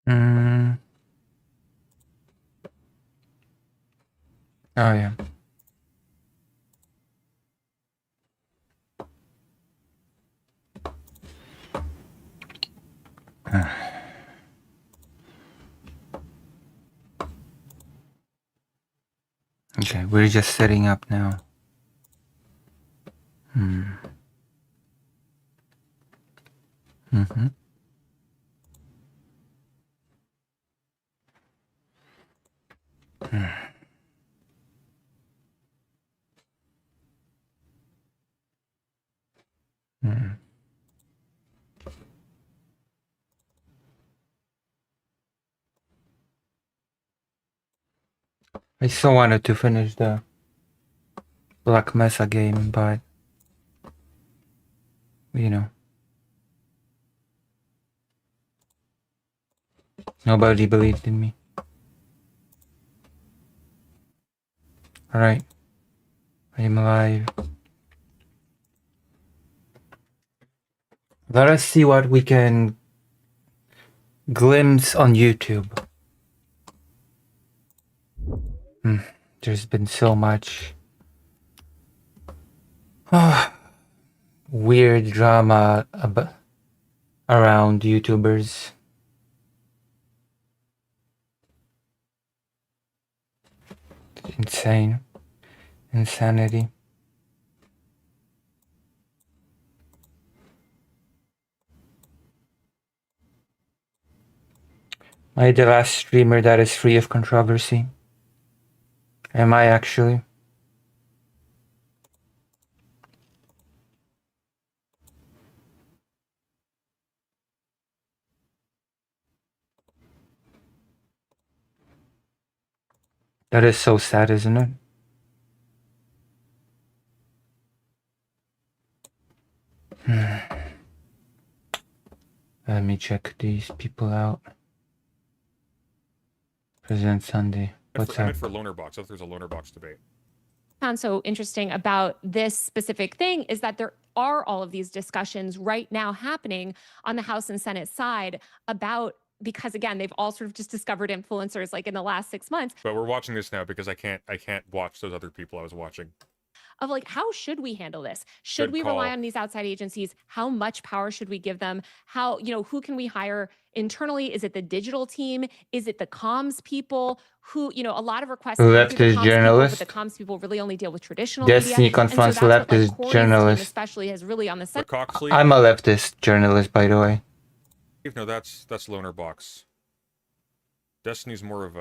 Mm. Oh, yeah. Okay, we're just setting up now. Mm-hmm. Mm. I still wanted to finish the Black Mesa game, but you know, nobody believed in me. Alright, I'm alive. Let us see what we can glimpse on YouTube. There's been so much weird drama around YouTubers. Insane. Insanity. Am I the last streamer that is free of controversy? Am I actually? That is so sad, isn't it? Let me check these people out. President Sunday. What's I up? meant for loaner box. I thought there's a loaner box debate. Found so interesting about this specific thing is that there are all of these discussions right now happening on the House and Senate side about, because again, they've all sort of just discovered influencers like in the last 6 months. But we're watching this now because I can't watch those other people I was watching. Of like, how should we handle this? Should we rely on these outside agencies? How much power should we give them? How, who can we hire internally? Is it the digital team? Is it the comms people? Who, a lot of requests Leftist journalist. But the comms people really only deal with traditional Destiny media. confronts and so that's leftist what, like, journalist. especially has really on the center. I'm a leftist journalist, by the way. No, that's loaner box. Destiny's more of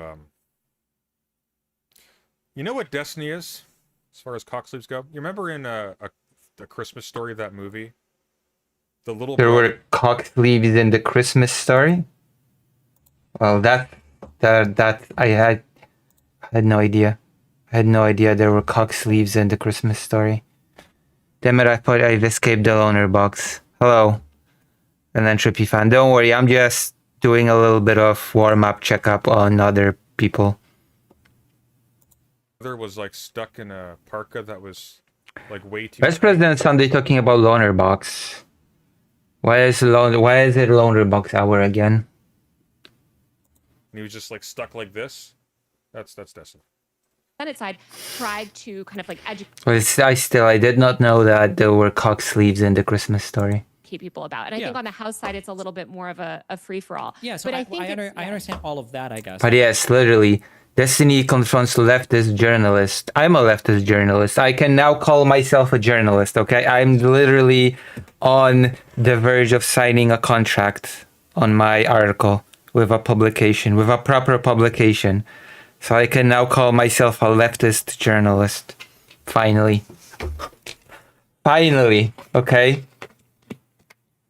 You know what Destiny is? As far as cock sleeves go, you remember in a Christmas Story, that movie, the little there were cock sleeves in the Christmas Story. Well, that I had no idea. I had no idea there were cock sleeves in the Christmas Story. Damn it! I thought I've escaped the loaner box. Hello, an Entropy fan. Don't worry, I'm just doing a little bit of warm-up checkup on other people. was like stuck in a parka that was like way too. Vice President Sunday talking about loaner box. Why is it loaner box hour again? And he was just like stuck like this. That's Destiny. Senate side tried to kind of like educate. Well, I did not know that there were cock sleeves in the Christmas Story. People about, and I think on the House side it's a little bit more of a free for all. Yeah, so but I understand all of that, I guess. But yes, literally, Destiny confronts leftist journalist. I'm a leftist journalist. I can now call myself a journalist. Okay, I'm literally on the verge of signing a contract on my article with a publication, with a proper publication. So I can now call myself a leftist journalist. Finally. Finally, okay?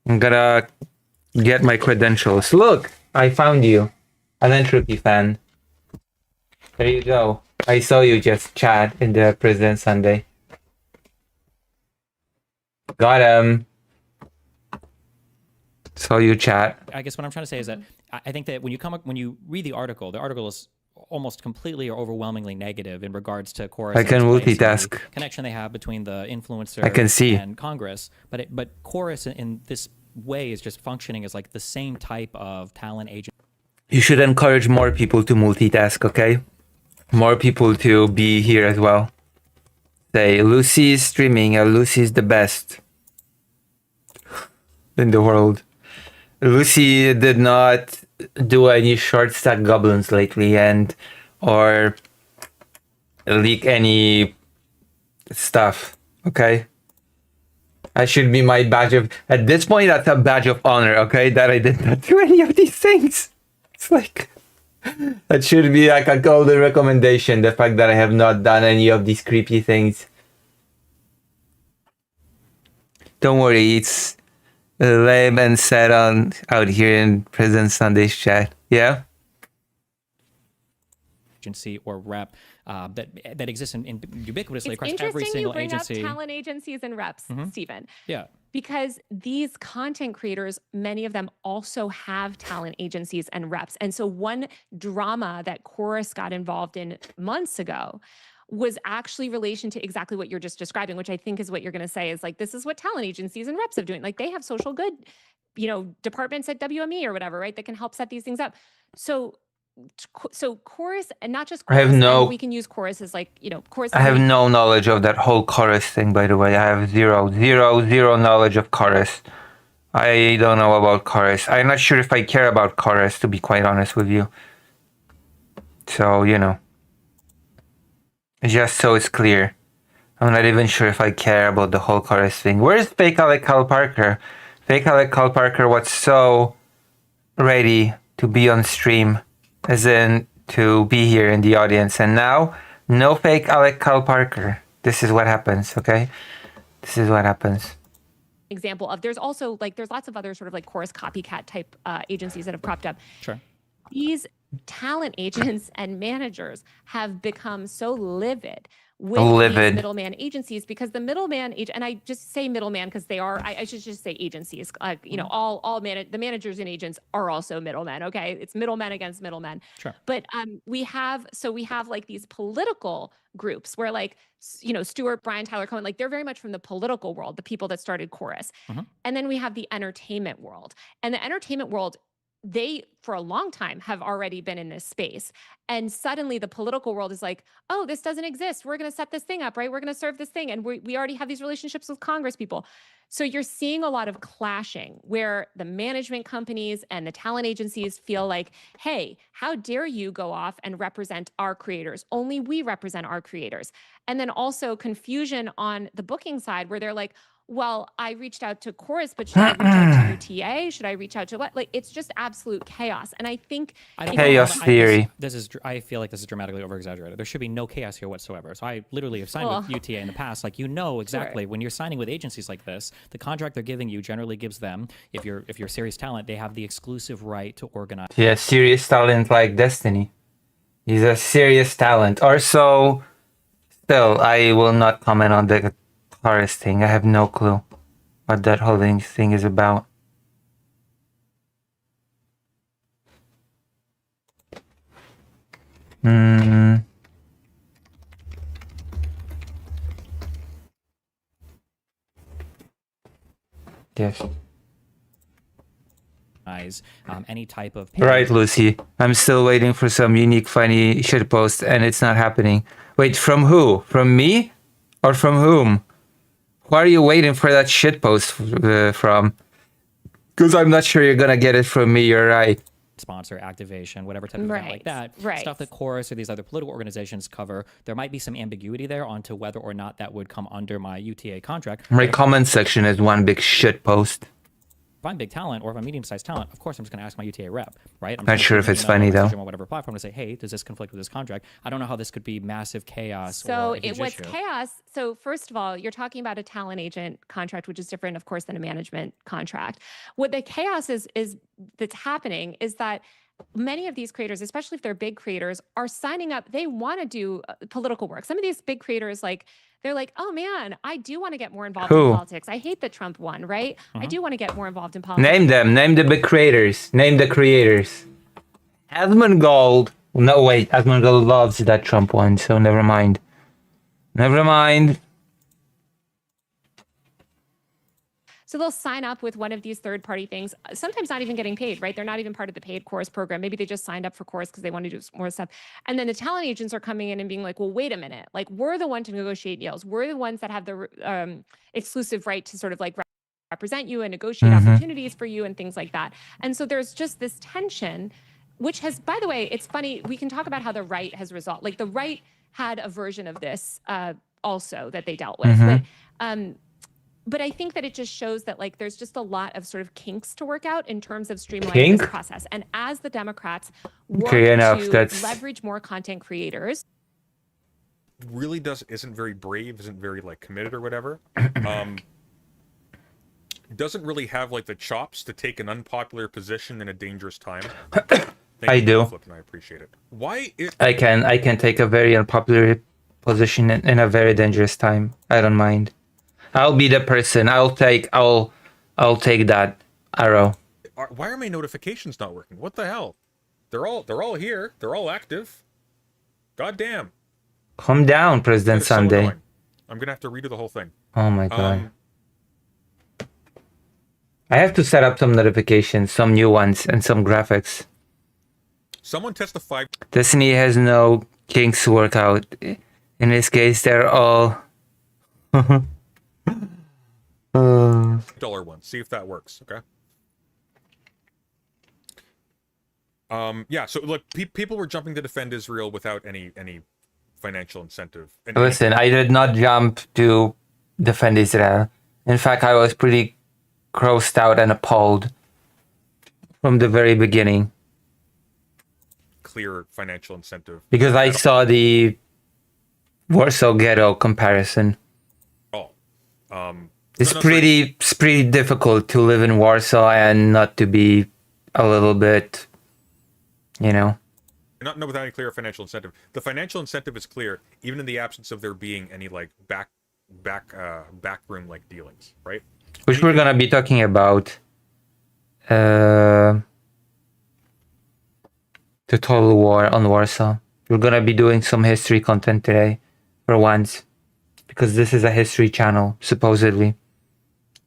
I'm gonna get my credentials. Look, I found you. An Entropy fan. There you go. I saw you just chat in the President Sunday. Got him. Saw you chat. I guess what I'm trying to say is that I think that when you read the article is almost completely or overwhelmingly negative in regards to Chorus. I can multitask. The connection they have between the influencer I can see. and Congress, but Chorus in this way is just functioning as like the same type of talent agent. You should encourage more people to multitask, okay? More people to be here as well. Say, Lucy's streaming, and Lucy's the best in the world. Lucy did not do any short stack goblins lately or leak any stuff, okay? That should be my badge of, at this point, that's a badge of honor, okay? That I did not do any of these things. It's like, that should be like a golden recommendation, the fact that I have not done any of these creepy things. Don't worry, it's lame and sad out here in President Sunday's chat. Yeah? Agency or rep that exists in ubiquitously It's across interesting every single you bring agency. up talent agencies and reps, Stephen. Yeah. Because these content creators, many of them also have talent agencies and reps. And so one drama that Chorus got involved in months ago was actually relation to exactly what you're just describing, which I think is what you're going to say is like, this is what talent agencies and reps are doing. Like they have social good, departments at WME or whatever, right? That can help set these things up. So Chorus, and not just Chorus, and we can use Chorus as like, Chorus. I have no knowledge of that whole chorus thing, by the way. I have zero knowledge of chorus. I don't know about chorus. I'm not sure if I care about chorus, to be quite honest with you. So, just so it's clear. I'm not even sure if I care about the whole chorus thing. Where's fake Alec Cal Parker? Fake Alec Cal Parker was so ready to be on stream, as in to be here in the audience, and now no fake Alec Cal Parker. This is what happens, okay? This is what happens. Example of there's also there's lots of other sort of like Chorus copycat type agencies that have cropped up. Sure. These talent agents and managers have become so livid with these middleman agencies because the middleman and I just say middleman because they are, I should just say agencies, the managers and agents are also middlemen. Okay. It's middlemen against middlemen. Sure. But we have like these political groups where Stuart, Brian, Tyler Cohen, they're very much from the political world, the people that started Chorus. And then we have the entertainment world, and the entertainment world, they for a long time have already been in this space, and suddenly the political world is like, oh, this doesn't exist, we're going to set this thing up, right? We're going to serve this thing, and we already have these relationships with Congress people. So you're seeing a lot of clashing where the management companies and the talent agencies feel like, hey, how dare you go off and represent our creators? Only we represent our creators. And then also confusion on the booking side where they're like, well, I reached out to Chorus, but should I reach out to UTA? Should I reach out to what? It's just absolute chaos. And I think chaos theory. I feel like this is dramatically over exaggerated. There should be no chaos here whatsoever. So I literally have signed with UTA in the past. Exactly when you're signing with agencies like this, the contract they're giving you generally gives them, if you're serious talent, they have the exclusive right to organize. Yeah, serious talent like Destiny. He's a serious talent. Also, still, I will not comment on the Chorus thing. I have no clue what that whole thing is about. Yes. Any type of right, Lucy. I'm still waiting for some unique, funny shitpost, and it's not happening. Wait, from who? From me, or from whom? Who are you waiting for that shitpost from? Because I'm not sure you're gonna get it from me. You're right. Sponsor, activation, whatever type of event like that. Right. Stuff that Chorus or these other political organizations cover. There might be some ambiguity there onto whether or not that would come under my UTA contract. My comment section is one big shitpost. If I'm big talent or if I'm medium-sized talent, of course I'm just going to ask my UTA rep, right? I'm not sure if it's funny though. On whatever platform to say, hey, does this conflict with this contract? I don't know how this could be massive chaos. So what's chaos? So first of all, you're talking about a talent agent contract, which is different, of course, than a management contract. What the chaos is that's happening is that many of these creators, especially if they're big creators, are signing up. They want to do political work. Some of these big creators, they're like, oh man, I do want to get more involved in politics. I hate that Trump won, right? I do want to get more involved in politics. Name them. Name the big creators. Name the creators. Asmongold. No, wait. Asmongold loves that Trump won, so never mind. Never mind. So they'll sign up with one of these third-party things, sometimes not even getting paid, right? They're not even part of the paid course program. Maybe they just signed up for course because they want to do more stuff. And then the talent agents are coming in and being like, well, wait a minute. Like, we're the one to negotiate deals. We're the ones that have the exclusive right to sort of like represent you and negotiate opportunities for you and things like that. And so there's just this tension, which has, by the way, it's funny, we can talk about how the right has resolved, like the right had a version of this also that they dealt with. But I think that it just shows that like there's just a lot of sort of kinks to work out in terms of streamlining this process. And as the Democrats work to leverage more content creators, really isn't very brave, isn't very like committed or whatever. Doesn't really have like the chops to take an unpopular position in a dangerous time. I do. Flip, and I appreciate it. Why? I can take a very unpopular position in a very dangerous time. I don't mind. I'll be the person. I'll take that arrow. Why are my notifications not working? What the hell? They're all here. They're all active. God damn. Calm down, President Sunday. So I'm gonna have to redo the whole thing. Oh my god. I have to set up some notifications, some new ones, and some graphics. Someone testified. Destiny has no kinks to work out. In this case, they're all $1 one. See if that works. Okay. Yeah. So look, people were jumping to defend Israel without any financial incentive. Listen, I did not jump to defend Israel. In fact, I was pretty grossed out and appalled from the very beginning. Clear financial incentive. Because I saw the Warsaw Ghetto comparison. Oh. It's pretty difficult to live in Warsaw and not to be a little bit, Not without any clear financial incentive. The financial incentive is clear, even in the absence of there being any like backroom like dealings, right? Which we're gonna be talking about. The total war on Warsaw. We're gonna be doing some history content today, for once, because this is a history channel, supposedly.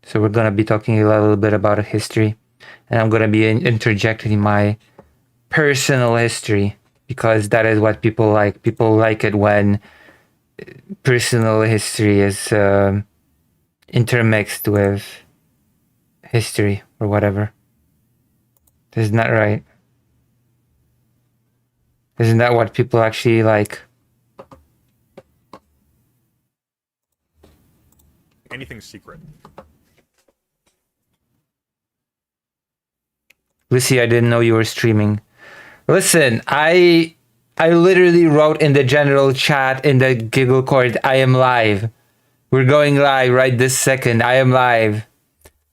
So we're gonna be talking a little bit about history, and I'm gonna be interjecting my personal history, because that is what people like. People like it when personal history is intermixed with history or whatever. Isn't that right? Isn't that what people actually like? Anything secret. Lucy, I didn't know you were streaming. Listen, I literally wrote in the general chat in the Giggle Court, I am live. We're going live right this second. I am live.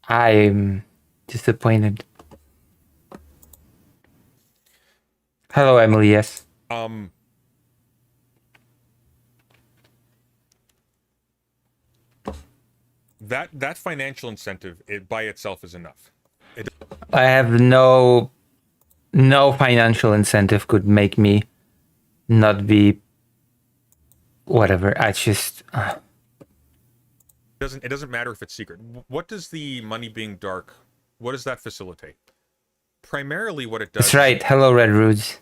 I'm disappointed. Hello, Emily, yes. That financial incentive by itself is enough. I have no financial incentive could make me not be whatever. I just It doesn't matter if it's secret. What does the money being dark, what does that facilitate? Primarily what it does. That's right. Hello, Red Roots.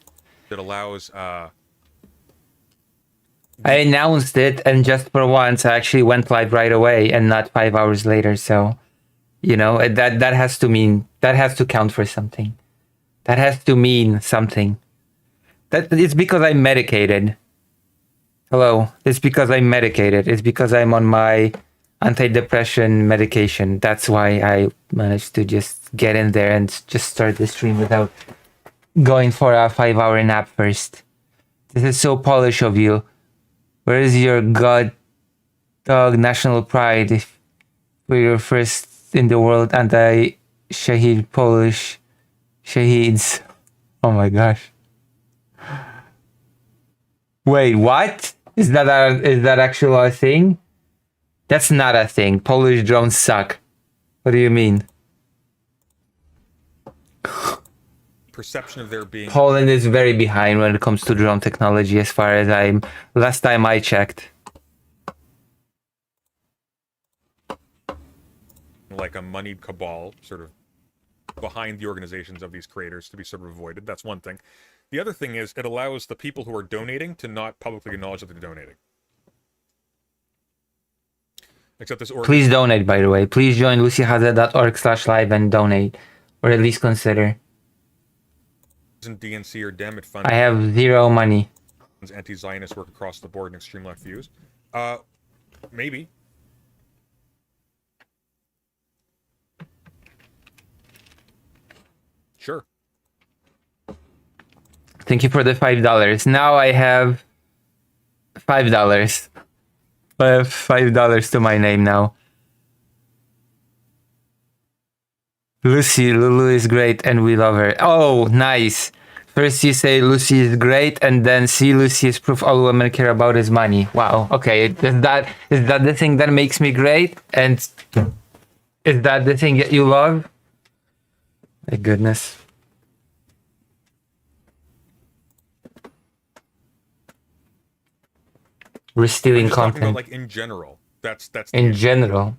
It allows I announced it, and just for once I actually went live right away and not 5 hours later. So, that has to count for something. That has to mean something. That it's because I'm medicated. Hello, it's because I'm medicated. It's because I'm on my antidepressant medication. That's why I managed to just get in there and just start the stream without going for a 5-hour nap first. This is so Polish of you. Where is your god dog national pride if we're first in the world anti-Shahid Polish Shahids? Oh my gosh. Wait, what? Is that actually a thing? That's not a thing. Polish drones suck. What do you mean? perception of there being... Poland is very behind when it comes to drone technology as far as last time I checked. like a moneyed cabal sort of behind the organizations of these creators to be sort of avoided. That's one thing. The other thing is it allows the people who are donating to not publicly acknowledge that they're donating. Except this Please donate, by the way. Please join lucyhaza.org/live and donate, or at least consider. DNC or Dem, it funds I have 0 money. anti-Zionist work across the board and extreme left views. Maybe. Sure. Thank you for the $5. Now I have $5. I have $5 to my name now. Lulu is great and we love her. Oh, nice. First you say Lucy is great and then see Lucy is proof all women care about is money. Wow. Okay. Is that the thing that makes me great? And is that the thing that you love? My goodness. We're stealing content. About, like, in general. That's in general.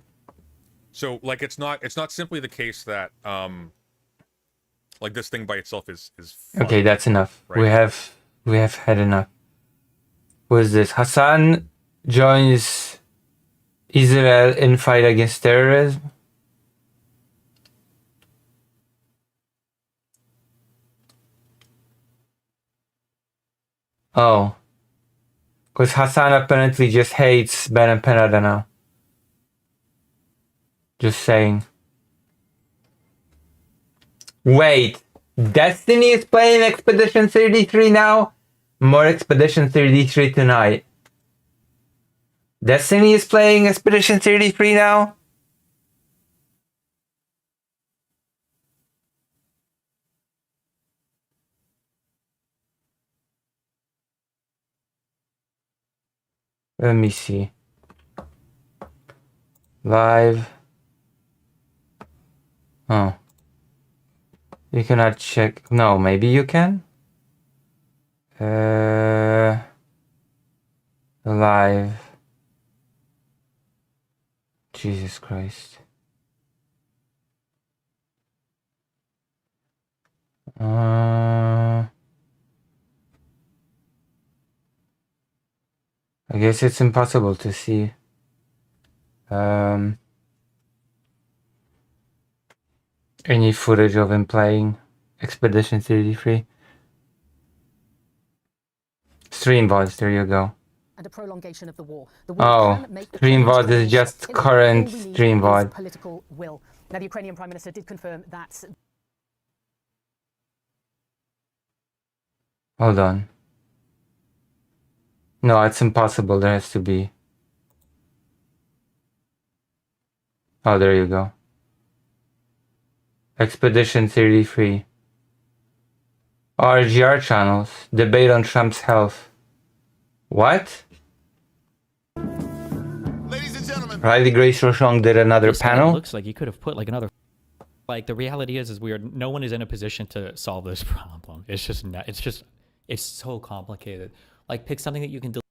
So like it's not simply the case that like this thing by itself is fun, okay, that's enough. Right? We have had enough. What is this? Hassan joins Israel in fight against terrorism. Oh. Because Hassan apparently just hates Ben and Penada now. Just saying. Wait. Destiny is playing Expedition 33 now? More Expedition 33 tonight. Destiny is playing Expedition 33 now? Let me see. Live. Oh. You cannot check. No, maybe you can? Live. Jesus Christ. I guess it's impossible to see. Any footage of him playing Expedition 33. Stream VODs, there you go. And a prolongation of the war. Oh, stream VOD is just current stream VOD. Political will. Now, the Ukrainian Prime Minister did confirm that. Hold on. No, it's impossible. There has to be. Oh, there you go. Expedition 33. RGR channels. Debate on Trump's health. What? Ladies and gentlemen. Riley Grace Rochon did another This panel. looks like you could have put like another. Like the reality is no one is in a position to solve this problem. It's just it's so complicated. Like pick something that you can delete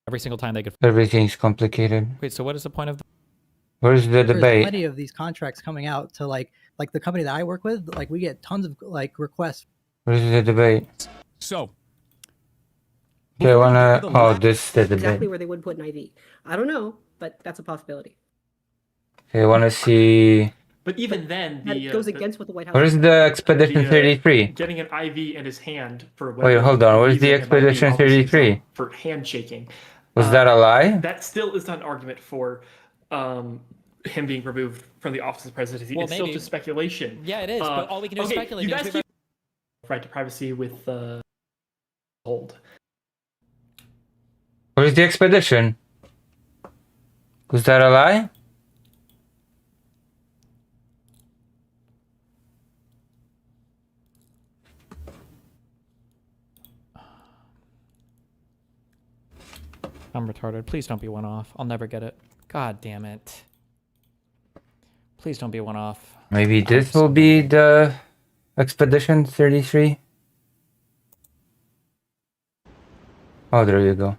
every single time they could. Everything's complicated. Wait, so what is the point of? Where's the There's debate? plenty of these contracts coming out to like the company that I work with. Like we get tons of like requests. Where's the debate? So, Okay, I wanna. Oh, this is the debate. Exactly where they would put an IV. I don't know, but that's a possibility. Okay, I wanna see. but even then, That goes against what the White House. Where's the Expedition 33? getting an IV in his hand for Wait, hold on. Where's the Expedition 33? for handshaking? Was that a lie? That still is not an argument for him being removed from the office of presidency. Well, it's still maybe. just speculation. Yeah, it is. But all we can do is speculate. You because guys we've- keep right to privacy with hold. Where's the Expedition? Was that a lie? I'm retarded. Please don't be one off. I'll never get it. God damn it. Please don't be one off. Maybe this will be the Expedition 33? Oh, there you go.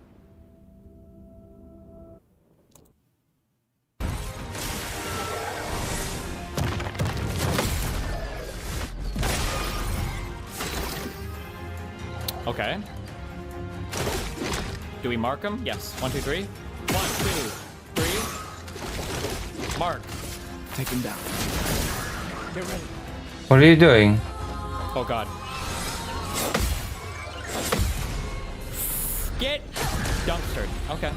Okay. Do we mark them? Yes. 1, 2, 3. 1, 2, 3. Mark. Take him down. Get ready. What are you doing? Oh god. Get dumpstered. Okay.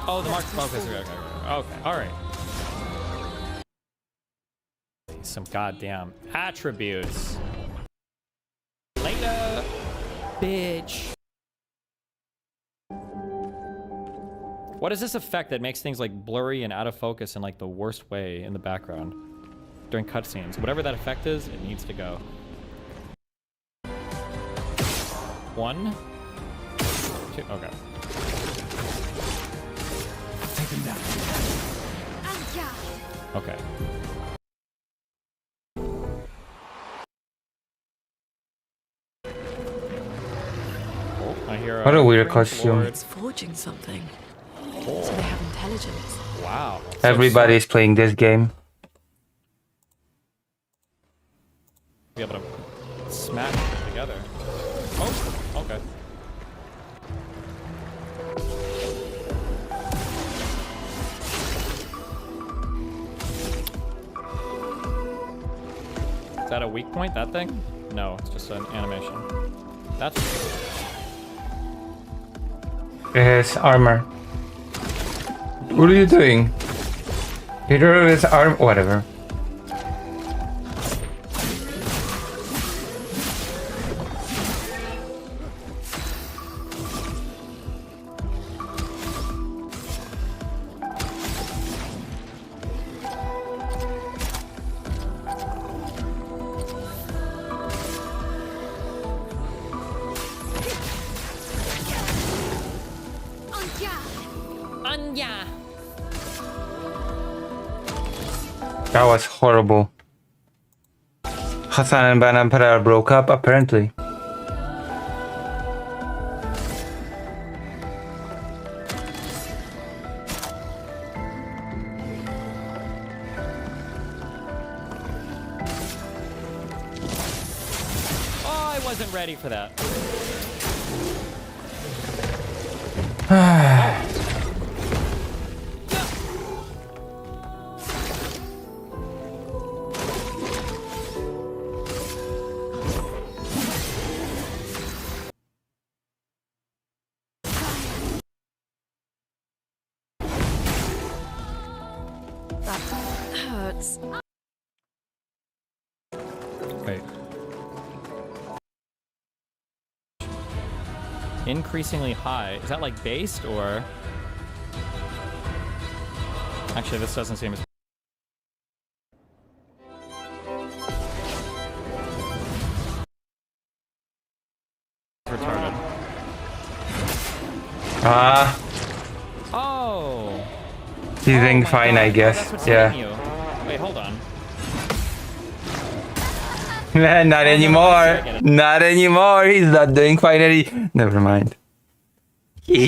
Oh, the mark. Okay. All right. Some goddamn attributes. Later, bitch. What is this effect that makes things like blurry and out of focus in like the worst way in the background during cutscenes? Whatever that effect is, it needs to go. 1, 2. Okay. Take him down. Okay. Oh, I hear. What a weird ring costume. lord. It's forging something. Oh, So they have intelligence. wow. So Everybody's playing this game. be able to smash it together. Oh, okay. Is that a weak point, that thing? No, it's just an animation. That's... His armor. What are you doing? Get rid of his arm. Whatever. That was horrible. Hassan and Ban Emperor broke up, apparently. Oh, I wasn't ready for that. Hurts. Wait. Increasingly high. Is that like based or? Actually, this doesn't seem as retarded. Ah, Oh. he's doing Oh my fine, God. I Oh, guess. that's what's Yeah. hitting you. Wait, hold on. Not anymore. I get it. Not anymore. He's not doing fine. Never mind. I get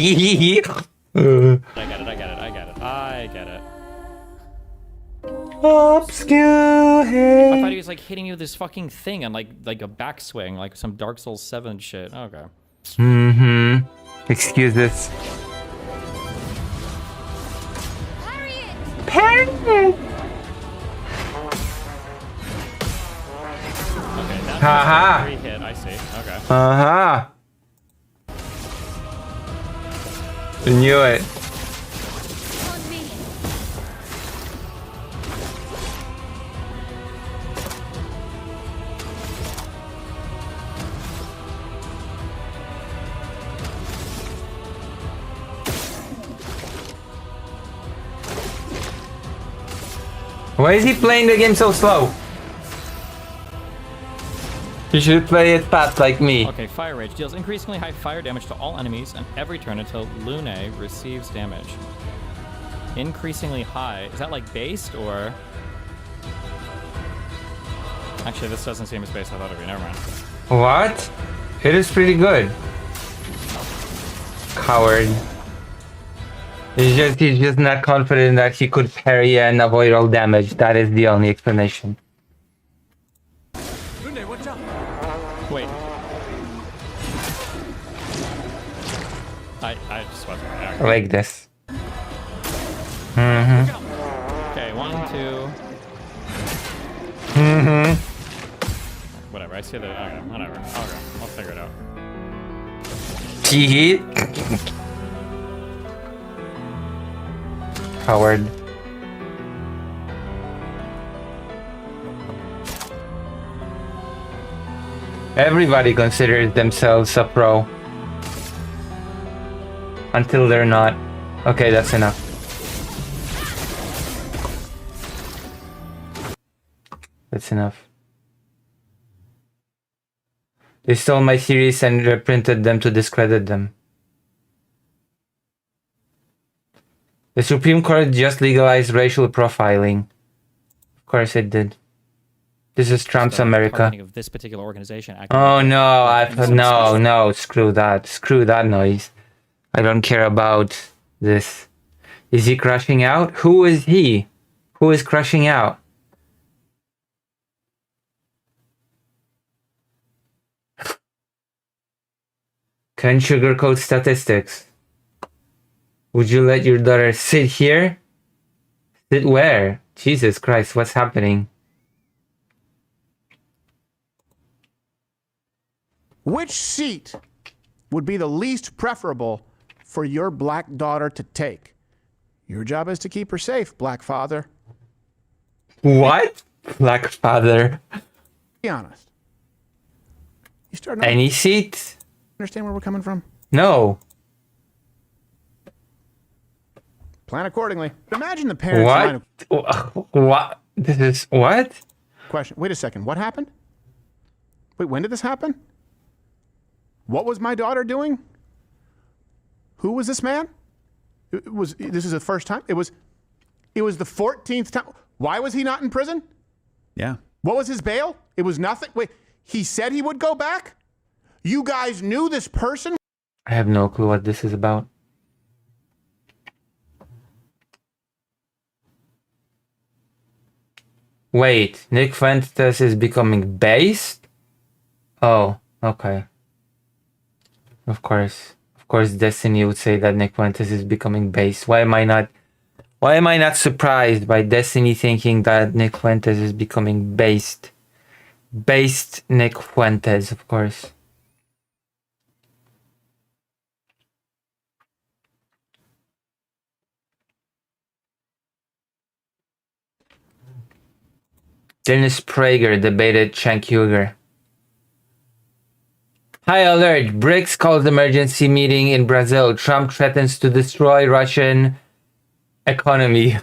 it. I get it. Obscure. I thought he was like hitting you with this fucking thing on like a backswing, like some Dark Souls 7 shit. Okay. Mm-hmm. Excuse this. Parry it! Okay, that's Haha. a 3 hit. I see. Okay. Uh-huh. I knew it. Why is he playing the game so slow? You should play it fast like me. Okay, Fire Rage deals increasingly high fire damage to all enemies and every turn until Lune receives damage. Increasingly high. Is that like based or? Actually, this doesn't seem as based as I thought it would be. Never mind. What? It is pretty good. Coward. He's just not confident that he could parry and avoid all damage. That is the only explanation. Lunde, watch out. Wait. I just wasn't I reacting. like this. Okay, 1, 2. Whatever. I see the. Okay, whatever. Okay, I'll figure it out. Hee Howard. Everybody considers themselves a pro. Until they're not. Okay, that's enough. That's enough. They stole my theories and reprinted them to discredit them. The Supreme Court just legalized racial profiling. Of course it did. This is Trump's The America. targeting of this particular organization. acting Oh like no, a- no, screw that. Screw that noise. I don't care about this. Is he crashing out? Who is he? Who is crashing out? Can sugarcoat statistics. Would you let your daughter sit here? Sit where? Jesus Christ, what's happening? Which seat would be the least preferable for your black daughter to take? Your job is to keep her safe, black father. What? Black father. Be honest. You starting to Any seat? understand where we're coming from? No. Plan accordingly. Imagine the parents line of What? What? This is what? question. Wait a second. What happened? Wait, when did this happen? What was my daughter doing? Who was this man? This is the first time? It was the 14th time. Why was he not in prison? Yeah. What was his bail? It was nothing. Wait, he said he would go back? You guys knew this person? I have no clue what this is about. Wait, Nick Fuentes is becoming based? Oh, okay. Of course. Of course Destiny would say that Nick Fuentes is becoming based. Why am I not surprised by Destiny thinking that Nick Fuentes is becoming based? Based Nick Fuentes, of course. Dennis Prager debated Cenk Uygur. High alert! BRICS calls emergency meeting in Brazil. Trump threatens to destroy Russian economy.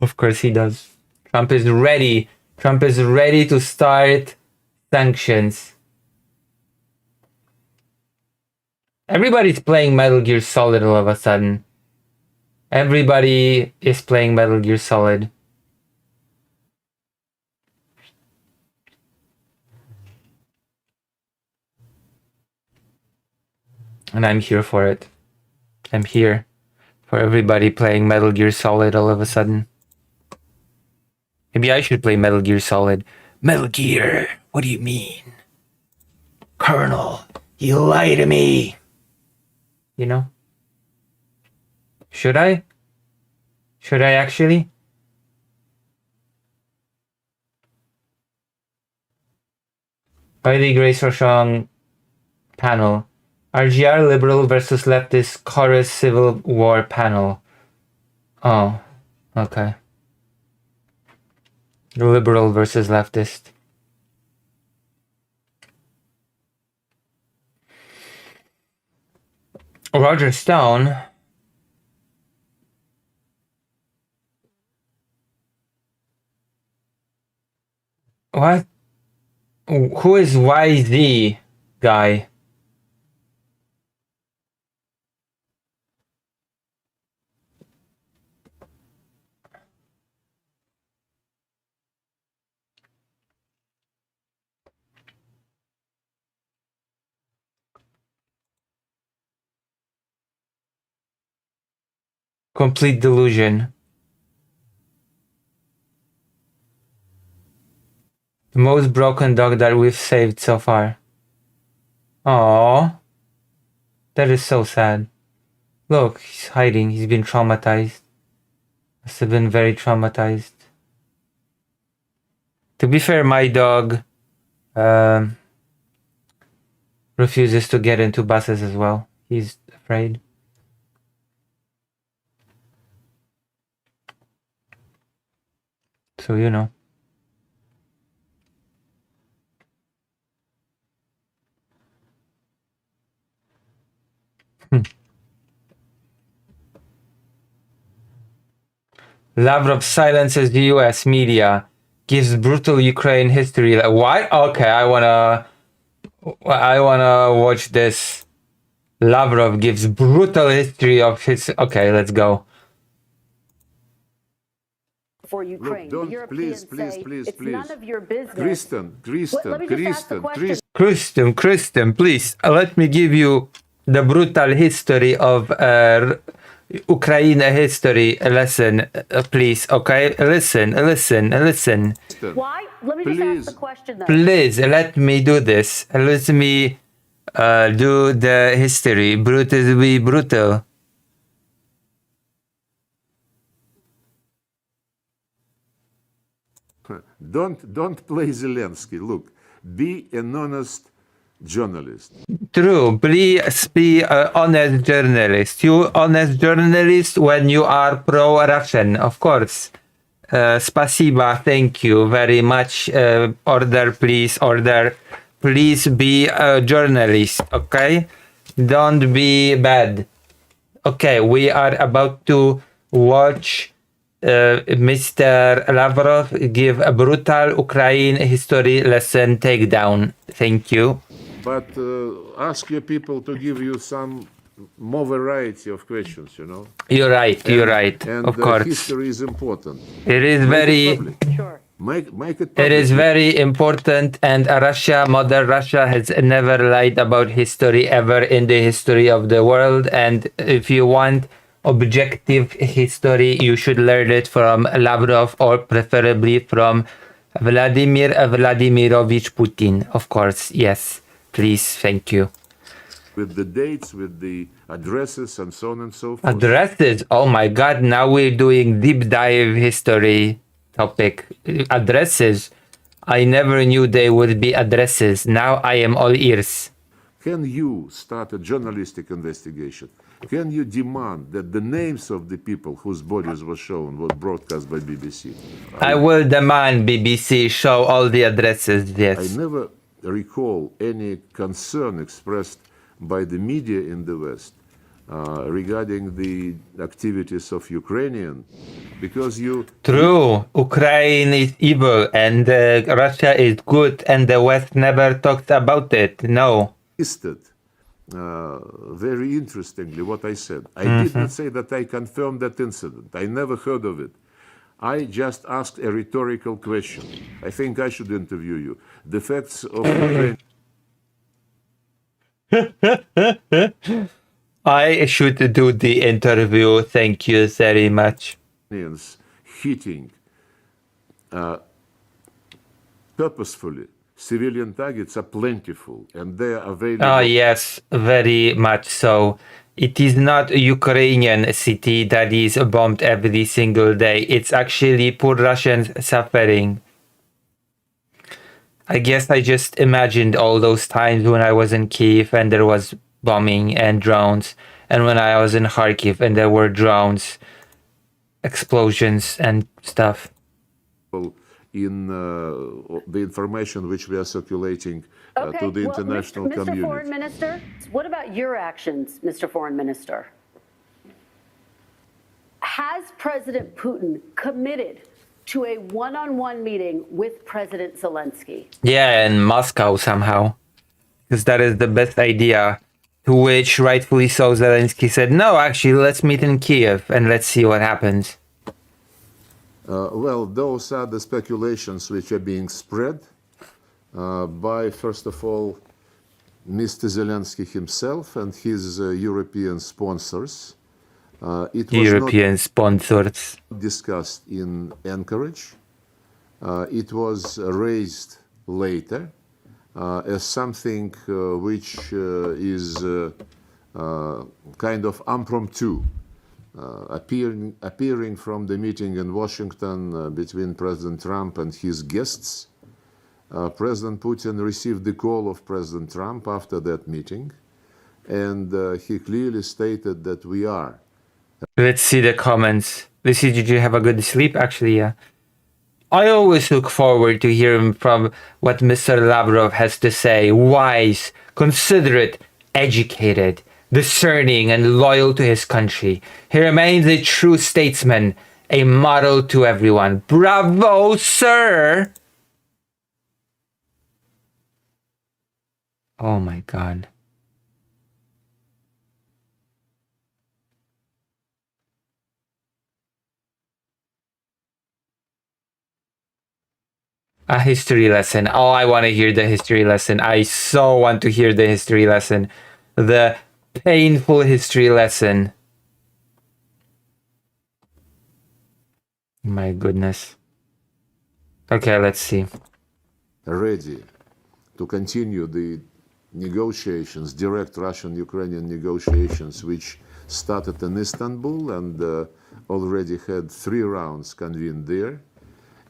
Of course he does. Trump is ready. Trump is ready to start sanctions. Everybody's playing Metal Gear Solid all of a sudden. Everybody is playing Metal Gear Solid. And I'm here for it. I'm here for everybody playing Metal Gear Solid all of a sudden. Maybe I should play Metal Gear Solid. Metal Gear, what do you mean? Colonel, you lie to me. You know? Should I? Should I actually? By Grace Rochon panel. RGR liberal versus leftist chorus civil war panel. Oh, okay. Liberal versus leftist. Roger Stone. What? Who is YZ guy? Complete delusion. The most broken dog that we've saved so far. Aww. That is so sad. Look, he's hiding. He's been traumatized. Must have been very traumatized. To be fair, my dog refuses to get into buses as well. He's afraid. So, you know. Lavrov silences the US media, gives brutal Ukraine history. What? Okay, I wanna watch this. Lavrov gives brutal history of his. Okay, let's go. For Ukraine, Look, don't, the Europeans please, say please, it's please. none of your business. Kristen, Let me just ask the question. Kristen, please, let me give you the brutal history of Ukraine history lesson, please, okay? Listen. Why? Let me just ask the question, though. Please, let me do this. Let me do the history. Brutal. Don't play Zelensky. Look, be an honest journalist. True, please be an honest journalist. You honest journalist when you are pro-Russian, of course. Spasiba, thank you very much. Order, please, order. Please be a journalist, okay? Don't be bad. Okay, we are about to watch Mr. Lavrov give a brutal Ukraine history lesson takedown. Thank you. But ask your people to give you some more variety of questions, you know. You're right, and of course. History is important. It is very... Sure. Make it public. It is very important, and Mother Russia has never lied about history ever in the history of the world. And if you want objective history, you should learn it from Lavrov or preferably from Vladimir Vladimirovich Putin. Of course, yes. Please, thank you. With the dates, with the addresses, and so on and so forth. Addresses? Oh my god, now we're doing deep dive history topic. Addresses? I never knew they would be addresses. Now I am all ears. Can you start a journalistic investigation? Can you demand that the names of the people whose bodies were shown were broadcast by BBC? I will demand BBC show all the addresses, yes. I never recall any concern expressed by the media in the West regarding the activities of Ukrainian, because you... True, Ukraine is evil and Russia is good and the West never talked about it, no. Listed very interestingly what I said. I did not say that I confirmed that incident. I never heard of it. I just asked a rhetorical question. I think I should interview you. The facts of Ukraine... I should do the interview. Thank you very much. Hitting purposefully civilian targets are plentiful and they are available. Oh yes, very much so. It is not a Ukrainian city that is bombed every single day. It's actually poor Russians suffering. I guess I just imagined all those times when I was in Kyiv and there was bombing and drones, and when I was in Kharkiv and there were drones, explosions and stuff. In the information which we are circulating to the international community. Mr. Foreign Minister, what about your actions, Mr. Foreign Minister? Has President Putin committed to a one-on-one meeting with President Zelensky? Yeah, in Moscow somehow. Because that is the best idea. To which, rightfully so, Zelensky said, no, actually, let's meet in Kyiv and let's see what happens. Well, those are the speculations which are being spread by, first of all, Mr. Zelensky himself and his European sponsors. It was sponsors discussed in Anchorage. It was raised later as something which is kind of impromptu, appearing from the meeting in Washington between President Trump and his guests. President Putin received the call of President Trump after that meeting, and he clearly stated that we are. Let's see the comments. Lucy, did you have a good sleep? Actually, yeah. I always look forward to hearing from what Mr. Lavrov has to say. Wise, considerate, educated, discerning, and loyal to his country. He remains a true statesman, a model to everyone. Bravo, sir! Oh my god. A history lesson. Oh, I want to hear the history lesson. I so want to hear the history lesson. The painful history lesson. My goodness. Okay, let's see. Ready to continue the negotiations, direct Russian-Ukrainian negotiations, which started in Istanbul and already had 3 rounds convened there.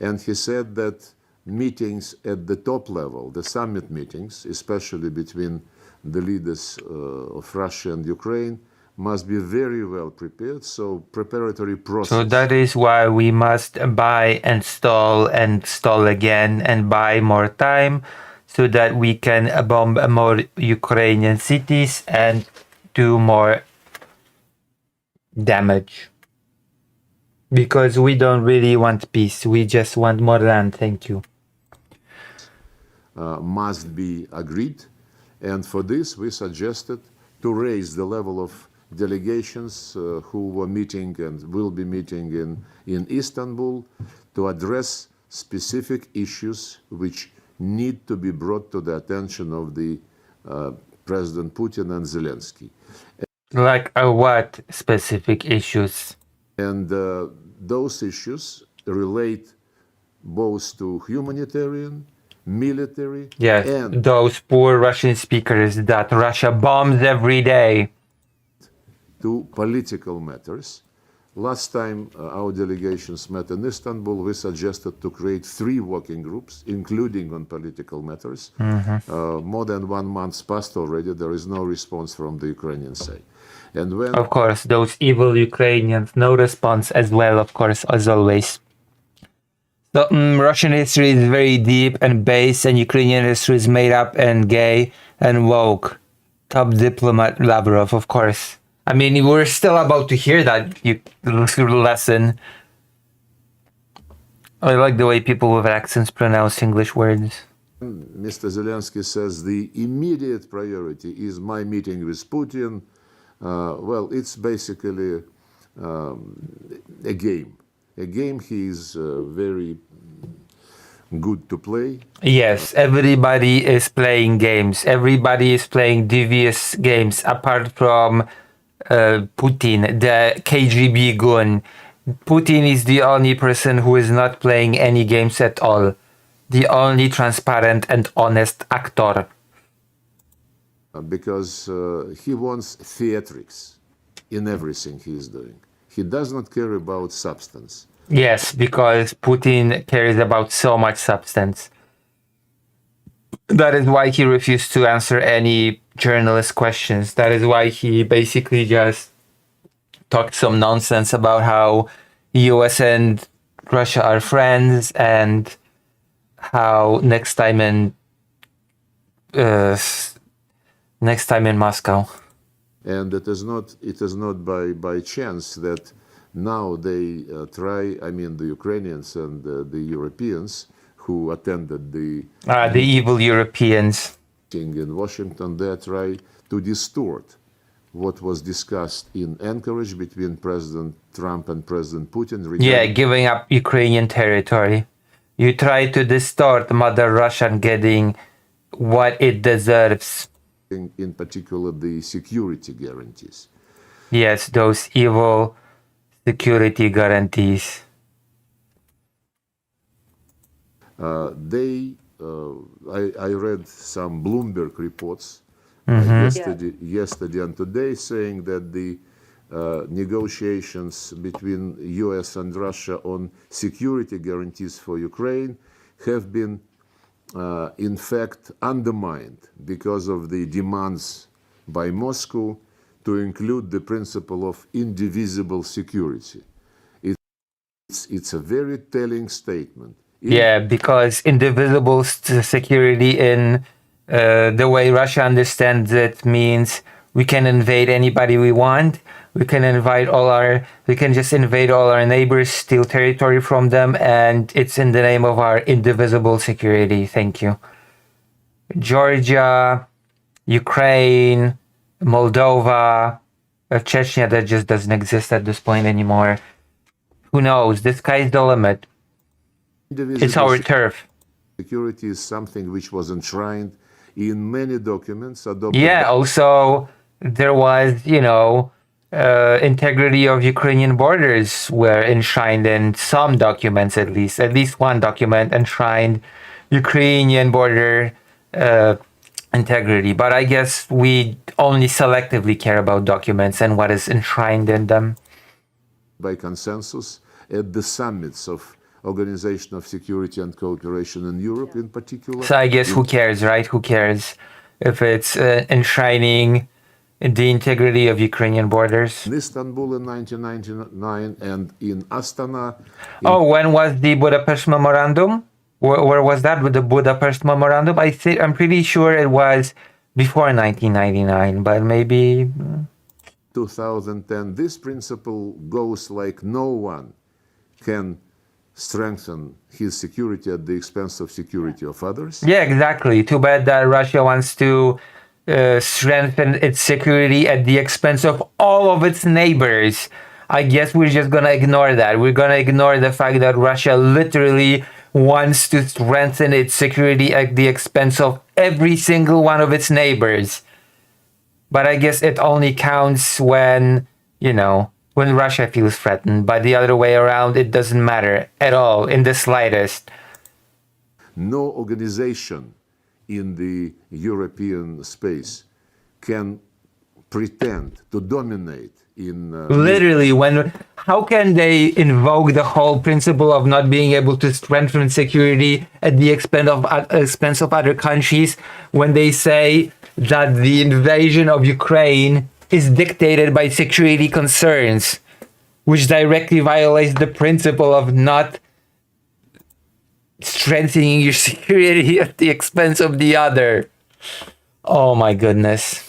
And he said that meetings at the top level, the summit meetings, especially between the leaders of Russia and Ukraine, must be very well prepared, so preparatory process. So that is why we must buy and stall again and buy more time so that we can bomb more Ukrainian cities and do more damage. Because we don't really want peace, we just want more land, thank you. Must be agreed, and for this we suggested to raise the level of delegations who were meeting and will be meeting in Istanbul to address specific issues which need to be brought to the attention of the President Putin and Zelensky. Like what specific issues? And those issues relate both to humanitarian, military, yes, and those poor Russian speakers that Russia bombs every day. To political matters. Last time our delegations met in Istanbul, we suggested to create 3 working groups, including on political matters. More than 1 month passed already. There is no response from the Ukrainian side. And when, of course, those evil Ukrainians, no response as well, of course, as always. So Russian history is very deep and base, and Ukrainian history is made up and gay and woke. Top diplomat Lavrov, of course. I mean, we're still about to hear that lesson. I like the way people with accents pronounce English words. Mr. Zelensky says the immediate priority is my meeting with Putin. Well, it's basically a game. A game he is very good to play. Yes, everybody is playing games. Everybody is playing devious games apart from Putin, the KGB goon. Putin is the only person who is not playing any games at all. The only transparent and honest actor. Because he wants theatrics in everything he is doing. He does not care about substance. Yes, because Putin cares about so much substance. That is why he refused to answer any journalist questions. That is why he basically just talked some nonsense about how US and Russia are friends and how next time in Moscow. And it is not by chance that now they try, I mean the Ukrainians and the Europeans who attended the evil Europeans in Washington, they try to distort what was discussed in Anchorage between President Trump and President Putin. Yeah, giving up Ukrainian territory. You try to distort Mother Russia getting what it deserves. In particular, the security guarantees. Yes, those evil security guarantees. I I read some Bloomberg reports yesterday and today saying that the negotiations between U.S. and Russia on security guarantees for Ukraine have been, in fact, undermined because of the demands by Moscow to include the principle of indivisible security. It's a very telling statement. Yeah, because indivisible security in the way Russia understands it means we can invade anybody we want. We can just invade all our neighbors, steal territory from them, and it's in the name of our indivisible security. Thank you. Georgia, Ukraine, Moldova, Chechnya, that just doesn't exist at this point anymore. Who knows? The sky's the limit. It's our turf. Security is something which was enshrined in many documents adopted. Yeah, also there was, integrity of Ukrainian borders were enshrined in some documents, at least one document enshrined Ukrainian border integrity. But I guess we only selectively care about documents and what is enshrined in them. By consensus at the summits of Organization of Security and Cooperation in Europe in particular. So I guess who cares, right? Who cares if it's enshrining the integrity of Ukrainian borders? In Istanbul in 1999 and in Astana. When was the Budapest Memorandum? Where was that with the Budapest Memorandum? I'm pretty sure it was before 1999, but maybe 2010. This principle goes like no one can strengthen his security at the expense of security of others. Yeah, exactly. Too bad that Russia wants to strengthen its security at the expense of all of its neighbors. I guess we're just gonna ignore that. We're gonna ignore the fact that Russia literally wants to strengthen its security at the expense of every single one of its neighbors. But I guess it only counts when, when Russia feels threatened. But the other way around, it doesn't matter at all, in the slightest. No organization in the European space can pretend to dominate in... Literally, how can they invoke the whole principle of not being able to strengthen security at the expense of other countries when they say that the invasion of Ukraine is dictated by security concerns, which directly violates the principle of not strengthening your security at the expense of the other. Oh my goodness.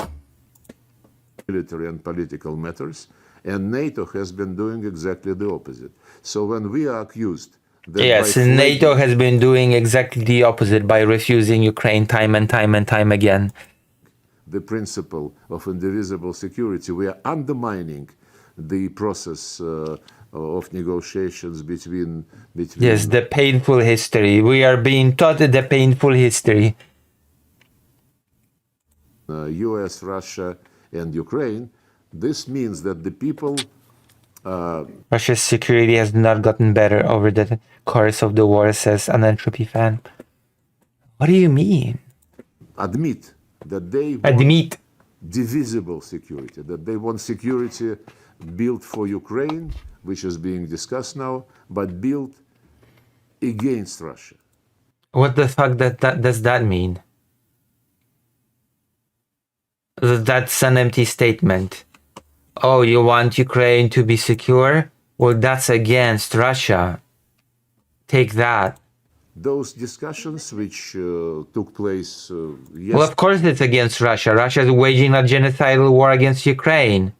Military and political matters, and NATO has been doing exactly the opposite. So when we are accused that yes, NATO has been doing exactly the opposite by refusing Ukraine time and time and time again. The principle of indivisible security, we are undermining the process of negotiations between... Yes, the painful history. We are being taught the painful history. US, Russia, and Ukraine. This means that the people... Russia's security has not gotten better over the course of the war, says an Entropy fan. What do you mean? Admit that they want divisible security, that they want security built for Ukraine, which is being discussed now, but built against Russia. What the fuck does that mean? That's an empty statement. Oh, you want Ukraine to be secure? Well, that's against Russia. Take that. Those discussions which took place yesterday... Well, of course it's against Russia. Russia is waging a genocidal war against Ukraine.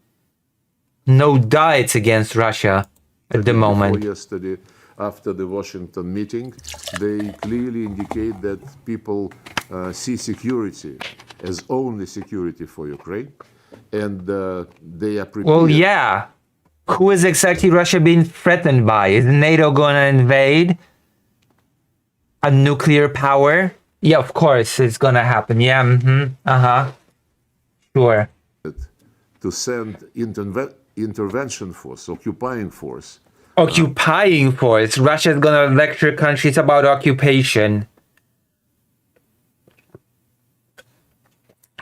No doubt it's against Russia at the moment. Yesterday, after the Washington meeting, they clearly indicate that people see security as only security for Ukraine, and they are prepared... Well, yeah. Who is exactly Russia being threatened by? Is NATO going to invade a nuclear power? Yeah, of course it's going to happen. Yeah, Sure. To send intervention force, occupying force. Occupying force? Russia's going to lecture countries about occupation.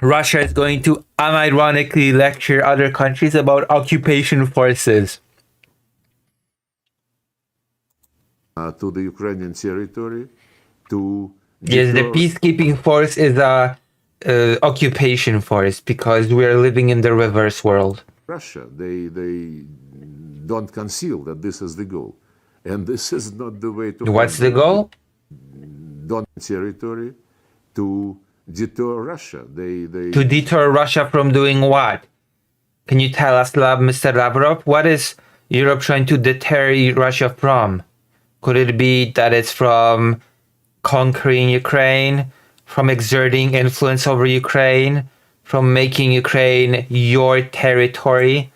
Russia is going to unironically lecture other countries about occupation forces. To the Ukrainian territory, to yes, the peacekeeping force is a occupation force because we are living in the reverse world. Russia. They don't conceal that this is the goal, and this is not the way to. What's the goal? Don't territory to deter Russia. To deter Russia from doing what? Can you tell us, Mr. Lavrov, what is Europe trying to deter Russia from? Could it be that it's from conquering Ukraine, from exerting influence over Ukraine, from making Ukraine your territory?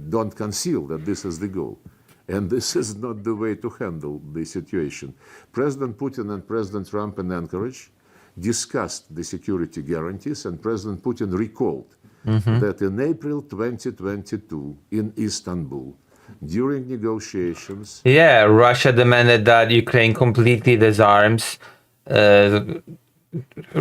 Don't conceal that this is the goal. And this is not the way to handle the situation. President Putin and President Trump in Anchorage discussed the security guarantees, and President Putin recalled that in April 2022 in Istanbul, during negotiations... Yeah, Russia demanded that Ukraine completely disarms,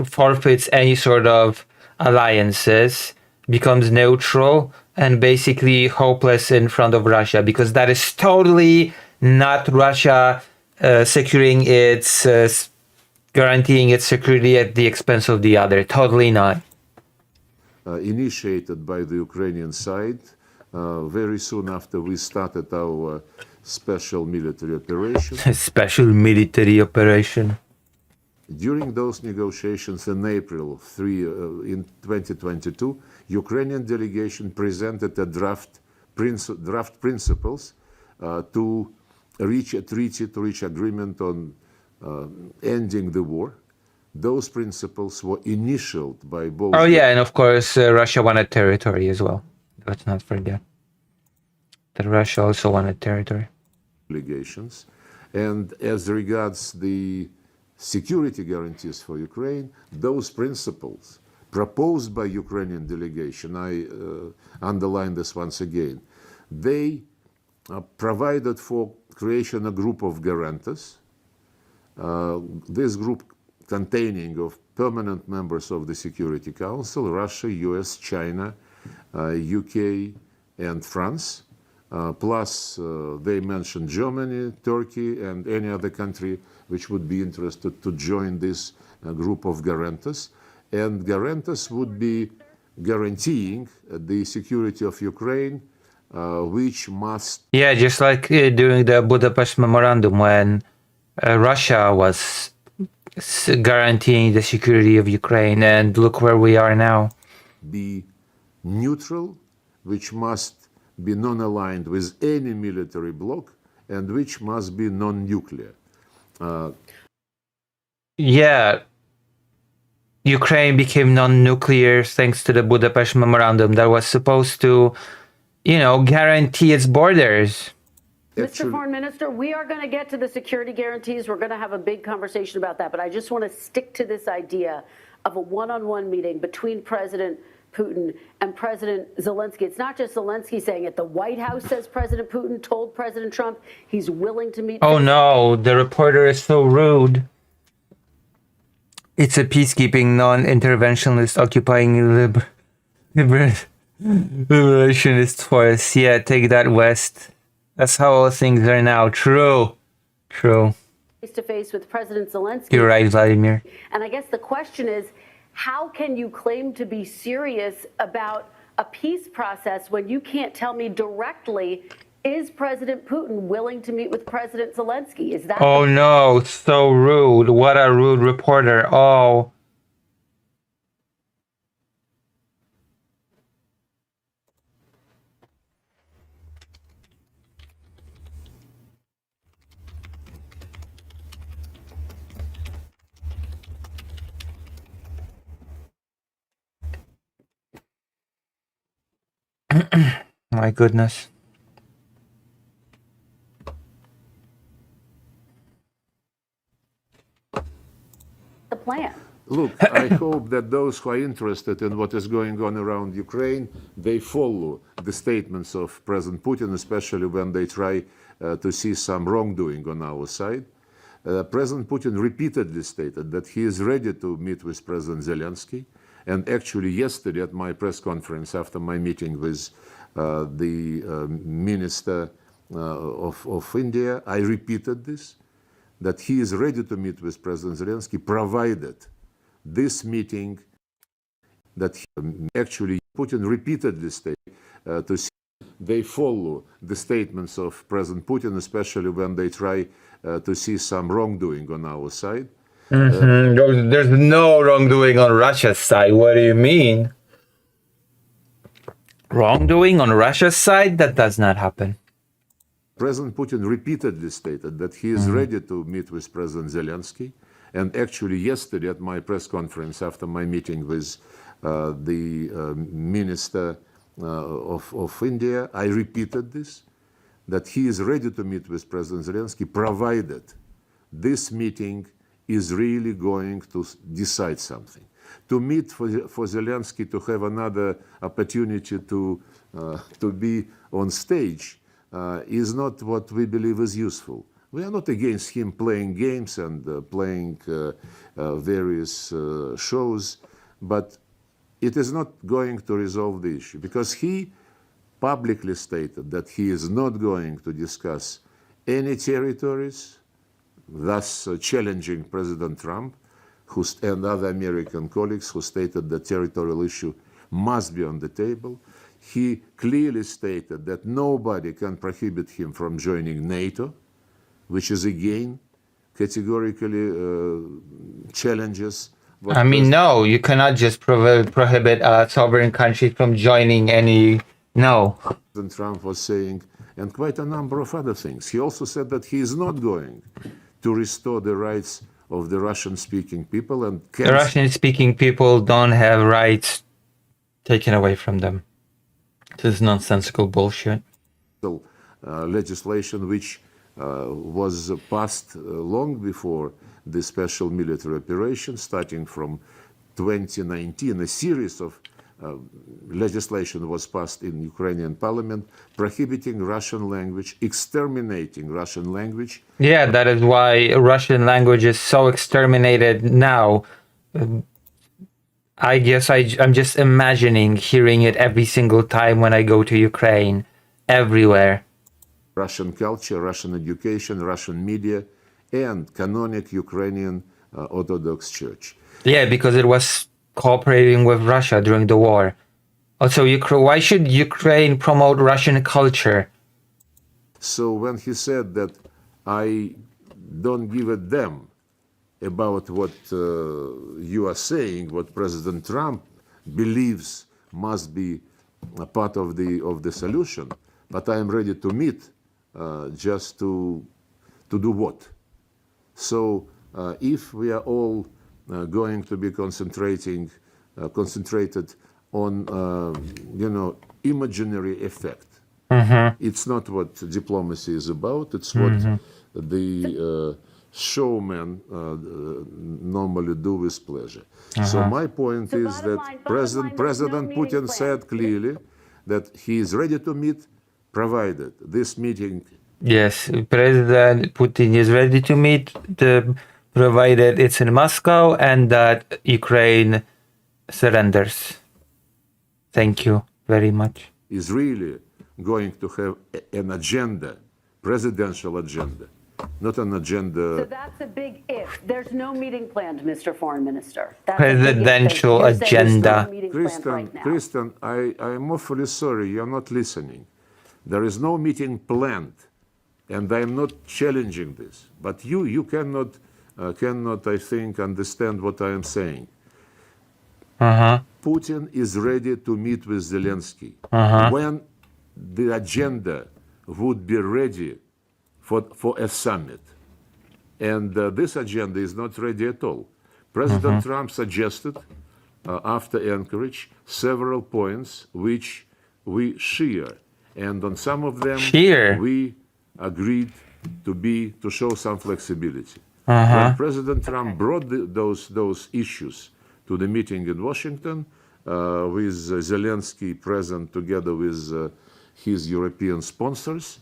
forfeits any sort of alliances, becomes neutral, and basically hopeless in front of Russia, because that is totally not Russia securing its, guaranteeing its security at the expense of the other. Totally not. Initiated by the Ukrainian side very soon after we started our special military operation. Special military operation. During those negotiations in April in 2022, Ukrainian delegation presented a draft principles to reach a treaty, to reach agreement on ending the war. Those principles were initialed by both... Oh yeah, and of course Russia wanted territory as well. Let's not forget that Russia also wanted territory. Delegations. And as regards the security guarantees for Ukraine, those principles proposed by Ukrainian delegation, I underline this once again, they provided for creation a group of guarantors. This group containing of permanent members of the Security Council, Russia, US, China, UK, and France. Plus, they mentioned Germany, Turkey, and any other country which would be interested to join this group of guarantors. And guarantors would be guaranteeing the security of Ukraine, which must... Yeah, just like during the Budapest Memorandum when Russia was guaranteeing the security of Ukraine, and look where we are now. Be neutral, which must be non-aligned with any military bloc, and which must be non-nuclear. Yeah, Ukraine became non-nuclear thanks to the Budapest Memorandum that was supposed to, guarantee its borders. Mr. Foreign Minister, we are going to get to the security guarantees. We're going to have a big conversation about that. But I just want to stick to this idea of a one-on-one meeting between President Putin and President Zelensky. It's not just Zelensky saying it. The White House says President Putin told President Trump he's willing to meet... Oh no, the reporter is so rude. It's a peacekeeping, non-interventionist, occupying liberationist force. Yeah, take that, West. That's how all things are now. True. Face-to-face with President Zelensky. You're right, Vladimir. And I guess the question is, how can you claim to be serious about a peace process when you can't tell me directly, is President Putin willing to meet with President Zelensky? Is that... Oh no, so rude. What a rude reporter. Oh. My goodness. The plan. Look, I hope that those who are interested in what is going on around Ukraine, they follow the statements of President Putin, especially when they try to see some wrongdoing on our side. President Putin repeatedly stated that he is ready to meet with President Zelensky. And actually, yesterday at my press conference, after my meeting with the Minister of India, I repeated this, that he is ready to meet with President Zelensky, provided this meeting that actually Putin repeatedly stated to see they follow the statements of President Putin, especially when they try to see some wrongdoing on our side. There's no wrongdoing on Russia's side. What do you mean? Wrongdoing on Russia's side? That does not happen. President Putin repeatedly stated that he is ready to meet with President Zelensky. And actually, yesterday at my press conference, after my meeting with the Minister of India, I repeated this, that he is ready to meet with President Zelensky, provided this meeting is really going to decide something. To meet for Zelensky to have another opportunity to be on stage is not what we believe is useful. We are not against him playing games and playing various shows, but it is not going to resolve the issue because he publicly stated that he is not going to discuss any territories, thus challenging President Trump and other American colleagues who stated the territorial issue must be on the table. He clearly stated that nobody can prohibit him from joining NATO, which is again categorically challenges. I mean, no, you cannot just prohibit a sovereign country from joining any. No. President Trump was saying, and quite a number of other things. He also said that he is not going to restore the rights of the Russian-speaking people. And the Russian-speaking people don't have rights taken away from them. This is nonsensical bullshit. Legislation which was passed long before the special military operation, starting from 2019. A series of legislation was passed in Ukrainian parliament prohibiting Russian language, exterminating Russian language. Yeah, that is why Russian language is so exterminated now. I guess I'm just imagining hearing it every single time when I go to Ukraine, everywhere. Russian culture, Russian education, Russian media, and canonic Ukrainian Orthodox Church. Yeah, because it was cooperating with Russia during the war. Also, why should Ukraine promote Russian culture? So when he said that I don't give a damn about what you are saying, what President Trump believes must be a part of the solution, but I am ready to meet just to do what? So if we are all going to be concentrated on imaginary effect, it's not what diplomacy is about. It's what the showmen normally do with pleasure. So my point is that President Putin said clearly that he is ready to meet, provided this meeting. Yes, President Putin is ready to meet, provided it's in Moscow and that Ukraine surrenders. Thank you very much. Is really going to have an agenda, presidential agenda, not an agenda. So that's a big if. There's no meeting planned, Mr. Foreign Minister. That's presidential agenda. Kristen, I am awfully sorry, you're not listening. There is no meeting planned, and I am not challenging this. But you cannot, I think, understand what I am saying. Putin is ready to meet with Zelensky. When the agenda would be ready for a summit. And this agenda is not ready at all. President Trump suggested, after Anchorage, several points which we share. And on some of them, we agreed to show some flexibility. When President Trump brought those issues to the meeting in Washington, with Zelensky present together with his European sponsors,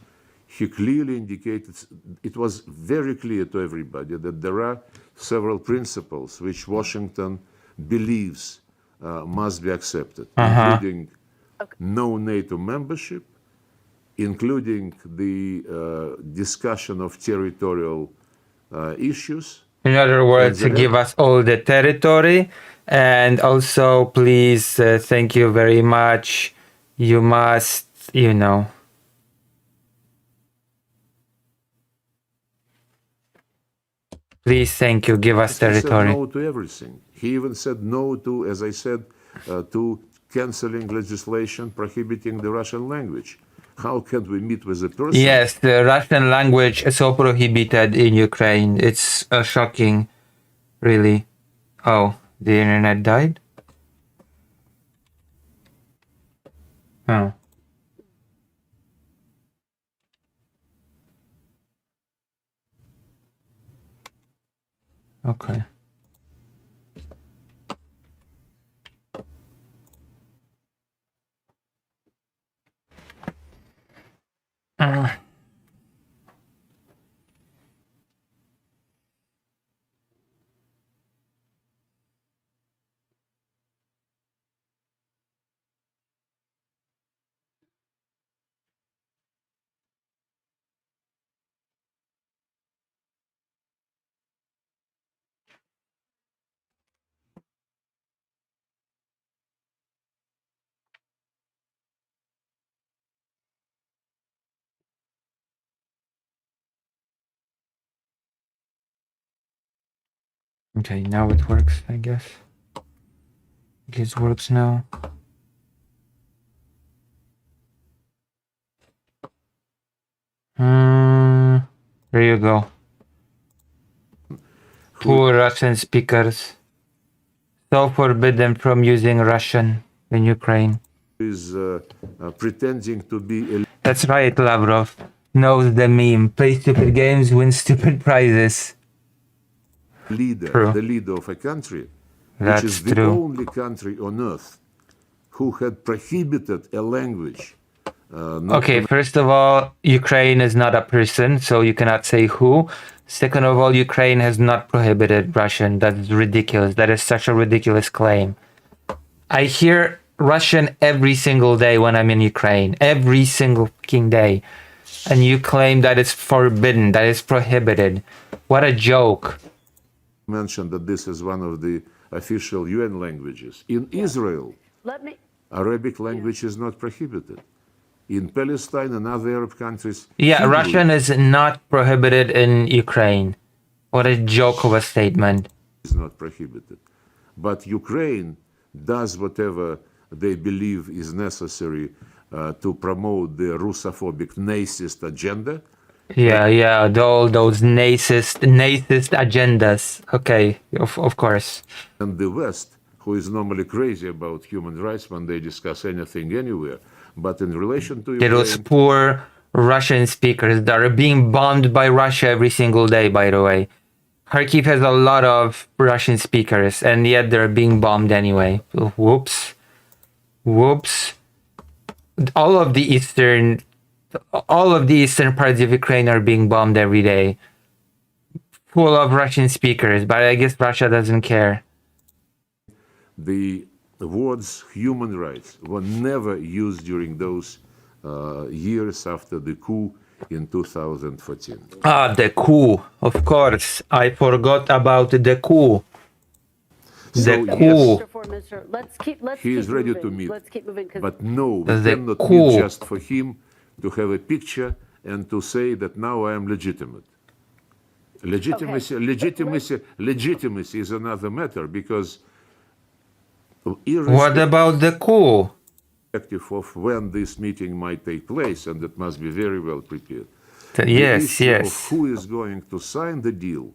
he clearly indicated, it was very clear to everybody that there are several principles which Washington believes must be accepted, including no NATO membership, including the discussion of territorial issues. In other words, to give us all the territory, and also, please, thank you very much. You must, you know. Please, thank you, give us territory. He said no to everything. He even said no to, as I said, to canceling legislation prohibiting the Russian language. How can we meet with a person? Yes, the Russian language is so prohibited in Ukraine. It's shocking, really. Oh, the internet died? Oh. Okay. Okay, now it works, I guess. It works now. There you go. Poor Russian speakers. So forbidden from using Russian in Ukraine. Is pretending to be a That's right, Lavrov. Knows the meme. Play stupid games, win stupid prizes. leader, True. the leader of a country, That's which is the true. only country on earth who had prohibited a language. Okay, first of all, Ukraine is not a person, so you cannot say who. Second of all, Ukraine has not prohibited Russian. That's ridiculous. That is such a ridiculous claim. I hear Russian every single day when I'm in Ukraine. Every single fucking day. And you claim that it's forbidden, that it's prohibited. What a joke. Mentioned that this is one of the official UN languages. In Israel, Arabic language is not prohibited. In Palestine and other Arab countries, Yeah, Hebrew Russian is not prohibited in Ukraine. What a joke of a statement. is not prohibited. But Ukraine does whatever they believe is necessary to promote the Russophobic nacist agenda. Yeah, all those nacist agendas. Okay, of course. And the West, who is normally crazy about human rights when they discuss anything anywhere, but in relation to Ukraine, Those poor Russian speakers that are being bombed by Russia every single day, by the way. Kharkiv has a lot of Russian speakers, and yet they're being bombed anyway. Whoops. All of the eastern parts of Ukraine are being bombed every day. Full of Russian speakers, but I guess Russia doesn't care. the words human rights were never used during those years after the coup in 2014. Ah, the coup. Of course. I forgot about the coup. The coup. He is ready to meet. But no, we The cannot coup. meet just for him to have a picture and to say that now I am legitimate. Legitimacy is another matter because What about the coup? of when this meeting might take place, and it must be very well prepared. Yes, the issue yes. of who is going to sign the deal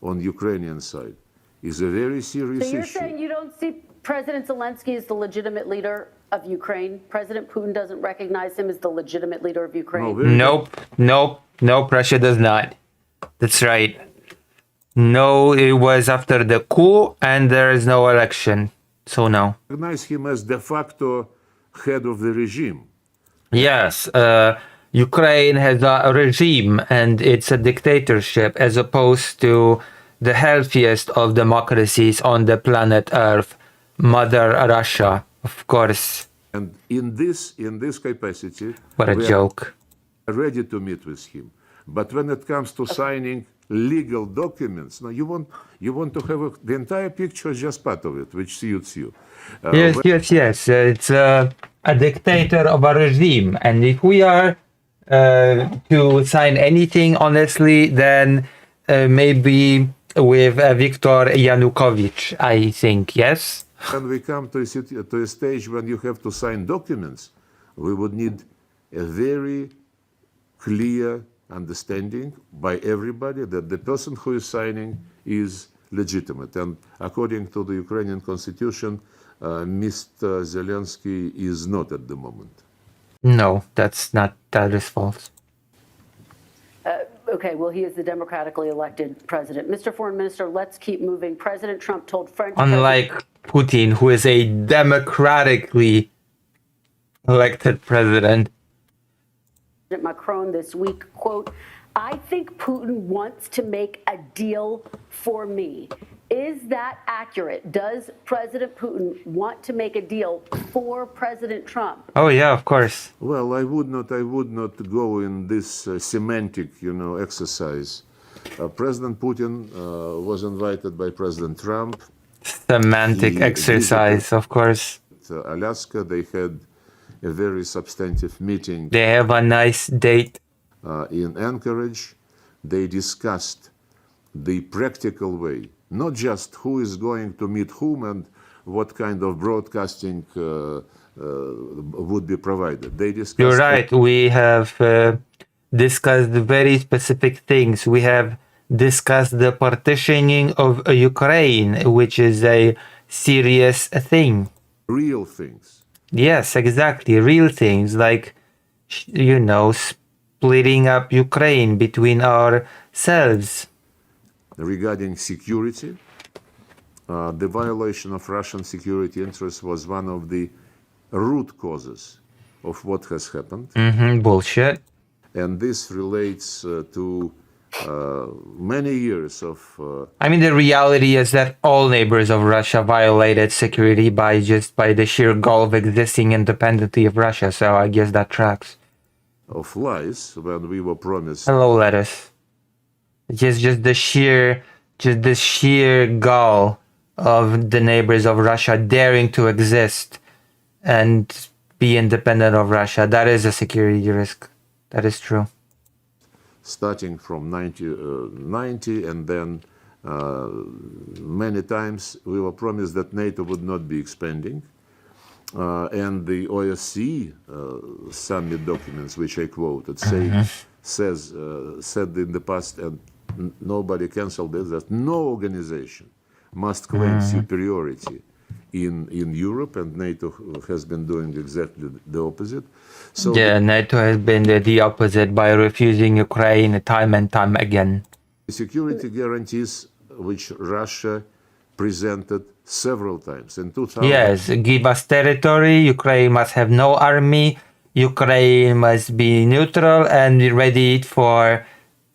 on Ukrainian side is a very serious So you're issue. saying you don't see President Zelensky as the legitimate leader of Ukraine? President Putin doesn't recognize him as the legitimate leader of Ukraine? Nope, Russia does not. That's right. No, it was after the coup and there is no election. So no. Recognize him as de facto head of the regime. Yes, Ukraine has a regime and it's a dictatorship as opposed to the healthiest of democracies on the planet Earth, Mother Russia, of course. And in this capacity, What a we joke. are ready to meet with him. But when it comes to signing legal documents, no, you want to have the entire picture, just part of it, which suits you. Yes. It's a dictator of a regime, and if we are to sign anything, honestly, then maybe with Viktor Yanukovych, I think. Yes. When we come to a stage when you have to sign documents, we would need a very clear understanding by everybody that the person who is signing is legitimate. And according to the Ukrainian constitution, Mr. Zelensky is not at the moment. No, that is false. Okay, well, he is the democratically elected president. Mr. Foreign Minister, let's keep moving. President Trump told French Unlike Putin, who is a democratically elected president. Macron this week, quote, "I think Putin wants to make a deal for me." Is that accurate? Does President Putin want to make a deal for President Trump? Oh yeah, of course. Well, I would not go in this semantic, exercise. President Putin was invited by President Trump. Semantic exercise, of course. Alaska, they had a very substantive meeting. They have a nice date. In Anchorage, they discussed the practical way, not just who is going to meet whom and what kind of broadcasting would be provided. They discussed. You're right. We have discussed very specific things. We have discussed the partitioning of Ukraine, which is a serious thing. Real things. Yes, exactly. Real things like, splitting up Ukraine between ourselves. Regarding security, the violation of Russian security interests was one of the root causes of what has happened. Bullshit. And this relates to many years of... the reality is that all neighbors of Russia violated security by the sheer goal of existing independently of Russia, so I guess that tracks. Of lies when we were promised... Hello, lettuce. Just the sheer goal of the neighbors of Russia daring to exist and be independent of Russia. That is a security risk. That is true. Starting from 1990, and then many times we were promised that NATO would not be expanding. And the OSCE summit documents, which I quoted, said in the past, and nobody canceled it, that no organization must claim superiority in Europe, and NATO has been doing exactly the opposite. So NATO has been the opposite by refusing Ukraine time and time again. The security guarantees which Russia presented several times in 2000. Yes, give us territory. Ukraine must have no army. Ukraine must be neutral and ready for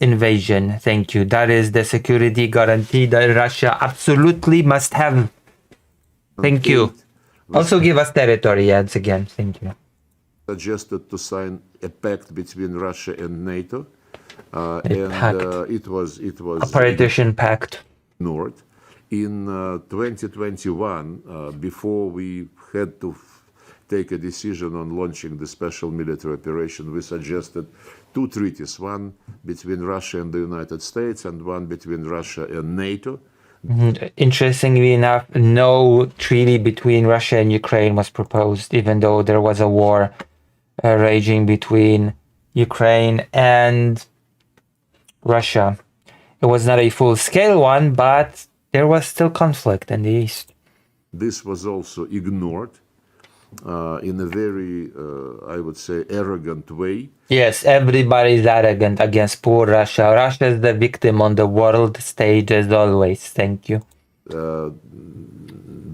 invasion. Thank you. That is the security guarantee that Russia absolutely must have. Thank you. Also give us territory once again. Thank you. Suggested to sign a pact between Russia and NATO. It was a partition pact. Ignored. In 2021, before we had to take a decision on launching the special military operation, we suggested two treaties, one between Russia and the United States and one between Russia and NATO. Interestingly enough, no treaty between Russia and Ukraine was proposed, even though there was a war raging between Ukraine and Russia. It was not a full-scale one, but there was still conflict in the East. This was also ignored in a very, I would say, arrogant way. Yes, everybody is arrogant against poor Russia. Russia is the victim on the world stage as always. Thank you.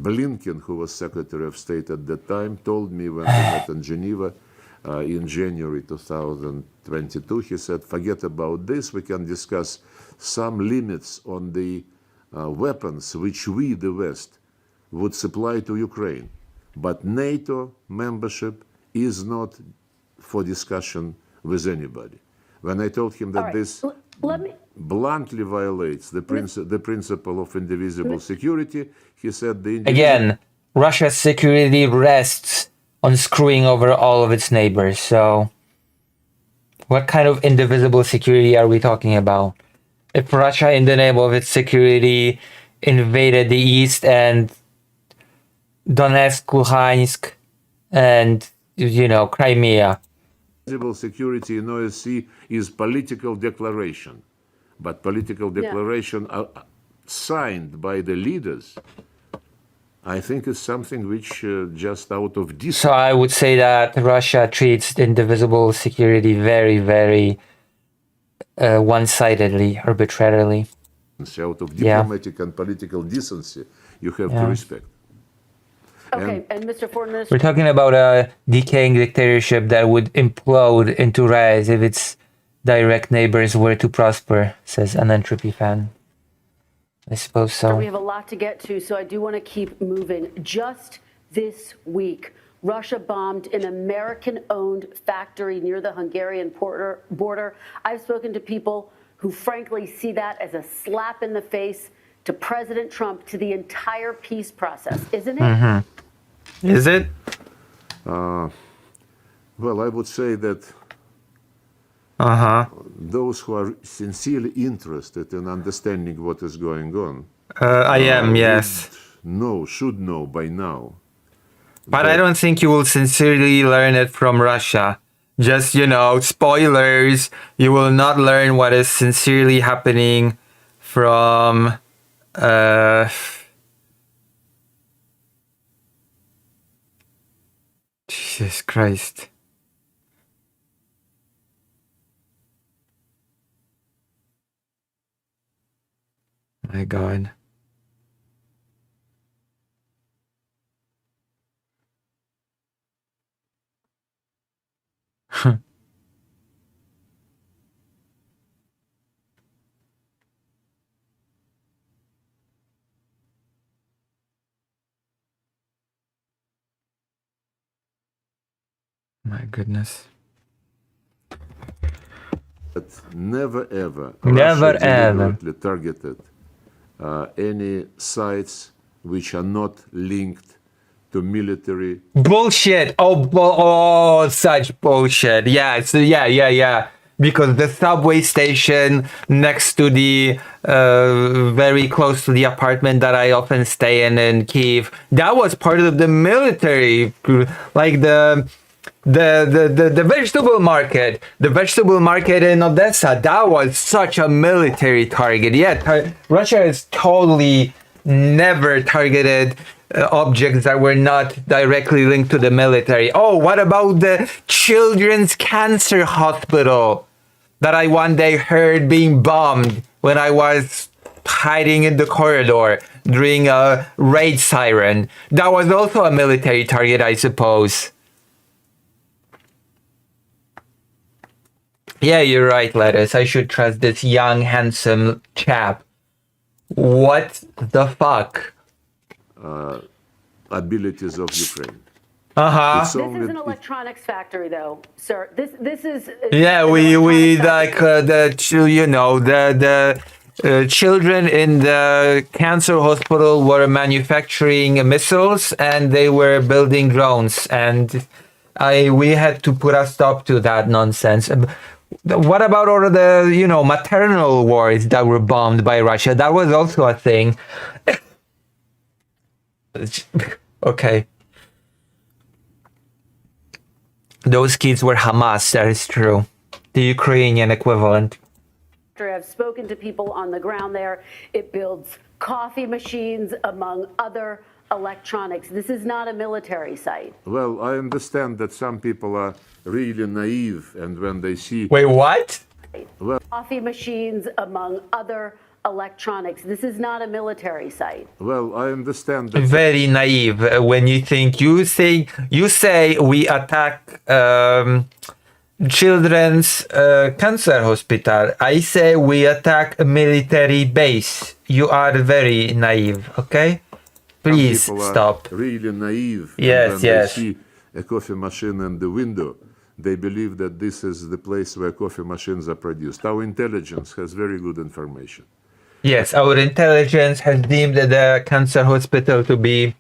Blinken, who was Secretary of State at that time, told me when we met in Geneva in January 2022. He said, forget about this. We can discuss some limits on the weapons which we, the West, would supply to Ukraine. But NATO membership is not for discussion with anybody. When I told him that this bluntly violates the principle of indivisible security, he said Again, Russia's security rests on screwing over all of its neighbors. So what kind of indivisible security are we talking about? If Russia, in the name of its security, invaded the East and Donetsk, Luhansk, and, Crimea. Indivisible security in OSCE is political declaration. But political declaration signed by the leaders, I think is something which just out of So I would say that Russia treats indivisible security very, very one-sidedly, arbitrarily. Out of diplomatic and political decency, you have to respect. Okay, and Mr. Foreign Minister... We're talking about a decaying dictatorship that would implode into rise if its direct neighbors were to prosper, says an Entropy fan. I suppose so. We have a lot to get to, so I do want to keep moving. Just this week, Russia bombed an American-owned factory near the Hungarian border. I've spoken to people who frankly see that as a slap in the face to President Trump, to the entire peace process, isn't it? Is it? Well, I would say that those who are sincerely interested in understanding what is going on, I am, yes. Should know by now. But I don't think you will sincerely learn it from Russia. Just, spoilers, you will not learn what is sincerely happening from Jesus Christ. My God. My goodness. But never ever Never Russia ever deliberately targeted any sites which are not linked to military. Bullshit. Such bullshit. Yeah. Because the subway station next to the very close to the apartment that I often stay in Kyiv, that was part of the military. Like the vegetable market, in Odessa, that was such a military target. Yeah, Russia has totally never targeted objects that were not directly linked to the military. Oh, what about the Children's Cancer Hospital that I one day heard being bombed when I was hiding in the corridor during a raid siren? That was also a military target, I suppose. Yeah, you're right, Lettuce. I should trust this young, handsome chap. What the fuck? Abilities of Ukraine. This is an electronics factory, though, sir. This is. Yeah, we like the children in the cancer hospital were manufacturing missiles and they were building drones, and we had to put a stop to that nonsense. What about all of the, maternal wards that were bombed by Russia? That was also a thing. Okay. Those kids were Hamas, that is true. The Ukrainian equivalent. I've spoken to people on the ground there. It builds coffee machines, among other electronics. This is not a military site. Well, I understand that some people are really naive, and when they see... Wait, what? Well, coffee machines, among other electronics. This is not a military site. Well, I understand that. Very naive when you think you say we attack children's cancer hospital. I say we attack a military base. You are very naive. Okay, please Some people stop. Are really naive. Yes, and when yes. they see a coffee machine in the window, they believe that this is the place where coffee machines are produced. Our intelligence has very good information. Yes, our intelligence has deemed the cancer hospital to be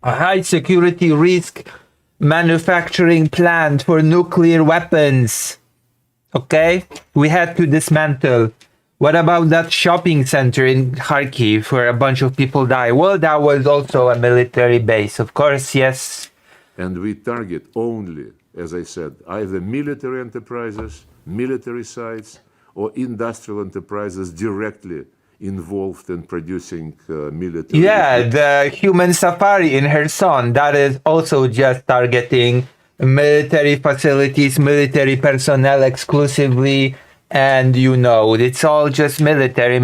a high security risk manufacturing plant for nuclear weapons. Okay? We had to dismantle. What about that shopping center in Kharkiv where a bunch of people die? Well, that was also a military base, of course, yes. And we target only, as I said, either military enterprises, military sites, or industrial enterprises directly involved in producing military. Yeah, the human safari in Kherson, that is also just targeting military facilities, military personnel exclusively, and you know, it's all just military.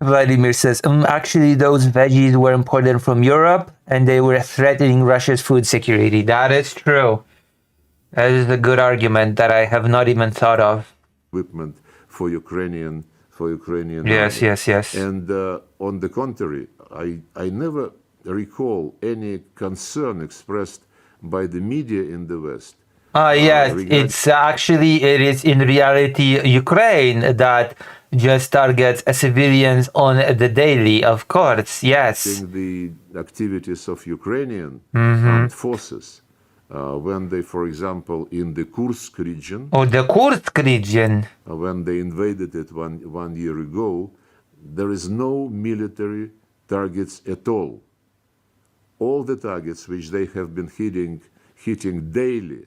Vladimir says, actually those veggies were imported from Europe and they were threatening Russia's food security. That is true. That is a good argument that I have not even thought of. Equipment for Ukrainian Yes, army. yes. And on the contrary, I never recall any concern expressed by the media in the West. Yes, it is in reality Ukraine that just targets civilians on the daily, of course, yes. The activities of Ukrainian armed forces. When they, for example, in the Kursk region. Oh, the Kursk region. When they invaded it one year ago, there is no military targets at all. All the targets which they have been hitting daily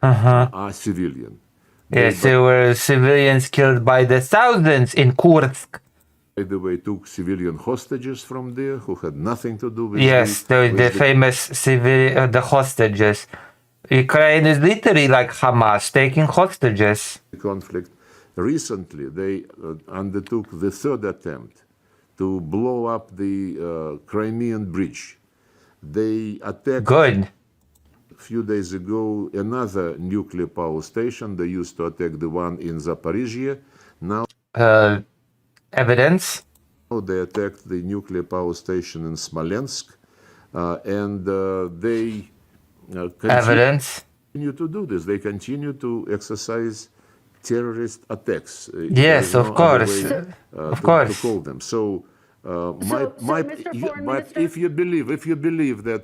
are civilian. Yes, there were civilians killed by the thousands in Kursk. By the way, took civilian hostages from there who had nothing to do with the famous the hostages. Ukraine is literally like Hamas, taking hostages. The conflict. Recently, they undertook the third attempt to blow up the Crimean bridge. They attacked. Good. A few days ago, another nuclear power station. They used to attack the one in Zaporizhia. Now. Evidence? They attacked the nuclear power station in Smolensk, and they continue to do this. They continue to exercise terrorist attacks. Yes, of course. To call them. So, if you believe that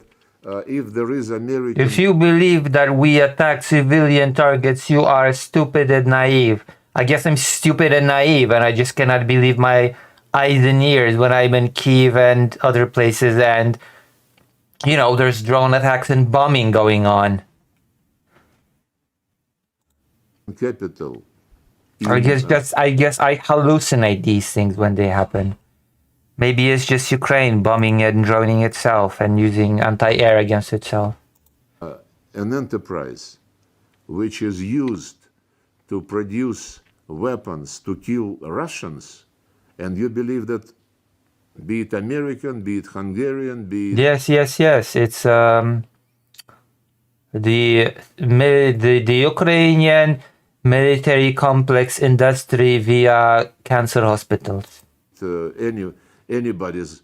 if there is American, if you believe that we attack civilian targets, you are stupid and naive. I guess I'm stupid and naive, and I just cannot believe my eyes and ears when I'm in Kyiv and other places, and you know, there's drone attacks and bombing going on. Capital. I guess I hallucinate these things when they happen. Maybe it's just Ukraine bombing and droning itself and using anti-air against itself. An enterprise which is used to produce weapons to kill Russians, and you believe that, be it American, be it Hungarian, be it... Yes. It's the Ukrainian military complex industry via cancer hospitals. Anybody's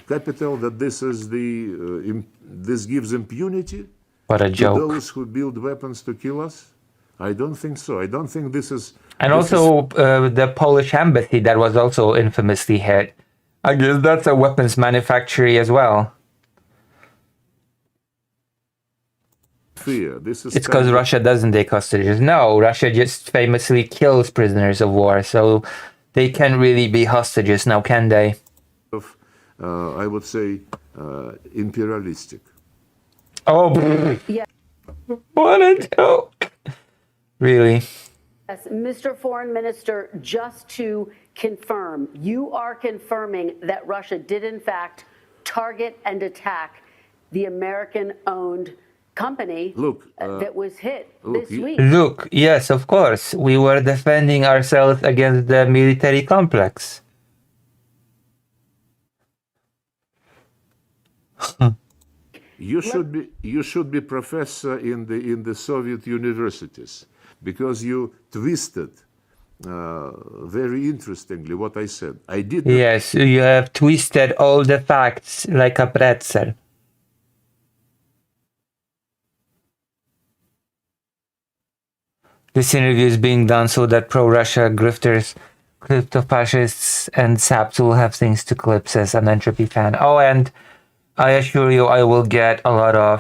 capital, that this is this gives impunity to those who build weapons to kill us? I don't think so. I don't think this is... And also the Polish embassy that was also infamously hit. I guess that's a weapons manufacturer as well. It's because Russia doesn't take hostages. No, Russia just famously kills prisoners of war, so they can't really be hostages now, can they? I would say imperialistic. Oh, yeah. What a joke. Really? Yes, Mr. Foreign Minister, just to confirm, you are confirming that Russia did in fact target and attack the American-owned company that was hit this week. Look, yes, of course. We were defending ourselves against the military complex. You should be professor in the Soviet universities, because you twisted very interestingly what I said. I did not. Yes, you have twisted all the facts like a pretzel. This interview is being done so that pro-Russia grifters, crypto-fascists, and saps will have things to clip, says an Entropy fan. Oh, and I assure you I will get a lot of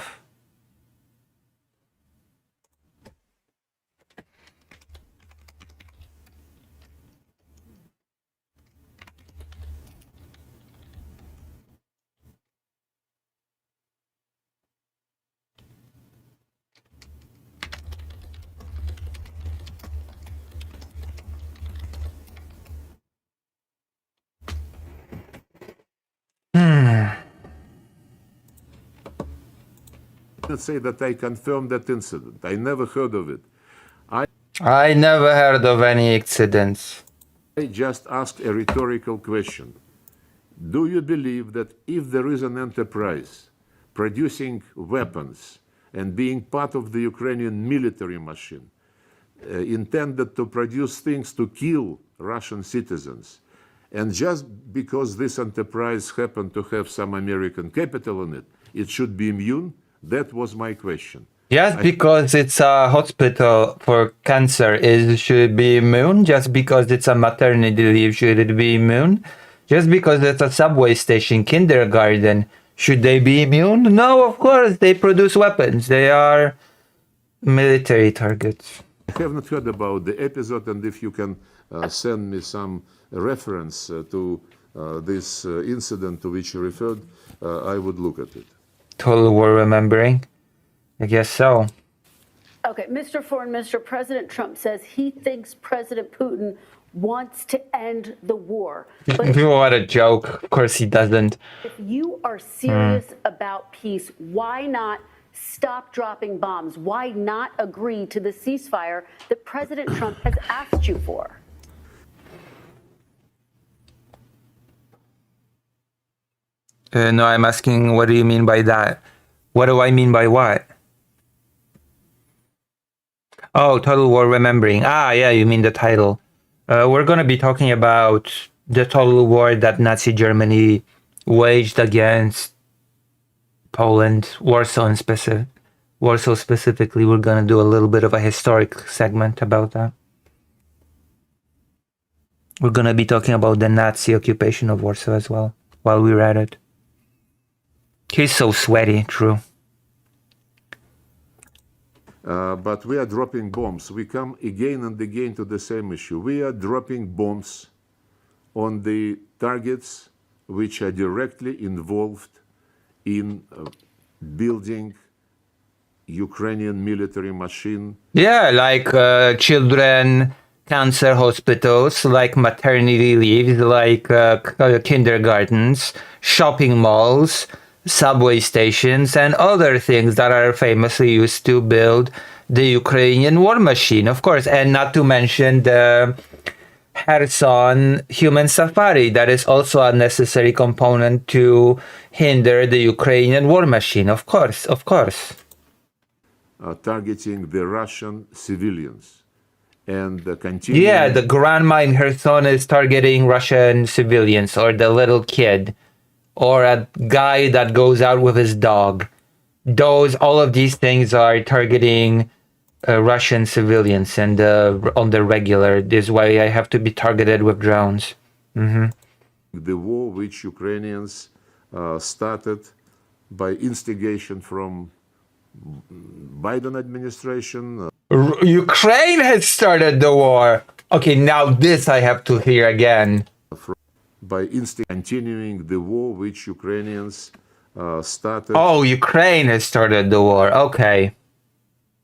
Let's say that I confirmed that incident. I never heard of it. I never heard of any accidents. I just asked a rhetorical question. Do you believe that if there is an enterprise producing weapons and being part of the Ukrainian military machine, intended to produce things to kill Russian citizens, and just because this enterprise happened to have some American capital in it, it should be immune? That was my question. Just because it's a hospital for cancer, should it be immune? Just because it's a maternity leave, should it be immune? Just because it's a subway station, kindergarten, should they be immune? No, of course, they produce weapons. They are military targets. I have not heard about the episode, and if you can send me some reference to this incident to which you referred, I would look at it. Total War remembering? I guess so. Okay, Mr. Foreign Minister, President Trump says he thinks President Putin wants to end the war. But What a joke. Of course he doesn't. if you are serious about peace, why not stop dropping bombs? Why not agree to the ceasefire that President Trump has asked you for? No, I'm asking, what do you mean by that? What do I mean by what? Oh, Total War Remembering. Ah, yeah, you mean the title. We're going to be talking about the total war that Nazi Germany waged against Poland, Warsaw specifically. We're going to do a little bit of a historic segment about that. We're going to be talking about the Nazi occupation of Warsaw as well, while we're at it. He's so sweaty, true. But we are dropping bombs. We come again and again to the same issue. We are dropping bombs on the targets which are directly involved in building Ukrainian military machine. Yeah, like children, cancer hospitals, like maternity leaves, like kindergartens, shopping malls, subway stations, and other things that are famously used to build the Ukrainian war machine, of course, and not to mention the Kherson human safari that is also a necessary component to hinder the Ukrainian war machine, of course. Targeting the Russian civilians and continuing. Yeah, the grandma in Kherson is targeting Russian civilians, or the little kid, or a guy that goes out with his dog. All of these things are targeting Russian civilians, and on the regular. This is why I have to be targeted with drones. The war which Ukrainians started by instigation from Biden administration. Ukraine has started the war. Okay, now this I have to hear again. By continuing the war which Ukrainians started. Oh, Ukraine has started the war. Okay.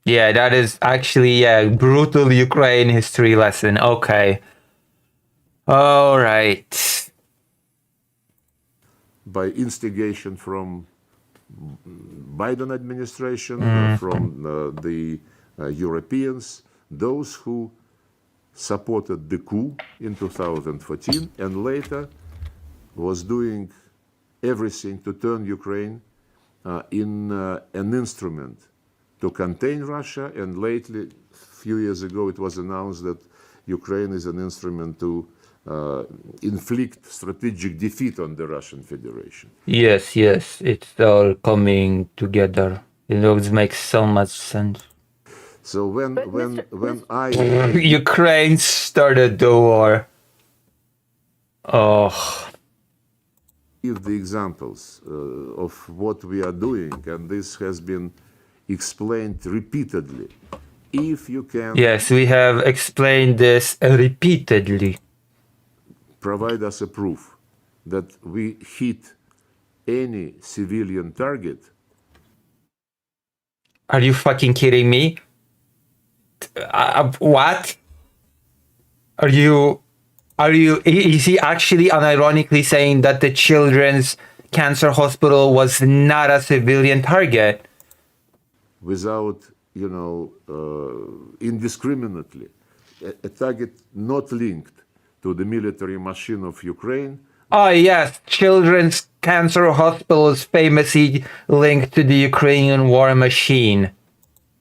Yeah, that is actually brutal Ukraine history lesson. Okay. All right. By instigation from Biden administration, from the Europeans, those who supported the coup in 2014 and later was doing everything to turn Ukraine in an instrument to contain Russia, and lately, a few years ago, it was announced that Ukraine is an instrument to inflict strategic defeat on the Russian Federation. Yes, it's all coming together. It makes so much sense. So when I Ukraine started the war. Oh. Give the examples of what we are doing, and this has been explained repeatedly. If you can, Yes, we have explained this repeatedly. Provide us a proof that we hit any civilian target. Are you fucking kidding me? What? Is he actually unironically saying that the Children's Cancer Hospital was not a civilian target? Without, indiscriminately, a target not linked to the military machine of Ukraine. Oh yes, Children's Cancer Hospital is famously linked to the Ukrainian war machine.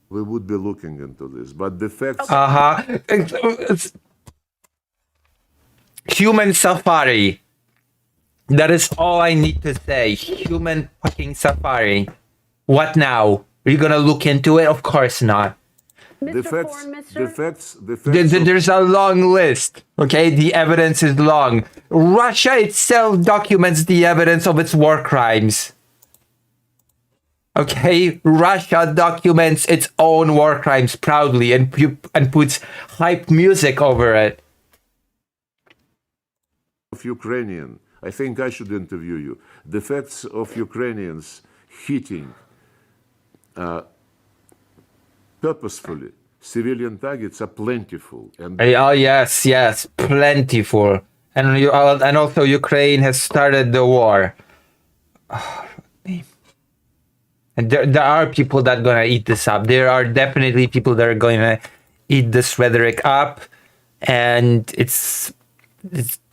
We would be looking into this, but the facts... It's human safari. That is all I need to say. Human fucking safari. What now? Are you gonna look into it? Of course not. The facts. There's a long list. Okay, the evidence is long. Russia itself documents the evidence of its war crimes. Okay, Russia documents its own war crimes proudly and puts hype music over it. Of Ukrainian, I think I should interview you. The facts of Ukrainians hitting purposefully civilian targets are plentiful. And oh yes, plentiful. And also Ukraine has started the war. Oh, and there are people that are gonna eat this up. There are definitely people that are going to eat this rhetoric up, and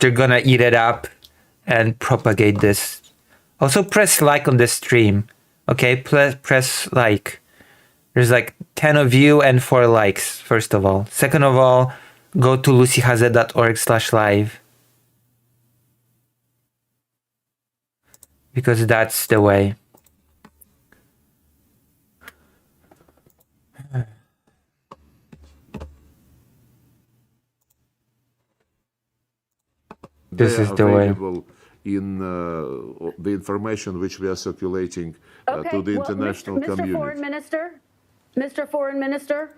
they're gonna eat it up and propagate this. Also, press like on this stream. Okay, press like. There's like 10 of you and 4 likes, first of all. Second of all, go to lucyhazet.org/live. Because that's the way. This is the way. In the information which we are circulating to the international community. Mr. Foreign Minister?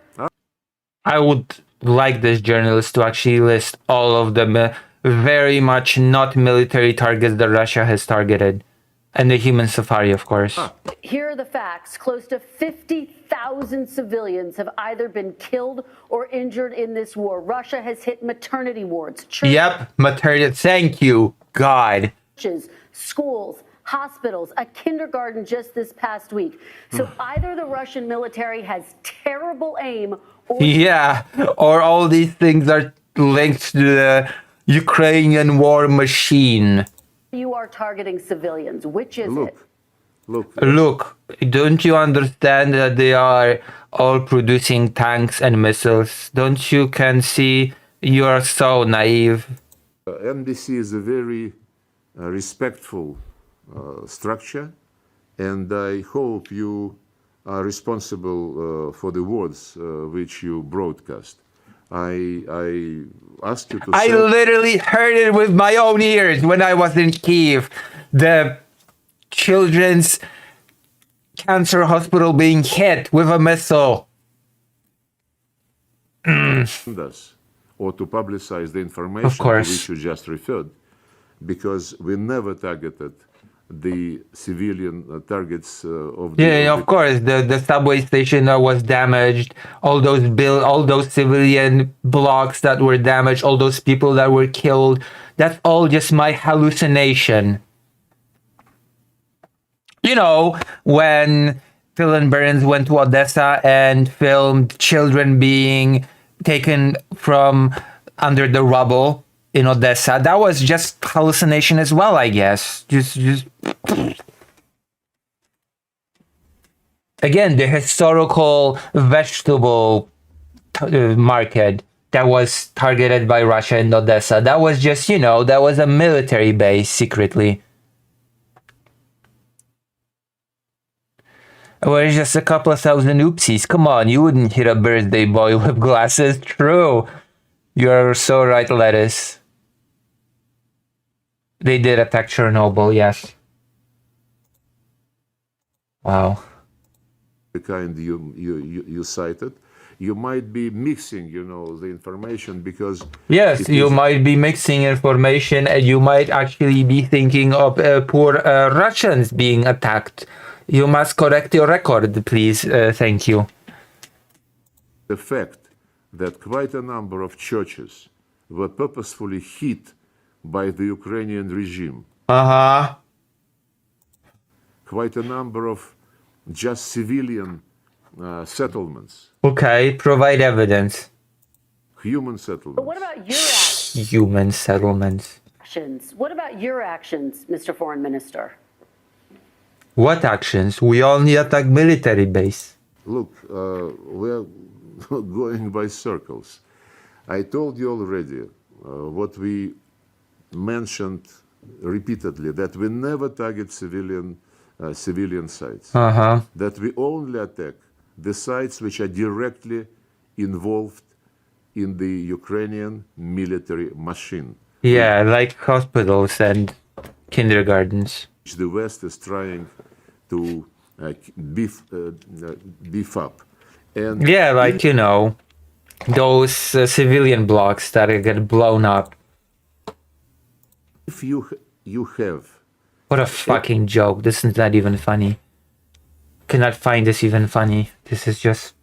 I would like this journalist to actually list all of the very much not military targets that Russia has targeted. And the human safari, of course. Here are the facts. Close to 50,000 civilians have either been killed or injured in this war. Russia has hit maternity wards. Yep, maternity. Thank you, God. Churches, schools, hospitals, a kindergarten just this past week. So either the Russian military has terrible aim or all these things are linked to the Ukrainian war machine. You are targeting civilians. Which is it? Look, don't you understand that they are all producing tanks and missiles? Don't you can see? You are so naive. NBC is a very respectful structure, and I hope you are responsible for the words which you broadcast. I ask you to. I literally heard it with my own ears when I was in Kyiv. The Children's Cancer Hospital being hit with a missile. Or to publicize the information to which you just referred, because we never targeted the civilian targets of the... of course. The subway station that was damaged, all those civilian blocks that were damaged, all those people that were killed. That's all just my hallucination. You know, when Phil and Burns went to Odessa and filmed children being taken from under the rubble in Odessa, that was just hallucination as well, I guess. Just again, the historical vegetable market that was targeted by Russia in Odessa. That was just, that was a military base secretly. Well, it's just a couple of thousand oopsies. Come on, you wouldn't hit a birthday boy with glasses. True. You're so right, Lettuce. They did attack Chernobyl, yes. Wow. The kind you cited, you might be mixing, the information because... Yes, you might be mixing information and you might actually be thinking of poor Russians being attacked. You must correct your record, please. Thank you. The fact that quite a number of churches were purposefully hit by the Ukrainian regime. Uh-huh. Quite a number of just civilian settlements. Okay, provide evidence. Human settlements. But what about your actions? Human settlements. What about your actions, Mr. Foreign Minister? What actions? We only attack military base. Look, we're going by circles. I told you already what we mentioned repeatedly, that we never target civilian sites. Uh-huh. That we only attack the sites which are directly involved in the Ukrainian military machine. Yeah, like hospitals and kindergartens. Which the West is trying to beef up. And yeah, like, those civilian blocks that get blown up. If you have... What a fucking joke. This is not even funny. Cannot find this even funny. This is just...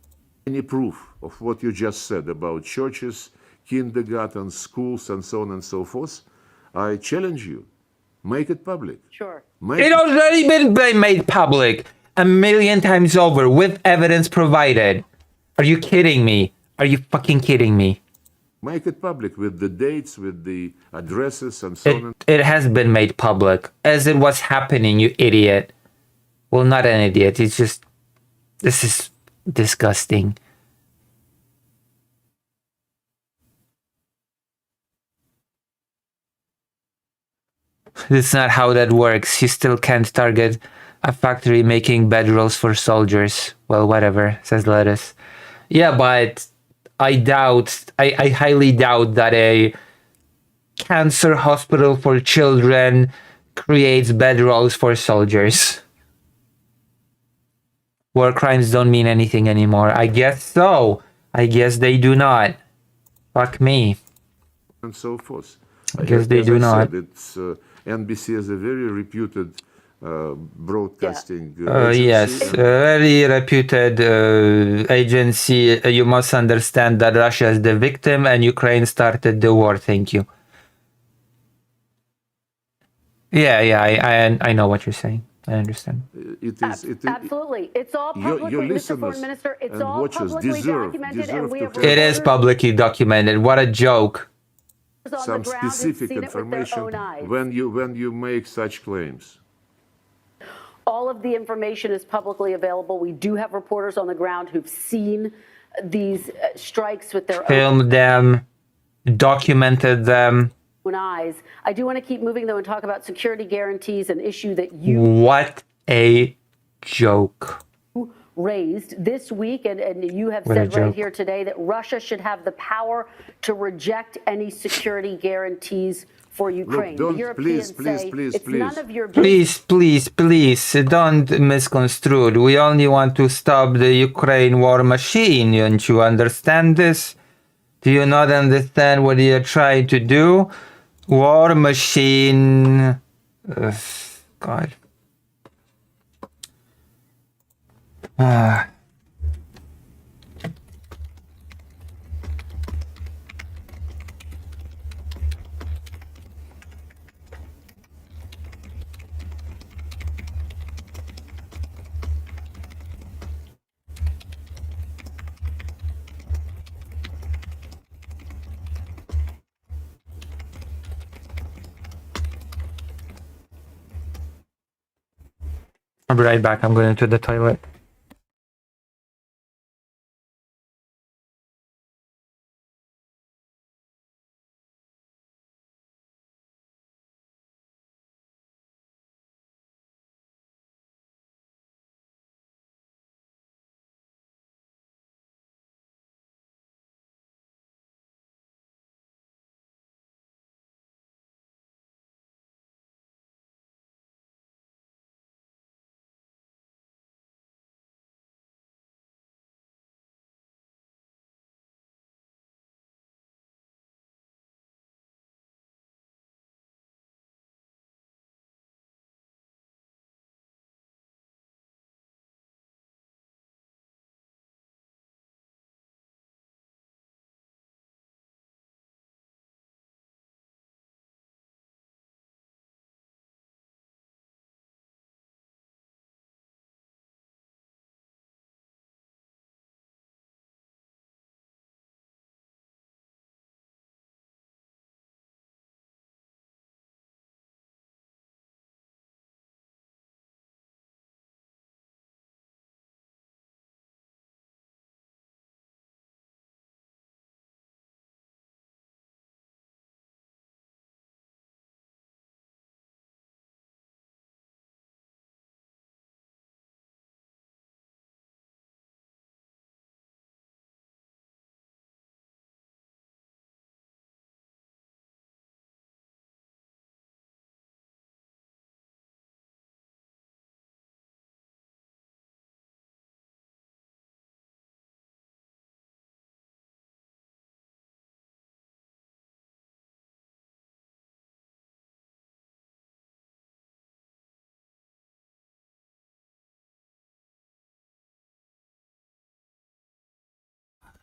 Any proof of what you just said about churches, kindergartens, schools, and so on and so forth, I challenge you. Make it public. Sure. It already been made public 1,000,000 times over with evidence provided. Are you kidding me? Are you fucking kidding me? Make it public with the dates, with the addresses, and so on. It has been made public as it was happening, you idiot. Well, not an idiot. It's just... This is disgusting. That's not how that works. You still can't target a factory making bedrolls for soldiers. Well, whatever, says Lettuce. Yeah, but I highly doubt that a cancer hospital for children creates bedrolls for soldiers. War crimes don't mean anything anymore. I guess so. I guess they do not. Fuck me. And so forth. I guess they do not. It's, NBC is a very reputed broadcasting agency. Yes, very reputed agency. You must understand that Russia is the victim and Ukraine started the war. Thank you. Yeah, I know what you're saying. I understand. Absolutely. It's all publicly, Mr. Foreign Minister. It's all publicly documented, and we have... It is publicly documented. What a joke. Some specific information when you make such claims. All of the information is publicly available. We do have reporters on the ground who've seen these strikes with their filmed them, documented them. Own eyes. I do want to keep moving though and talk about security guarantees, an issue that you... What a joke. Raised this week, and you have said right here today that Russia should have the power to reject any security guarantees for Ukraine. Look, the Europeans please. None of your business. Please, don't misconstrue. We only want to stop the Ukraine war machine. Don't you understand this? Do you not understand what you're trying to do? War machine. God. I'll be right back. I'm going to the toilet.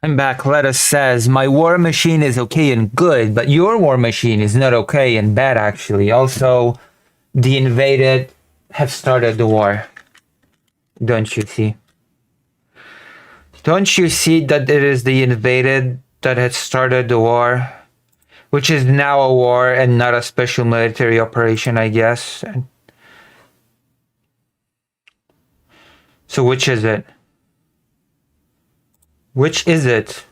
I'm back. Lettuce says, my war machine is okay and good, but your war machine is not okay and bad, actually. Also, the invaded have started the war. Don't you see? Don't you see that it is the invaded that has started the war? Which is now a war and not a special military operation, I guess. So which is it? Which is it?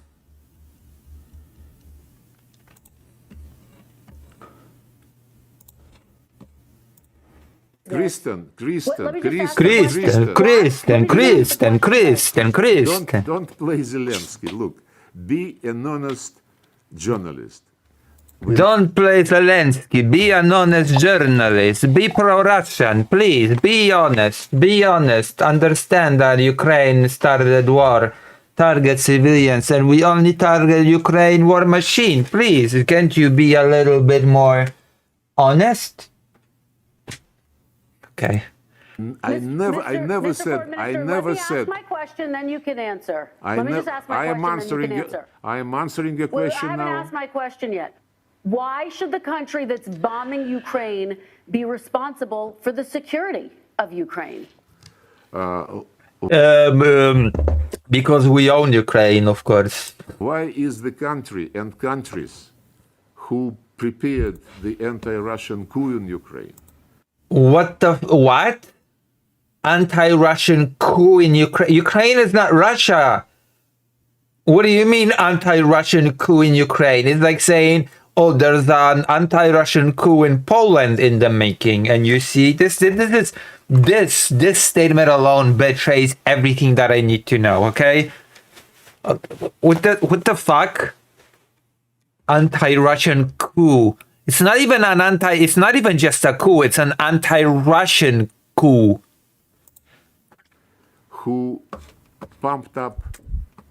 Kristen. Don't play Zelensky. Look, be an honest journalist. Don't play Zelensky. Be an honest journalist. Be pro-Russian. Please, be honest. Be honest. Understand that Ukraine started war. Target civilians, and we only target Ukraine war machine. Please, can't you be a little bit more honest? Okay. I never said. Ask my question, then you can answer. Let me just ask my question, then you can answer. I am answering your question now. I haven't asked my question yet. Why should the country that's bombing Ukraine be responsible for the security of Ukraine? Because we own Ukraine, of course. Why is the country and countries who prepared the anti-Russian coup in Ukraine? What? Anti-Russian coup in Ukraine? Ukraine is not Russia. What do you mean anti-Russian coup in Ukraine? It's like saying, oh, there's an anti-Russian coup in Poland in the making. And you see, this statement alone betrays everything that I need to know, okay? What the fuck? Anti-Russian coup. It's not even just a coup, it's an anti-Russian coup. Who pumped up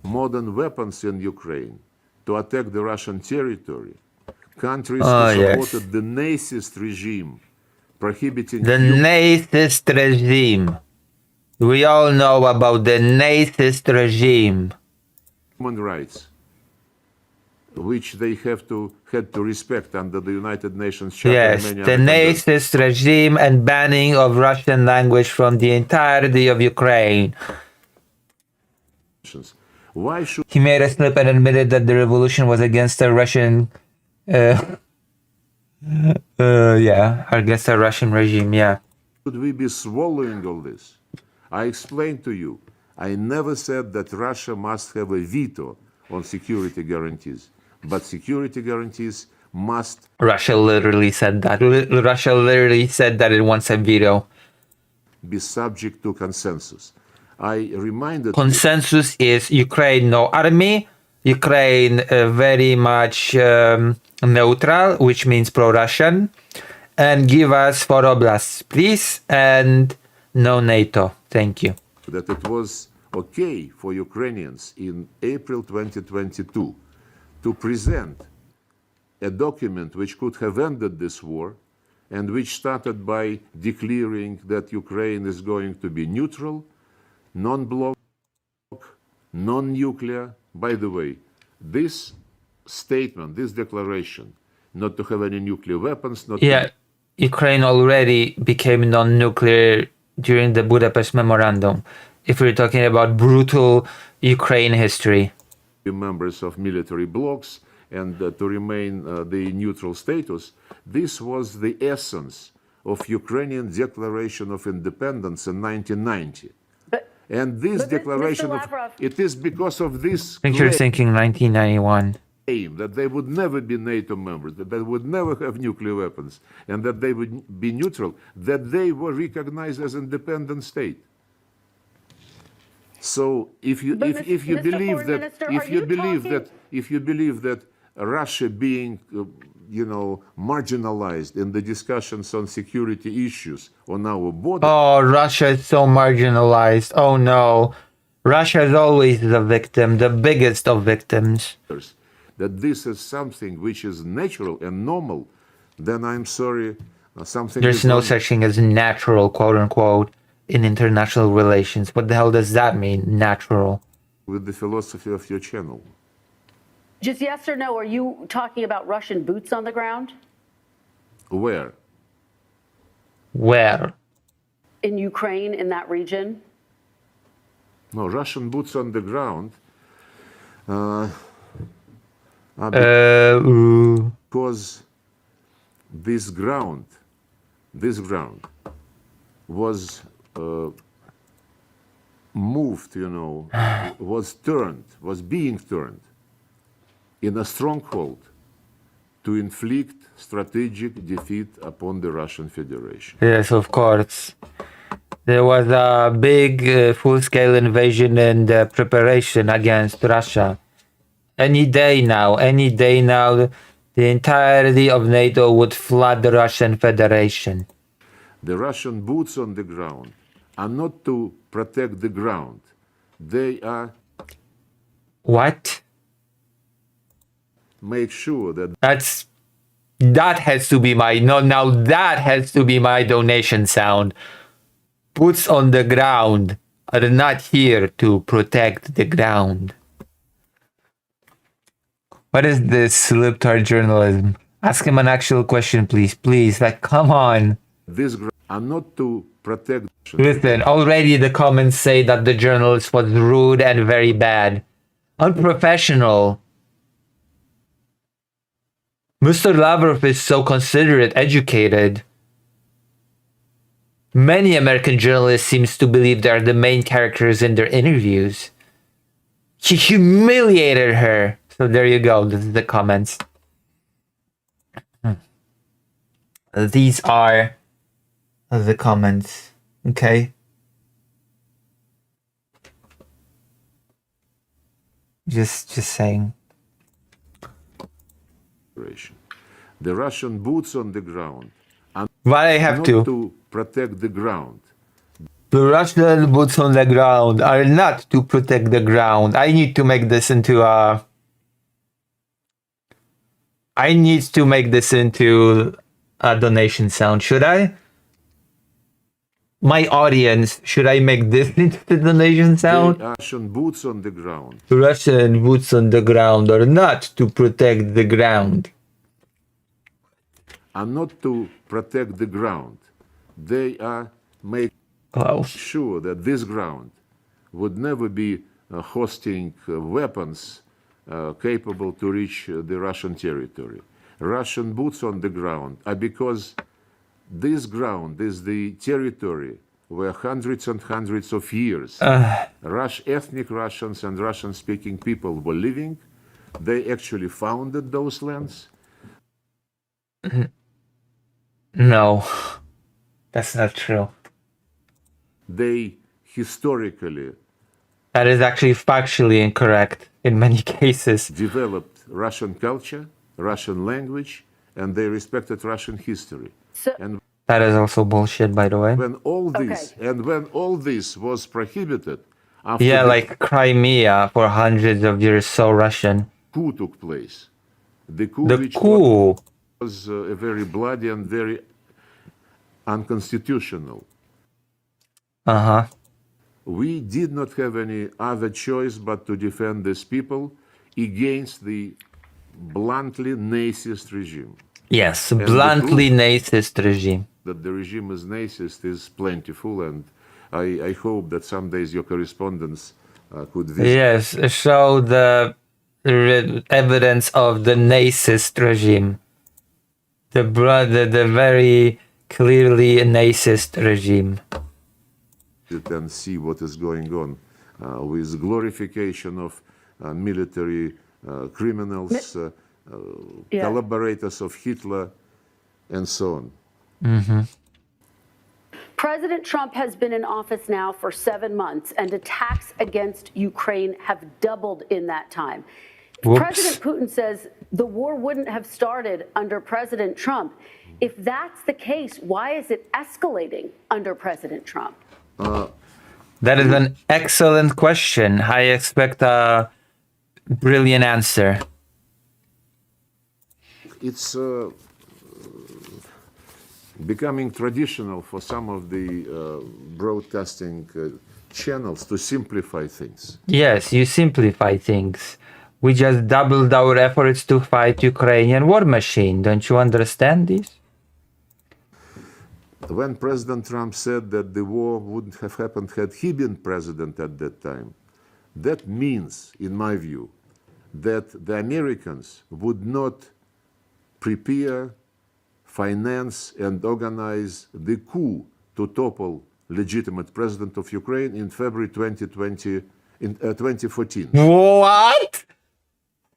modern weapons in Ukraine to attack the Russian territory. Countries who supported the Nazist regime, prohibiting the Nazist regime. We all know about the Nazist regime. Human rights, which they had to respect under the United Nations Charter. Yes, the Nazist regime and banning of Russian language from the entirety of Ukraine. Why should he made a slip and admitted that the revolution was against the Russian against the Russian regime, yeah. Should we be swallowing all this? I explained to you, I never said that Russia must have a veto on security guarantees, but security guarantees must... Russia literally said that. Russia literally said that it wants a veto. ...be subject to consensus. I reminded consensus is Ukraine no army, Ukraine very much neutral, which means pro-Russian, and give us 4 oblasts, please, and no NATO. Thank you. That it was okay for Ukrainians in April 2022 to present a document which could have ended this war and which started by declaring that Ukraine is going to be neutral, non-bloc, non-nuclear. By the way, this statement, this declaration, not to have any nuclear weapons, not to... Ukraine already became non-nuclear during the Budapest Memorandum, if we're talking about brutal Ukraine history. Members of military blocs and to remain the neutral status, this was the essence of Ukrainian Declaration of Independence in 1990. And this declaration of it is because of this. I think you're thinking 1991. That they would never be NATO members, that they would never have nuclear weapons, and that they would be neutral, that they were recognized as independent state. So if you believe that Russia being marginalized in the discussions on security issues on our border. Oh, Russia is so marginalized. Oh no. Russia is always the victim, the biggest of victims. That this is something which is natural and normal, then I'm sorry, something There's no such thing as natural, quote unquote, in international relations. What the hell does that mean, natural? With the philosophy of your channel. Just yes or no, are you talking about Russian boots on the ground? Where? Where? In Ukraine, in that region? No, Russian boots on the ground. Because this ground was moved, was being turned in a stronghold to inflict strategic defeat upon the Russian Federation. Yes, of course. There was a big full-scale invasion and preparation against Russia. Any day now, the entirety of NATO would flood the Russian Federation. The Russian boots on the ground are not to protect the ground. They are... What? Make sure that... That has to be my... No, now that has to be my donation sound. Boots on the ground are not here to protect the ground. What is this libtard journalism? Ask him an actual question, please. Please, like, come on. These are not to protect... Listen, already the comments say that the journalist was rude and very bad. Unprofessional. Mr. Lavrov is so considerate, educated. Many American journalists seem to believe they are the main characters in their interviews. He humiliated her. So there you go. This is the comments. These are the comments. Okay. Just saying. The Russian boots on the ground. Why I have to protect the ground. The Russian boots on the ground are not to protect the ground. I need to make this into a... donation sound. Should I? My audience, should I make this into the donation sound? The Russian boots on the ground. The Russian boots on the ground are not to protect the ground. Are not to protect the ground. They are making sure that this ground would never be hosting weapons capable to reach the Russian territory. Russian boots on the ground are because this ground is the territory where hundreds and hundreds of years ethnic Russians and Russian-speaking people were living. They actually founded those lands. No, that's not true. They historically That is actually factually incorrect in many cases. developed Russian culture, Russian language, and they respected Russian history. And That is also bullshit, by the way. when all this was prohibited after Yeah, the like Crimea for hundreds of years, so Russian. coup took place, the coup The which coup. was a very bloody and very unconstitutional. Uh-huh. We did not have any other choice but to defend these people against the bluntly Nazist regime. Yes, And the bluntly proof Nazist regime. that the regime is Nazist is plentiful, and I hope that some days your correspondence could visit. Yes, show the evidence of the Nazist regime. The very clearly Nazist regime. And see what is going on with glorification of military criminals, collaborators of Hitler, and so on. Mm-hmm. President Trump has been in office now for 7 months, and attacks against Ukraine have doubled in that time. Whoops. President Putin says the war wouldn't have started under President Trump. If that's the case, why is it escalating under President Trump? That is an excellent question. I expect a brilliant answer. It's becoming traditional for some of the broadcasting channels to simplify things. Yes, you simplify things. We just doubled our efforts to fight Ukrainian war machine. Don't you understand this? When President Trump said that the war wouldn't have happened had he been president at that time, that means, in my view, that the Americans would not prepare, finance, and organize the coup to topple legitimate president of Ukraine in February 2014. What?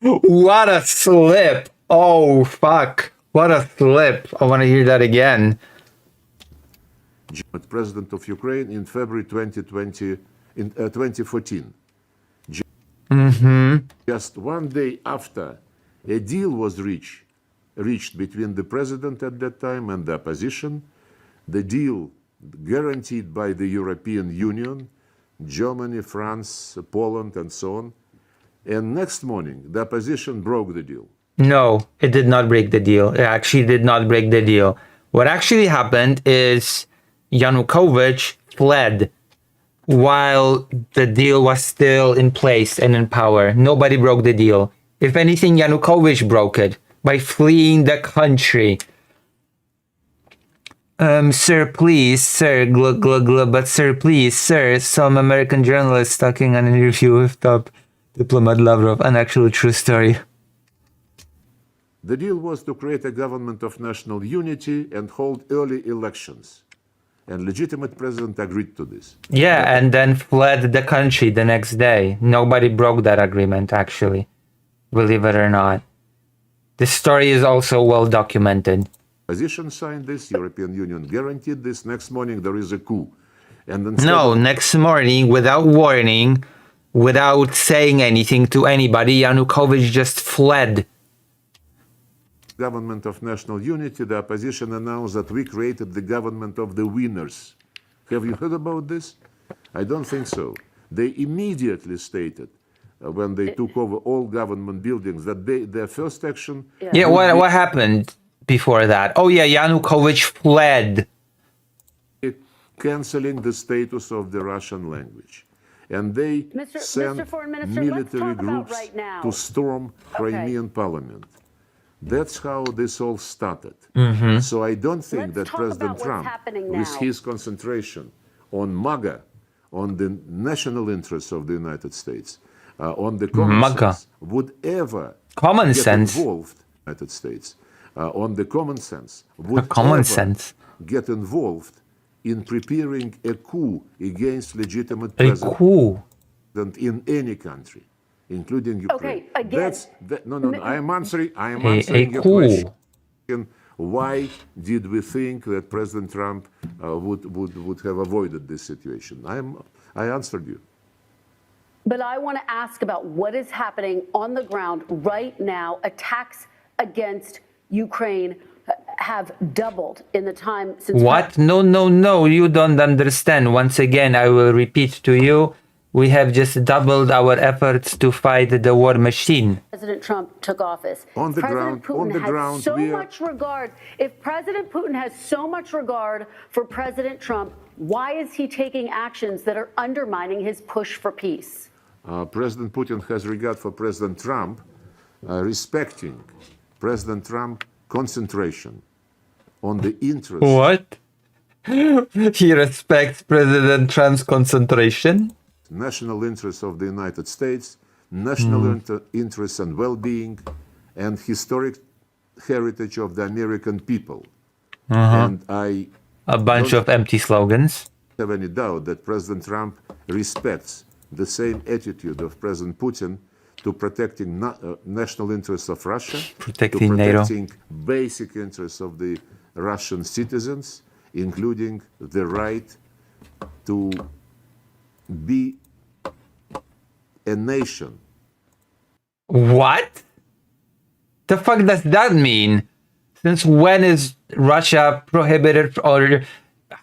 What a slip. Oh, fuck. What a slip. I want to hear that again. President of Ukraine in February 2014. Mm-hmm. Just one day after a deal was reached between the president at that time and the opposition, the deal guaranteed by the European Union, Germany, France, Poland, and so on. And next morning, the opposition broke the deal. No, it did not break the deal. It actually did not break the deal. What actually happened is Yanukovych fled while the deal was still in place and in power. Nobody broke the deal. If anything, Yanukovych broke it by fleeing the country. Sir, please, sir, glug, glug, glug, but sir, please, sir, some American journalist talking an interview with top diplomat Lavrov, an actual true story. The deal was to create a government of national unity and hold early elections. And legitimate president agreed to this. Yeah, and then fled the country the next day. Nobody broke that agreement, actually. Believe it or not. This story is also well documented. Opposition signed this, European Union guaranteed this. Next morning there is a coup. And then next morning, without warning, without saying anything to anybody, Yanukovych just fled. Government of national unity, the opposition announced that we created the government of the winners. Have you heard about this? I don't think so. They immediately stated, when they took over all government buildings, that their first action... Yeah, what happened before that? Oh yeah, Yanukovych fled. Canceling the status of the Russian language. And they sent military groups to storm Crimean parliament. That's how this all started. Mm-hmm. So I don't think that President Trump, with his concentration on MAGA, on the national interests of the United States, on the common sense, would ever get involved in the United States. On the common sense, would get involved in preparing a coup against legitimate A president coup. in any country, including Ukraine. Okay, again, No. I am answering A your coup. question. Why did we think that President Trump would have avoided this situation? I answered you. But I want to ask about what is happening on the ground right now. Attacks against Ukraine have doubled in the time since. What? No. You don't understand. Once again, I will repeat to you. We have just doubled our efforts to fight the war machine. President Trump took office. On the President ground, Putin has so much regard. If President Putin has so much regard for President Trump, why is he taking actions that are undermining his push for peace? President Putin has regard for President Trump, respecting President Trump concentration on the interest. What? He respects President Trump's concentration? National interests of the United States, national interests and well-being, and historic heritage of the American people. And A bunch of empty slogans. have any doubt that President Trump respects the same attitude of President Putin to protecting national interests of Russia, Protecting to NATO. protecting basic interests of the Russian citizens, including the right to be a nation. What? The fuck does that mean? Since when is Russia prohibited or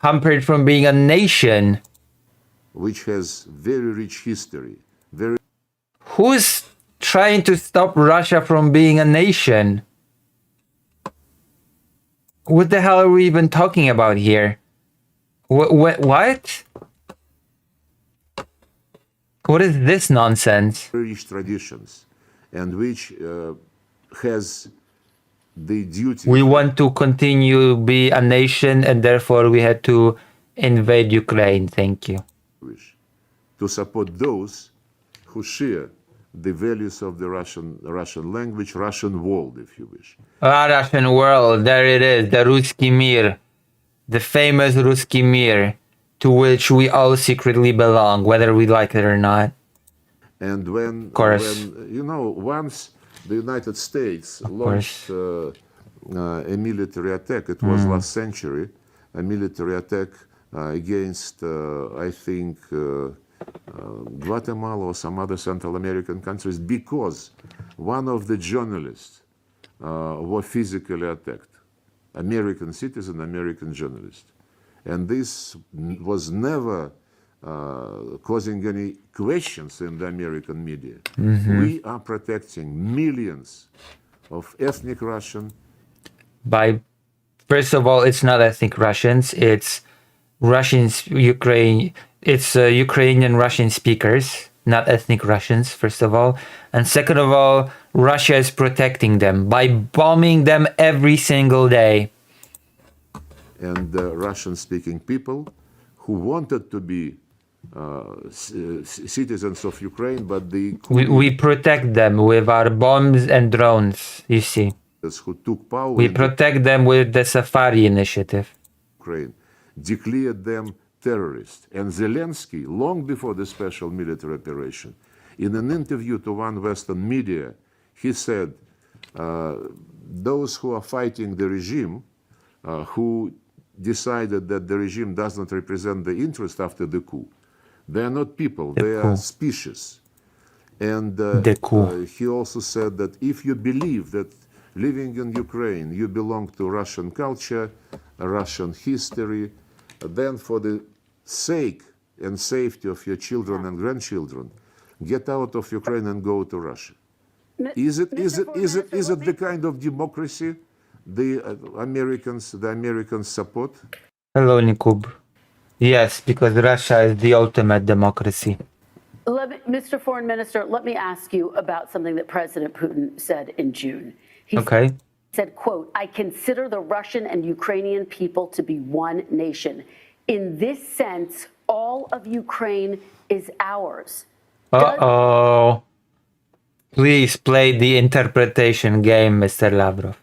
hampered from being a nation? Which has very rich history, Who's trying to stop Russia from being a nation? What the hell are we even talking about here? What? What is this nonsense? very rich traditions, and which has the duty We want to continue be a nation, and therefore we had to invade Ukraine. Thank you. to support those who share the values of the Russian language, Russian world, if you wish. Russian world, there it is, the Ruski Mir, the famous Ruski Mir, to which we all secretly belong, whether we like it or not. And when once the United States launched a military attack, it was last century, a military attack against, I think, Guatemala or some other Central American countries, because one of the journalists was physically attacked, American citizen, American journalist. And this was never causing any questions in the American media. We are protecting millions of ethnic Russian. First of all, it's not ethnic Russians, it's Russians, Ukrainian Russian speakers, not ethnic Russians, first of all. And second of all, Russia is protecting them by bombing them every single day. And Russian-speaking people who wanted to be citizens of Ukraine, but we protect them with our bombs and drones, you see. Who took power. We protect them with the Safari initiative. Ukraine declared them terrorists. And Zelensky, long before the special military operation, in an interview to one Western media, he said, those who are fighting the regime, who decided that the regime does not represent the interest after the coup, they are not people, they are species. And he also said that if you believe that living in Ukraine, you belong to Russian culture, Russian history, then for the sake and safety of your children and grandchildren, get out of Ukraine and go to Russia. Is it the kind of democracy the Americans support? Hello, Nikub. Yes, because Russia is the ultimate democracy. Mr. Foreign Minister, let me ask you about something that President Putin said in June. He said, quote, I consider the Russian and Ukrainian people to be one nation. In this sense, all of Ukraine is ours. Please play the interpretation game, Mr. Lavrov.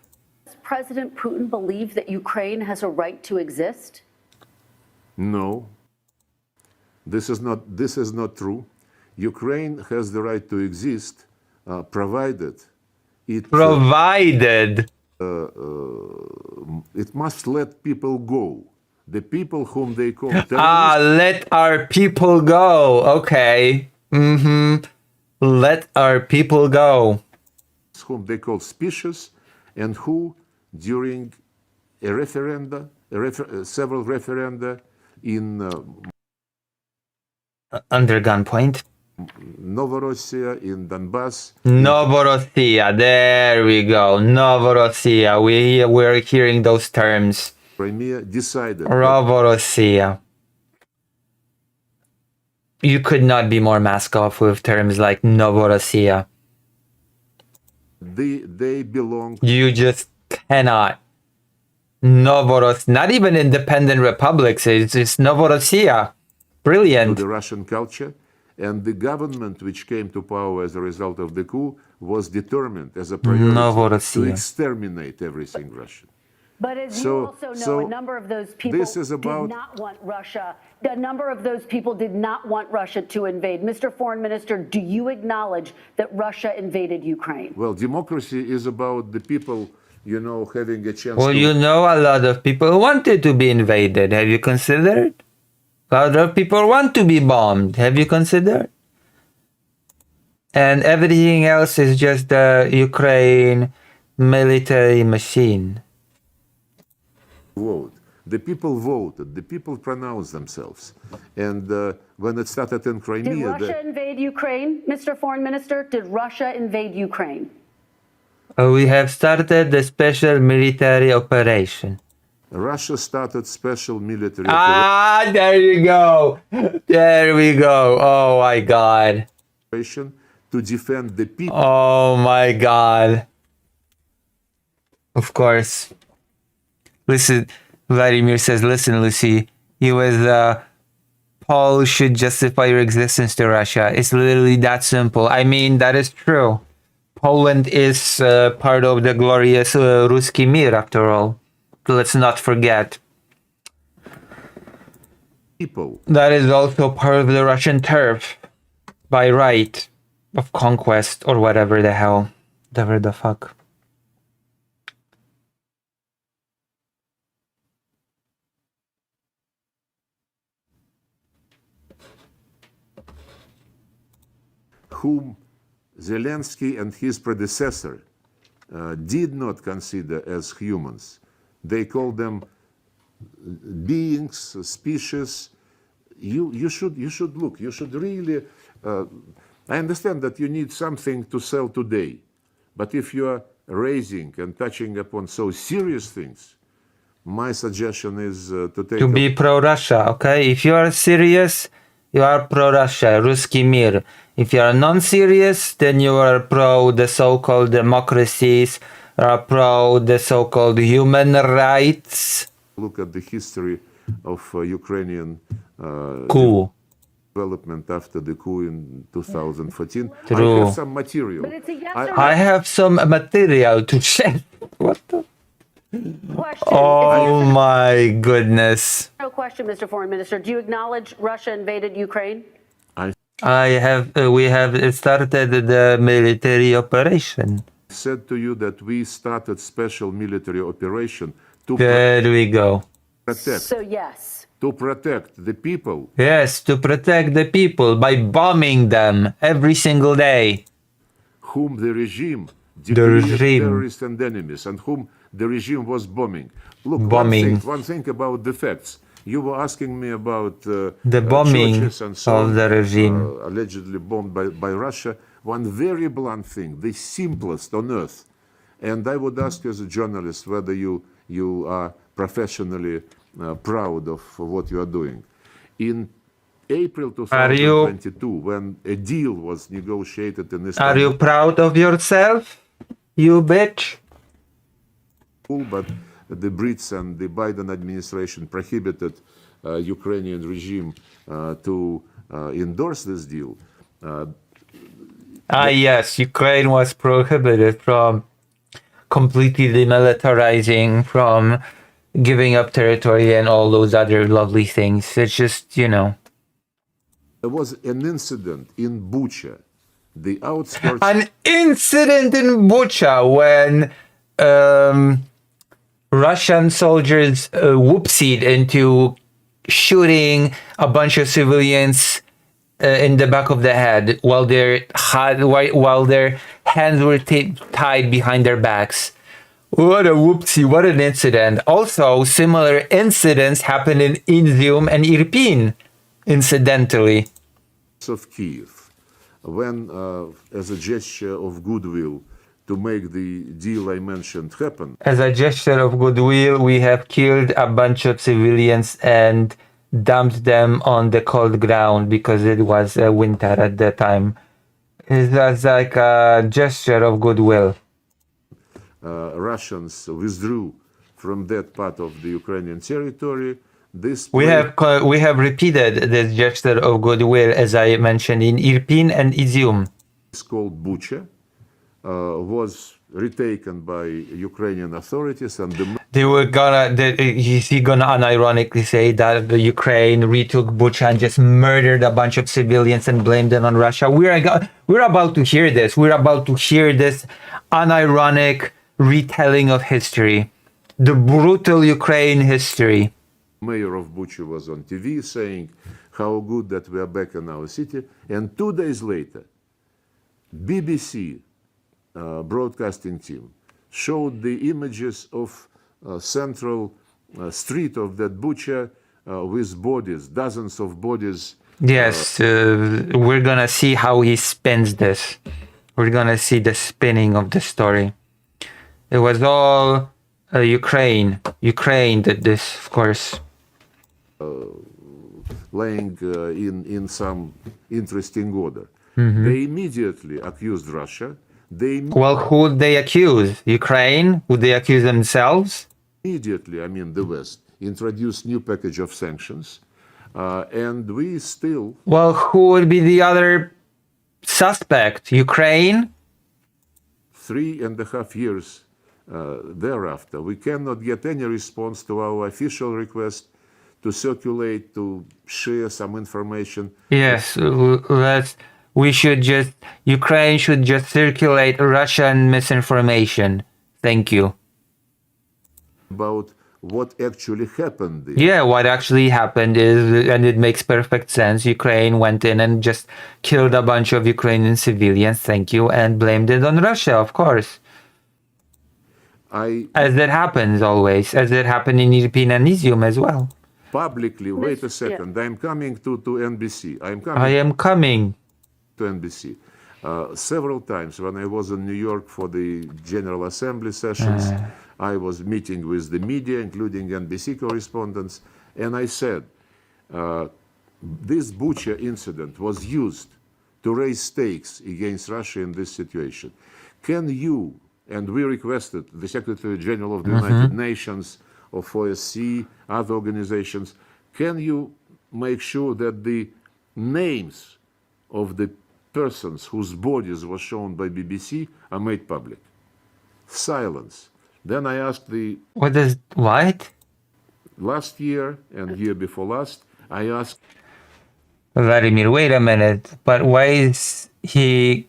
President Putin believe that Ukraine has a right to exist? No, this is not true. Ukraine has the right to exist, provided it it must let people go. The people whom they call terrorists. Let our people go. Okay. Let our people go. Whom they call specious, and who, during a referenda, several referenda in under gunpoint. Novorossiya, in Donbass. Novorossiya, there we go. Novorossiya, we're hearing those terms. Crimea decided. Novorossiya. You could not be more mask off with terms like Novorossiya. They belong. You just cannot. Not even independent republics. It's Novorossiya. Brilliant. To the Russian culture, and the government which came to power as a result of the coup was determined as a priority to exterminate everything Russian. But as you also know, a number of those people did not want Russia. A number of those people did not want Russia to invade. Mr. Foreign Minister, do you acknowledge that Russia invaded Ukraine? Well, democracy is about the people, having a chance. Well, a lot of people wanted to be invaded. Have you considered? A lot of people want to be bombed. Have you considered? And everything else is just the Ukraine military machine. Vote. The people voted. The people pronounced themselves. And when it started in Crimea... Did Russia invade Ukraine, Mr. Foreign Minister? Did Russia invade Ukraine? We have started the special military operation. Russia started special military operation. There you go. There we go. Oh, my God. To defend the people. Oh, my God. Of course. Listen, Vladimir says, listen, Lucy, Paul should justify your existence to Russia. It's literally that simple. I mean, that is true. Poland is part of the glorious Ruski Mir, after all. Let's not forget. People. That is also part of the Russian turf by right of conquest or whatever the fuck. Whom Zelensky and his predecessor did not consider as humans. They call them beings, species. You should look. You should really. I understand that you need something to sell today, but if you are raising and touching upon so serious things, my suggestion is to be pro-Russia. Okay, if you are serious, you are pro-Russia, Ruski Mir. If you are non-serious, then you are pro the so-called democracies, pro the so-called human rights. Look at the history of Ukrainian coup. Development after the coup in 2014. True. I have some material. I have some material to share. What the? Question. Oh my goodness. No question, Mr. Foreign Minister. Do you acknowledge Russia invaded Ukraine? We have started the military operation. I said to you that we started special military operation to there we go. Protect. So yes. To protect the people. Yes, to protect the people by bombing them every single day. Whom the regime declared terrorists and enemies, and whom the regime was bombing. Look, one thing about the facts. You were asking me about the bombing and so of the regime. Allegedly bombed by Russia. One very blunt thing, the simplest on earth. And I would ask you as a journalist whether you are professionally proud of what you are doing. In April 2022, when a deal was negotiated in Istanbul... Are you proud of yourself, you bitch? But the Brits and the Biden administration prohibited Ukrainian regime to endorse this deal. Yes, Ukraine was prohibited from completely demilitarizing, from giving up territory and all those other lovely things. It's just, you know. There was an incident in Bucha, the outskirts. An incident in Bucha when Russian soldiers whoopsied into shooting a bunch of civilians in the back of the head while their hands were tied behind their backs. What a whoopsie, what an incident. Also, similar incidents happened in Izium and Irpin, incidentally. Of Kyiv, when, as a gesture of goodwill to make the deal I mentioned happen. As a gesture of goodwill, we have killed a bunch of civilians and dumped them on the cold ground because it was winter at the time. It was like a gesture of goodwill. Russians withdrew from that part of the Ukrainian territory. We have repeated this gesture of goodwill, as I mentioned, in Irpin and Izium. It's called Bucha, was retaken by Ukrainian authorities, and they were gonna unironically say that the Ukraine retook Bucha and just murdered a bunch of civilians and blamed it on Russia. We're about to hear this. We're about to hear this unironic retelling of history, the brutal Ukraine history. Mayor of Bucha was on TV saying how good that we are back in our city, and 2 days later, BBC broadcasting team showed the images of central street of that Bucha with bodies, dozens of bodies. Yes, we're gonna see how he spins this. We're gonna see the spinning of the story. It was all Ukraine. Ukraine did this, of course. Laying in some interesting order. Mm-hmm. They immediately accused Russia. Well, who would they accuse? Ukraine? Would they accuse themselves? Immediately, I mean the West, introduced new package of sanctions, and we still... Well, who would be the other suspect? Ukraine? 3.5 years thereafter, we cannot get any response to our official request to circulate, to share some information. Yes, Ukraine should just circulate Russian misinformation. Thank you. About what actually happened there. Yeah, what actually happened is, and it makes perfect sense, Ukraine went in and just killed a bunch of Ukrainian civilians, thank you, and blamed it on Russia, of course. As it happens always, as it happened in Irpin and Izium as well. Publicly, wait a second, I'm coming to NBC. I am coming to NBC. Several times when I was in New York for the General Assembly sessions, I was meeting with the media, including NBC correspondents, and I said, this Bucha incident was used to raise stakes against Russia in this situation. Can you, and we requested the Secretary General of the United Nations, of OSCE, other organizations, can you make sure that the names of the persons whose bodies were shown by BBC are made public? Silence. Then I asked what? Last year and year before last, I asked... Vladimir, wait a minute, but why does he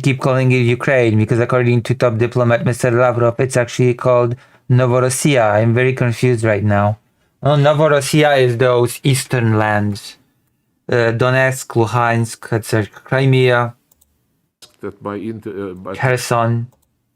keep calling it Ukraine? Because according to top diplomat Mr. Lavrov, it's actually called Novorossiya. I'm very confused right now. Oh, Novorossiya is those eastern lands. Donetsk, Luhansk, Crimea, that Kherson.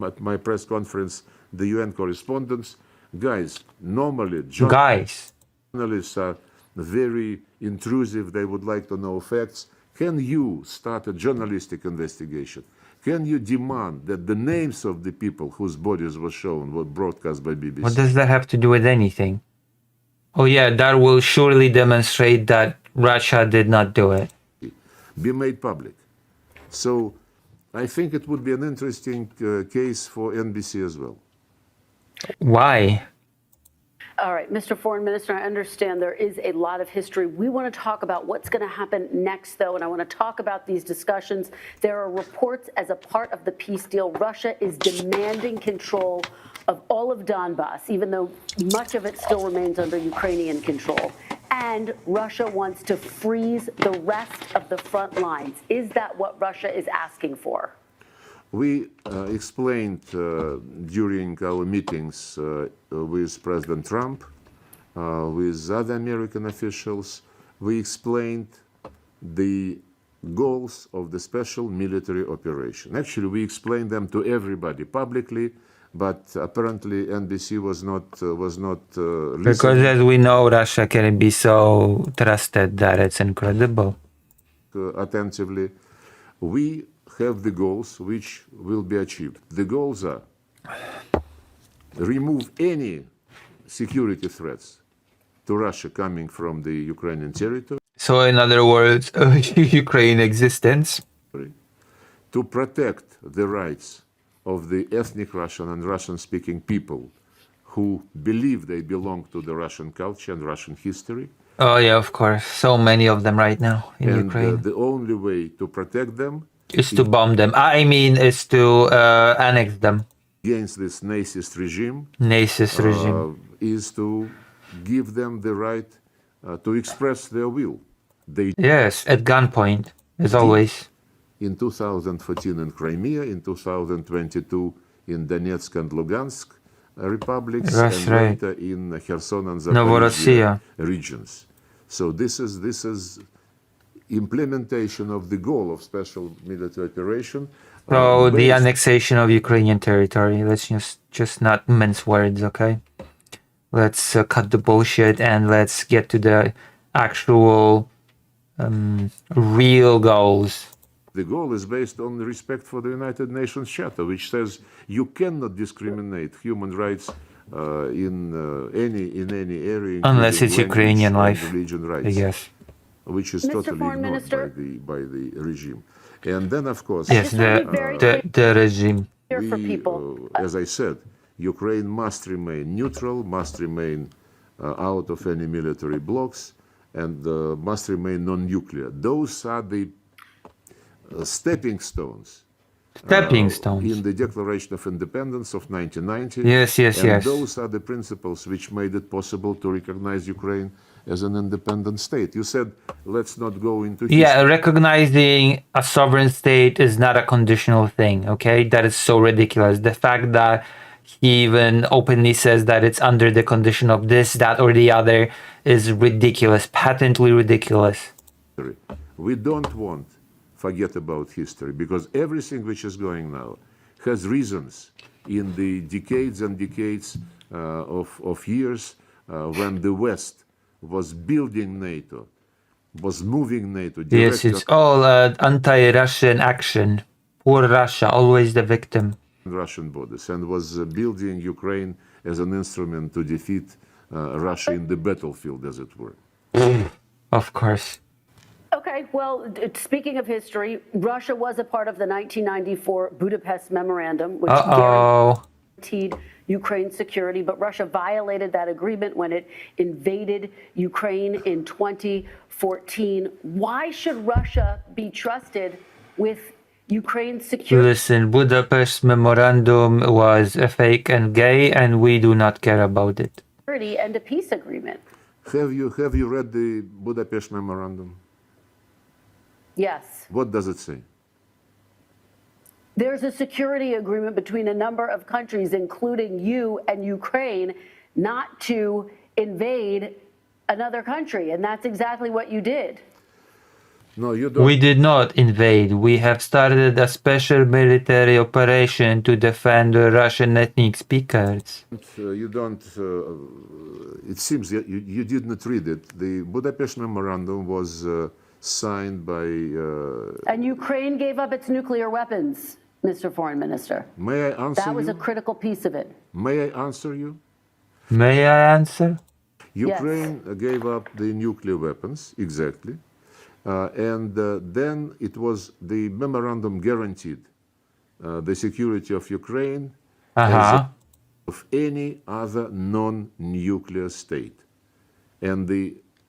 At my press conference, the UN correspondents, guys, normally journalists are very intrusive. They would like to know facts. Can you start a journalistic investigation? Can you demand that the names of the people whose bodies were shown were broadcast by BBC? What does that have to do with anything? Oh yeah, that will surely demonstrate that Russia did not do it. Be made public. So I think it would be an interesting case for NBC as well. Why? All right, Mr. Foreign Minister, I understand there is a lot of history. We want to talk about what's going to happen next, though, and I want to talk about these discussions. There are reports as a part of the peace deal, Russia is demanding control of all of Donbass, even though much of it still remains under Ukrainian control. And Russia wants to freeze the rest of the front lines. Is that what Russia is asking for? We explained during our meetings with President Trump, with other American officials, we explained the goals of the special military operation. Actually, we explained them to everybody publicly, but apparently NBC was not listening. Because as we know, Russia can be so trusted that it's incredible. Attentively, we have the goals which will be achieved. The goals are remove any security threats to Russia coming from the Ukrainian territory. So in other words, Ukraine existence. To protect the rights of the ethnic Russian and Russian-speaking people who believe they belong to the Russian culture and Russian history. Oh yeah, of course. So many of them right now in Ukraine. The only way to protect them is to bomb them. I mean, is to annex them. Against this Nazist regime. Is to give them the right to express their will. Yes, at gunpoint, as always. In 2014 in Crimea, in 2022 in Donetsk and Lugansk republics, and later in Kherson and Zaporizhia regions. So this is implementation of the goal of special military operation. So the annexation of Ukrainian territory. Let's just not mince words, okay? Let's cut the bullshit and let's get to the actual real goals. The goal is based on respect for the United Nations Charter, which says you cannot discriminate human rights in any area, unless it's Ukrainian life, religion rights, I guess. Which is totally ignored by the regime. And then, of course, yes, the regime. As I said, Ukraine must remain neutral, must remain out of any military blocks, and must remain non-nuclear. Those are the stepping stones. In the Declaration of Independence of 1990. Yes. Those are the principles which made it possible to recognize Ukraine as an independent state. You said, let's not go into history. Yeah, recognizing a sovereign state is not a conditional thing, okay? That is so ridiculous. The fact that he even openly says that it's under the condition of this, that, or the other is ridiculous, patently ridiculous. We don't want forget about history, because everything which is going now has reasons in the decades and decades of years when the West was building NATO, was moving NATO. Yes, it's all anti-Russian action. Poor Russia, always the victim. Russian borders, and was building Ukraine as an instrument to defeat Russia in the battlefield, as it were. Of course. Okay, well, speaking of history, Russia was a part of the 1994 Budapest Memorandum, which guaranteed Ukraine's security, but Russia violated that agreement when it invaded Ukraine in 2014. Why should Russia be trusted with Ukraine's security? Listen, Budapest Memorandum was a fake and gay, and we do not care about it. And a peace agreement. Have you read the Budapest Memorandum? Yes. What does it say? There's a security agreement between a number of countries, including you and Ukraine, not to invade another country. And that's exactly what you did. No, you don't. We did not invade. We have started a special military operation to defend the Russian ethnic speakers. You don't. It seems that you did not read it. The Budapest Memorandum was signed by. And Ukraine gave up its nuclear weapons, Mr. Foreign Minister. May I answer you? That was a critical piece of it. May I answer you? May I answer? Ukraine gave up the nuclear weapons, exactly. And then it was the memorandum guaranteed the security of Ukraine as a of any other non-nuclear state. And the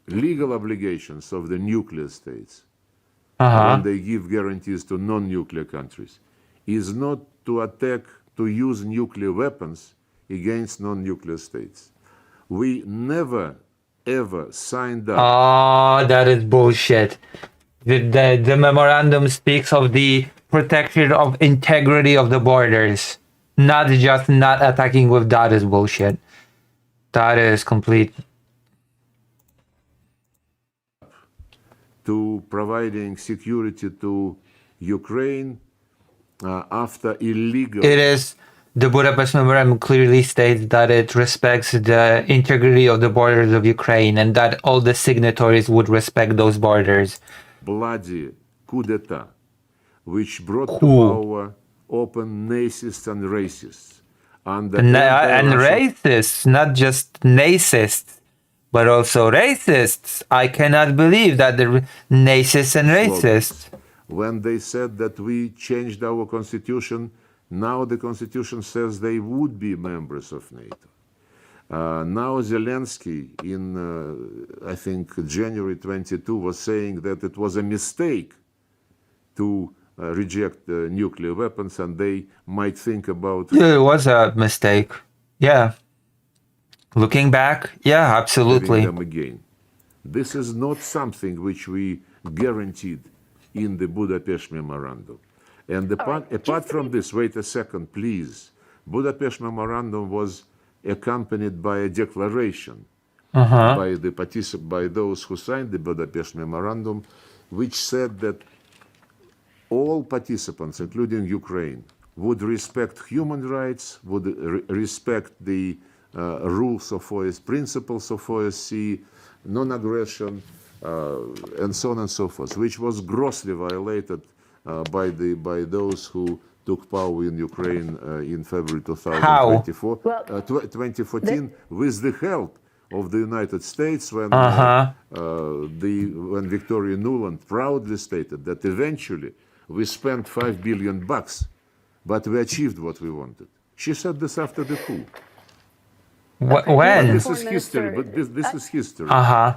legal obligations of the nuclear states, when they give guarantees to non-nuclear countries, is not to attack, to use nuclear weapons against non-nuclear states. We never, ever signed up. Oh, that is bullshit. The memorandum speaks of the protection of integrity of the borders, not just not attacking with that is bullshit. That is complete. To providing security to Ukraine after illegal. It is. The Budapest Memorandum clearly states that it respects the integrity of the borders of Ukraine and that all the signatories would respect those borders. Bloody coup d'etat, which brought to power open nazists and racists. And racists, not just nazists, but also racists. I cannot believe that the nazists and racists. When they said that we changed our constitution, now the constitution says they would be members of NATO. Now Zelensky, in I think January 22, was saying that it was a mistake to reject nuclear weapons, and they might think about. Yeah, it was a mistake. Yeah. Looking back, yeah, absolutely. Them again. This is not something which we guaranteed in the Budapest Memorandum. And apart from this, wait a second, please. Budapest Memorandum was accompanied by a declaration by those who signed the Budapest Memorandum, which said that all participants, including Ukraine, would respect human rights, would respect the rules of OSCE, principles of OSCE, non-aggression, and so on and so forth, which was grossly violated by those who took power in Ukraine in February 2024, 2014, with the help of the United States, when when Victoria Nuland proudly stated that eventually we spent $5 billion, but we achieved what we wanted. She said this after the coup. When? This is history, but this is history. I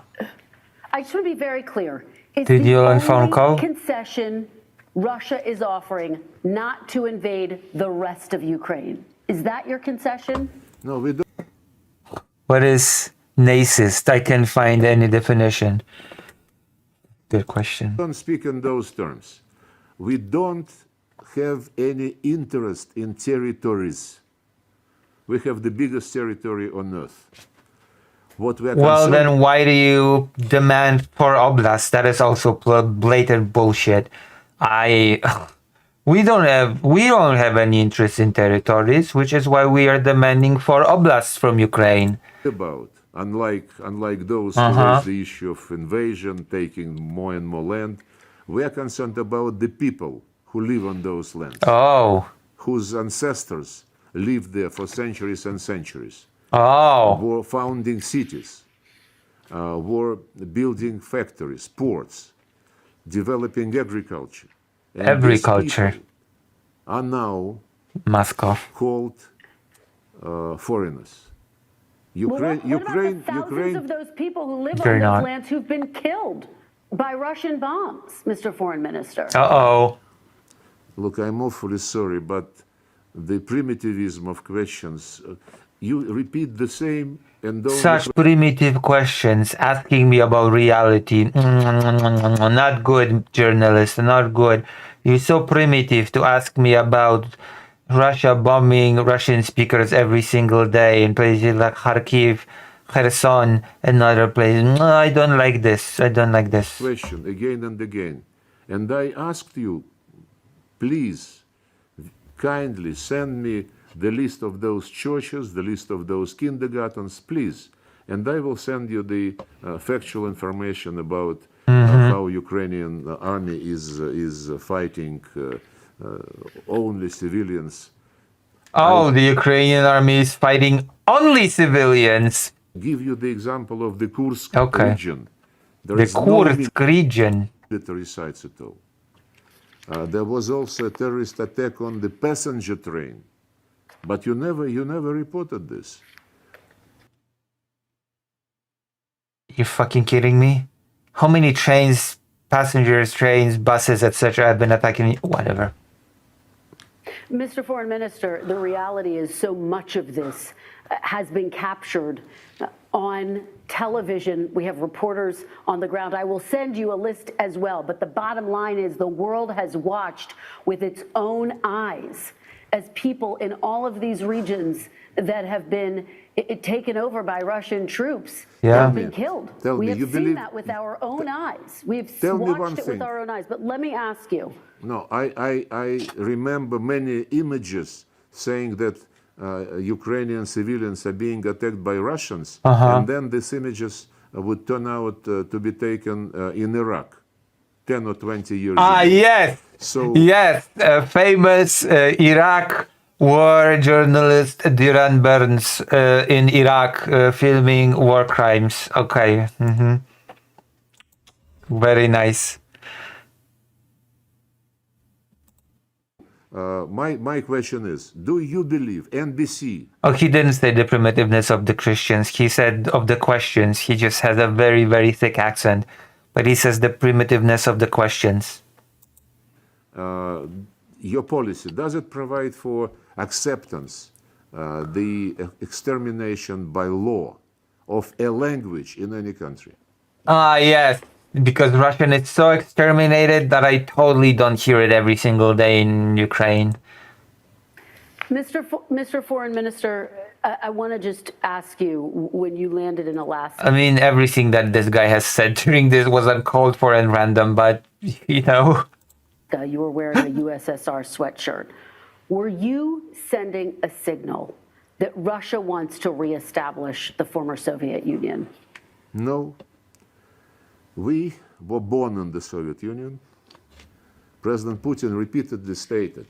just want to be very clear. It's Did you learn phone call? Concession Russia is offering not to invade the rest of Ukraine. Is that your concession? No, we don't. What is nazist? I can't find any definition. Good question. We don't speak in those terms. We don't have any interest in territories. We have the biggest territory on earth. What we are well, then why do you demand for oblast? That is also blatant bullshit. We don't have any interest in territories, which is why we are demanding for oblasts from Ukraine. About unlike those who raise the issue of invasion, taking more and more land, we are concerned about the people who live on those lands. Whose ancestors lived there for centuries and centuries. Were founding cities, were building factories, ports, developing agriculture. And agriculture are now Moscow called foreigners. Ukraine, thousands of those people who live on those lands who've been killed by Russian bombs, Mr. Foreign Minister. Look, I'm awfully sorry, but the primitivism of questions, you repeat the same and don't... Such primitive questions, asking me about reality. Not good, journalist, not good. You're so primitive to ask me about Russia bombing Russian speakers every single day in places like Kharkiv, Kherson, and other places. No, I don't like this. I don't like this. Question again and again. And I asked you, please, kindly send me the list of those churches, the list of those kindergartens, please. And I will send you the factual information about how Ukrainian army is fighting only civilians. The Ukrainian army is fighting only civilians. Give you the example of the Kursk region. There the Kursk region. Military sites at all. There was also a terrorist attack on the passenger train But you never reported this. You're fucking kidding me? How many trains, passengers, trains, buses, etc. have been attacking? Whatever. Mr. Foreign Minister, the reality is so much of this has been captured on television. We have reporters on the ground. I will send you a list as well. But the bottom line is the world has watched with its own eyes as people in all of these regions that have been taken over by Russian troops have been killed. We have seen that with our own eyes. We've watched it with our own eyes. But let me ask you. No, I remember many images saying that Ukrainian civilians are being attacked by Russians, and then these images would turn out to be taken in Iraq 10 or 20 years ago. Yes. So yes, famous Iraq war journalist Duran Burns in Iraq filming war crimes. Okay. Very nice. My question is, do you believe NBC? Oh, he didn't say the primitiveness of the Christians. He said of the questions. He just has a very, very thick accent. But he says the primitiveness of the questions. Your policy, does it provide for acceptance, the extermination by law of a language in any country? Yes. Because Russian is so exterminated that I totally don't hear it every single day in Ukraine. Mr. Foreign Minister, I want to just ask you, when you landed in Alaska... I mean, everything that this guy has said during this was uncalled for and random, but, you know... You were wearing a USSR sweatshirt. Were you sending a signal that Russia wants to reestablish the former Soviet Union? No. We were born in the Soviet Union. President Putin repeatedly stated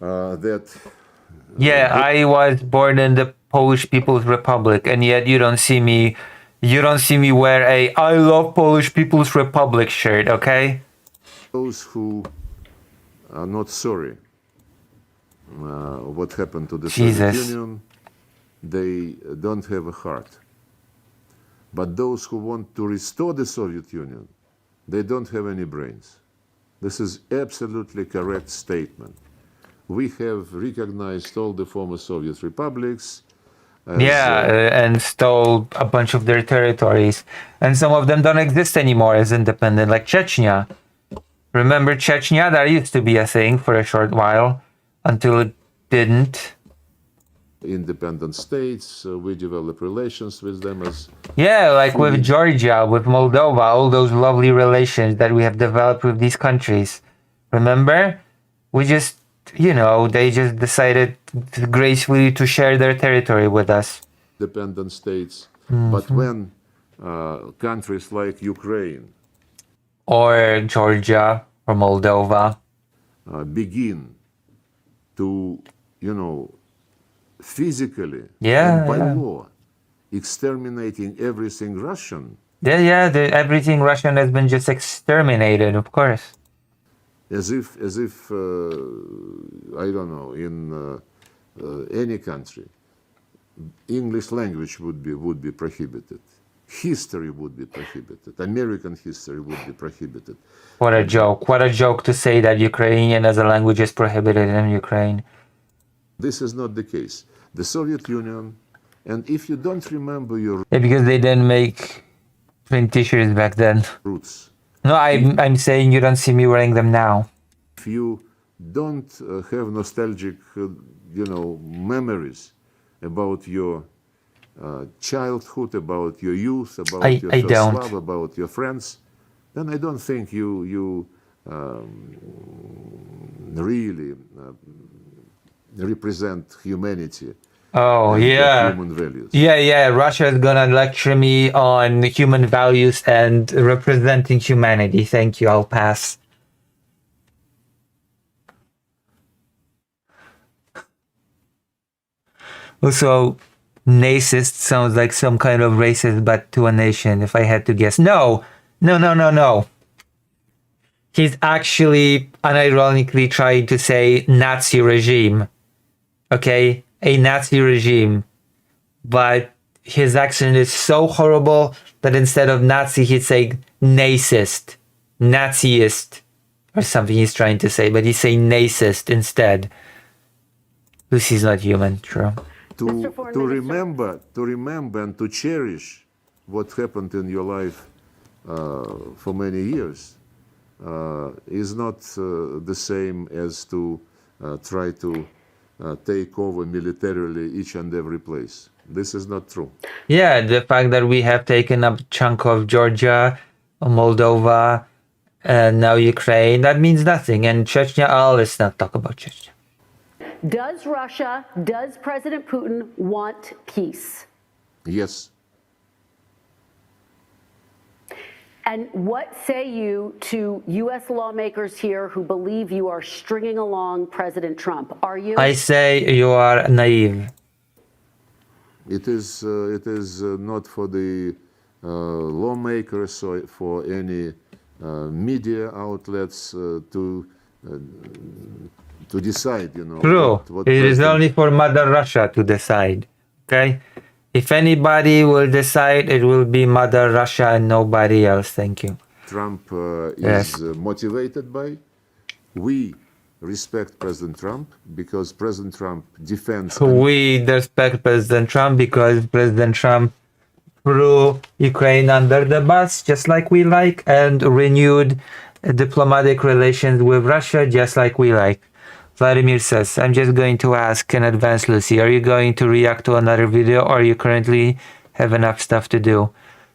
that... Yeah, I was born in the Polish People's Republic, and yet you don't see me wear a I love Polish People's Republic shirt, okay? Those who are not sorry what happened to the Soviet Union, they don't have a heart. But those who want to restore the Soviet Union, they don't have any brains. This is absolutely correct statement. We have recognized all the former Soviet republics. And stole a bunch of their territories. And some of them don't exist anymore as independent, like Chechnya. Remember Chechnya? That used to be a thing for a short while, until it didn't. Independent states, we develop relations with them as... Yeah, like with Georgia, with Moldova, all those lovely relations that we have developed with these countries. Remember? We just, they just decided gracefully to share their territory with us. Independent states. But when countries like Ukraine... or Georgia, or Moldova... begin to, physically and by law exterminating everything Russian. Everything Russian has been just exterminated, of course. As if I don't know, in any country, English language would be prohibited. History would be prohibited. American history would be prohibited. What a joke. What a joke to say that Ukrainian as a language is prohibited in Ukraine. This is not the case. The Soviet Union, and if you don't remember your... Yeah, because they didn't make print t-shirts back then. Roots. No, I'm saying you don't see me wearing them now. If you don't have nostalgic, memories about your childhood, about your youth, about your first love, about your friends, then I don't think you really represent humanity. Oh, yeah. Human values. Yeah. Russia is gonna lecture me on human values and representing humanity. Thank you. I'll pass. Also, nacist sounds like some kind of racist, but to a nation, if I had to guess. No. He's actually unironically trying to say Nazi regime. okay, a Nazi regime, but his accent is so horrible that instead of Nazi, he'd say Nazist, Naziist, or something he's trying to say, but he's saying Nazist instead. Lucy's not human, true. To remember and to cherish what happened in your life for many years is not the same as to try to take over militarily each and every place. This is not true. Yeah, the fact that we have taken up a chunk of Georgia, Moldova, and now Ukraine, that means nothing. And Chechnya, let's not talk about Chechnya. Does President Putin want peace? Yes. And what say you to U.S. lawmakers here who believe you are stringing along President Trump? Are you? I say you are naive. It is not for the lawmakers or for any media outlets to decide, you know. True. What It is only for Mother Russia to decide. Okay? If anybody will decide, it will be Mother Russia and nobody else. Thank you. Trump is motivated by. We respect President Trump because President Trump defends. We respect President Trump because President Trump threw Ukraine under the bus, just like we like, and renewed diplomatic relations with Russia, just like we like. Vladimir says, I'm just going to ask in advance, Lucy, are you going to react to another video, or you currently have enough stuff to do?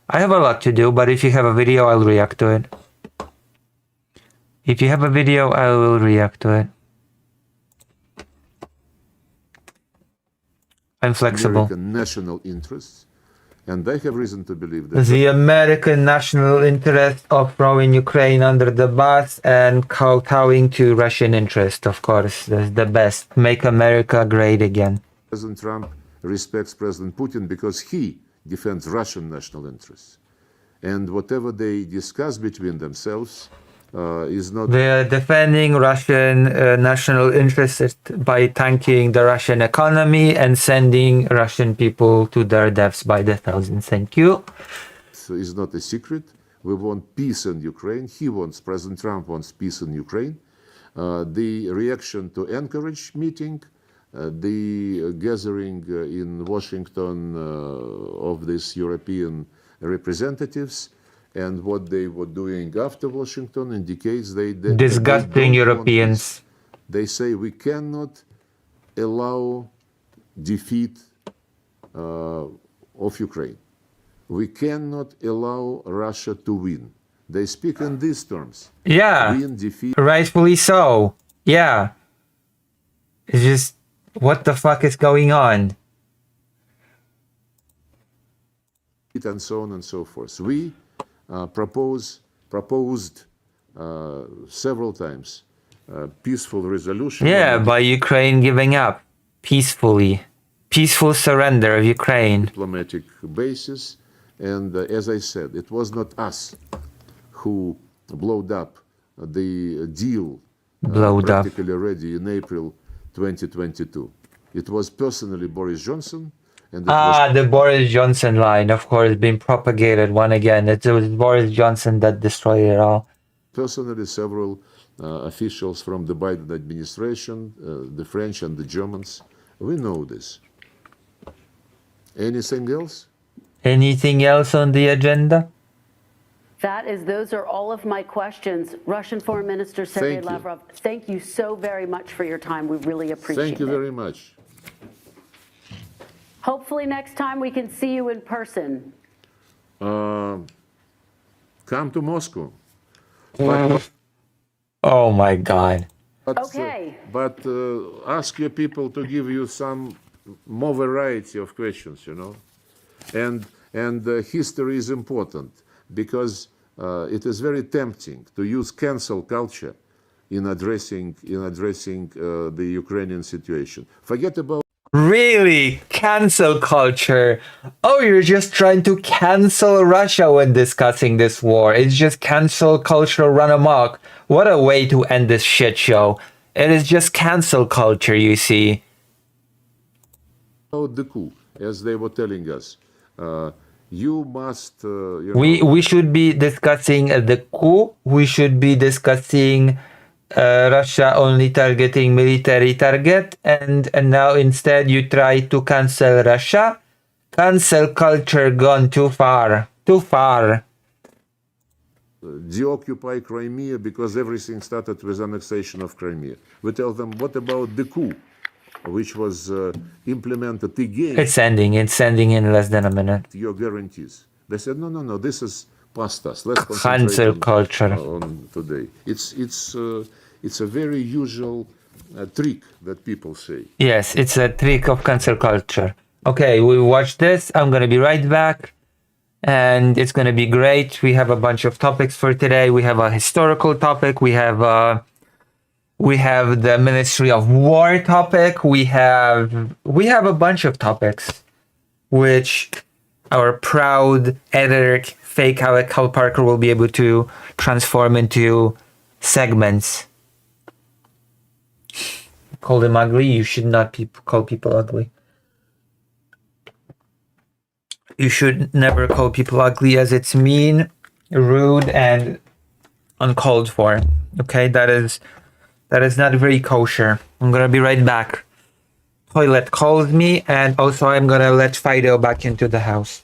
I have a lot to do, but if you have a video, I'll react to it. If you have a video, I will react to it. I'm flexible. American national interests, and I have reason to believe that The American national interest of throwing Ukraine under the bus and kowtowing to Russian interest, of course. That's the best. Make America great again. President Trump respects President Putin because he defends Russian national interests. And whatever they discuss between themselves is not... They are defending Russian national interests by tanking the Russian economy and sending Russian people to their deaths by the thousands. Thank you. So it's not a secret. We want peace in Ukraine. President Trump wants peace in Ukraine. The reaction to Anchorage meeting, the gathering in Washington of these European representatives, and what they were doing after Washington indicates they disgusting Europeans. They say we cannot allow defeat of Ukraine. We cannot allow Russia to win. They speak in these terms. Yeah, win, defeat. Rightfully so. Yeah. It's just, what the fuck is going on? And so on and so forth. We proposed several times peaceful resolution. Yeah, by Ukraine giving up peacefully. Peaceful surrender of Ukraine. Diplomatic basis. And as I said, it was not us who blowed up the deal practically ready in April 2022. It was personally Boris Johnson. And the Boris Johnson line, of course, being propagated one again. It was Boris Johnson that destroyed it all. Personally, several officials from the Biden administration, the French and the Germans, we know this. Anything else? Anything else on the agenda? Those are all of my questions. Russian Foreign Minister Sergei Lavrov, thank you so very much for your time. We really appreciate it. Thank you very much. Hopefully next time we can see you in person. Come to Moscow. Oh my God. Okay. But ask your people to give you some more variety of questions, you know. And history is important because it is very tempting to use cancel culture in addressing the Ukrainian situation. Forget about Really? Cancel culture? Oh, you're just trying to cancel Russia when discussing this war. It's just cancel culture run amok. What a way to end this shit show. It is just cancel culture, you see. about the coup, as they were telling us. You must. We should be discussing the coup. We should be discussing Russia only targeting military target, and now instead you try to cancel Russia. Cancel culture gone too far. Too far. Deoccupy Crimea because everything started with annexation of Crimea. We tell them, what about the coup, which was implemented again? It's ending in less than a minute. Your guarantees. They said, no, this is past us. Let's Cancel concentrate culture. on today. It's a very usual trick that people say. Yes, it's a trick of cancel culture. Okay, we watch this. I'm gonna be right back. And it's gonna be great. We have a bunch of topics for today. We have a historical topic. We have the Ministry of War topic. We have a bunch of topics, which our proud editor, fake Alec Hal Parker, will be able to transform into segments. Call them ugly. You should not call people ugly. You should never call people ugly, as it's mean, rude, and uncalled for. Okay, that is not very kosher. I'm gonna be right back. Toilet calls me, and also I'm gonna let Fido back into the house.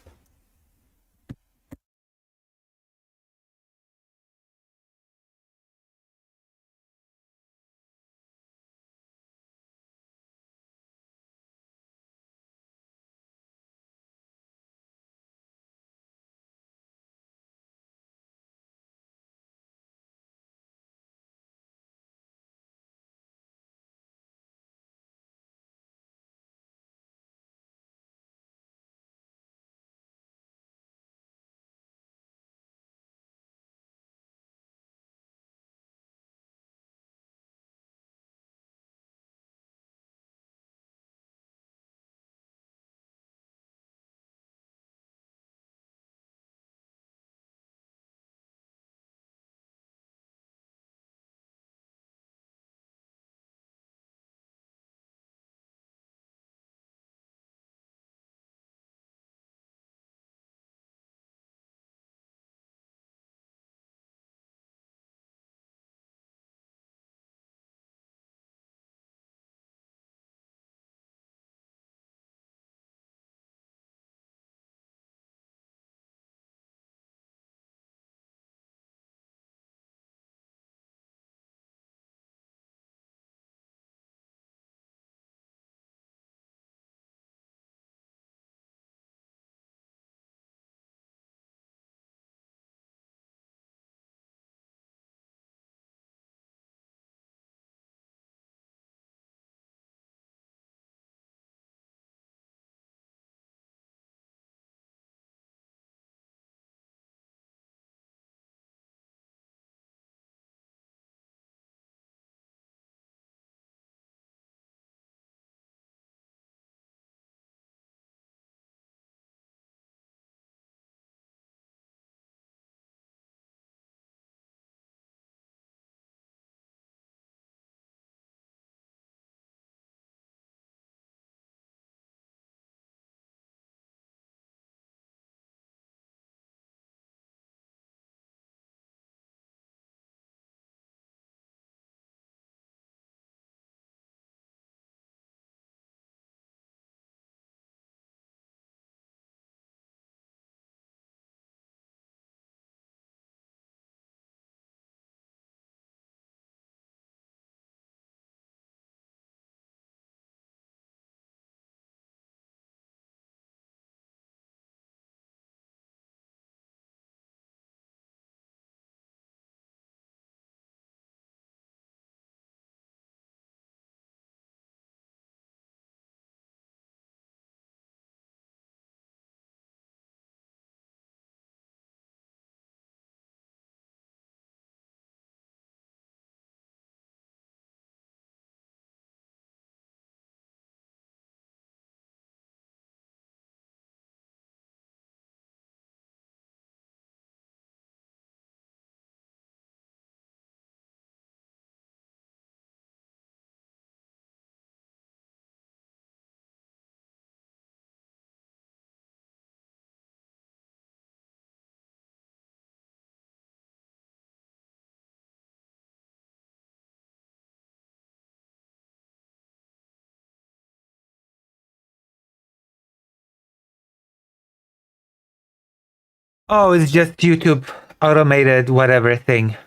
Oh, it's just YouTube automated whatever thing.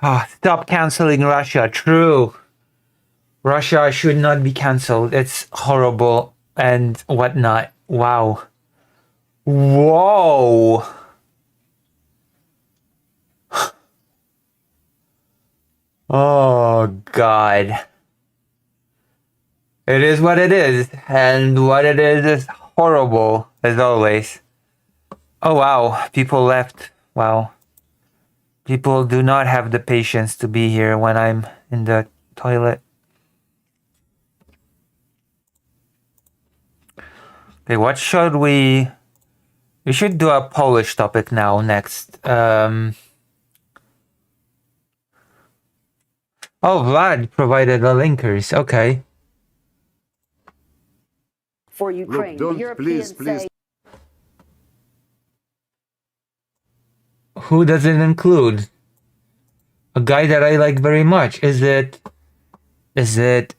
Oh, stop canceling Russia. True. Russia should not be cancelled. It's horrible and whatnot. Wow. Whoa. Oh, God. It is what it is. And what it is horrible, as always. Oh, wow. People left. Wow. People do not have the patience to be here when I'm in the toilet. Okay, what should we... We should do a Polish topic now, next. Oh, Vlad provided the linkers. Okay. For Ukraine. Look, don't, the Europeans please. say Who does it include? A guy that I like very much. Is it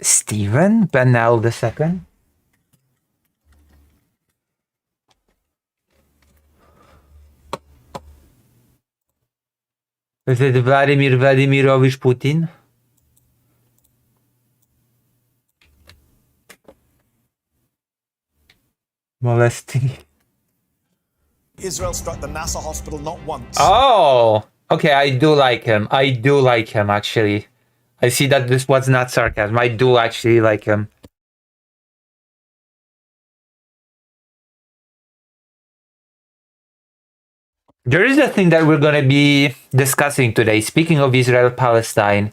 Stephen Bennell II? Is it Vladimir Vladimirovich Putin? Molesting. Israel struck the NASA hospital not once. Oh, okay. I do like him. I do like him, actually. I see that this was not sarcasm. I do actually like him. There is a thing that we're going to be discussing today. Speaking of Israel-Palestine,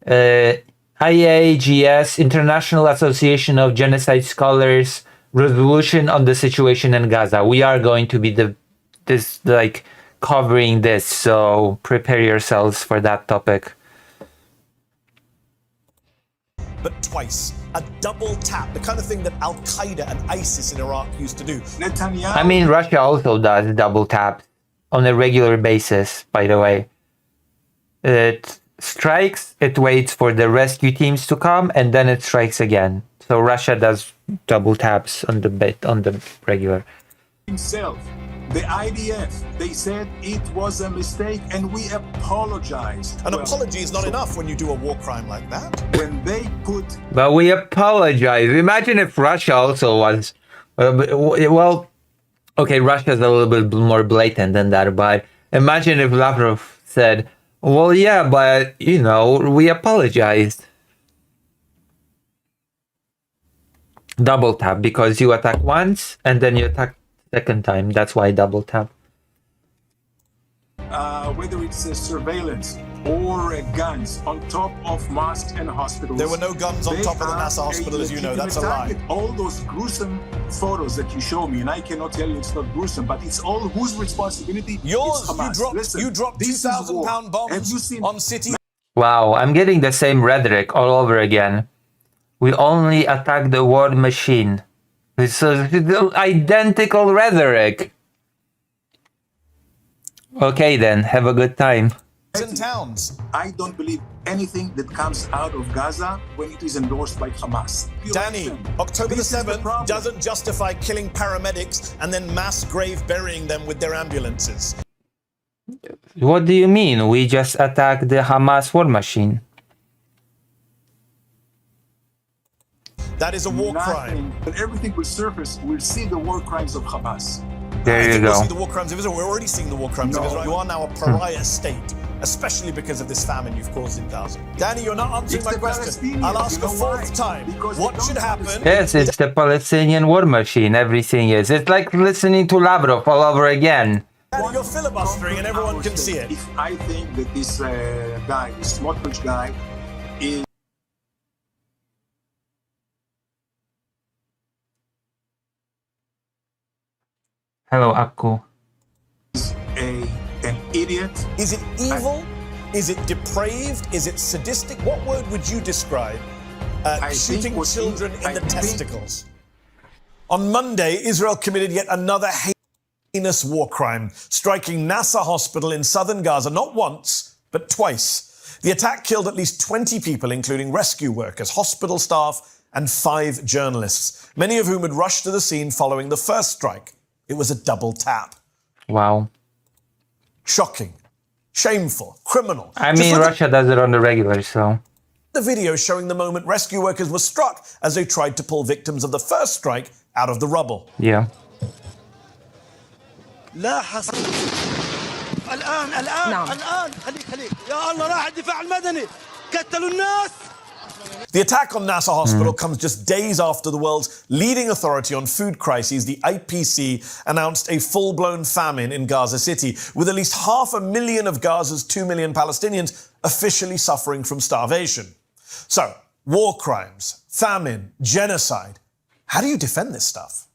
IAGS, International Association of Genocide Scholars, resolution on the situation in Gaza. We are going to be covering this, so prepare yourselves for that topic. But twice. A double tap, the kind of thing that Al-Qaeda and ISIS in Iraq used to do. I mean, Russia also does double tap on a regular basis, by the way. It strikes, it waits for the rescue teams to come, and then it strikes again. So Russia does double taps on the regular. Himself, the IDF, they said it was a mistake and we apologized. An apology is not enough when you do a war crime like that. When they put... But we apologize. Imagine if Russia also was... Well, okay, Russia's a little bit more blatant than that, but imagine if Lavrov said, well, yeah, but, you know, we apologized. Double tap, because you attack once and then you attack second time. That's why double tap. Whether it's surveillance or guns on top of mosques and hospitals. There were no guns on top of the NASA hospital, as you know. That's a lie. All those gruesome photos that you show me, and I cannot tell you it's not gruesome, but it's all whose responsibility? Yours. Hamas. You dropped 2,000-pound bombs on cities. Wow, I'm getting the same rhetoric all over again. We only attack the war machine. This is identical rhetoric. Okay then, have a good time. Towns. I don't believe anything that comes out of Gaza when it is endorsed by Hamas. Danny, October the 7th doesn't justify killing paramedics and then mass grave burying them with their ambulances. What do you mean? We just attacked the Hamas war machine. That is a war crime. But everything will surface. We'll see the war crimes of Hamas. There you go. We'll see the war crimes of Israel. We're already seeing the war crimes of Israel. You are now a pariah state, especially because of this famine you've caused in Gaza. Danny, you're not answering my question. I'll ask a fourth time. What should happen? Yes, it's the Palestinian war machine. Everything is. It's like listening to Lavrov all over again. Danny, you're filibustering and everyone can see it. If I think that this guy, this Smotrich guy, is Hello, Akku. an idiot. Is it evil? Is it depraved? Is it sadistic? What word would you describe shooting children in the testicles? On Monday, Israel committed yet another heinous war crime, striking NASA hospital in southern Gaza not once, but twice. The attack killed at least 20 people, including rescue workers, hospital staff, and 5 journalists, many of whom had rushed to the scene following the first strike. It was a double tap. Wow. Shocking, shameful, criminal. I Just mean, look at Russia does it on the regular, so. the video showing the moment rescue workers were struck as they tried to pull victims of the first strike out of the rubble. Yeah. لا حصل الآن خليك يا الله راح الدفاع المدني قتلوا الناس. The attack on Nasser Hospital comes just days after the world's leading authority on food crises, the IPC, announced a full-blown famine in Gaza City, with at least 500,000 of Gaza's 2 million Palestinians officially suffering from starvation. So, war crimes, famine, genocide. How do you defend this stuff?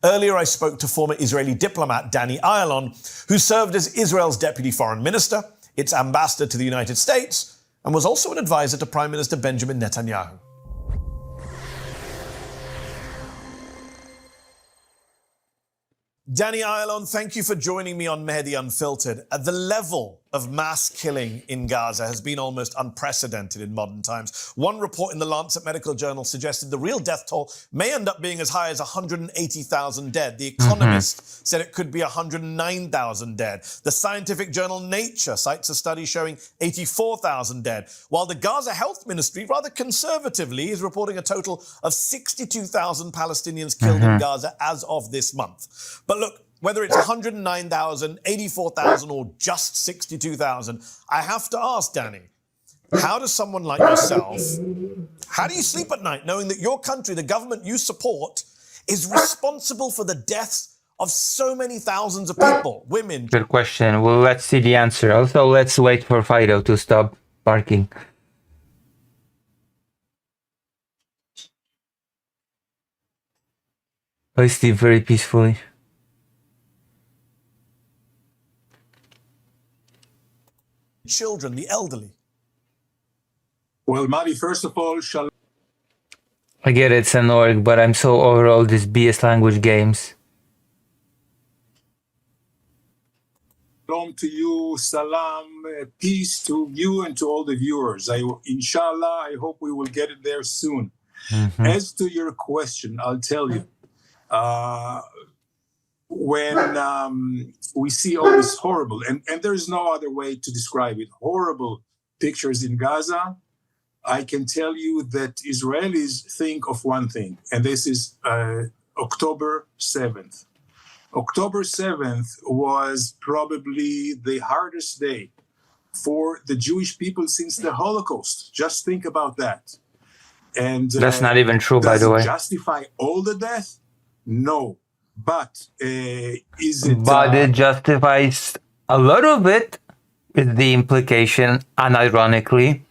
Earlier, I spoke to former Israeli diplomat Danny Ayalon, who served as Israel's deputy foreign minister, its ambassador to the United States, and was also an advisor to Prime Minister Benjamin Netanyahu. Danny Ayalon, thank you for joining me on Mehdi Unfiltered. The level of mass killing in Gaza has been almost unprecedented in modern times. One report in the Lancet Medical Journal suggested the real death toll may end up being as high as 180,000 dead. The Economist said it could be 109,000 dead. The scientific journal Nature cites a study showing 84,000 dead, while the Gaza Health Ministry, rather conservatively, is reporting a total of 62,000 Palestinians killed in Gaza as of this month. But look, whether it's 109,000, 84,000, or just 62,000, I have to ask, Danny, how does someone like yourself, how do you sleep at night knowing that your country, the government you support, is responsible for the deaths of so many thousands of people, women? Good question. Well, let's see the answer. Also, let's wait for Fido to stop barking. I sleep very peacefully. Children, the elderly. Well, Mavi, first of all, shalom I get it's an org, but I'm so over all these BS language games. to you, salam, peace to you and to all the viewers. Inshallah, I hope we will get it there soon. As to your question, I'll tell you. When we see all this horrible, and there's no other way to describe it, horrible pictures in Gaza, I can tell you that Israelis think of one thing, and this is October 7th. October 7th was probably the hardest day for the Jewish people since the Holocaust. Just think about that. And that's not even true, by the way. Does it justify all the death? No. But is it... But it justifies a little bit, is the implication, unironically.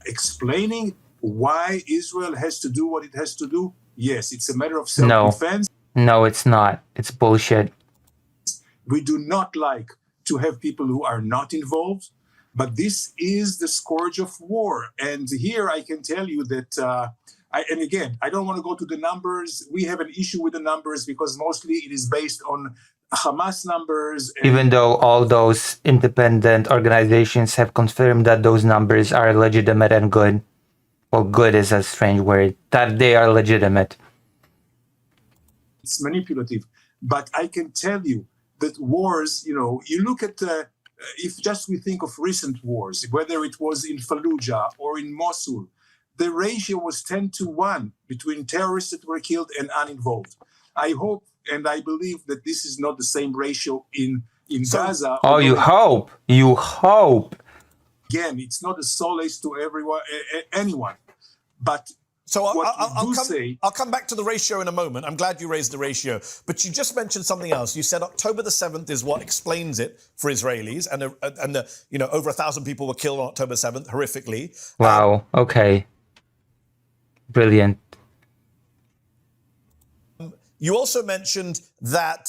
Explaining why Israel has to do what it has to do? Yes, it's a matter of self-defense. No, it's not. It's bullshit. We do not like to have people who are not involved, but this is the scourge of war. And here I can tell you that... and again, I don't want to go to the numbers. We have an issue with the numbers because mostly it is based on Hamas numbers. Even though all those independent organizations have confirmed that those numbers are legitimate and good. Well, good is a strange word. That they are legitimate. It's manipulative. But I can tell you that wars, you look at... if just we think of recent wars, whether it was in Fallujah or in Mosul, the ratio was 10-1 between terrorists that were killed and uninvolved. I hope and I believe that this is not the same ratio in Gaza. Oh, you hope. You hope. Again, it's not a solace to anyone. But so I'll come back to the ratio in a moment. I'm glad you raised the ratio. But you just mentioned something else. You said October the 7th is what explains it for Israelis. And over 1,000 people were killed on October 7th, horrifically. Wow. Okay. Brilliant. You also mentioned that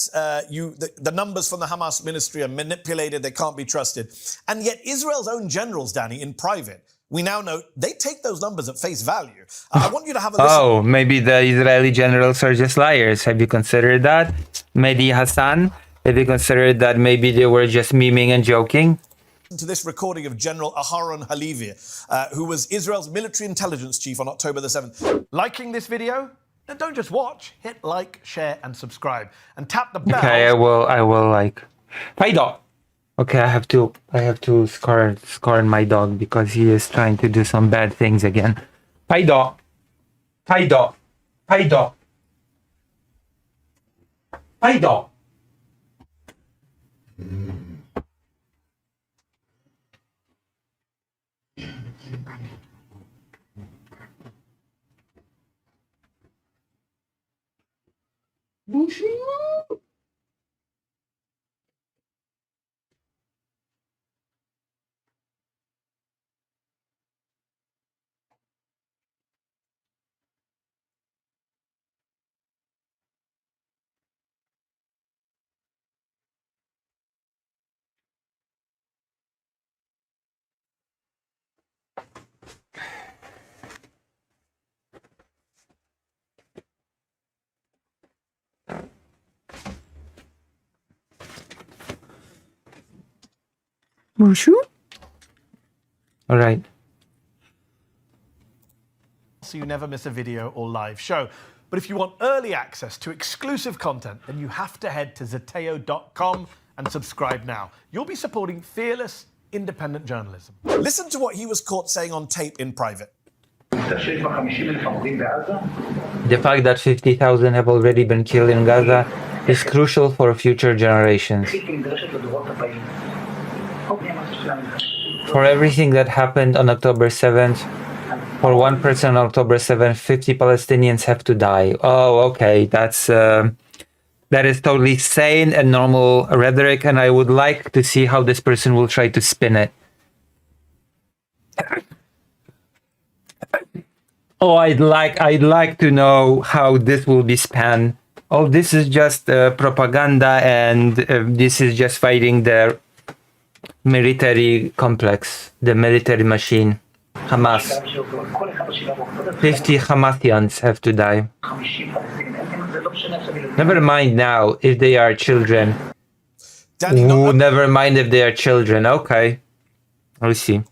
the numbers from the Hamas ministry are manipulated, they can't be trusted. And yet Israel's own generals, Danny, in private, we now know they take those numbers at face value. I want you to have a listen. Oh, maybe the Israeli generals are just liars. Have you considered that? Mehdi Hassan, have you considered that maybe they were just memeing and joking? To this recording of General Aharon Halevi, who was Israel's military intelligence chief on October the 7th. Liking this video? then don't just watch. Hit like, share, and subscribe. And tap the bell. Okay, I will like. Hi, dog. Okay, I have to scorn my dog because he is trying to do some bad things again. Hi, dog. Hi, dog. Hi, dog. Hi, dog. Mushu? All right. So you never miss a video or live show. But if you want early access to exclusive content, then you have to head to zeteo.com and subscribe now. You'll be supporting fearless, independent journalism. Listen to what he was caught saying on tape in private. The fact that 50,000 have already been killed in Gaza is crucial for future generations. For everything that happened on October 7th, for one person on October 7th, 50 Palestinians have to die. Oh, okay, that is totally sane and normal rhetoric, and I would like to see how this person will try to spin it. Oh, I'd like to know how this will be spun. Oh, this is just propaganda, and this is just fighting the military complex, the military machine. Hamas. 50 Hamasians have to die. Never mind now if they are children. Ooh, never mind if they are children. Okay. We'll see.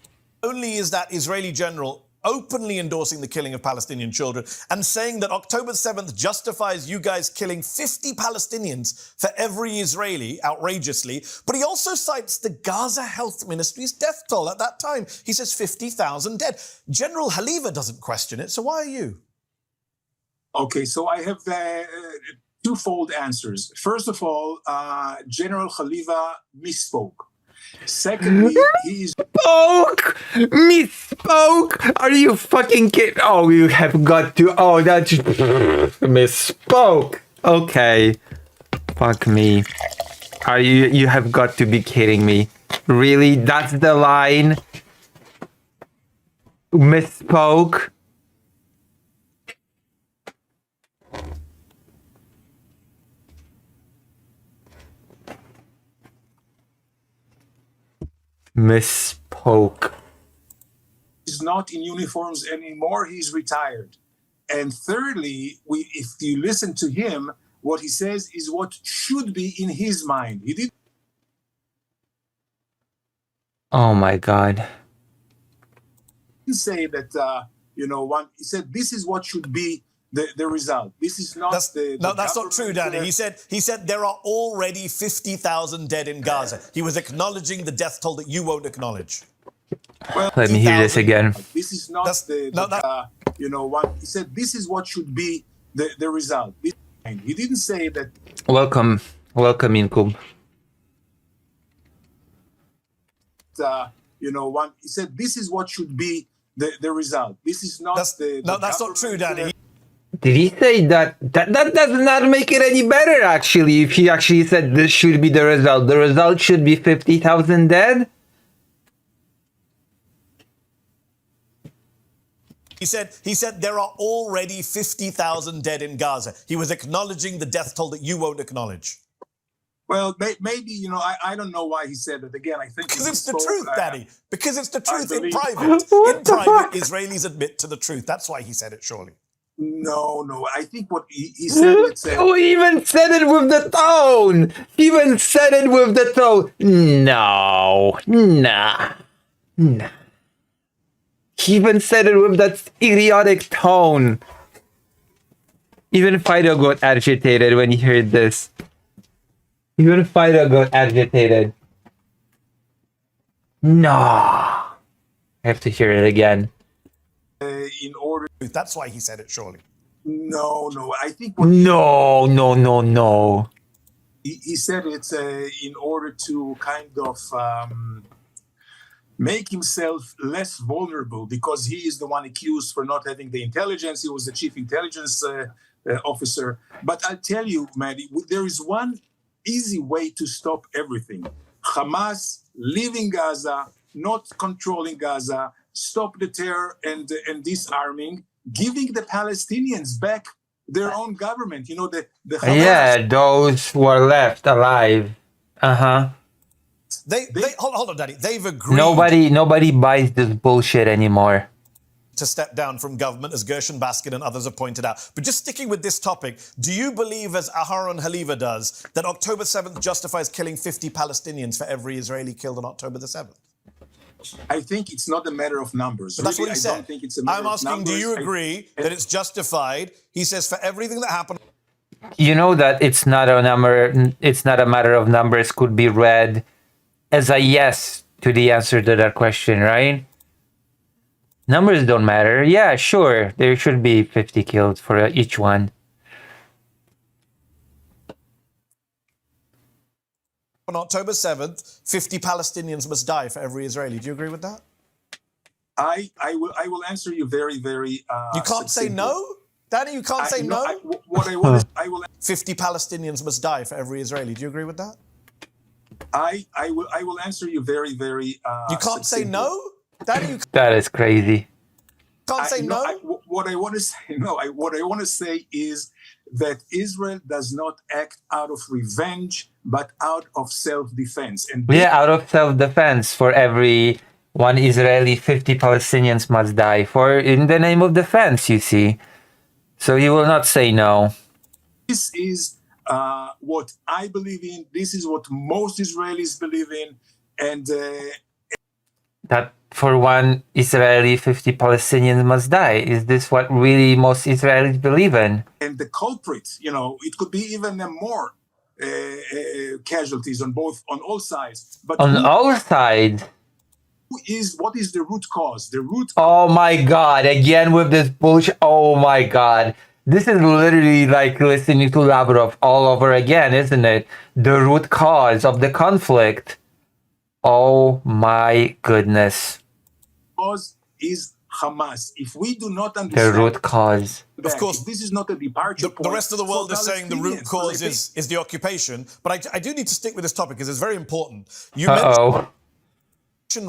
Only is that Israeli general openly endorsing the killing of Palestinian children and saying that October 7th justifies you guys killing 50 Palestinians for every Israeli, outrageously. But he also cites the Gaza Health Ministry's death toll at that time. He says 50,000 dead. General Haliva doesn't question it, so why are you? Okay, so I have twofold answers. First of all, General Haliva misspoke. Secondly, he misspoke. Are you fucking kidding? Oh, you have got to. Oh, that's misspoke. Okay, fuck me. Are you? You have got to be kidding me. Really? That's the line. Misspoke. Misspoke. He's not in uniforms anymore. He's retired. And thirdly, if you listen to him, what he says is what should be in his mind. He didn't. Oh my God. Say that, he said this is what should be the result. This is not that's not true, Danny. He said there are already 50,000 dead in Gaza. He was acknowledging the death toll that you won't acknowledge. Well, let me hear this again. This is not he said this is what should be the result. He didn't say that. Welcome, Incub. He said this is what should be the result. This is not that's not true, Danny. Did he say that? That does not make it any better, actually. If he actually said this should be the result should be 50,000 dead. He said there are already 50,000 dead in Gaza. He was acknowledging the death toll that you won't acknowledge. Well, maybe, I don't know why he said that. Again, I think... Because it's the truth, Daddy. Because it's the truth in private. In private, Israelis admit to the truth. That's why he said it, surely. No. I think what he said... Oh, he even said it with the tone! No. Nah. He even said it with that idiotic tone. Even Fido got agitated when he heard this. Even Fido got agitated. No. I have to hear it again. In order. That's why he said it, surely. No. I think. No. He said it's in order to kind of make himself less vulnerable, because he is the one accused for not having the intelligence. He was the chief intelligence officer. But I'll tell you, Maddie, there is one easy way to stop everything. Hamas leaving Gaza, not controlling Gaza, stop the terror and disarming, giving the Palestinians back their own government. You know, the Hamas. Yeah, those who are left alive. They hold on, Daddy. They've agreed. Nobody buys this bullshit anymore. To step down from government, as Gershon Baskin and others have pointed out. But just sticking with this topic, do you believe, as Aharon Haliva does, that October 7th justifies killing 50 Palestinians for every Israeli killed on October the 7th? I think it's not a matter of numbers. But that's really, what he I said. don't think it's a matter I'm of asking, numbers. do you agree that it's justified? He says for everything that happened. You know that it's not a number. It's not a matter of numbers. Could be read as a yes to the answer to that question, right? Numbers don't matter. Yeah, sure. There should be 50 killed for each one. On October 7th, 50 Palestinians must die for every Israeli. Do you agree with that? I will answer you very, very. You can't say no, Danny. You can't say no. What I want is, I will. 50 Palestinians must die for every Israeli. Do you agree with that? I will answer you very, very. You can't say no, Danny. That is crazy. Can't say no. What I want to say, what I want to say is that Israel does not act out of revenge, but out of self-defense. And out of self-defense. For every one Israeli, 50 Palestinians must die. For in the name of defense, you see. So he will not say no. This is what I believe in. This is what most Israelis believe in, and that for one Israeli, 50 Palestinians must die. Is this what really most Israelis believe in? And the culprit, it could be even more casualties on all sides. But on all sides. What is the root cause? Oh my God! Again with this bullshit. Oh my God! This is literally like listening to Lavrov all over again, isn't it? The root cause of the conflict. Oh my goodness. Cause is Hamas. If we do not understand the root cause, of course, this is not a departure point. The rest of the world is saying the root cause is the occupation. But I do need to stick with this topic because it's very important. You mentioned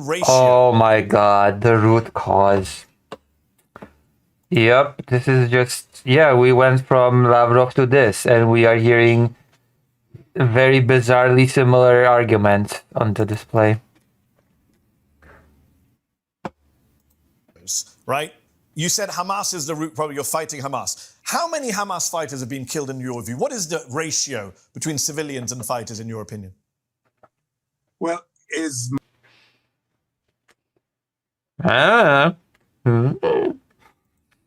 ratio. Oh my God, the root cause. Yep, this is just, we went from Lavrov to this, and we are hearing very bizarrely similar arguments on the display. Right? You said Hamas is the root problem. You're fighting Hamas. How many Hamas fighters have been killed in your view? What is the ratio between civilians and fighters in your opinion? Well, as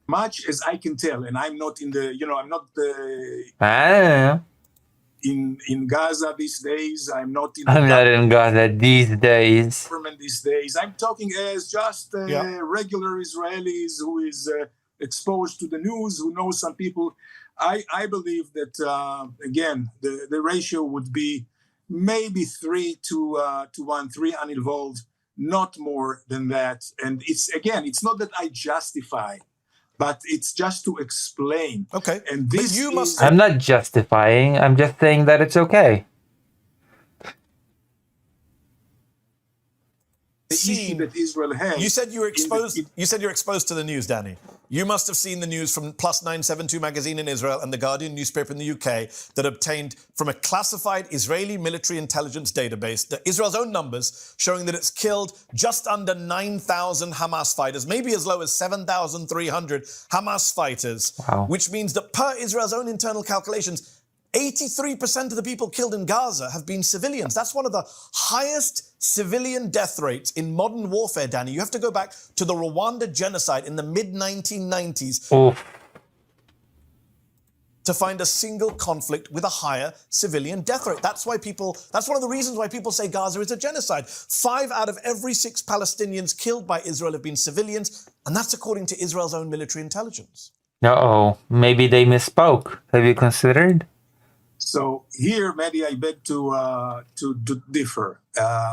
much as I can tell, and I'm not in the, I'm not in Gaza these days. I'm not in Gaza these days. These days, I'm talking as just regular Israelis who is exposed to the news, who knows some people. I believe that again the ratio would be maybe 3 to 1, 3 uninvolved, not more than that. And it's not that I justify, but it's just to explain. Okay. And this I'm not justifying. I'm just saying that it's okay. The issue that Israel has. You said you were exposed. You said you're exposed to the news, Danny. You must have seen the news from Plus 972 magazine in Israel and the Guardian newspaper in the UK that obtained from a classified Israeli military intelligence database Israel's own numbers showing that it's killed just under 9,000 Hamas fighters, maybe as low as 7,300 Hamas fighters, which means that per Israel's own internal calculations, 83% of the people killed in Gaza have been civilians. That's one of the highest civilian death rates in modern warfare, Danny. You have to go back to the Rwanda genocide in the mid-1990s. to find a single conflict with a higher civilian death rate. That's one of the reasons why people say Gaza is a genocide. 5 out of every 6 Palestinians killed by Israel have been civilians, and that's according to Israel's own military intelligence. Uh-oh, maybe they misspoke. Have you considered? So here, Mehdi, I beg to differ.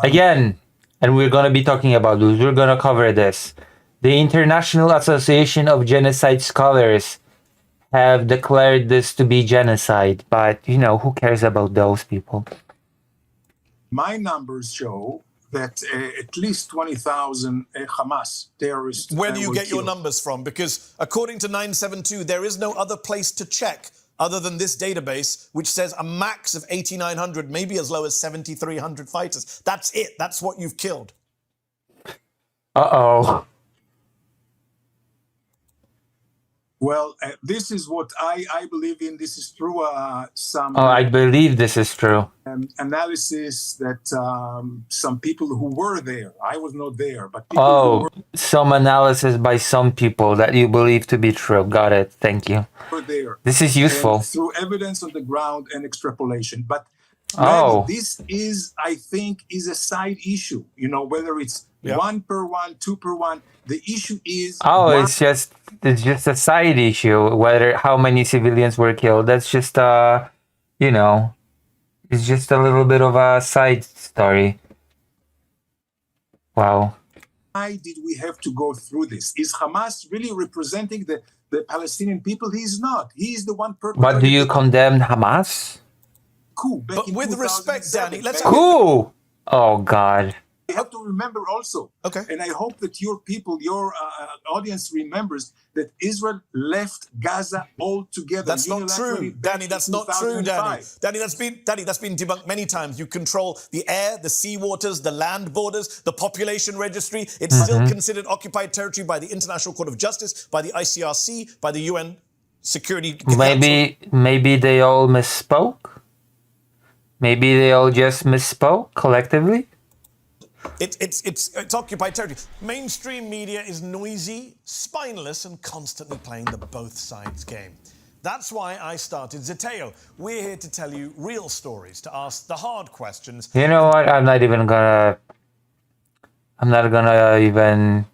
Again, and we're going to be talking about this. We're going to cover this. The International Association of Genocide Scholars have declared this to be genocide, but, you know, who cares about those people? My numbers show that at least 20,000 Hamas terrorists. Where do you get your killed. numbers from? Because according to 972, there is no other place to check other than this database, which says a max of 8,900, maybe as low as 7,300 fighters. That's it. That's what you've killed. Uh-oh. Well, this is what I believe in. This is through some I believe this is true. analysis that some people who were there, I was not there, but people some analysis by some people that you believe to be true. Got it. Thank you. were there. This is useful. And through evidence on the ground and extrapolation. But this is, I think, is a side issue. You know, whether it's 1 per 1, 2 per 1. The issue is it's just a side issue. Whether how many civilians were killed. That's just you know, it's just a little bit of a side story. Wow. Why did we have to go through this? Is Hamas really representing the Palestinian people? He's not. He's the one perpetrator. But do you condemn Hamas? But with respect, Danny, let's Cool. Oh God. You have to remember also, and I hope that your people, your audience remembers that Israel left Gaza altogether. That's not true, Danny. That's not true, Danny. Danny, that's been debunked many times. You control the air, the sea waters, the land borders, the population registry. It's still considered occupied territory by the International Court of Justice, by the ICRC, by the UN Security Council. Maybe they all misspoke. Maybe they all just misspoke collectively. It's occupied territory. Mainstream media is noisy, spineless, and constantly playing the both sides game. That's why I started Zeteo. We're here to tell you real stories, to ask the hard questions. You know what? I'm not gonna even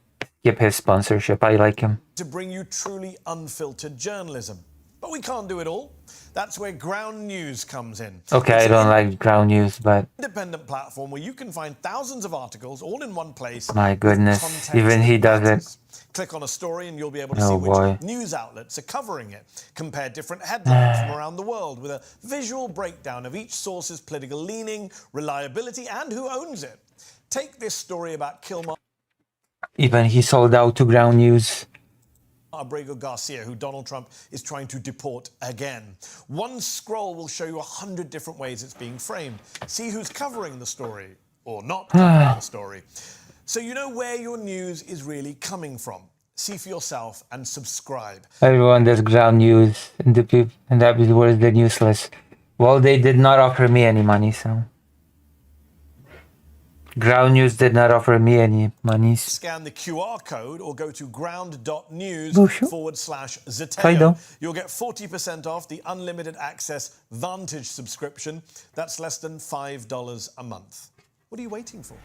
skip his sponsorship. I like him. To bring you truly unfiltered journalism. But we can't do it all. That's where Ground News comes in. Okay, I don't like Ground News, but independent platform where you can find thousands of articles all in one place. My goodness, even he does it. Click on a story and you'll be able to see which news outlets are covering it. Compare different headlines from around the world with a visual breakdown of each source's political leaning, reliability, and who owns it. Take this story about Kilmar. Even he sold out to Ground News. Abrego Garcia, who Donald Trump is trying to deport again. One scroll will show you 100 different ways it's being framed. See who's covering the story or not covering the story. So you know where your news is really coming from. See for yourself and subscribe. Everyone does Ground News, and that is where they're useless. Well, they did not offer me any money, so. Ground News did not offer me any money. Scan the QR code or go to ground.news /Zeteo. You'll get 40% off the unlimited access Vantage subscription. That's less than $5 a month. What are you waiting for?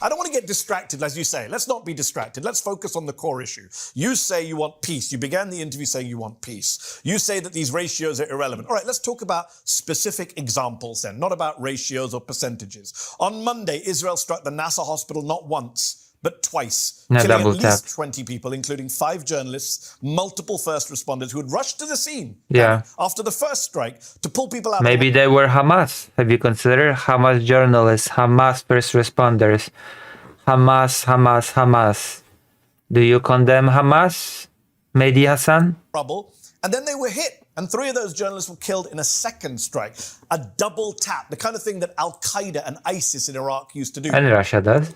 I don't want to get distracted, as you say. Let's not be distracted. Let's focus on the core issue. You say you want peace. You began the interview saying you want peace. You say that these ratios are irrelevant. All right, let's talk about specific examples then, not about ratios or percentages. On Monday, Israel struck the Nasser hospital not once, but twice, killing at least 20 people, including 5 journalists, multiple first responders who had rushed to the scene after the first strike to pull people out. Maybe they were Hamas. Have you considered Hamas journalists, Hamas first responders, Hamas? Do you condemn Hamas, Mehdi Hassan? And then they were hit. And 3 of those journalists were killed in a second strike. A double tap, the kind of thing that Al-Qaeda and ISIS in Iraq used to do. And Russia does.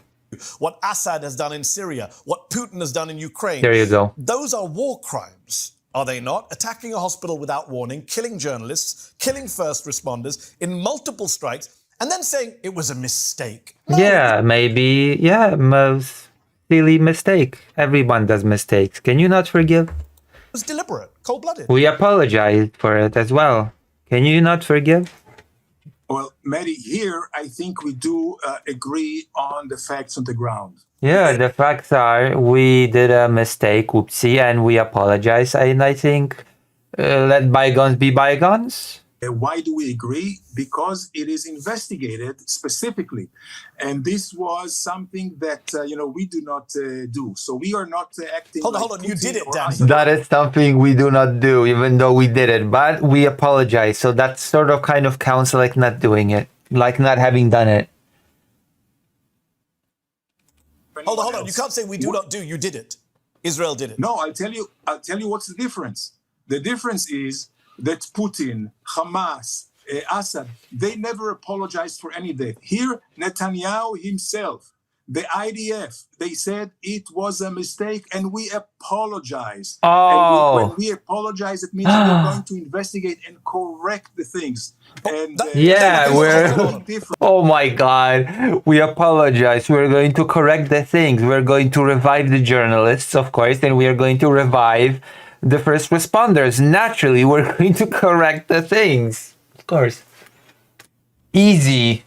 What Assad has done in Syria, what Putin has done in Ukraine. There you go. Those are war crimes, are they not? Attacking a hospital without warning, killing journalists, killing first responders in multiple strikes, and then saying it was a mistake. No. Yeah, maybe. Yeah, most silly mistake. Everyone does mistakes. Can you not forgive? was deliberate, cold-blooded. We apologized for it as well. Can you not forgive? Well, Mehdi, here I think we do agree on the facts on the ground. Yeah, the facts are we did a mistake, whoopsie, and we apologize. And I think let bygones be bygones. Why do we agree? Because it is investigated specifically, and this was something that we do not do. So we are not acting. Hold on, you did it, Danny. That is something we do not do, even though we did it. But we apologize. So that sort of kind of counts like not doing it, like not having done it. Hold on. You can't say we do not do. You did it. Israel did it. No, I'll tell you what's the difference. The difference is that Putin, Hamas, Assad, they never apologized for any death. Here, Netanyahu himself, the IDF, they said it was a mistake and we apologize. Oh. And when we apologize, it means we're going to investigate and correct the things. And we're... Oh my God. We apologize. We're going to correct the things. We're going to revive the journalists, of course, and we are going to revive the first responders. Naturally, we're going to correct the things. Of course. Easy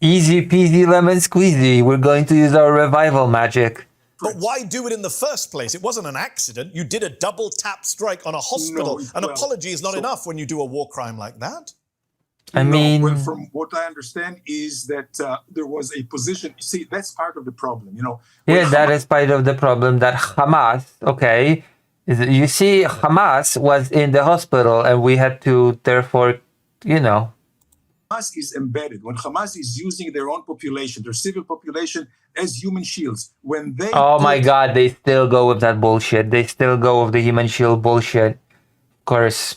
peasy lemon squeezy. We're going to use our revival magic. But why do it in the first place? It wasn't an accident. You did a double tap strike on a hospital. An apology is not enough when you do a war crime like that. Well, from what I understand is that there was a position. See, that's part of the problem, Yeah, that is part of the problem that Hamas, okay, you see, Hamas was in the hospital and we had to, therefore, Hamas is embedded. When Hamas is using their own population, their civil population, as human shields, when they... Oh my God, they still go with that bullshit. They still go with the human shield bullshit. Of course.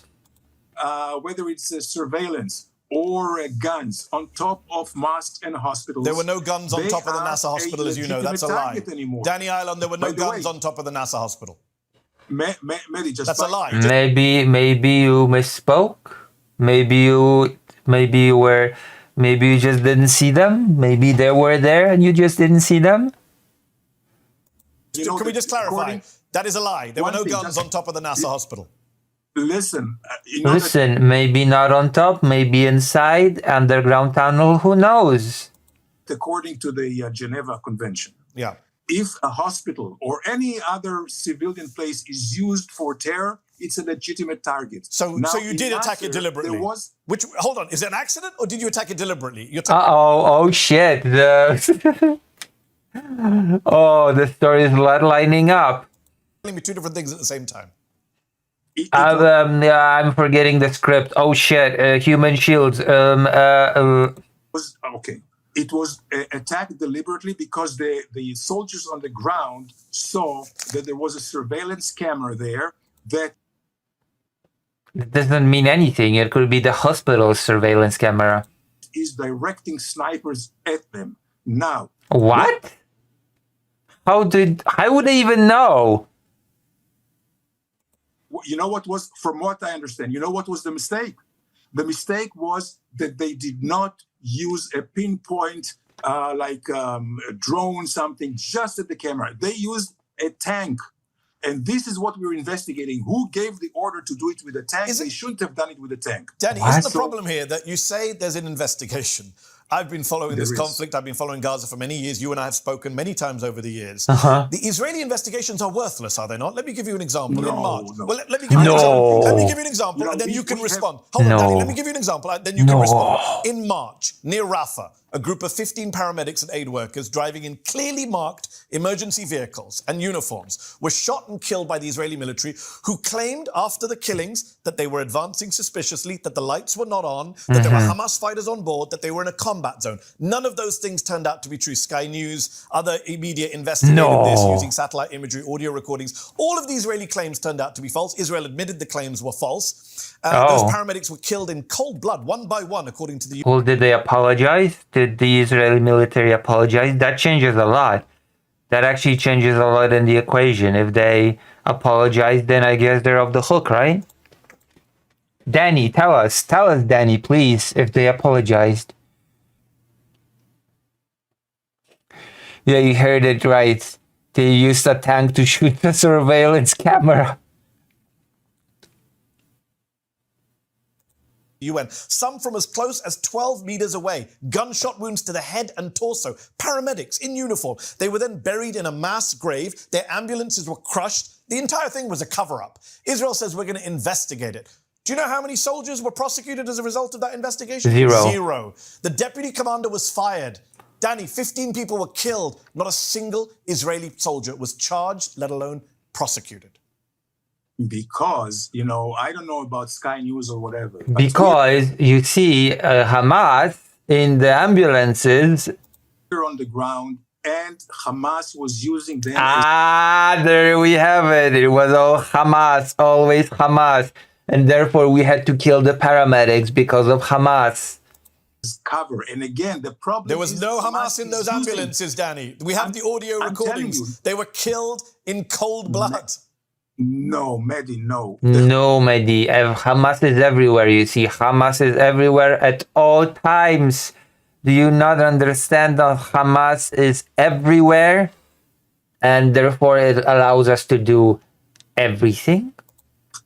Whether it's surveillance or guns on top of mosques and hospitals... There were no guns on top of the NASA hospital, as you know. That's a lie. Anymore. Danny Island, there were no guns on top of the NASA hospital. That's a lie. Maybe you misspoke. Maybe you just didn't see them. Maybe they were there and you just didn't see them. Can we just clarify? That is a lie. There were no guns on top of the NASA hospital. Listen, maybe not on top, maybe inside, underground tunnel, who knows? According to the Geneva Convention. Yeah. If a hospital or any other civilian place is used for terror, it's a legitimate target. So you did attack it deliberately? Hold on, is it an accident or did you attack it deliberately? Oh shit. The story is lining up. Telling me two different things at the same time. I'm forgetting the script. Oh shit, human shields. Okay. It was attacked deliberately because the soldiers on the ground saw that there was a surveillance camera there that... It doesn't mean anything. It could be the hospital's surveillance camera. ...is directing snipers at them. Now... What? How would they even know? You know what was, from what I understand, you know what was the mistake? The mistake was that they did not use a pinpoint, drone, something, just at the camera. They used a tank. And this is what we're investigating. Who gave the order to do it with a tank? They shouldn't have done it with a tank. Danny, isn't the problem here that you say there's an investigation? I've been following this conflict. I've been following Gaza for many years. You and I have spoken many times over the years. The Israeli investigations are worthless, are they not? Let me give you an example. In March. Well, let me give you an example. Let me give you an example, and then you can respond. Hold on, Danny. Let me give you an example, and then you can respond. In March, near Rafah, a group of 15 paramedics and aid workers driving in clearly marked emergency vehicles and uniforms were shot and killed by the Israeli military, who claimed after the killings that they were advancing suspiciously, that the lights were not on, that there were Hamas fighters on board, that they were in a combat zone. None of those things turned out to be true. Sky News, other media investigated this using satellite imagery, audio recordings. All of the Israeli claims turned out to be false. Israel admitted the claims were false. Those paramedics were killed in cold blood, one by one, according to the... Well, did they apologize? Did the Israeli military apologize? That changes a lot. That actually changes a lot in the equation. If they apologize, then I guess they're off the hook, right? Danny, tell us, Danny, please, if they apologized. Yeah, you heard it right. They used a tank to shoot the surveillance camera. UN, some from as close as 12 meters away, gunshot wounds to the head and torso, paramedics in uniform. They were then buried in a mass grave. Their ambulances were crushed. The entire thing was a cover-up. Israel says we're going to investigate it. Do you know how many soldiers were prosecuted as a result of that investigation? Zero. The deputy commander was fired. Danny, 15 people were killed. Not a single Israeli soldier was charged, let alone prosecuted. Because, I don't know about Sky News or whatever. Because you see Hamas in the ambulances. They're on the ground, and Hamas was using them there we have it. It was all Hamas, always Hamas. And therefore we had to kill the paramedics because of Hamas. Cover. And again, the problem there was no Hamas in those ambulances, Danny. We have the audio recordings. They were killed in cold blood. No, Mehdi, no. No, Mehdi. Hamas is everywhere, you see. Hamas is everywhere at all times. Do you not understand that Hamas is everywhere? And therefore it allows us to do everything?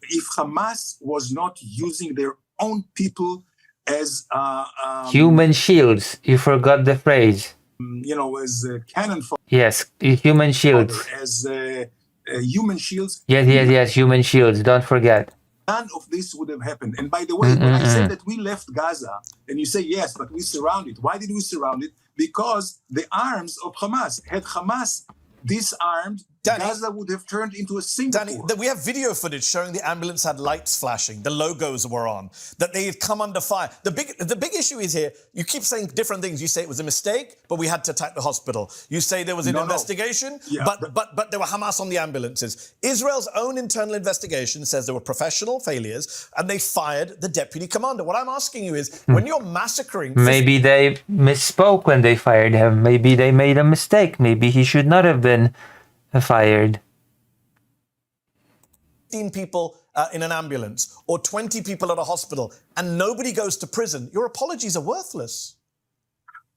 If Hamas was not using their own people as... human shields. You forgot the phrase. As cannon fodder. Yes, human shields. As... human shields. Yes, human shields. Don't forget. None of this would have happened. And by the way, when I said that we left Gaza, and you say, yes, but we surrounded. Why did we surround it? Because the arms of Hamas, had Hamas disarmed, Danny, Gaza would have turned into a Singapore. Danny, we have video footage showing the ambulance had lights flashing, the logos were on, that they had come under fire. The big issue is here, you keep saying different things. You say it was a mistake, but we had to attack the hospital. You say there was an investigation, but there were Hamas on the ambulances. Israel's own internal investigation says there were professional failures, and they fired the deputy commander. What I'm asking you is, when you're massacring... Maybe they misspoke when they fired him. Maybe they made a mistake. Maybe he should not have been fired. 15 people in an ambulance or 20 people at a hospital and nobody goes to prison, your apologies are worthless.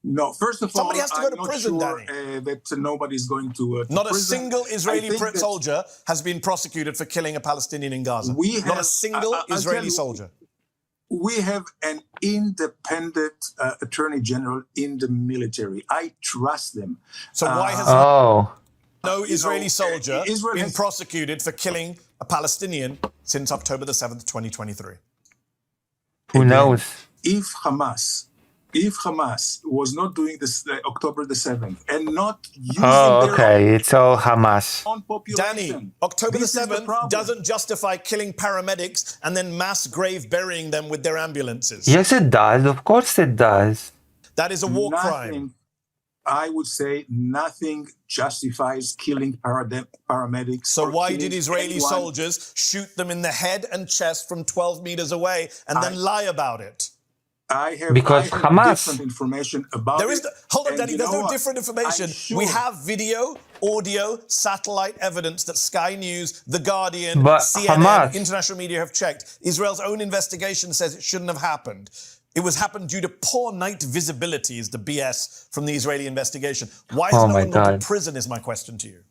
No, first of all, somebody has to go to prison, sure, Danny. That nobody's going to Not prison. A single Israeli soldier has been prosecuted for killing a Palestinian in Gaza. Not a single Israeli soldier. We have an independent attorney general in the military. I trust them. So why has no Israeli soldier been prosecuted for killing a Palestinian since October the 7th, 2023? Who knows? If Hamas was not doing this October the 7th and not using it's all Hamas. Danny, October the 7th doesn't justify killing paramedics and then mass grave burying them with their ambulances. Yes, it does. Of course it does. That is a war crime. I would say nothing justifies killing paramedics. So why did Israeli soldiers shoot them in the head and chest from 12 meters away and then lie about it? Because Hamas. Different information about hold on, Danny. There's no different information. We have video, audio, satellite evidence that Sky News, The Guardian, CNN, international media have checked. Israel's own investigation says it shouldn't have happened. It was happened due to poor night visibility, is the BS from the Israeli investigation. Why has no one gone to prison, is my question to you.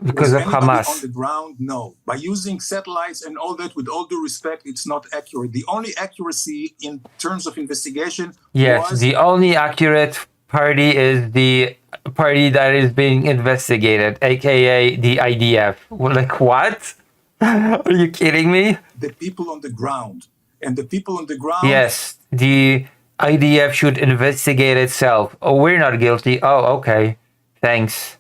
Because of Hamas. On the ground, no. By using satellites and all that, with all due respect, it's not accurate. The only accuracy in terms of investigation the only accurate party is the party that is being investigated, aka the IDF. Like, what? Are you kidding me? The people on the ground. And the people on the ground... Yes, the IDF should investigate itself. Oh, we're not guilty. Oh, okay. Thanks.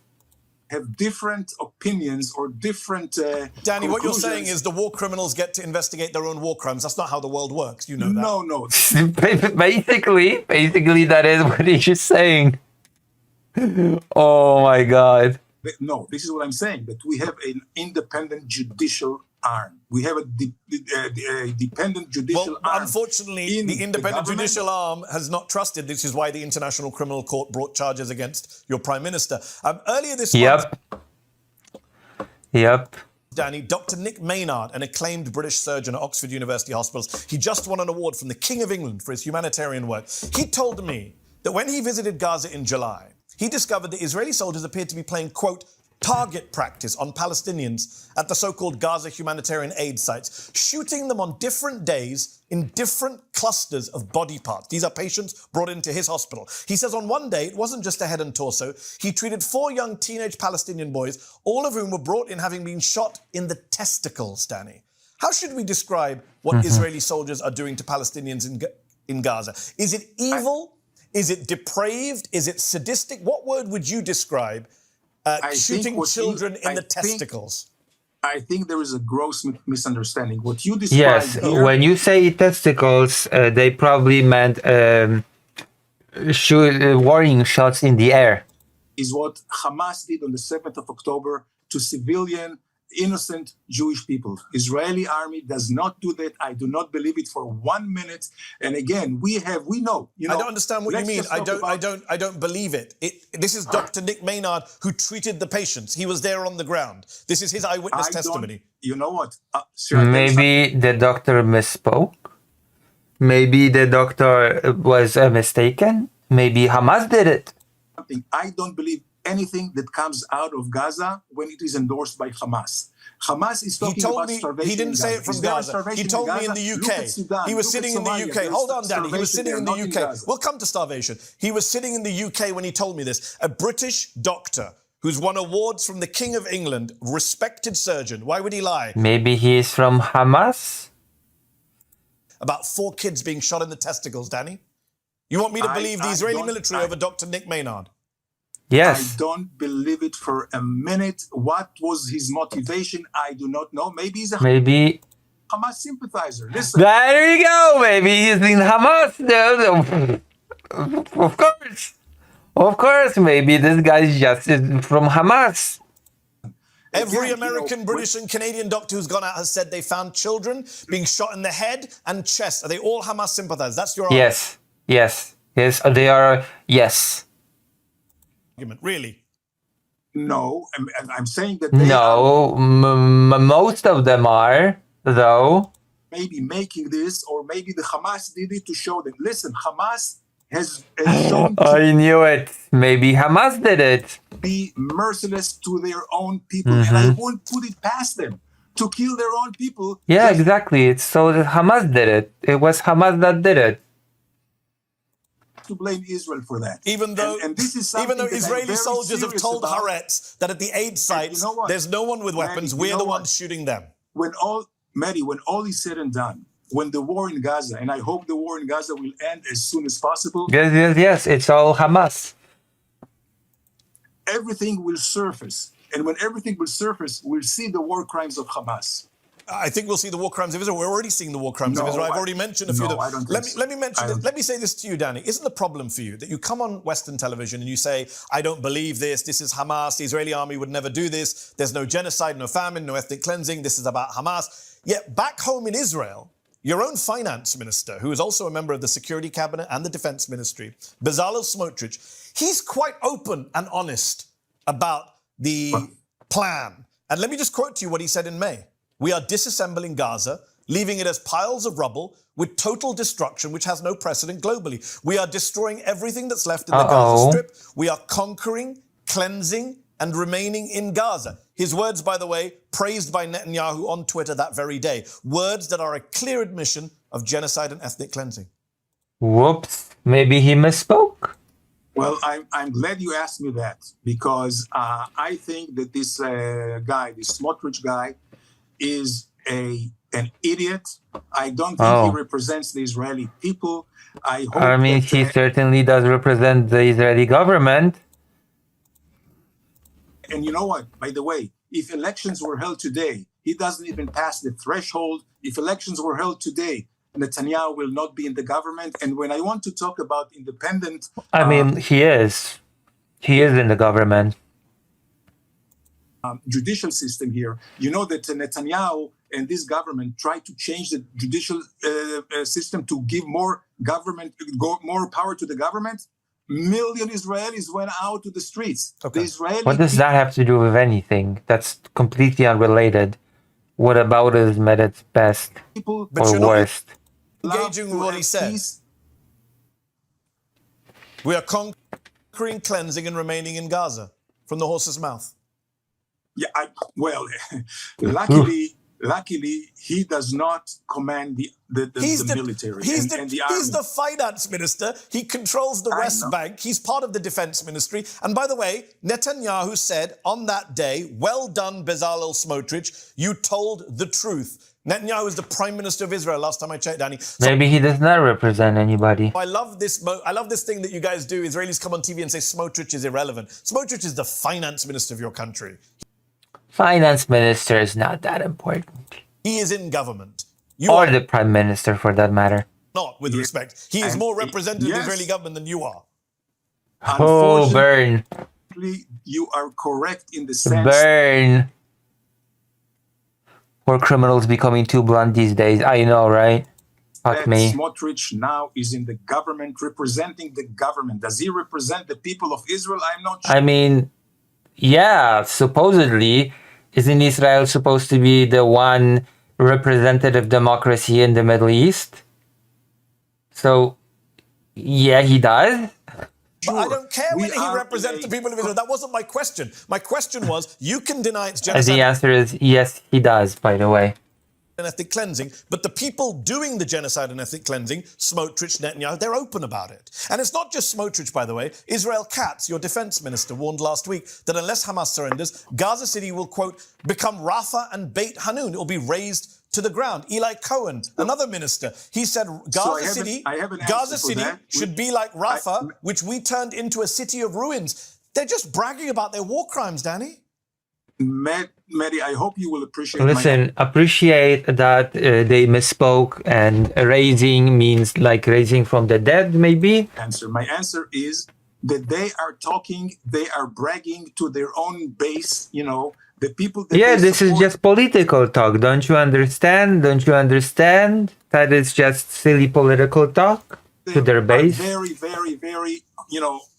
Have different opinions or different Danny, what you're saying is the war criminals get to investigate their own war crimes. That's not how the world works. You know that. No. Basically, that is what he's just saying. Oh, my God. No, this is what I'm saying, that we have an independent judicial arm. We have a dependent judicial arm. Unfortunately, the independent judicial arm has not trusted. This is why the International Criminal Court brought charges against your Prime Minister. Earlier this month... Yep. Danny, Dr. Nick Maynard, an acclaimed British surgeon at Oxford University Hospitals, he just won an award from the King of England for his humanitarian work. He told me that when he visited Gaza in July, he discovered that Israeli soldiers appeared to be playing, quote, target practice on Palestinians at the so-called Gaza humanitarian aid sites, shooting them on different days in different clusters of body parts. These are patients brought into his hospital. He says on one day, it wasn't just a head and torso. He treated 4 young teenage Palestinian boys, all of whom were brought in having been shot in the testicles, Danny. How should we describe what Israeli soldiers are doing to Palestinians in Gaza? Is it evil? Is it depraved? Is it sadistic? What word would you describe shooting children in the testicles? I think there is a gross misunderstanding. What you described Yes, here, when you say testicles, they probably meant warning shots in the air. Is what Hamas did on the 7th of October to civilian, innocent Jewish people. Israeli army does not do that. I do not believe it for 1 minute. And again, we know. I don't understand what you mean. I don't believe it. This is Dr. Nick Maynard who treated the patients. He was there on the ground. This is his eyewitness testimony. You know what? Maybe the doctor misspoke. Maybe the doctor was mistaken. Maybe Hamas did it. I don't believe anything that comes out of Gaza when it is endorsed by Hamas. Hamas is talking about starvation. He didn't say it from Gaza. He told me in the UK. He was sitting in the UK. Hold on, Danny. He was sitting in the UK. We'll come to starvation. He was sitting in the UK when he told me this. A British doctor who's won awards from the King of England, respected surgeon. Why would he lie? Maybe he's from Hamas? About 4 kids being shot in the testicles, Danny? You want me to believe the Israeli military over Dr. Nick Maynard? Yes. I don't believe it for a minute. What was his motivation? I do not know. Maybe he's a Hamas sympathizer. Listen. There you go. Maybe he's in Hamas. Of course. Of course. Maybe this guy's just from Hamas. Every American, British, and Canadian doctor who's gone out has said they found children being shot in the head and chest. Are they all Hamas sympathizers? That's your argument. Yes. Yes. Yes. They are. Yes. Really? No, I'm saying that most of them are, though. Maybe making this, or maybe the Hamas did it to show them. Listen, Hamas has shown I knew it. Maybe Hamas did it. Be merciless to their own people, and I won't put it past them to kill their own people. Yeah, exactly. It's so that Hamas did it. It was Hamas that did it. To blame Israel for that. Even though Israeli soldiers have told Haaretz that at the aid sites, there's no one with weapons, we're the ones shooting them. When all is said and done, when the war in Gaza, and I hope the war in Gaza will end as soon as possible. Yes, it's all Hamas. Everything will surface. And when everything will surface, we'll see the war crimes of Hamas. I think we'll see the war crimes of Israel. We're already seeing the war crimes of Israel. I've already mentioned a few of them. Let me say this to you, Danny. Isn't the problem for you that you come on Western television and you say, I don't believe this. This is Hamas. The Israeli army would never do this. There's no genocide, no famine, no ethnic cleansing. This is about Hamas. Yet back home in Israel, your own finance minister, who is also a member of the security cabinet and the defense ministry, Bezalel Smotrich, he's quite open and honest about the plan. And let me just quote to you what he said in May. We are disassembling Gaza, leaving it as piles of rubble with total destruction, which has no precedent globally. We are destroying everything that's left in the Gaza Strip. We are conquering, cleansing, and remaining in Gaza. His words, by the way, praised by Netanyahu on Twitter that very day. Words that are a clear admission of genocide and ethnic cleansing. Whoops. Maybe he misspoke. Well, I'm glad you asked me that, because I think that this guy, this Smotrich guy, is an idiot. I don't think he represents the Israeli people. I mean, he certainly does represent the Israeli government. And you know what? By the way, if elections were held today, he doesn't even pass the threshold. If elections were held today, Netanyahu will not be in the government. And when I want to talk about independent... I mean, he is. He is in the government. Judicial system here. You know that Netanyahu and this government tried to change the judicial system to give more power to the government. Million Israelis went out to the streets. Okay. What does that have to do with anything? That's completely unrelated. What about is at its best or worst? Engaging with what he says. We are conquering, cleansing, and remaining in Gaza from the horse's mouth. Yeah, luckily, he does not command the military He's and the army. He's the finance minister. He controls the West Bank. He's part of the defense ministry. And by the way, Netanyahu said on that day, well done, Bezalel Smotrich, you told the truth. Netanyahu is the prime minister of Israel, last time I checked, Danny. So Maybe he does not represent anybody. I love this thing that you guys do. Israelis come on TV and say Smotrich is irrelevant. Smotrich is the finance minister of your country. Finance minister is not that important. He is in government. Or the prime minister, for that matter. Not, with respect. He is more representative of the Israeli government than you are. Oh, burn. You are correct in the sense... Burn. Poor criminals becoming too blunt these days. I know, right? Fuck me. Smotrich now is in the government, representing the government. Does he represent the people of Israel? I'm not sure. I mean, yeah, supposedly. Isn't Israel supposed to be the one representative democracy in the Middle East? So, yeah, he does. But I don't care whether he represents the people of Israel. That wasn't my question. My question was, you can deny it's genocide. The answer is yes, he does, by the way. And ethnic cleansing, but the people doing the genocide and ethnic cleansing, Smotrich, Netanyahu, they're open about it. And it's not just Smotrich, by the way. Israel Katz, your defense minister, warned last week that unless Hamas surrenders, Gaza City will, quote, become Rafah and Beit Hanun. It will be razed to the ground. Eli Cohen, another minister, he said Gaza City should be like Rafah, which we turned into a city of ruins. They're just bragging about their war crimes, Danny. Mehdi, I hope you will appreciate. Listen, appreciate that they misspoke, and raising means like raising from the dead, maybe. My answer is that they are talking, they are bragging to their own base, the people that this is just political talk. Don't you understand? Don't you understand? That is just silly political talk to their base. Very, very, very,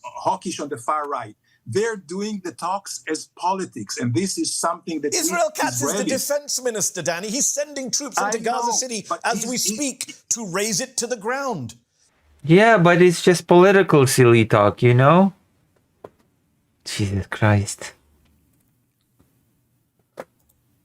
hawkish on the far right. They're doing the talks as politics, and this is something that Israel Katz is the defense minister, Danny. He's sending troops into Gaza City as we speak to raze it to the ground. Yeah, but it's just political silly talk, Jesus Christ.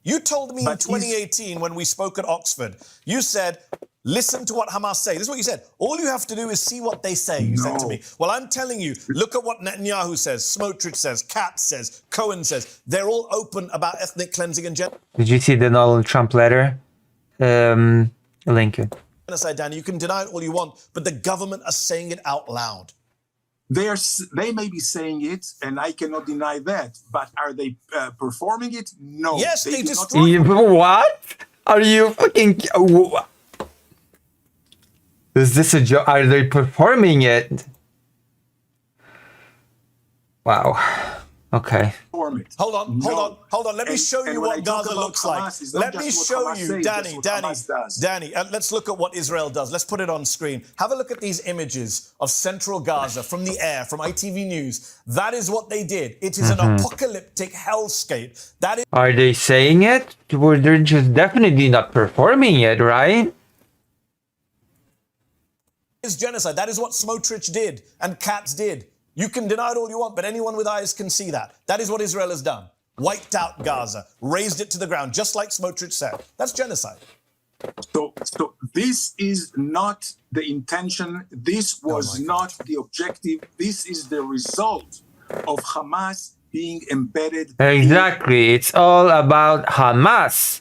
You told me in 2018 when we spoke at Oxford, you said, listen to what Hamas say. This is what you said. All you have to do is see what they say, you said to me. Well, I'm telling you, look at what Netanyahu says, Smotrich says, Katz says, Cohen says. They're all open about ethnic cleansing and genocide. Did you see the Donald Trump letter? Lincoln. Genocide, Danny, you can deny it all you want, but the government are saying it out loud. They may be saying it, and I cannot deny that. But are they performing it? No. Yes, they destroy. What? Are you fucking? Is this a joke? Are they performing it? Wow. Okay. Hold on. Let me show you what Gaza looks like. Let me show you, Danny. Let's look at what Israel does. Let's put it on screen. Have a look at these images of central Gaza from the air, from ITV News. That is what they did. It is an apocalyptic hellscape. That is. Are they saying it? They're just definitely not performing it, right? Is genocide. That is what Smotrich did and Katz did. You can deny it all you want, but anyone with eyes can see that. That is what Israel has done. Wiped out Gaza, razed it to the ground, just like Smotrich said. That's genocide. So this is not the intention. This was not the objective. This is the result of Hamas being embedded. Exactly. It's all about Hamas.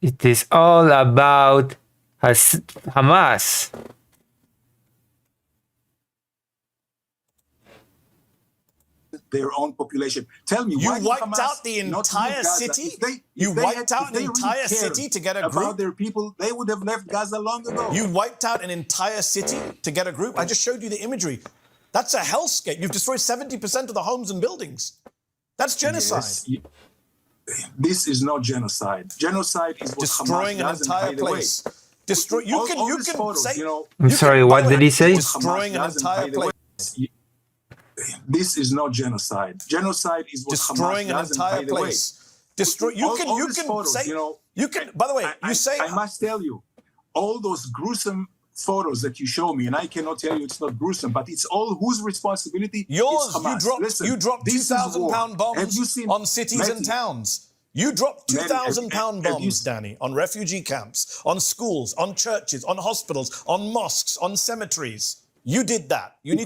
It is all about Hamas. Their own population. Tell me, you why wiped out the entire city? You wiped out an entire city to get a group? About their people, they would have left Gaza long ago. You wiped out an entire city to get a group? I just showed you the imagery. That's a hellscape. You've destroyed 70% of the homes and buildings. That's genocide. Yes. This is not genocide. Genocide is what destroying Hamas an entire place. Destroy. You can say. I'm sorry. What did he say? Destroying an entire place. This is not genocide. Genocide is what destroying Hamas an entire place. Destroy. You can say. You can. By the way, you say. I must tell you, all those gruesome photos that you show me, and I cannot tell you it's not gruesome, but it's all whose responsibility? Yours. It's Hamas. You dropped 2,000-pound bombs on cities and towns. You dropped 2,000-pound bombs, Danny, on refugee camps, on schools, on churches, on hospitals, on mosques, on cemeteries. You did that. Your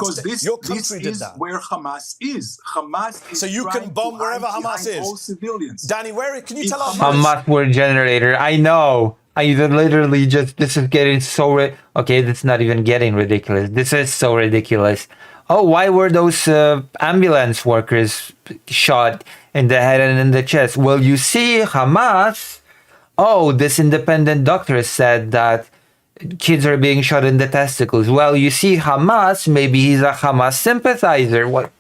country did that. Where Hamas is. Hamas is so you can bomb wherever Hamas is. All civilians. Danny, can you tell us? Hamas word generator. I know. I literally just. This is getting so. Okay, that's not even getting ridiculous. This is so ridiculous. Oh, why were those ambulance workers shot in the head and in the chest? Well, you see, Hamas. Oh, this independent doctor said that kids are being shot in the testicles. Well, you see, Hamas, maybe he's a Hamas sympathizer. What?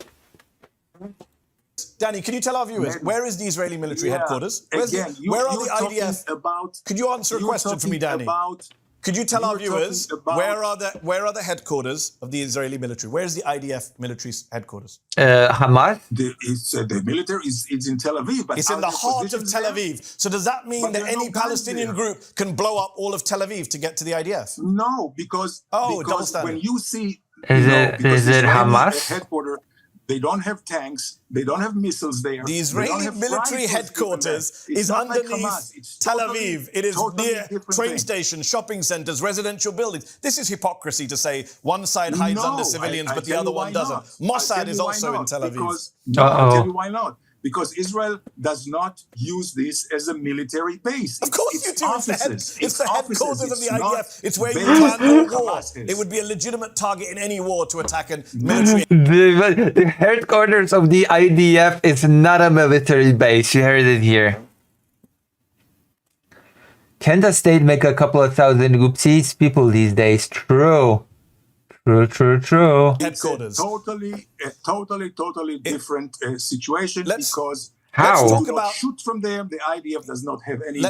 Danny, can you tell our viewers, where is the Israeli military headquarters? Where are the IDF? Could you answer a question for me, Danny? Could you tell our viewers, where are the headquarters of the Israeli military? Where is the IDF military's headquarters? Hamas? The military is in Tel Aviv. But it's in the heart of Tel Aviv. So does that mean that any Palestinian group can blow up all of Tel Aviv to get to the IDF? No, because when you see... Is it Hamas? Headquarters, they don't have tanks. They don't have missiles there. The Israeli military headquarters is underneath Tel Aviv. It is near train stations, shopping centers, residential buildings. This is hypocrisy to say one side hides under civilians, but the other one doesn't. Mossad is also in Tel Aviv. I'll tell you why not. Because Israel does not use this as a military base. Of course you do. It's the headquarters of the IDF. It's where you plan the war. It would be a legitimate target in any war to attack a military. The headquarters of the IDF is not a military base. You heard it here. Can the state make a couple of thousand oopsies people these days? True. True. Headquarters. It's totally different situation because how? You don't shoot from there. The IDF does not have any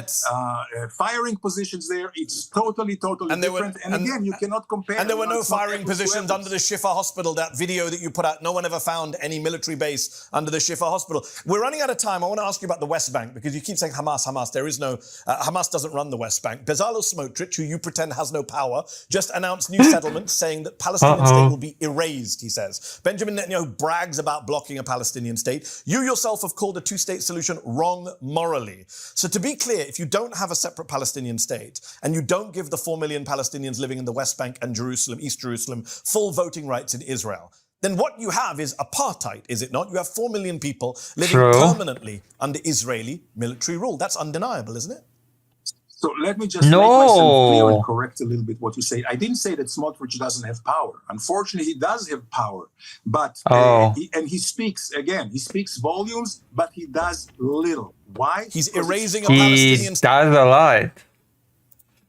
firing positions there. It's totally different. And again, you cannot compare. And there were no firing positions under the Shifa hospital. That video that you put out, no one ever found any military base under the Shifa hospital. We're running out of time. I want to ask you about the West Bank because you keep saying Hamas. There is no Hamas doesn't run the West Bank. Bezalel Smotrich, who you pretend has no power, just announced new settlements saying that Palestinian state will be erased. He says Benjamin Netanyahu brags about blocking a Palestinian state. You yourself have called a two-state solution wrong morally. So to be clear, if you don't have a separate Palestinian state and you don't give the 4 million Palestinians living in the West Bank and Jerusalem, East Jerusalem, full voting rights in Israel, then what you have is apartheid, is it not? You have 4 million people living permanently under Israeli military rule. That's undeniable, isn't it? So let me just make myself clear and correct a little bit what you say. I didn't say that Smotrich doesn't have power. Unfortunately, he does have power. But he speaks volumes, but he does little. Why? He's erasing a Palestinian state. He does a lot.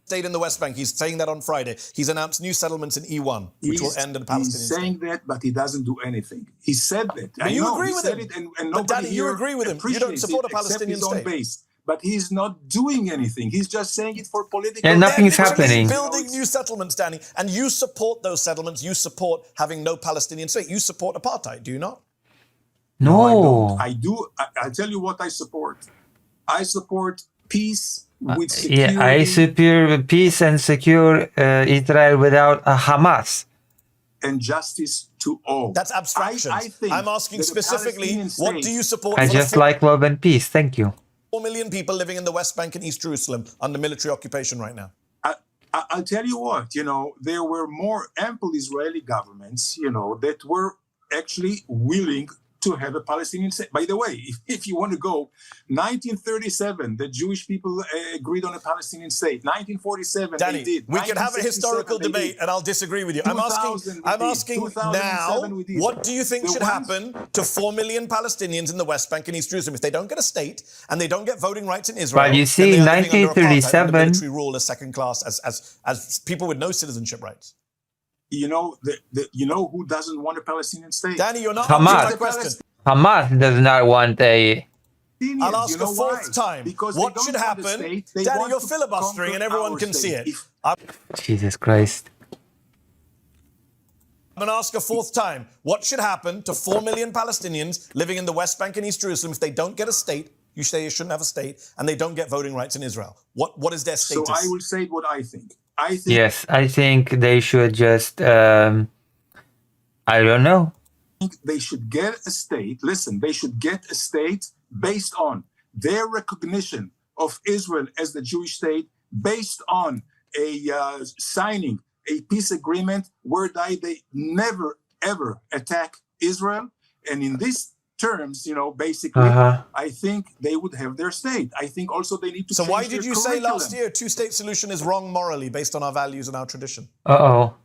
State in the West Bank. He's saying that on Friday. He's announced new settlements in E1, which will end in a Palestinian state. He's saying that, but he doesn't do anything. He said that. But you agree with him. But Danny, you agree with him. You don't support a Palestinian state. Base. But he's not doing anything. He's just saying it for political. And nothing's happening. He's building new settlements, Danny, and you support those settlements. You support having no Palestinian state. You support apartheid, do you not? No, I don't. I do. I tell you what I support. I support peace with security. Yeah, I support peace and secure Israel without a Hamas. And justice to all. That's abstraction. I'm asking specifically, what do you support? I just like love and peace. Thank you. 4 million people living in the West Bank and East Jerusalem under military occupation right now. I'll tell you what, there were more ample Israeli governments, that were actually willing to have a Palestinian state. By the way, if you want to go, 1937, the Jewish people agreed on a Palestinian state. 1947, Danny, they did. We can have a historical debate, and I'll disagree with you. I'm asking now, what do you think should happen to 4 million Palestinians in the West Bank and East Jerusalem if they don't get a state and they don't get voting rights in Israel? But you see, 1937, military rule as second class, as people with no citizenship rights. You know who doesn't want a Palestinian state? Danny, you're not Hamas. answering my question. Hamas does not want a... I'll ask a fourth time. What should happen? Danny, you're filibustering and everyone can see it. Jesus Christ. I'm going to ask a fourth time. What should happen to 4 million Palestinians living in the West Bank and East Jerusalem if they don't get a state? You say you shouldn't have a state, and they don't get voting rights in Israel. What is their status? So I will say what I think. I think Yes, I think they should just, I don't know. they should get a state. Listen, they should get a state based on their recognition of Israel as the Jewish state, based on a signing a peace agreement where they never ever attack Israel. And in these terms, basically, I think they would have their state. I think also they need to. So change why their did you say curriculum. last year two-state solution is wrong morally based on our values and our tradition? Uh-oh.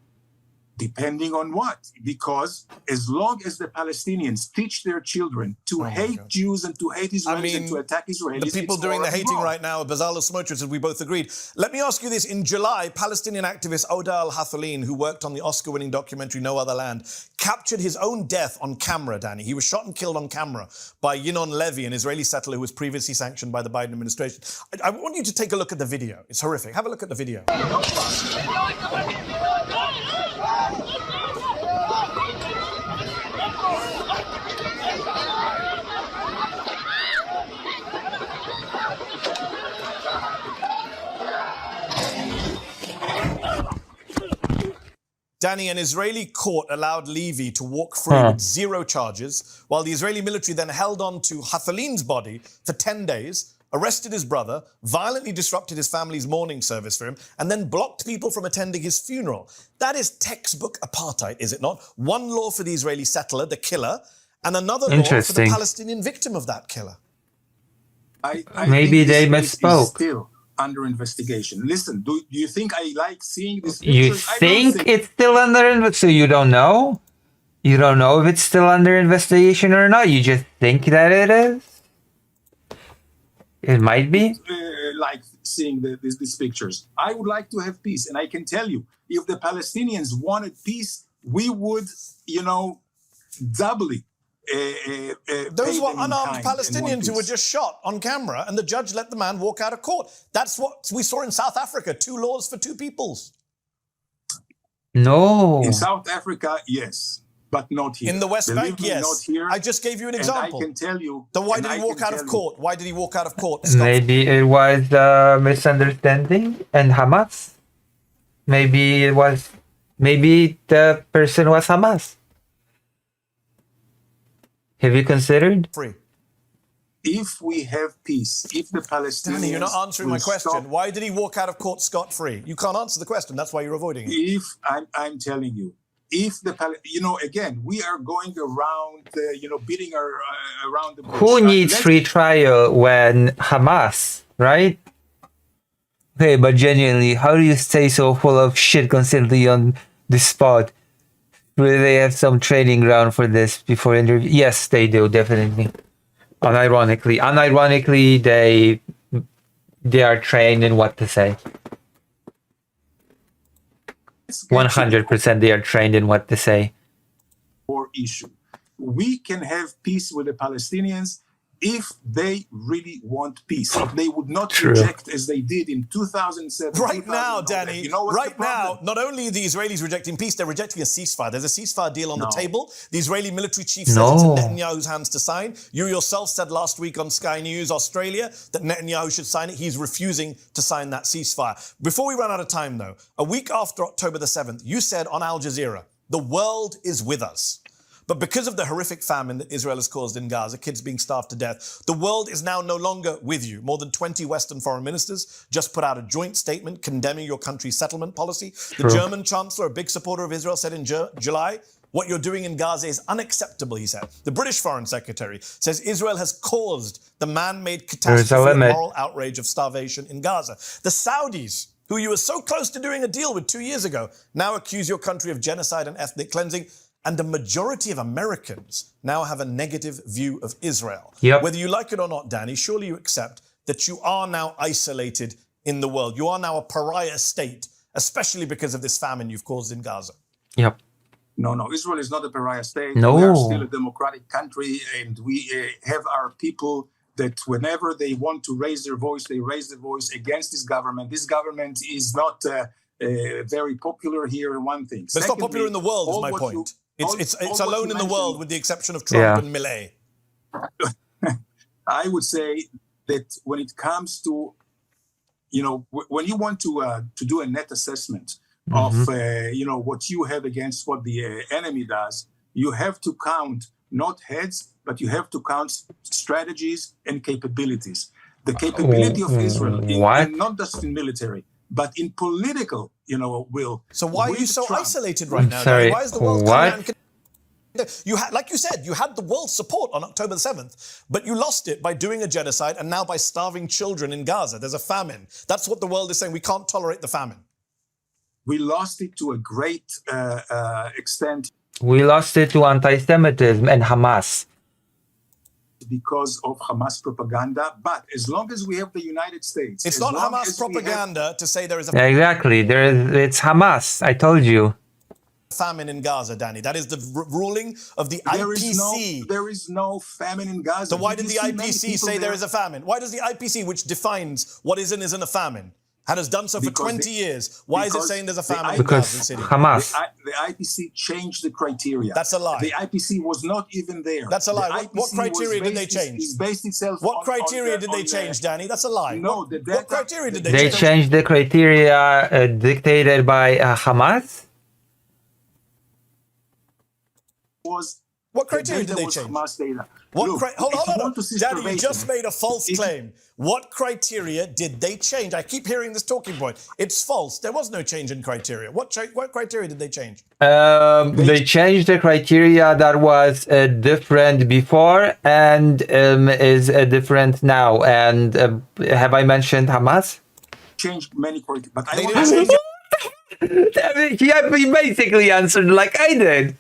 Depending on what? Because as long as the Palestinians teach their children to hate Jews and to hate Israelis and to attack Israelis, the people it's doing the morally hating wrong. right now are Bezalel Smotrich, as we both agreed. Let me ask you this. In July, Palestinian activist Oda al-Hathalin, who worked on the Oscar-winning documentary No Other Land, captured his own death on camera, Danny. He was shot and killed on camera by Yinon Levy, an Israeli settler who was previously sanctioned by the Biden administration. I want you to take a look at the video. It's horrific. Have a look at the video. Danny, an Israeli court allowed Levy to walk free with 0 charges, while the Israeli military then held on to Hathalin's body for 10 days, arrested his brother, violently disrupted his family's mourning service for him, and then blocked people from attending his funeral. That is textbook apartheid, is it not? One law for the Israeli settler, the killer, and another law for the Palestinian victim of that killer. I Maybe think they this case is misspoke. still under investigation. Listen, do you think I like seeing this? You think it's still under investigation? So you don't know? You don't know if it's still under investigation or not? You just think that it is? It might be? Like seeing these pictures. I would like to have peace. And I can tell you, if the Palestinians wanted peace, we would, doubly those were unarmed Palestinians who were just shot on camera, and the judge let the man walk out of court. That's what we saw in South Africa, 2 laws for 2 peoples. No. In South Africa, yes, but not here. In the West Believe Bank, me, yes. not here. I just gave you an example. And I can tell you. Then why did he walk out of court? Why did he walk out of court? Scott? Maybe it was a misunderstanding and Hamas. Maybe the person was Hamas. Have you considered? Free. If we have peace, if the Palestinians... Danny, you're not answering my question. Why did he walk out of court scot-free? You can't answer the question. That's why you're avoiding it. If, I'm telling you, if the... again, we are going around, beating around the bush. Who needs free trial when Hamas, right? Okay, but genuinely, how do you stay so full of shit constantly on the spot? Do they have some training ground for this before interview? Yes, they do, definitely. Unironically, they are trained in what to say. 100% they are trained in what to say. Or issue. We can have peace with the Palestinians if they really want peace. If they would not reject as they did in 2007. Right now, Danny, right now, not only are the Israelis rejecting peace, they're rejecting a ceasefire. There's a ceasefire deal on the table. The Israeli military chief says it's in Netanyahu's hands to sign. You yourself said last week on Sky News Australia that Netanyahu should sign it. He's refusing to sign that ceasefire. Before we run out of time, though, a week after October the 7th, you said on Al Jazeera, the world is with us. But because of the horrific famine that Israel has caused in Gaza, kids being starved to death, the world is now no longer with you. More than 20 Western foreign ministers just put out a joint statement condemning your country's settlement policy. The German chancellor, a big supporter of Israel, said in July, what you're doing in Gaza is unacceptable, he said. The British foreign secretary says Israel has caused the man-made catastrophe and moral outrage of starvation in Gaza. The Saudis, who you were so close to doing a deal with 2 years ago, now accuse your country of genocide and ethnic cleansing. And the majority of Americans now have a negative view of Israel. Yep. Whether you like it or not, Danny, surely you accept that you are now isolated in the world. You are now a pariah state, especially because of this famine you've caused in Gaza. Yep. No, Israel is not a pariah state. No. We are still a democratic country, and we have our people that whenever they want to raise their voice, they raise their voice against this government. This government is not very popular here in one thing. But it's not popular in the world, is my point. It's alone in the world with the exception of Trump and Millet. I would say that when it comes to when you want to do a net assessment of what you have against what the enemy does, you have to count not heads, but you have to count strategies and capabilities. The capability of Israel, in not just in military, but in political, will. So why are you so isolated right now? Sorry, Why is the world coming out what? and you had, like you said, you had the world's support on October the 7th, but you lost it by doing a genocide and now by starving children in Gaza. There's a famine. That's what the world is saying. We can't tolerate the famine. We lost it to a great extent. We lost it to anti-Semitism and Hamas. Because of Hamas propaganda, but as long as we have the United States... It's not Hamas propaganda to say there is a... Exactly, it's Hamas, I told you. Famine in Gaza, Danny. That is the ruling of the IPC. There is no famine in Gaza. So why did the IPC say there is a famine? Why does the IPC, which defines what is and isn't a famine, and has done so for 20 years, why is it saying there's a famine in Gaza City? Hamas. The IPC changed the criteria. That's a lie. The IPC was not even there. That's a lie. What criteria did they change? Based itself what criteria did they change, Danny? That's a lie. No, what criteria did they change? They changed the criteria dictated by Hamas? What criteria did they change? Hold on. Daddy, you just made a false claim. What criteria did they change? I keep hearing this talking point. It's false. There was no change in criteria. What criteria did they change? They changed the criteria that was different before and is different now. And have I mentioned Hamas? Changed many criteria, but they didn't change. He basically answered like I did.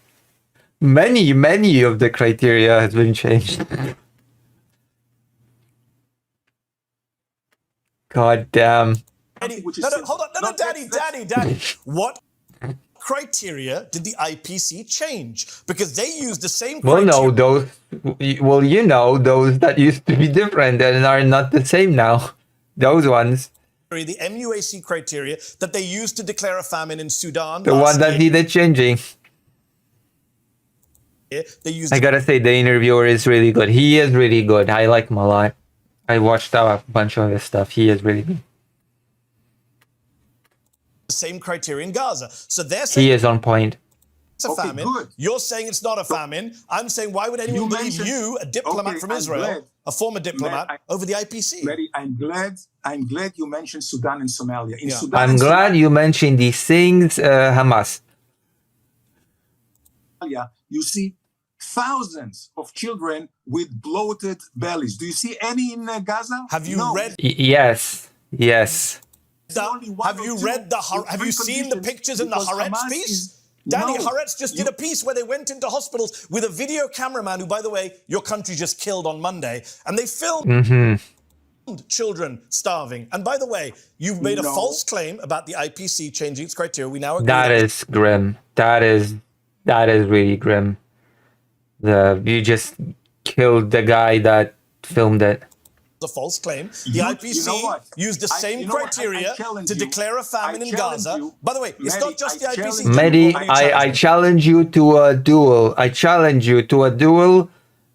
Many of the criteria has been changed. God damn. Hold on. Daddy. What criteria did the IPC change? Because they used the same criteria. Those that used to be different and are not the same now. Those ones. The MUAC criteria that they used to declare a famine in Sudan. The one that needed changing. I gotta say, the interviewer is really good. He is really good. I like him a lot. I watched a bunch of his stuff. He is really good. The same criteria in Gaza. So they're saying he is on point. It's a famine. Good. You're saying it's not a famine. I'm saying, why would anyone believe you, a diplomat from Israel, a former diplomat, over the IPC? I'm glad you mentioned Sudan and Somalia. I'm glad you mentioned these things, Hamas. You see thousands of children with bloated bellies. Do you see any in Gaza? Have you read? Yes. Have you read have you seen the pictures in the Haaretz piece? Danny, Haaretz just did a piece where they went into hospitals with a video cameraman who, by the way, your country just killed on Monday, and they filmed children starving. And by the way, you've made a false claim about the IPC changing its criteria. We now agree. That is grim. That is really grim. You just killed the guy that filmed it. A false claim. The IPC used the same criteria to declare a famine in Gaza. By the way, it's not just the IPC. Mehdi, I challenge you to a duel.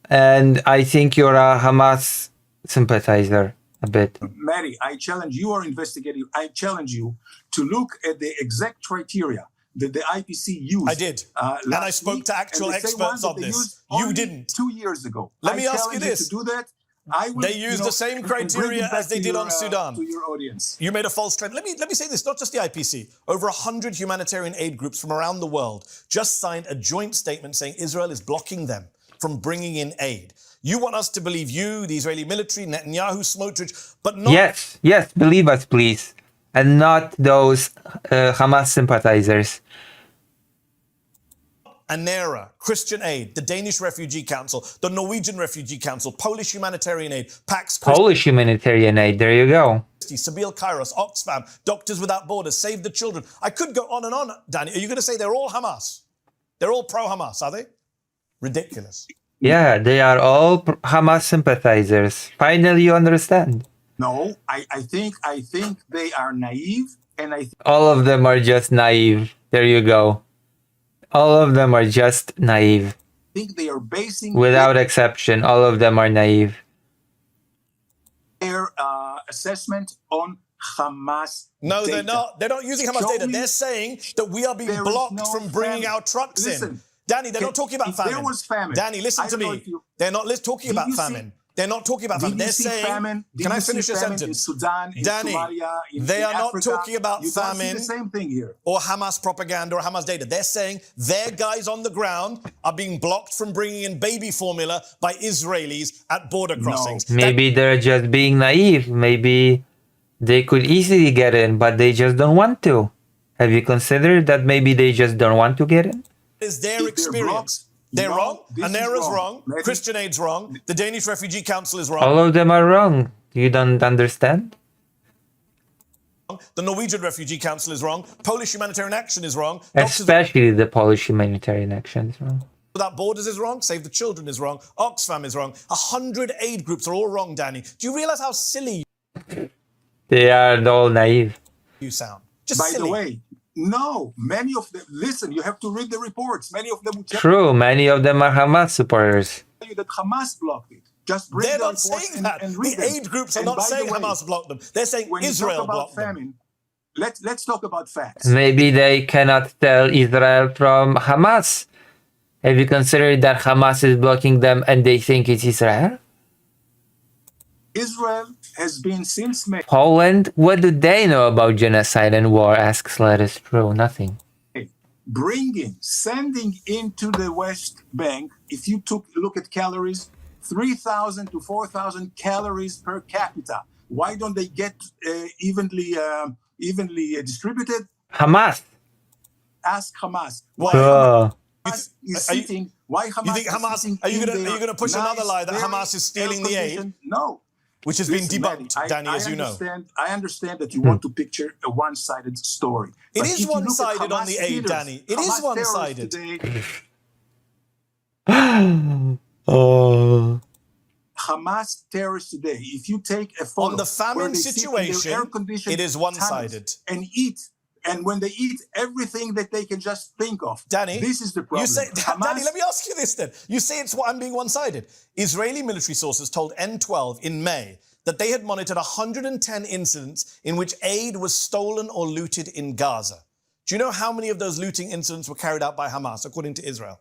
And I think you're a Hamas sympathizer a bit. Mehdi, I challenge you are investigating. I challenge you to look at the exact criteria that the IPC used. I did. And I spoke to actual experts on this. You didn't. 2 years ago. Let me ask you this. To do that, they used the same criteria as they did on Sudan. To your audience. You made a false claim. Let me say this, not just the IPC. Over 100 humanitarian aid groups from around the world just signed a joint statement saying Israel is blocking them from bringing in aid. You want us to believe you, the Israeli military, Netanyahu, Smotrich, but not... Yes, believe us, please. And not those Hamas sympathizers. ANERA, Christian Aid, the Danish Refugee Council, the Norwegian Refugee Council, Polish Humanitarian Aid, Pax Christi, Polish Humanitarian Aid, there you go. Sabeel Kairos, Oxfam, Doctors Without Borders, Save the Children. I could go on, Danny. Are you going to say they're all Hamas? They're all pro-Hamas, are they? Ridiculous. Yeah, they are all Hamas sympathizers. Finally, you understand. No, I think they are naive, and all of them are just naive. There you go. All of them are just naive. I think they are basing... Without exception, all of them are naive. Their assessment on Hamas No, data. they're not. They're not using Hamas Show data. me They're saying that we are being there is blocked no from bringing famine. our trucks in. Listen, Danny, they're not talking about if famine. there was famine, Danny, listen I to don't know me. if you- They're not talking Did about you see- famine. They're not talking about Did famine. you They're see saying, famine? Did can I you see finish a famine sentence? in Sudan, in Danny, Somalia, they in are not Africa? talking about You don't see famine the same thing here. or Hamas propaganda or Hamas data. They're saying their guys on the ground are being blocked from bringing in baby formula by Israelis at border crossings. Maybe they're just being naive. Maybe they could easily get in, but they just don't want to. Have you considered that maybe they just don't want to get in? Is their experience. They're wrong. Anera's wrong. Christian Aid's wrong. The Danish Refugee Council is wrong. All of them are wrong. You don't understand? The Norwegian Refugee Council is wrong. Polish Humanitarian Action is wrong. Especially the Polish Humanitarian Action is wrong. Without Borders is wrong. Save the Children is wrong. Oxfam is wrong. 100 aid groups are all wrong, Danny. Do you realize how silly They are all naive. you sound? Just By silly. the way, no, many of them, listen, you have to read the reports. Many of them will tell True, many of them are Hamas supporters. you that Hamas blocked it. Just read They're the not reports saying that. and read The them. aid groups are And not by the saying way, Hamas blocked them. They're saying when you Israel talk about blocked them. famine, let's talk about facts. Maybe they cannot tell Israel from Hamas. Have you considered that Hamas is blocking them and they think it's Israel? Israel has been since May. Poland? What do they know about genocide and war? Asks Lettuce True. Nothing. Sending into the West Bank, if you look at calories, 3,000 to 4,000 calories per capita. Why don't they get evenly distributed? Hamas. Ask Hamas. Why? Hamas is sitting. Why Hamas? You think Hamas? Are you going to push another lie that Hamas is stealing the aid? No. Which has been Listen, debunked, Danny, as you know. I understand that you want to picture a one-sided story. It But is if you look at one-sided on Hamas the aid, leaders, Danny. It is Hamas terrorists one-sided. today, Oh. Hamas terrorists today, if you take a photo On the famine where they sit in their situation, air-conditioned it is one-sided. tunnels and eat, and when they eat everything that they can just think of, Danny, this is the problem. You say, Hamas, Danny, let me ask you this then. You say I'm being one-sided. Israeli military sources told N12 in May that they had monitored 110 incidents in which aid was stolen or looted in Gaza. Do you know how many of those looting incidents were carried out by Hamas, according to Israel?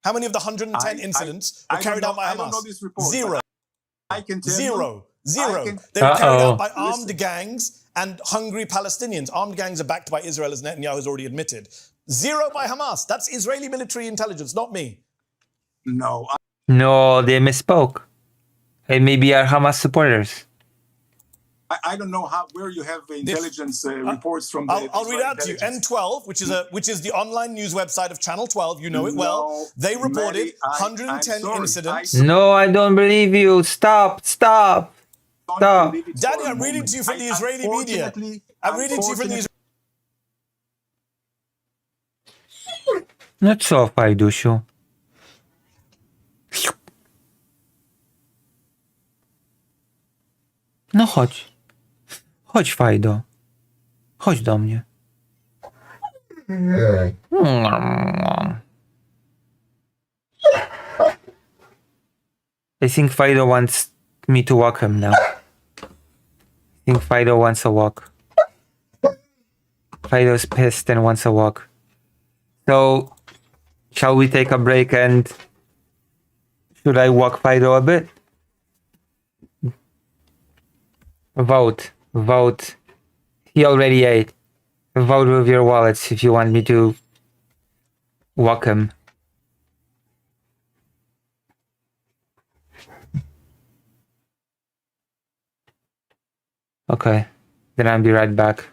How many of the 110 incidents were carried out by Hamas? I don't know this report. Zero. I can tell Zero. you. Zero. I can- They were carried out by Listen. armed gangs and hungry Palestinians. Armed gangs are backed by Israel, as Netanyahu has already admitted. Zero by Hamas. That's Israeli military intelligence, not me. No. No, they misspoke. They maybe are Hamas supporters. I don't know where you have intelligence reports from. I'll read it out to you. N12, which is the online news website of Channel 12. You know it well. They reported 110 incidents. No, I don't believe you. Stop. Stop. Danny, I'm reading to you from the Israeli media. I'm reading to you from the Israeli. No cofaj, Dusiu. No chodź. Chodź, Fajdo. Chodź do mnie. I think Fido wants me to walk him now. I think Fido wants a walk. Fido's pissed and wants a walk. So, shall we take a break and should I walk Fido a bit? Vote. Vote. He already ate. Vote with your wallets if you want me to walk him. Okay, then I'll be right back.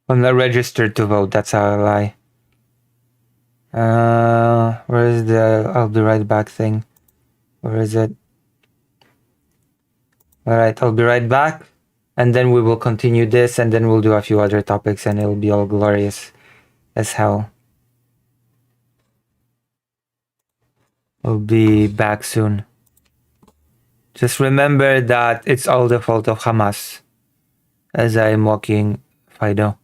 I'm not registered to vote, that's how I lie. Where is the I'll be right back thing? Where is it? Alright, I'll be right back. And then we will continue this and then we'll do a few other topics and it'll be all glorious as hell. I'll be back soon. Just remember that it's all the fault of Hamas as I'm walking Fido.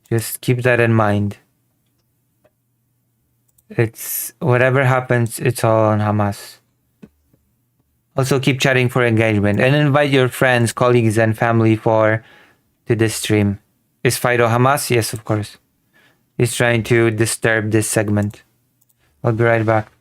Just keep that in mind. It's whatever happens, it's all on Hamas. Also, keep chatting for engagement and invite your friends, colleagues, and family to this stream. Is Fido Hamas? Yes, of course. He's trying to disturb this segment. I'll be right back.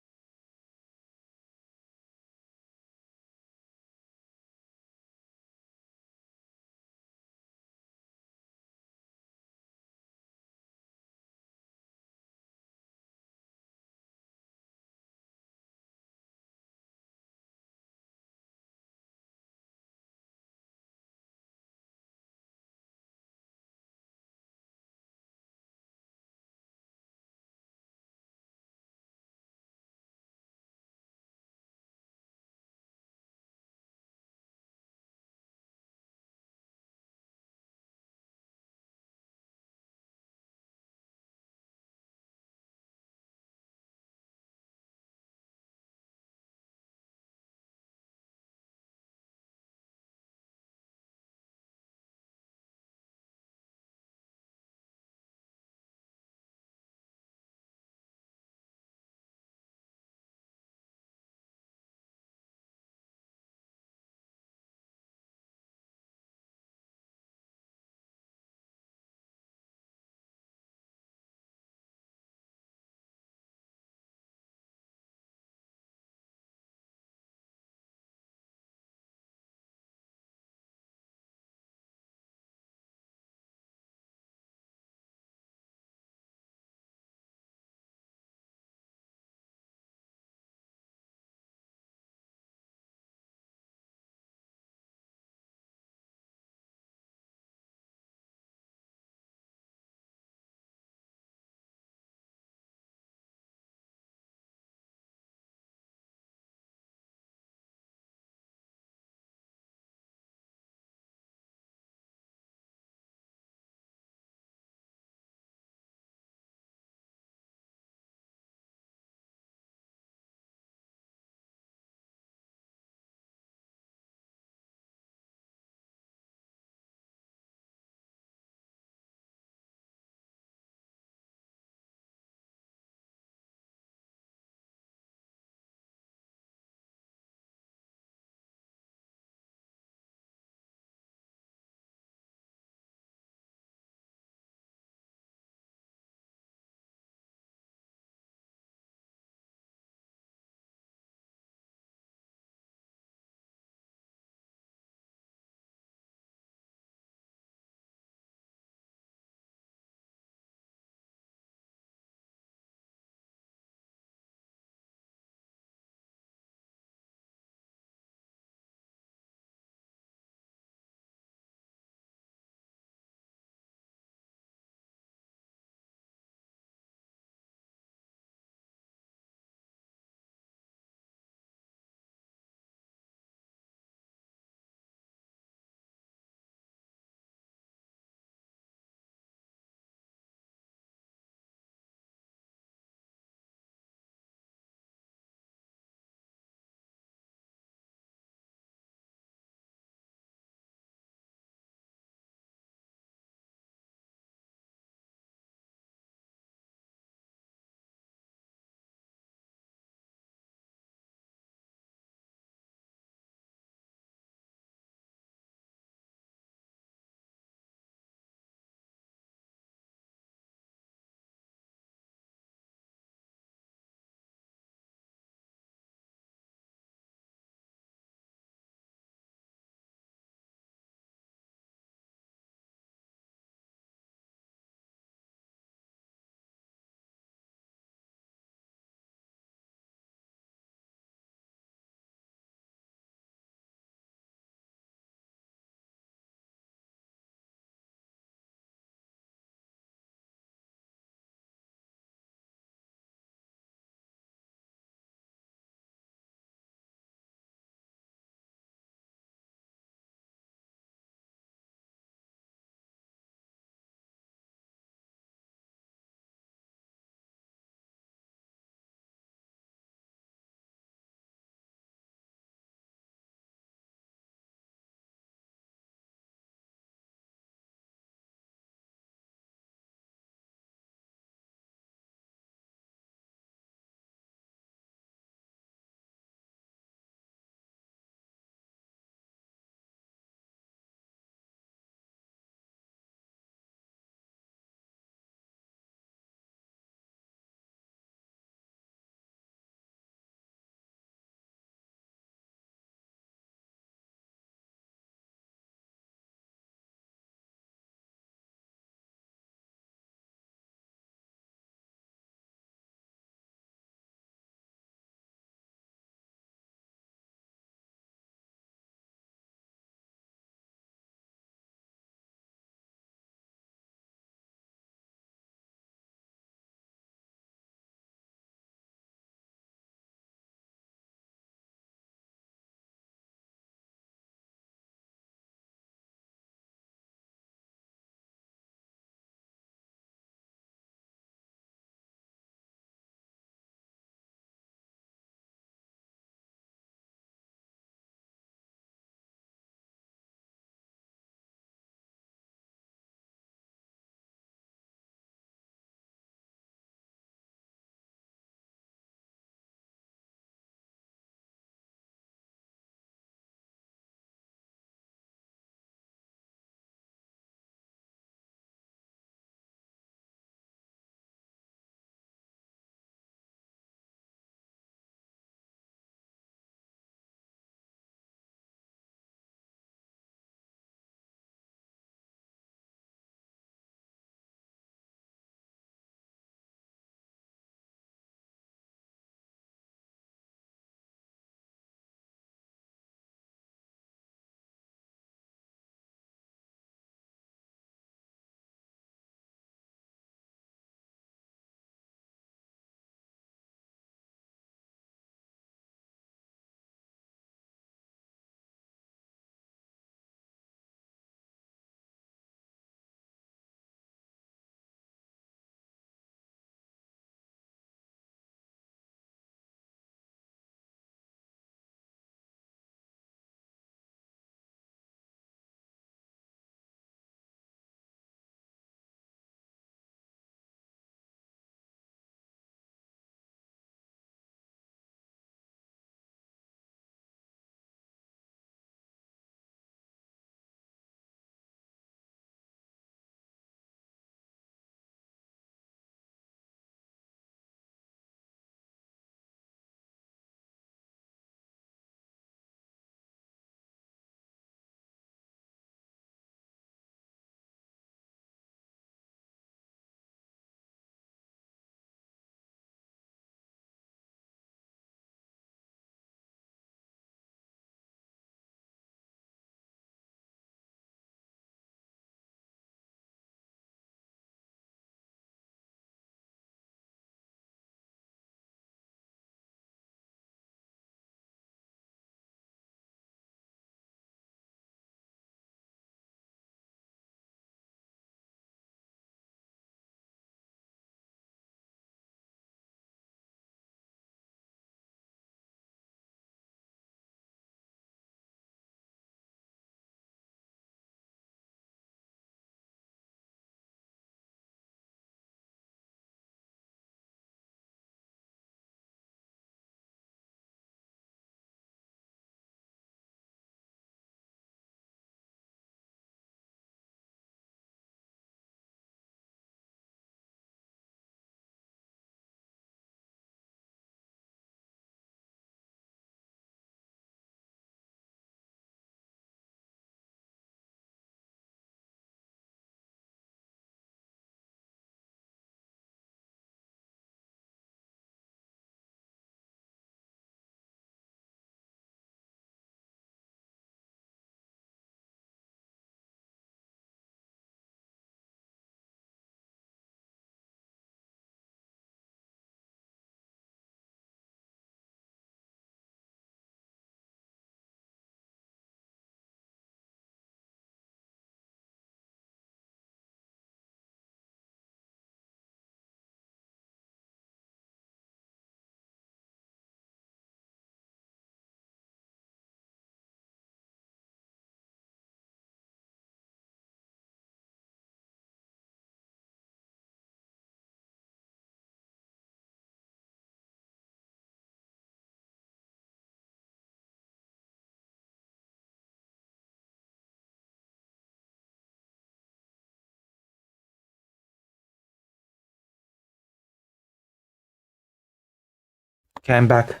Okay, I'm back.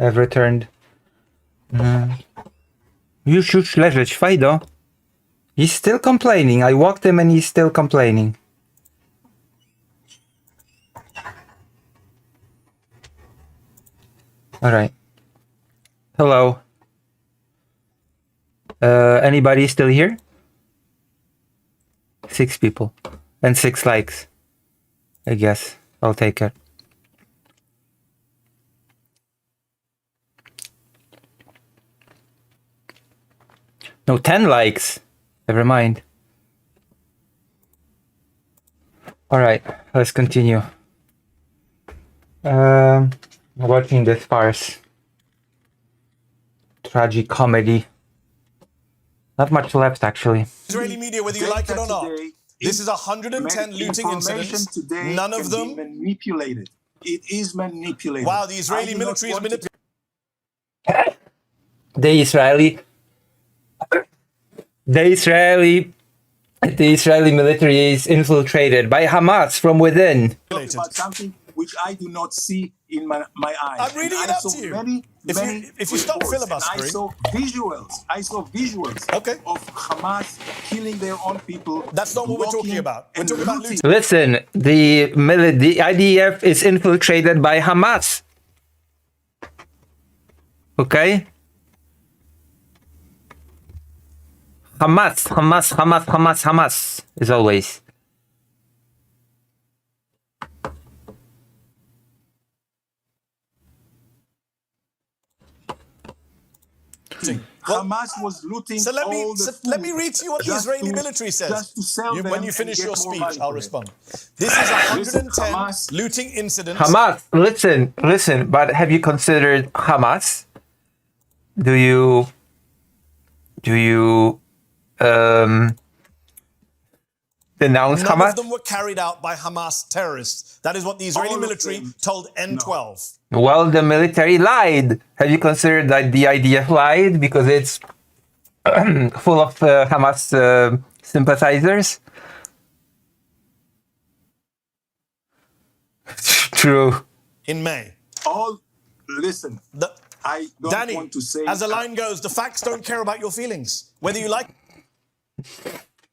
I've returned. Już leżeć, Fajdo. He's still complaining. I walked him and he's still complaining. Alright. Hello. Anybody still here? 6 people. And 6 likes. I guess. I'll take it. No, 10 likes. Never mind. Alright, let's continue. Watching this farce. Tragic comedy. Not much left, actually. Israeli media, whether you like it or not, this is 110 looting incidents. None of them manipulated. It is manipulated. Wow, the Israeli military is manipulated. The Israeli military is infiltrated by Hamas from within. About something which I do not see in my eyes. I'm reading it out to you. If you stop filibustering. I saw visuals of Hamas killing their own people. That's not what we're talking about. We're talking about looting. Listen, the IDF is infiltrated by Hamas. Okay? Hamas, as always. Hamas was looting let me read to you what the Israeli military says. Just to sell them when you finish your speech, I'll respond. This is 110 looting incidents. Hamas, listen, but have you considered Hamas? Do you denounce Hamas? None of them were carried out by Hamas terrorists. That is what the Israeli military told N12. Well, the military lied. Have you considered that the IDF lied because it's full of Hamas sympathizers? True. In May. Listen. I don't Danny, want to say... as the line goes, the facts don't care about your feelings. Whether you like...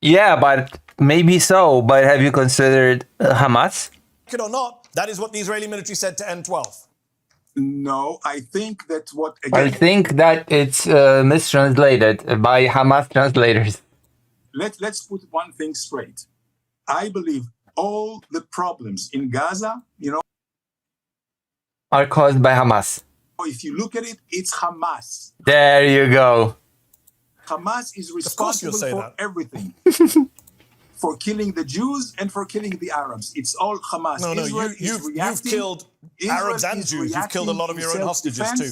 Yeah, but maybe so. But have you considered Hamas? It or not, that is what the Israeli military said to N12. No, I think that what... I think that it's mistranslated by Hamas translators. Let's put one thing straight. I believe all the problems in Gaza, are caused by Hamas. If you look at it, it's Hamas. There you go. Hamas is responsible for everything. For killing the Jews and for killing the Arabs. It's all Hamas. No, you've killed Arabs and Jews. You've killed a lot of your own hostages too.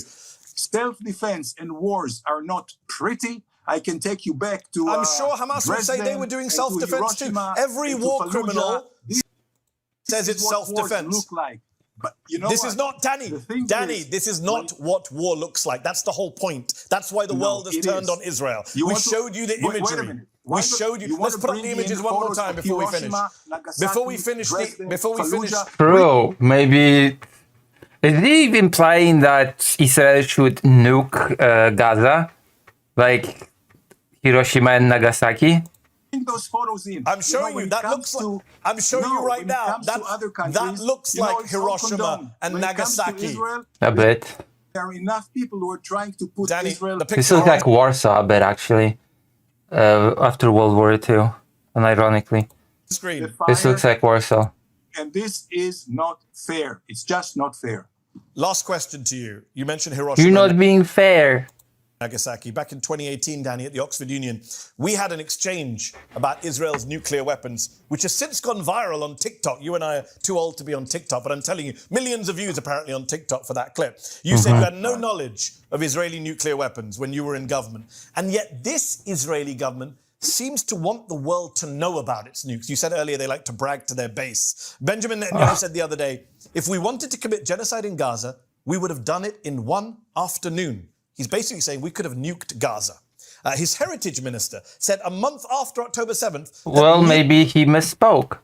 Self-defense and wars are not pretty. I can take you back to I'm sure Hamas would say they were doing self-defense too. Every war criminal says it's self-defense. Look like. But this is not, Danny, this is not what war looks like. That's the whole point. That's why the world has turned on Israel. We showed you the imagery. We showed you. Let's put up the images one more time before we finish. Before we finish. True. Maybe. Is he implying that Israel should nuke Gaza? Like Hiroshima and Nagasaki? Those photos in. I'm showing you. That looks like. I'm showing you right now. That looks like Hiroshima and Nagasaki. A bit. There are enough people who are trying to put Israel. This looks like Warsaw a bit, actually. After World War II, unironically. This looks like Warsaw. And this is not fair. It's just not fair. Last question to you. You mentioned Hiroshima. You're not being fair. Nagasaki. Back in 2018, Danny, at the Oxford Union, we had an exchange about Israel's nuclear weapons, which has since gone viral on TikTok. You and I are too old to be on TikTok, but I'm telling you, millions of views apparently on TikTok for that clip. You said you had no knowledge of Israeli nuclear weapons when you were in government. And yet this Israeli government seems to want the world to know about its nukes. You said earlier they like to brag to their base. Benjamin Netanyahu said the other day, if we wanted to commit genocide in Gaza, we would have done it in one afternoon. He's basically saying we could have nuked Gaza. His heritage minister said a month after October 7th... Well, maybe he misspoke.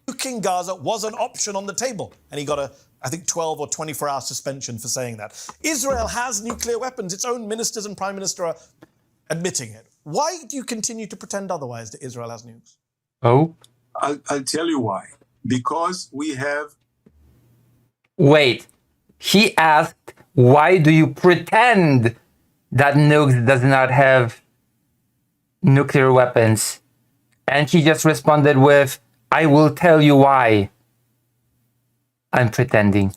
Nuking Gaza was an option on the table. And he got a I think 12 or 24-hour suspension for saying that. Israel has nuclear weapons. Its own ministers and prime minister are admitting it. Why do you continue to pretend otherwise that Israel has nukes? Oh. I'll tell you why. Because we have... Wait. He asked, why do you pretend that nukes does not have nuclear weapons? And he just responded with, I will tell you why. I'm pretending.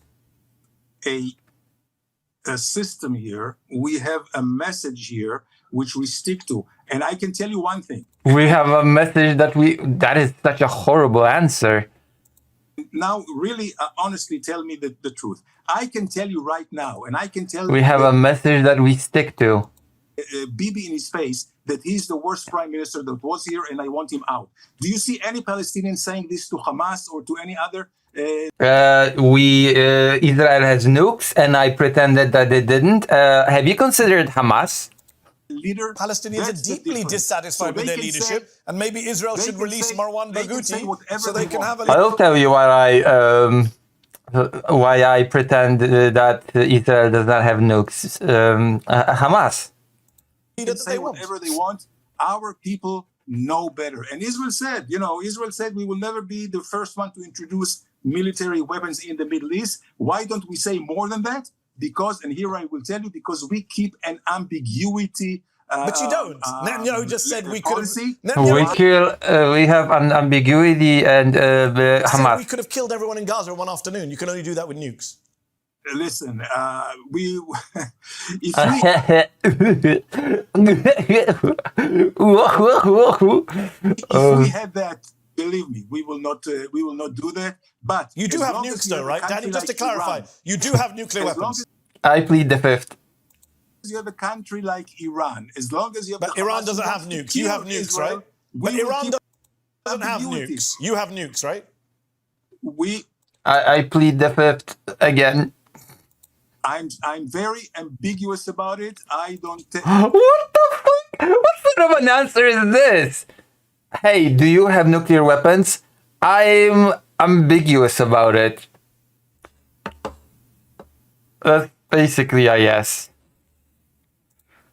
A system here, we have a message here which we stick to. And I can tell you one thing. We have a message that is such a horrible answer. Now, really, honestly, tell me the truth. I can tell you right now, and I can tell We you have a message that we stick to. Bibi in his face that he's the worst prime minister that was here and I want him out. Do you see any Palestinian saying this to Hamas or to any other? Israel has nukes and I pretended that they didn't. Have you considered Hamas? Leader, Palestinians are deeply dissatisfied with their leadership, and maybe Israel should release Marwan Barghouti so they can have a... I'll tell you why I pretend that Israel does not have nukes. Hamas. They can say whatever they want. Our people know better. And Israel said, we will never be the first one to introduce military weapons in the Middle East. Why don't we say more than that? Because, and here I will tell you, because we keep an ambiguity. But you don't. Netanyahu just said we could have... we have an ambiguity and Hamas. We could have killed everyone in Gaza in one afternoon. You can only do that with nukes. Listen, if we had that, believe me, we will not do that. But you do have nukes, though, right, Danny? Just to clarify, you do have nuclear weapons. I plead the fifth. You have a country like Iran, as long as you have. But Iran doesn't have nukes. You have nukes, right? But Iran doesn't have nukes. You have nukes, right? I plead the fifth again. I'm very ambiguous about it. I don't. What the fuck? What sort of an answer is this? Hey, do you have nuclear weapons? I'm ambiguous about it. That's basically a yes.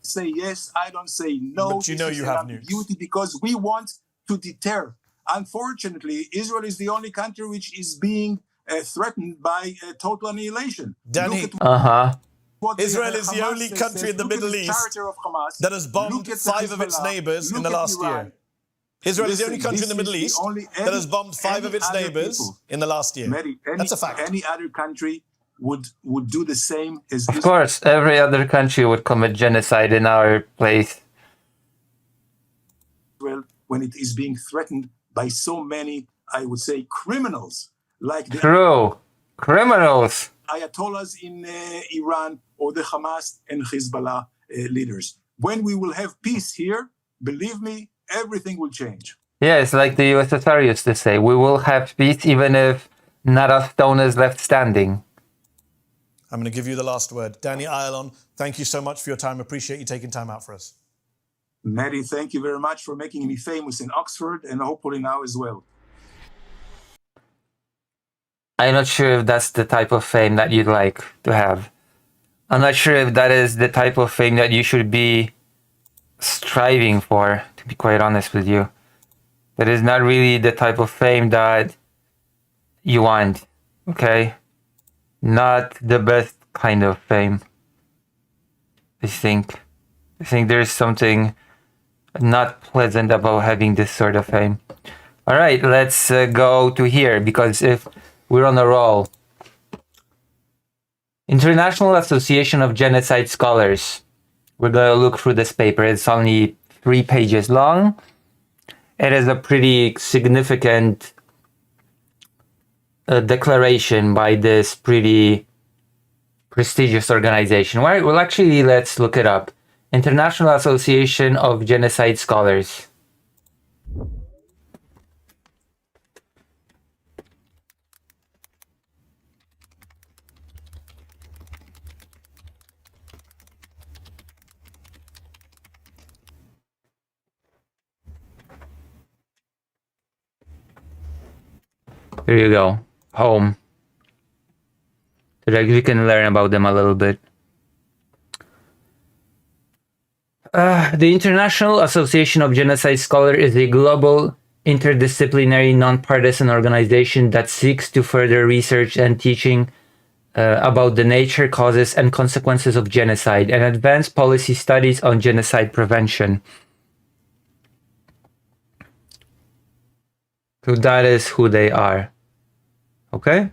Say yes, I don't say no. But you know you have nukes. Because we want to deter. Unfortunately, Israel is the only country which is being threatened by total annihilation. Danny, Israel is the only country in the Middle East that has bombed 5 of its neighbors in the last year. Israel is the only country in the Middle East that has bombed 5 of its neighbors in the last year. That's a fact. Any other country would do the same as Of course, every other country would commit genocide in our place. Israel, when it is being threatened by so many, I would say, criminals, like the criminals, Ayatollahs in Iran or the Hamas and Hezbollah leaders. When we will have peace here, believe me, everything will change. Yes, like the USSR used to say, we will have peace even if not a stone is left standing. I'm going to give you the last word. Danny Ayalon, thank you so much for your time. Appreciate you taking time out for us. Maddie, thank you very much for making me famous in Oxford and hopefully now as well. I'm not sure if that's the type of fame that you'd like to have. I'm not sure if that is the type of fame that you should be striving for, to be quite honest with you. That is not really the type of fame that you want, okay? Not the best kind of fame. I think there's something not pleasant about having this sort of fame. All right, let's go to here, because if we're on a roll. International Association of Genocide Scholars. We're going to look through this paper. It's only 3 pages long. It is a pretty significant declaration by this pretty prestigious organization. Well, actually, let's look it up. International Association of Genocide Scholars. There you go. Home. so that we can learn about them a little bit. The International Association of Genocide Scholars is a global, interdisciplinary, nonpartisan organization that seeks to further research and teaching about the nature, causes, and consequences of genocide and advance policy studies on genocide prevention. So that is who they are. Okay?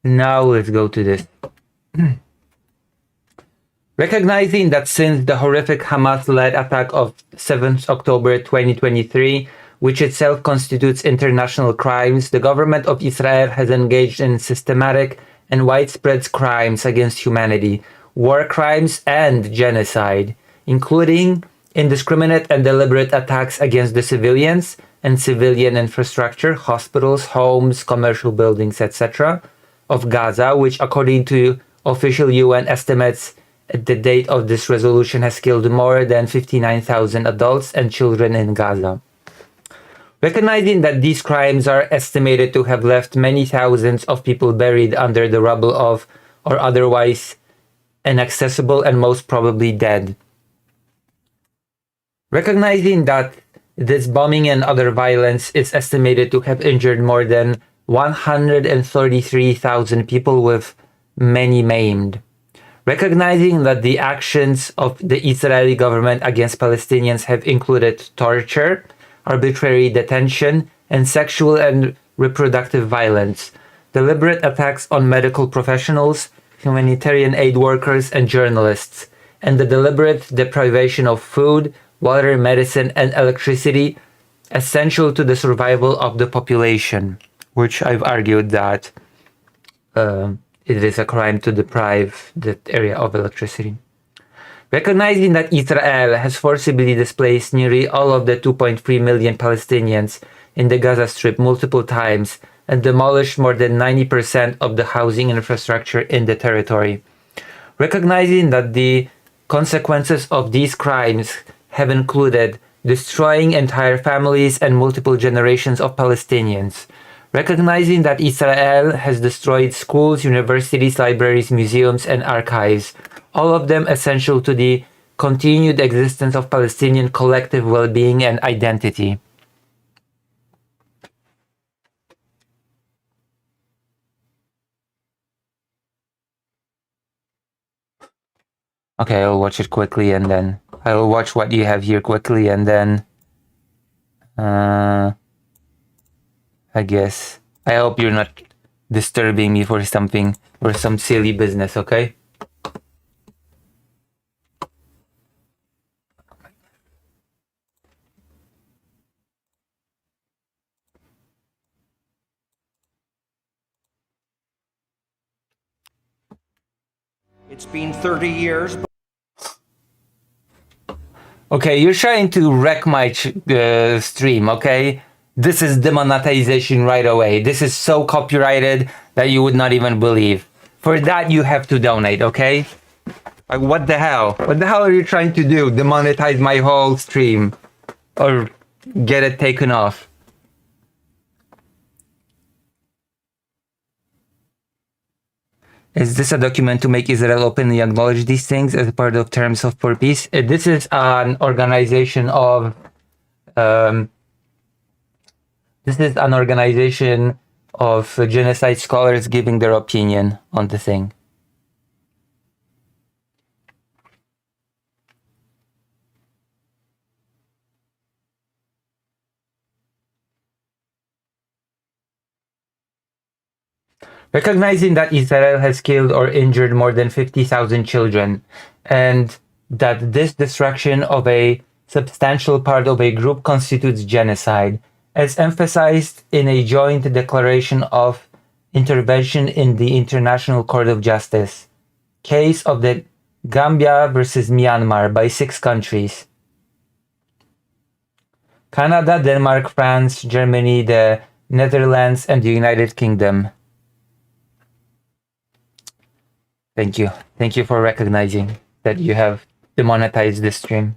Now let's go to this. Recognizing that since the horrific Hamas-led attack of 7th October 2023, which itself constitutes international crimes, the government of Israel has engaged in systematic and widespread crimes against humanity, war crimes, and genocide, including indiscriminate and deliberate attacks against the civilians and civilian infrastructure, hospitals, homes, commercial buildings, etc., of Gaza, which according to official UN estimates at the date of this resolution has killed more than 59,000 adults and children in Gaza. Recognizing that these crimes are estimated to have left many thousands of people buried under the rubble of or otherwise inaccessible and most probably dead. Recognizing that this bombing and other violence is estimated to have injured more than 133,000 people with many maimed. Recognizing that the actions of the Israeli government against Palestinians have included torture, arbitrary detention, and sexual and reproductive violence, deliberate attacks on medical professionals, humanitarian aid workers, and journalists, and the deliberate deprivation of food, water, medicine, and electricity essential to the survival of the population, which I've argued that it is a crime to deprive that area of electricity. Recognizing that Israel has forcibly displaced nearly all of the 2.3 million Palestinians in the Gaza Strip multiple times and demolished more than 90% of the housing infrastructure in the territory. Recognizing that the consequences of these crimes have included destroying entire families and multiple generations of Palestinians. Recognizing that Israel has destroyed schools, universities, libraries, museums, and archives, all of them essential to the continued existence of Palestinian collective well-being and identity. Okay, I'll watch it quickly and then I'll watch what you have here quickly and then I guess. I hope you're not disturbing me for something or some silly business, okay? It's been 30 years. Okay, you're trying to wreck my stream, okay? This is demonetization right away. This is so copyrighted that you would not even believe. For that, you have to donate, okay? Like, what the hell? What the hell are you trying to do? Demonetize my whole stream? Or get it taken off? Is this a document to make Israel openly acknowledge these things as part of terms of for peace? This is an organization of genocide scholars giving their opinion on the thing. Recognizing that Israel has killed or injured more than 50,000 children, and that this destruction of a substantial part of a group constitutes genocide, as emphasized in a joint declaration of intervention in the International Court of Justice, case of the Gambia versus Myanmar by 6 countries. Canada, Denmark, France, Germany, the Netherlands, and the United Kingdom. Thank you. Thank you for recognizing that you have demonetized this stream.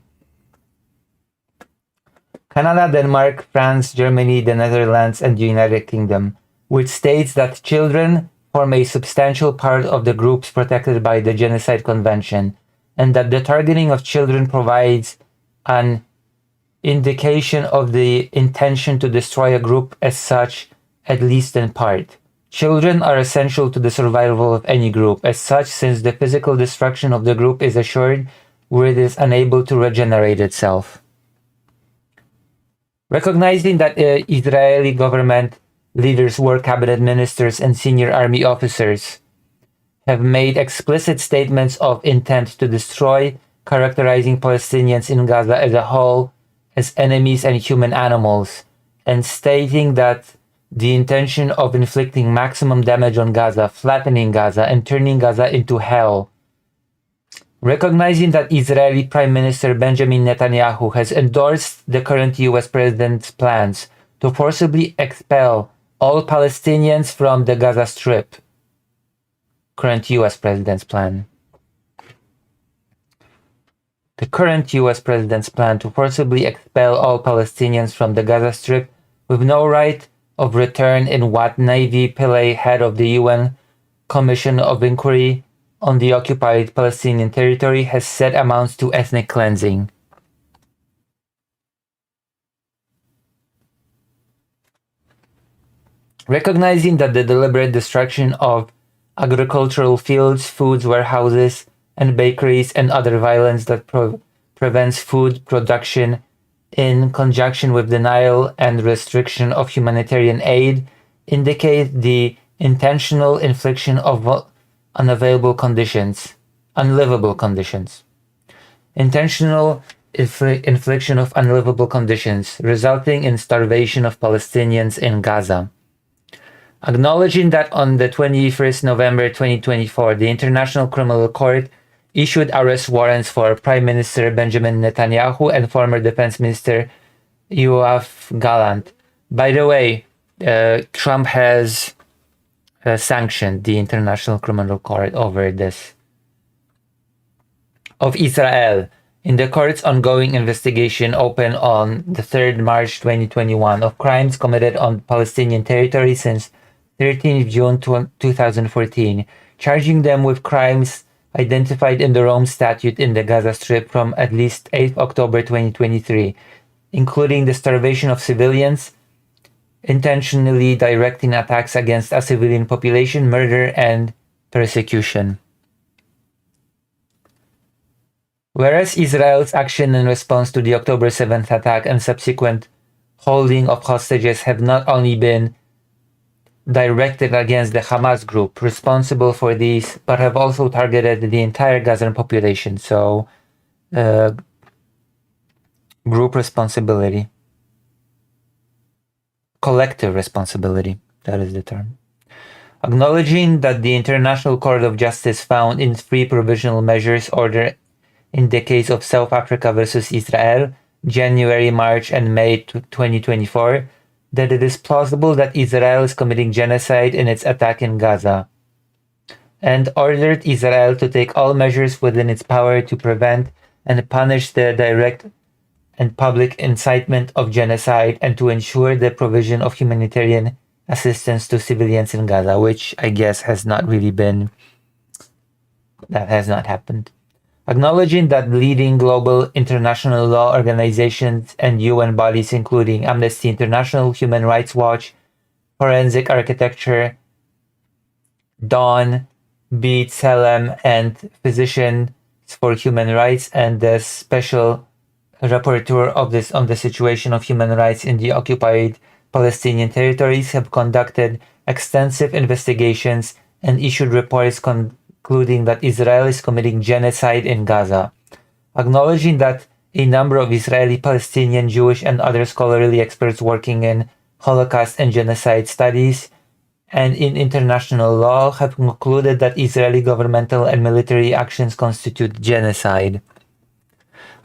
Canada, Denmark, France, Germany, the Netherlands, and the United Kingdom. which states that children form a substantial part of the groups protected by the Genocide Convention, and that the targeting of children provides an indication of the intention to destroy a group as such, at least in part. Children are essential to the survival of any group. As such, since the physical destruction of the group is assured where it is unable to regenerate itself. Recognizing that Israeli government leaders, war cabinet ministers, and senior army officers have made explicit statements of intent to destroy, characterizing Palestinians in Gaza as a whole as enemies and human animals, and stating that the intention of inflicting maximum damage on Gaza, flattening Gaza, and turning Gaza into hell. Recognizing that Israeli Prime Minister Benjamin Netanyahu has endorsed the current US President's plans to forcibly expel all Palestinians from the Gaza Strip. Current US President's plan. The current US President's plan to forcibly expel all Palestinians from the Gaza Strip with no right of return in what Navi Pillay, head of the UN Commission of Inquiry on the occupied Palestinian territory, has said amounts to ethnic cleansing. Recognizing that the deliberate destruction of agricultural fields, foods, warehouses, and bakeries, and other violence that prevents food production in conjunction with denial and restriction of humanitarian aid indicate the intentional infliction of unlivable conditions. Intentional infliction of unlivable conditions, resulting in starvation of Palestinians in Gaza. Acknowledging that on the 21st November 2024, the International Criminal Court issued arrest warrants for Prime Minister Benjamin Netanyahu and former Defense Minister Yoav Gallant. By the way, Trump has sanctioned the International Criminal Court over this. Of Israel, in the court's ongoing investigation opened on the 3rd March 2021 of crimes committed on Palestinian territory since 13 June 2014, charging them with crimes identified in the Rome Statute in the Gaza Strip from at least 8 October 2023, including the starvation of civilians, intentionally directing attacks against a civilian population, murder, and persecution. Whereas Israel's action in response to the October 7th attack and subsequent holding of hostages have not only been directed against the Hamas group responsible for these, but have also targeted the entire Gazan population. So, group responsibility. Collective responsibility, that is the term. Acknowledging that the International Court of Justice found in 3 provisional measures order in the case of South Africa versus Israel, January, March, and May 2024, that it is plausible that Israel is committing genocide in its attack in Gaza, and ordered Israel to take all measures within its power to prevent and punish the direct and public incitement of genocide and to ensure the provision of humanitarian assistance to civilians in Gaza, which I guess has not really been, that has not happened. Acknowledging that leading global international law organizations and UN bodies including Amnesty International, Human Rights Watch, Forensic Architecture, Dawn, B'Tselem, and Physicians for Human Rights, and the Special Rapporteur of this on the situation of human rights in the occupied Palestinian territories have conducted extensive investigations and issued reports concluding that Israel is committing genocide in Gaza. Acknowledging that a number of Israeli, Palestinian, Jewish, and other scholarly experts working in Holocaust and genocide studies and in international law have concluded that Israeli governmental and military actions constitute genocide.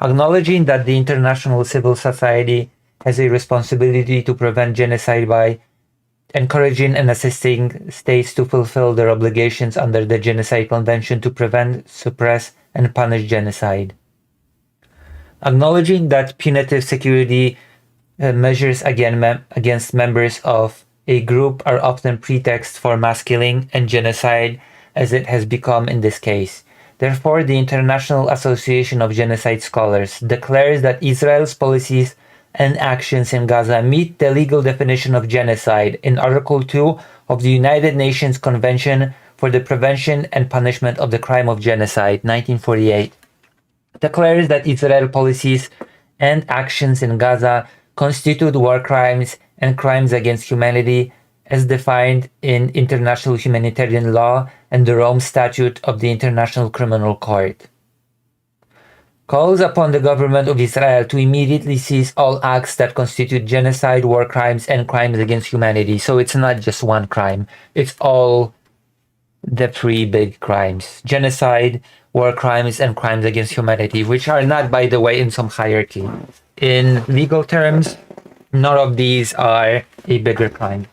Acknowledging that the international civil society has a responsibility to prevent genocide by encouraging and assisting states to fulfill their obligations under the Genocide Convention to prevent, suppress, and punish genocide. Acknowledging that punitive security measures against members of a group are often pretext for mass killing and genocide, as it has become in this case. Therefore, the International Association of Genocide Scholars declares that Israel's policies and actions in Gaza meet the legal definition of genocide in Article 2 of the United Nations Convention for the Prevention and Punishment of the Crime of Genocide, 1948. Declares that Israel policies and actions in Gaza constitute war crimes and crimes against humanity as defined in international humanitarian law and the Rome Statute of the International Criminal Court. Calls upon the government of Israel to immediately cease all acts that constitute genocide, war crimes, and crimes against humanity. So it's not just one crime, it's all the three big crimes: genocide, war crimes, and crimes against humanity, which are not, by the way, in some hierarchy. In legal terms, none of these are a bigger crime.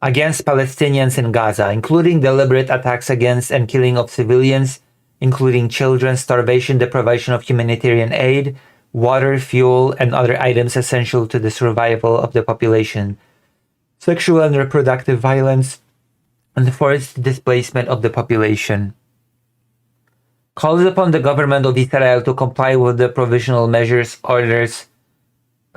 Against Palestinians in Gaza, including deliberate attacks against and killing of civilians, including children, starvation, deprivation of humanitarian aid, water, fuel, and other items essential to the survival of the population, sexual and reproductive violence, and the forced displacement of the population. Calls upon the government of Israel to comply with the provisional measures orders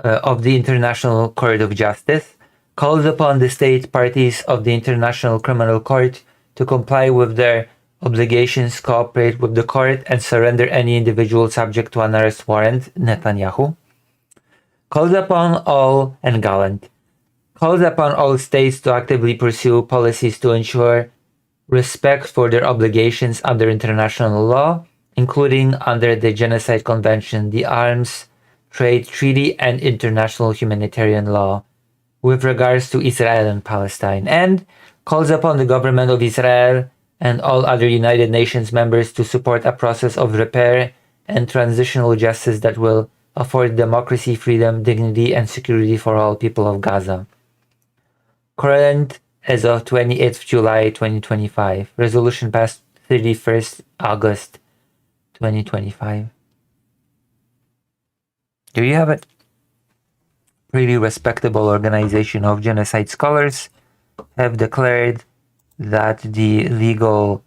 of the International Court of Justice. Calls upon the state parties of the International Criminal Court to comply with their obligations, cooperate with the court, and surrender any individual subject to an arrest warrant, Netanyahu. Calls upon all, and Gallant, calls upon all states to actively pursue policies to ensure respect for their obligations under international law, including under the Genocide Convention, the Arms Trade Treaty, and international humanitarian law, with regards to Israel and Palestine, and calls upon the government of Israel and all other United Nations members to support a process of repair and transitional justice that will afford democracy, freedom, dignity, and security for all people of Gaza. Current as of 28th July 2025. Resolution passed 31st August 2025. There you have it. Pretty respectable organization of genocide scholars have declared that the legal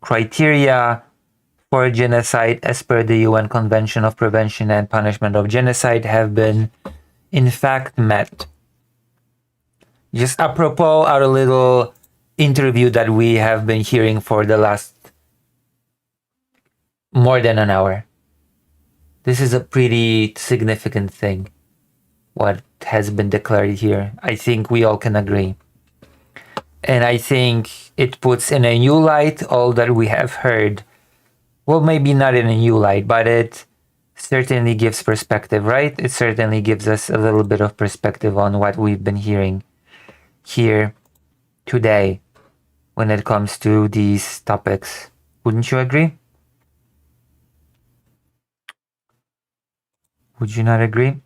criteria for genocide as per the UN Convention of Prevention and Punishment of Genocide have been in fact met. Just apropos our little interview that we have been hearing for the last more than an hour. This is a pretty significant thing, what has been declared here. I think we all can agree. And I think it puts in a new light all that we have heard. Well, maybe not in a new light, but it certainly gives perspective, right? It certainly gives us a little bit of perspective on what we've been hearing here today when it comes to these topics. Wouldn't you agree? Would you not agree?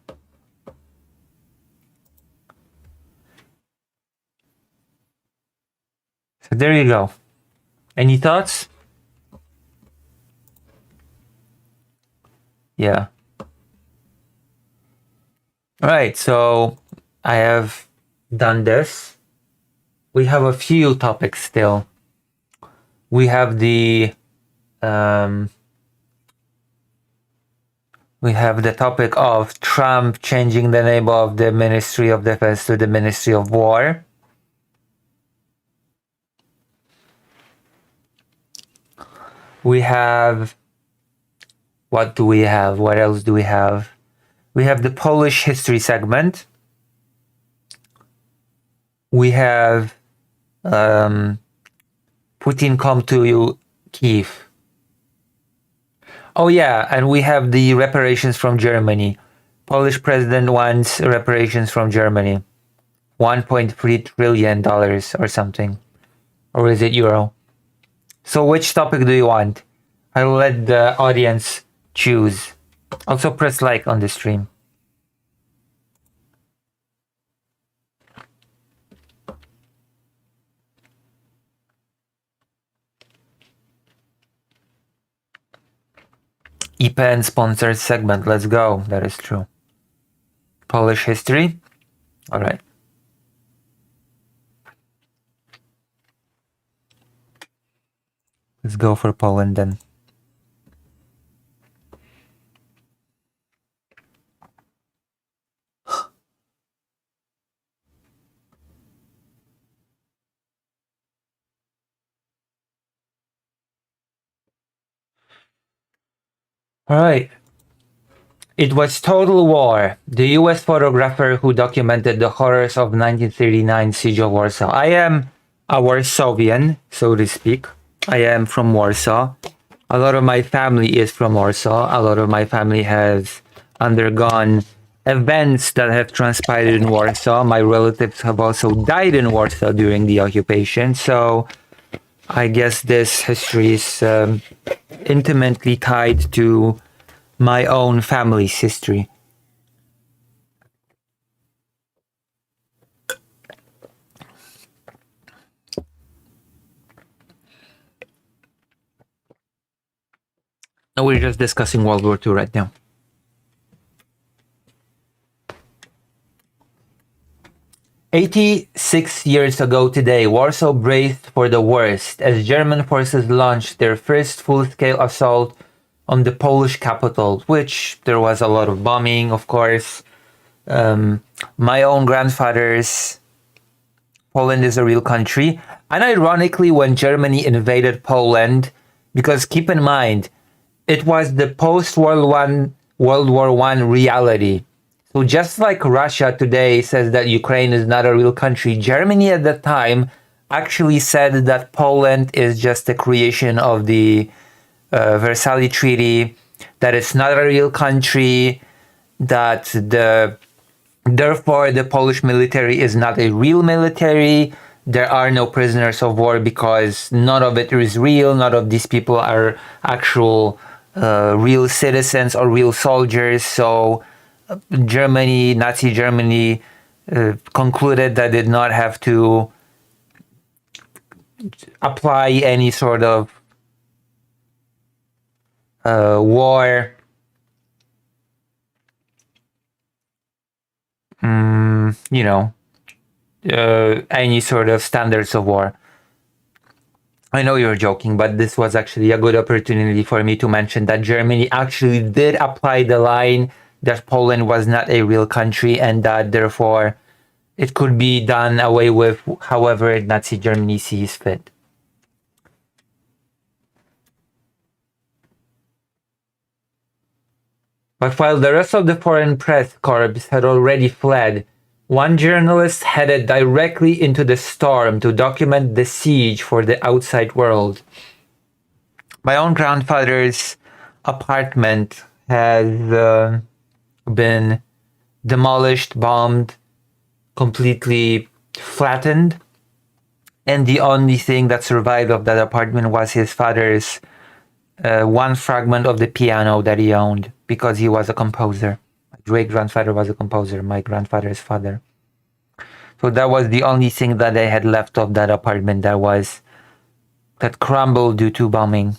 So there you go. Any thoughts? Yeah. All right, so I have done this. We have a few topics still. We have the topic of Trump changing the name of the Ministry of Defense to the Ministry of War. We have, what do we have? What else do we have? We have the Polish history segment. We have Putin come to Kyiv. Oh yeah, and we have the reparations from Germany. Polish president wants reparations from Germany. $1.3 trillion or something. Or is it euro? So which topic do you want? I'll let the audience choose. Also press like on the stream. EPN sponsored segment. Let's go. That is true. Polish history. All right. Let's go for Poland then. All right. It was total war. The US photographer who documented the horrors of 1939 siege of Warsaw. I am a Warsawian, so to speak. I am from Warsaw. A lot of my family is from Warsaw. A lot of my family has undergone events that have transpired in Warsaw. My relatives have also died in Warsaw during the occupation. So I guess this history is intimately tied to my own family's history. And we're just discussing World War II right now. "86 years ago today, Warsaw braced for the worst as German forces launched their first full-scale assault on the Polish capital, which there was a lot of bombing, of course. My own grandfather's Poland is a real country. And ironically, when Germany invaded Poland, because keep in mind, it was the post-World War I reality. So just like Russia today says that Ukraine is not a real country, Germany at the time actually said that Poland is just a creation of the Versailles Treaty, that it's not a real country, that therefore the Polish military is not a real military. There are no prisoners of war because none of it is real. None of these people are actual real citizens or real soldiers. So Germany, Nazi Germany, concluded that did not have to apply any sort of war any sort of standards of war. I know you're joking, but this was actually a good opportunity for me to mention that Germany actually did apply the line that Poland was not a real country and that therefore it could be done away with however Nazi Germany sees fit. But while the rest of the foreign press corps had already fled, one journalist headed directly into the storm to document the siege for the outside world. My own grandfather's apartment has been demolished, bombed, completely flattened. And the only thing that survived of that apartment was his father's one fragment of the piano that he owned because he was a composer. My great-grandfather was a composer, my grandfather's father. So that was the only thing that they had left of that apartment that crumbled due to bombing.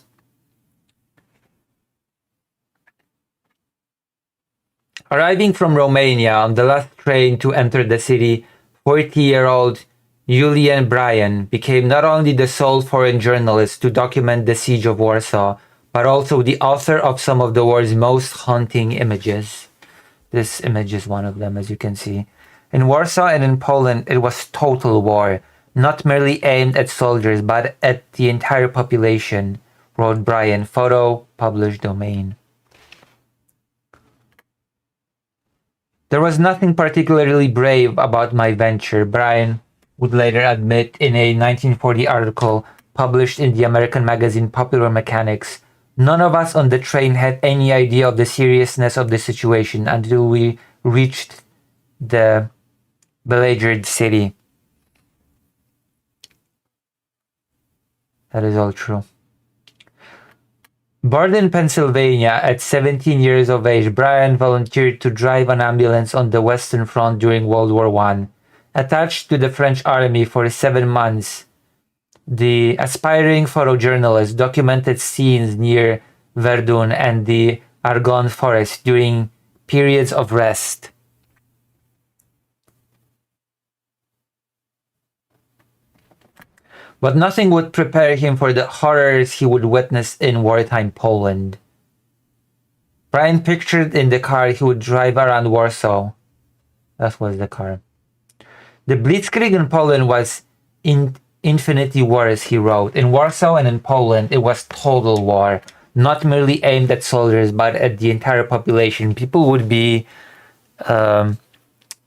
Arriving from Romania on the last train to enter the city, 40-year-old Julian Bryan became not only the sole foreign journalist to document the siege of Warsaw, but also the author of some of the war's most haunting images. This image is one of them, as you can see. In Warsaw and in Poland, it was total war, not merely aimed at soldiers, but at the entire population, wrote Bryan. Photo, published domain. There was nothing particularly brave about my venture, Bryan would later admit in a 1940 article published in the American magazine Popular Mechanics. None of us on the train had any idea of the seriousness of the situation until we reached the beleaguered city. That is all true. Born in Pennsylvania at 17 years of age, Bryan volunteered to drive an ambulance on the Western Front during World War I. Attached to the French army for 7 months, the aspiring photojournalist documented scenes near Verdun and the Argonne Forest during periods of rest. But nothing would prepare him for the horrors he would witness in wartime Poland. Brian pictured in the car he would drive around Warsaw. That was the car. The Blitzkrieg in Poland was infinitely worse, he wrote. In Warsaw and in Poland, it was total war, not merely aimed at soldiers, but at the entire population. People would be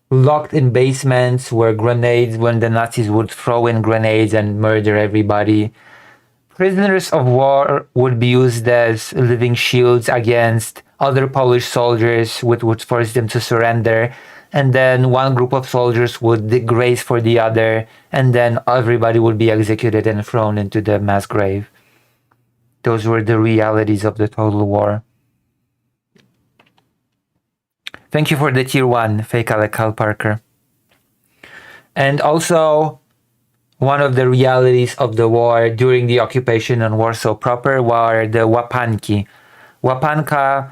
locked in basements when the Nazis would throw in grenades and murder everybody. Prisoners of war would be used as living shields against other Polish soldiers, which would force them to surrender. And then one group of soldiers would dig graves for the other, and then everybody would be executed and thrown into the mass grave. Those were the realities of the total war. Thank you for the tier 1, fake Alec Cal Parker. And also, one of the realities of the war during the occupation on Warsaw proper were the łapanki. Łapanka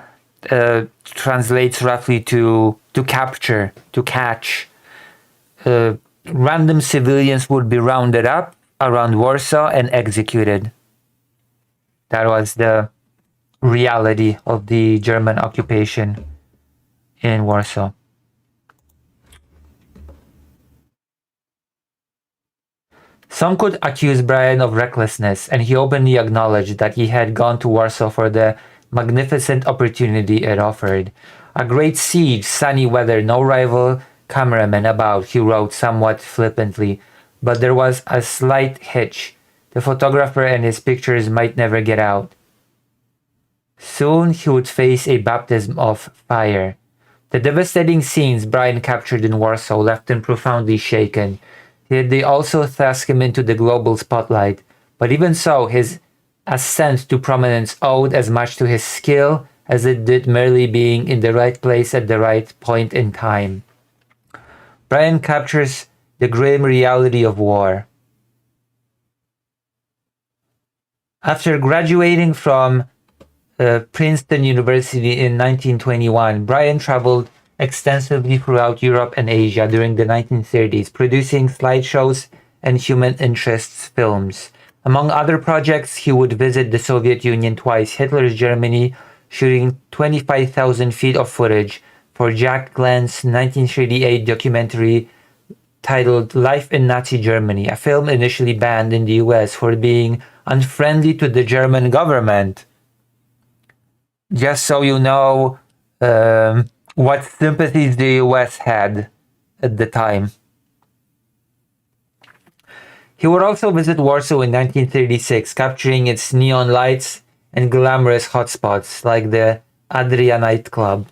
translates roughly to capture, to catch. Random civilians would be rounded up around Warsaw and executed. That was the reality of the German occupation in Warsaw. Some could accuse Brian of recklessness, and he openly acknowledged that he had gone to Warsaw for the magnificent opportunity it offered. A great siege, sunny weather, no rival cameraman about, he wrote somewhat flippantly. But there was a slight hitch. The photographer and his pictures might never get out. Soon he would face a baptism of fire. The devastating scenes Brian captured in Warsaw left him profoundly shaken. Yet they also thrust him into the global spotlight. But even so, his ascent to prominence owed as much to his skill as it did merely being in the right place at the right point in time. Brian captures the grim reality of war. After graduating from Princeton University in 1921, Brian traveled extensively throughout Europe and Asia during the 1930s, producing slideshows and human interests films. Among other projects, he would visit the Soviet Union twice, Hitler's Germany, shooting 25,000 feet of footage for Jack Glenn's 1938 documentary titled Life in Nazi Germany, a film initially banned in the US for being unfriendly to the German government. Just so you know what sympathies the US had at the time. He would also visit Warsaw in 1936, capturing its neon lights and glamorous hotspots like the Adria nightclub.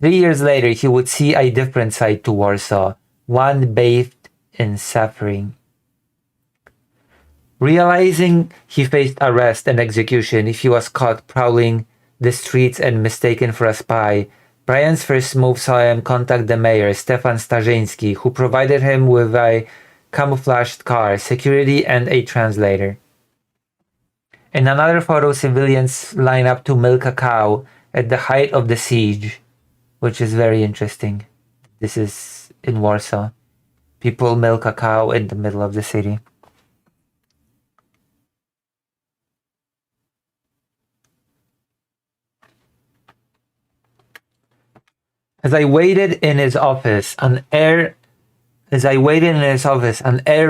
3 years later, he would see a different side to Warsaw, one bathed in suffering. Realizing he faced arrest and execution if he was caught prowling the streets and mistaken for a spy, Brian's first move saw him contact the mayor, Stefan Starzyński, who provided him with a camouflaged car, security, and a translator. In another photo, civilians line up to milk a cow at the height of the siege, which is very interesting. This is in Warsaw. People milk a cow in the middle of the city. As I waited in his office, an air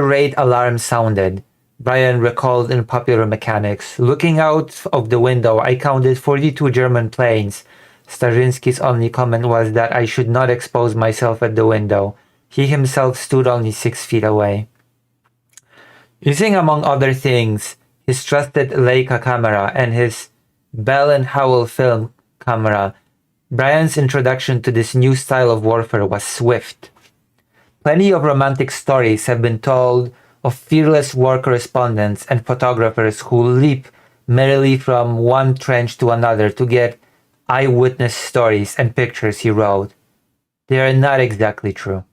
raid alarm sounded. Brian recalled in Popular Mechanics. Looking out of the window, I counted 42 German planes. Starzyński's only comment was that I should not expose myself at the window. He himself stood only 6 feet away. Using, among other things, his trusted Leica camera and his Bell & Howell film camera, Brian's introduction to this new style of warfare was swift. Plenty of romantic stories have been told of fearless war correspondents and photographers who leap merrily from one trench to another to get eyewitness stories and pictures, he wrote. They are not exactly true.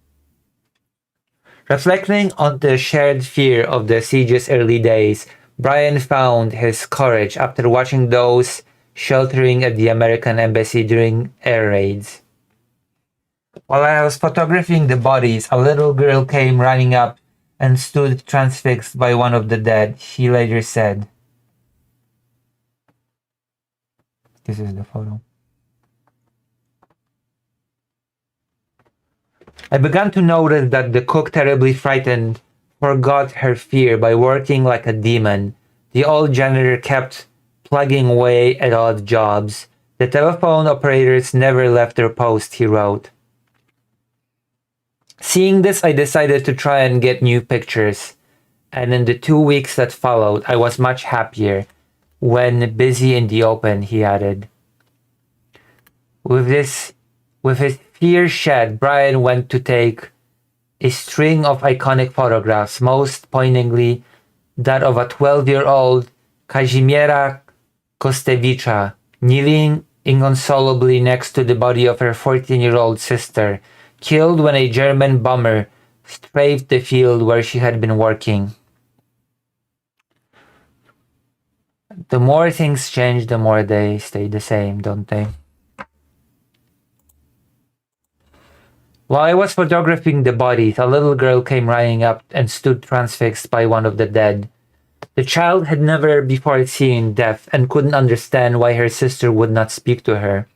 Reflecting on the shared fear of the siege's early days, Brian found his courage after watching those sheltering at the American embassy during air raids. While I was photographing the bodies, a little girl came running up and stood transfixed by one of the dead, he later said. This is the photo. I began to notice that the cook, terribly frightened, forgot her fear by working like a demon. The old janitor kept plugging away at odd jobs. The telephone operators never left their post, he wrote. Seeing this, I decided to try and get new pictures. And in the 2 weeks that followed, I was much happier. When busy in the open, he added. With his fear shed, Brian went to take a string of iconic photographs, most poignantly that of a 12-year-old Kazimiera Kostevicza kneeling inconsolably next to the body of her 14-year-old sister, killed when a German bomber strafed the field where she had been working. The more things change, the more they stay the same, don't they? While I was photographing the bodies, a little girl came running up and stood transfixed by one of the dead. The child had never before seen death and couldn't understand why her sister would not speak to her.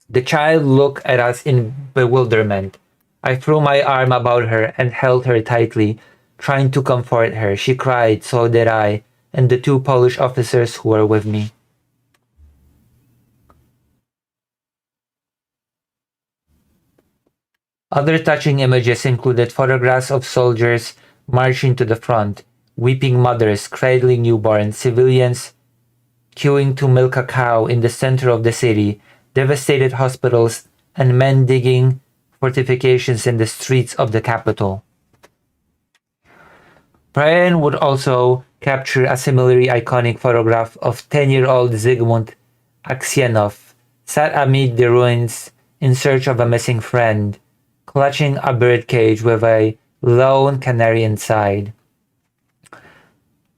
The child looked at us in bewilderment. I threw my arm about her and held her tightly, trying to comfort her. She cried, so did I, and the two Polish officers who were with me. Other touching images included photographs of soldiers marching to the front, weeping mothers cradling newborns, civilians queuing to milk a cow in the center of the city, devastated hospitals, and men digging fortifications in the streets of the capital. Brian would also capture a similarly iconic photograph of 10-year-old Zygmunt Aksienov, sat amid the ruins in search of a missing friend, clutching a birdcage with a lone canary inside.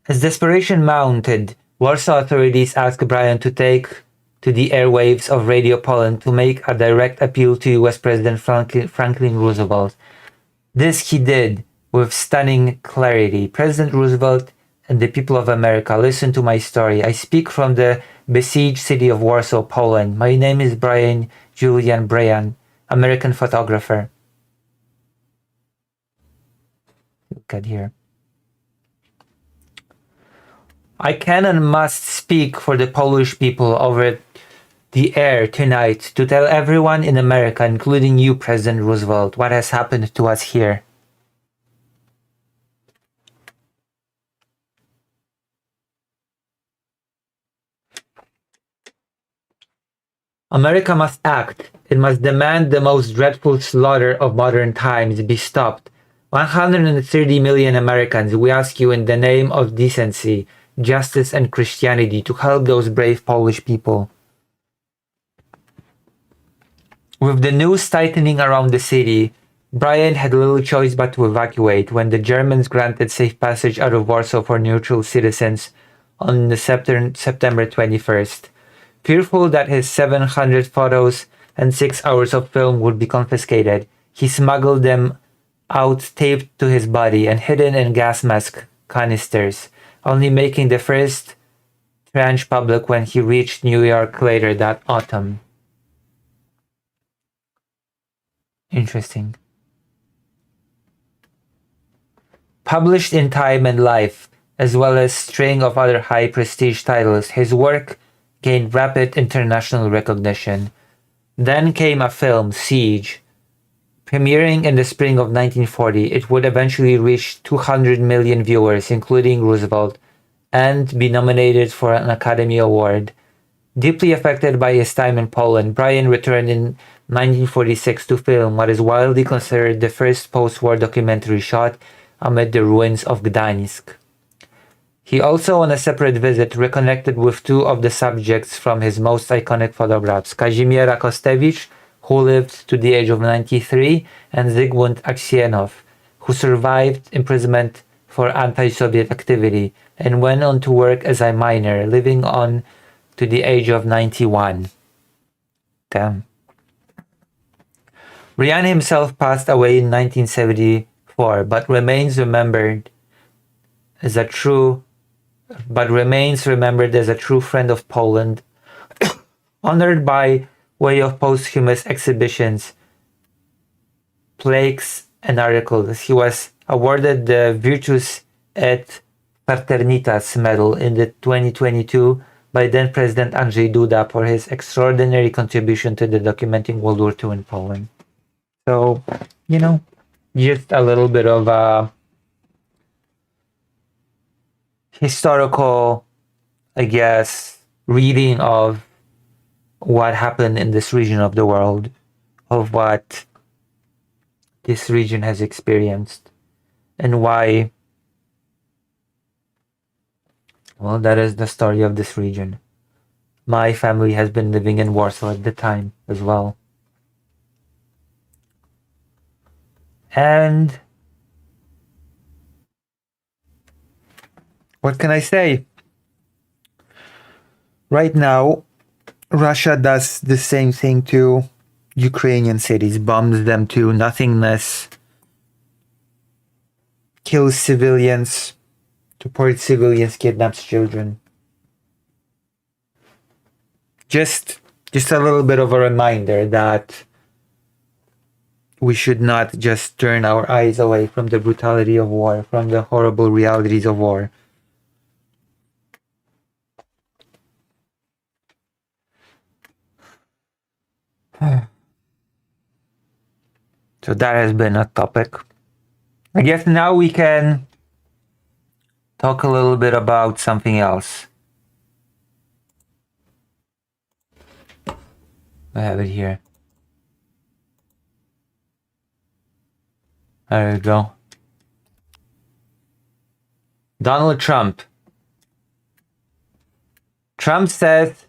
As desperation mounted, Warsaw authorities asked Brian to take to the airwaves of Radio Poland to make a direct appeal to US President Franklin Roosevelt. This he did with stunning clarity. President Roosevelt and the people of America, listen to my story. I speak from the besieged city of Warsaw, Poland. My name is Brian Julian Brian, American photographer. Look at here. I can and must speak for the Polish people over the air tonight to tell everyone in America, including you, President Roosevelt, what has happened to us here. America must act. It must demand the most dreadful slaughter of modern times be stopped. 130 million Americans, we ask you in the name of decency, justice, and Christianity to help those brave Polish people. With the news tightening around the city, Brian had little choice but to evacuate when the Germans granted safe passage out of Warsaw for neutral citizens on the September 21st. Fearful that his 700 photos and 6 hours of film would be confiscated, he smuggled them out taped to his body and hidden in gas mask canisters, only making the first tranche public when he reached New York later that autumn. Interesting. Published in Time and Life, as well as a string of other high prestige titles, his work gained rapid international recognition. Then came a film, Siege. Premiering in the spring of 1940, it would eventually reach 200 million viewers, including Roosevelt, and be nominated for an Academy Award. Deeply affected by his time in Poland, Brian returned in 1946 to film what is widely considered the first post-war documentary shot amid the ruins of Gdańsk. He also, on a separate visit, reconnected with two of the subjects from his most iconic photographs, Kazimiera Kostevicza, who lived to the age of 93, and Zygmunt Aksienov, who survived imprisonment for anti-Soviet activity and went on to work as a miner, living on to the age of 91. Damn. Ryan himself passed away in 1974, but remains remembered as a true friend of Poland, honored by way of posthumous exhibitions, plaques, and articles. He was awarded the Virtus et Fraternitas Medal in the 2022 by then President Andrzej Duda for his extraordinary contribution to the documenting World War II in Poland. So, you know, just a little bit of historical, I guess, reading of what happened in this region of the world, of what this region has experienced, and why, well, that is the story of this region. My family has been living in Warsaw at the time as well. And what can I say? Right now, Russia does the same thing to Ukrainian cities, bombs them to nothingness, kills civilians, supports civilians, kidnaps children. Just a little bit of a reminder that we should not just turn our eyes away from the brutality of war, from the horrible realities of war. So that has been a topic. I guess now we can talk a little bit about something else. I have it here. There we go. Donald Trump. Trump says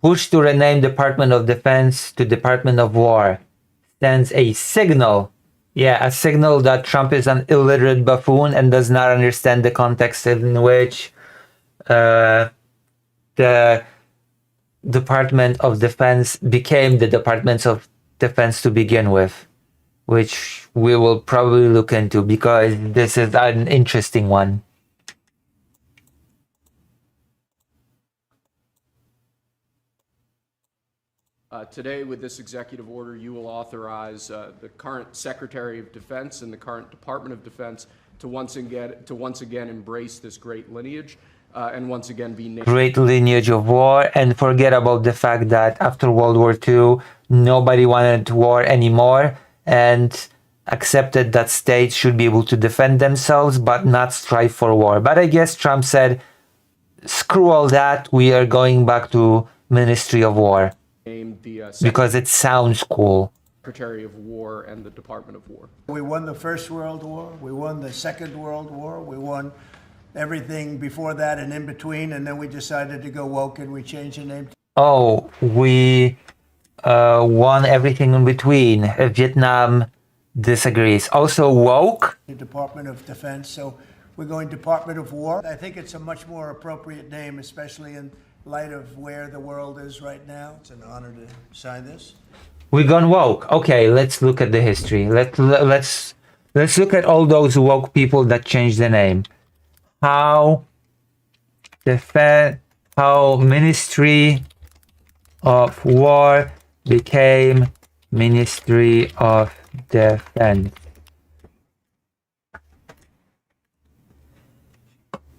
push to rename Department of Defense to Department of War sends a signal. Yeah, a signal that Trump is an illiterate buffoon and does not understand the context in which the Department of Defense became the Department of Defense to begin with, which we will probably look into because this is an interesting one. Today, with this executive order, you will authorize the current Secretary of Defense and the current Department of Defense to once again embrace this great lineage and once again be great lineage of war, and forget about the fact that after World War II, nobody wanted war anymore and accepted that states should be able to defend themselves but not strive for war. But I guess Trump said, screw all that, we are going back to Ministry of War. named the Because it sounds cool. Secretary of War and the Department of War. We won the First World War, we won the Second World War, we won everything before that and in between, and then we decided to go woke and we changed the name. Oh, we won everything in between. Vietnam disagrees. Also woke? The Department of Defense, so we're going Department of War. I think it's a much more appropriate name, especially in light of where the world is right now. It's an honor to sign this. We gone woke. Okay, let's look at the history. Let's look at all those woke people that changed the name. How Ministry of War became Ministry of Defense.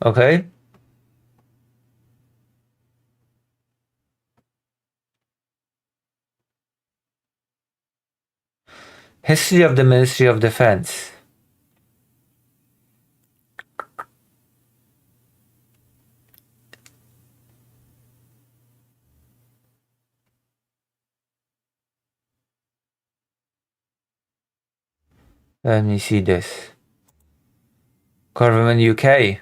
Okay. History of the Ministry of Defense. Let me see this. Government UK.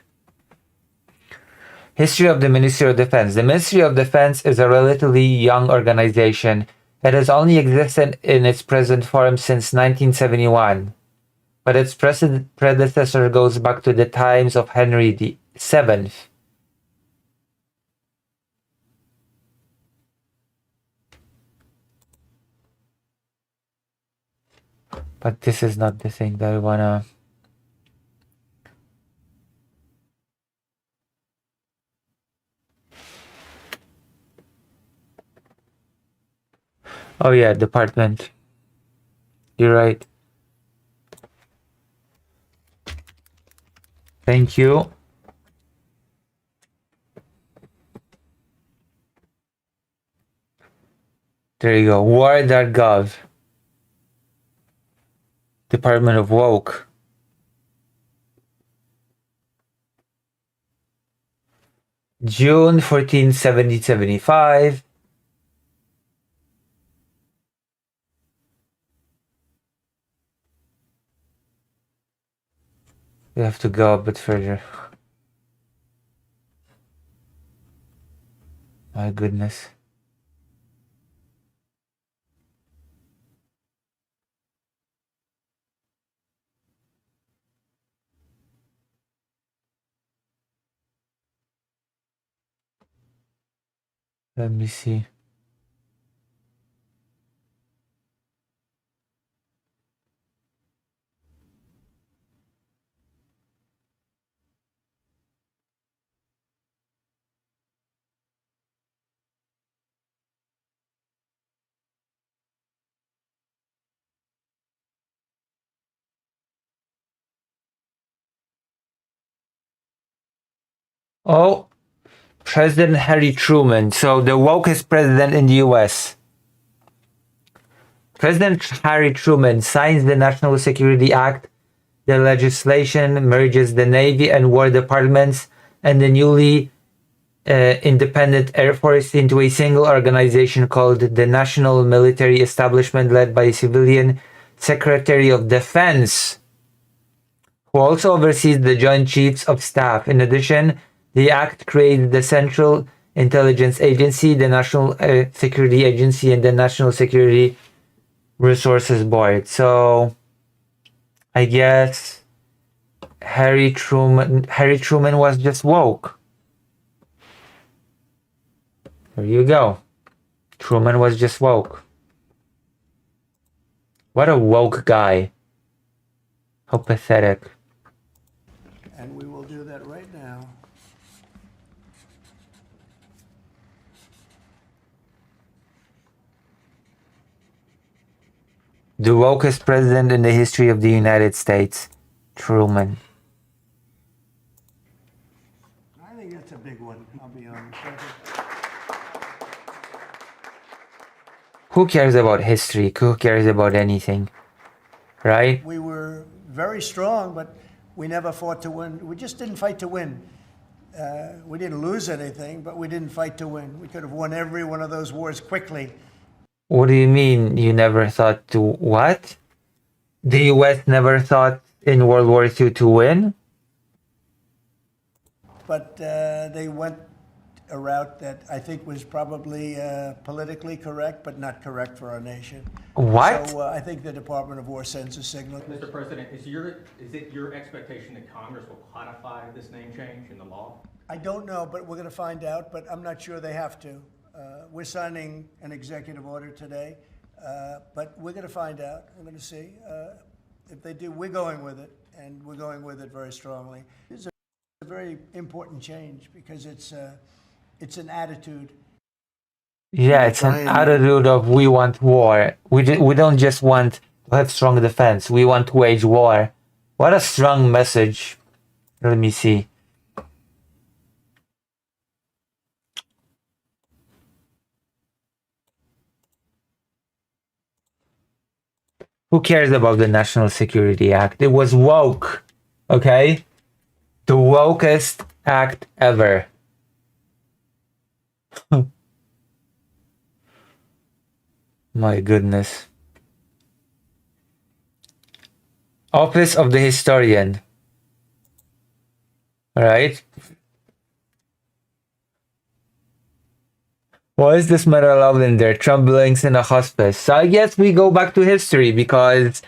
History of the Ministry of Defense. The Ministry of Defense is a relatively young organization. It has only existed in its present form since 1971, but its predecessor goes back to the times of Henry VII. But this is not the thing that I wanna... Oh yeah, department. You're right. Thank you. There you go. War.gov. Department of Woke. June 14, 1775. We have to go a bit further. My goodness. Let me see. Oh, President Harry Truman. So the wokest president in the US. President Harry Truman signs the National Security Act. The legislation merges the Navy and War Departments and the newly independent Air Force into a single organization called the National Military Establishment, led by a civilian Secretary of Defense, who also oversees the Joint Chiefs of Staff. In addition, the Act creates the Central Intelligence Agency, the National Security Agency, and the National Security Resources Board. So, I guess Harry Truman was just woke. There you go. Truman was just woke. What a woke guy. How pathetic. And we will do that right now. The wokest president in the history of the United States, Truman. I think that's a big one, I'll be honest. Who cares about history? Who cares about anything? Right? We were very strong, but we never fought to win. We just didn't fight to win. We didn't lose anything, but we didn't fight to win. We could have won every one of those wars quickly. What do you mean you never thought to what? The US never thought in World War II to win? But they went a route that I think was probably politically correct, but not correct for our nation. What? So I think the Department of War sends a signal. Mr. President, is it your expectation that Congress will codify this name change in the law? I don't know, but we're going to find out, but I'm not sure they have to. We're signing an executive order today, but we're going to find out. We're going to see. If they do, we're going with it, and we're going with it very strongly. It's a very important change because it's an attitude. Yeah, it's an attitude of we want war. We don't just want to have strong defense. We want to wage war. What a strong message. Let me see. Who cares about the National Security Act? It was woke. Okay? The wokest act ever. My goodness. Office of the Historian. Alright. Why is this matter allowed in there? Trump blinks in a hospice. So I guess we go back to history because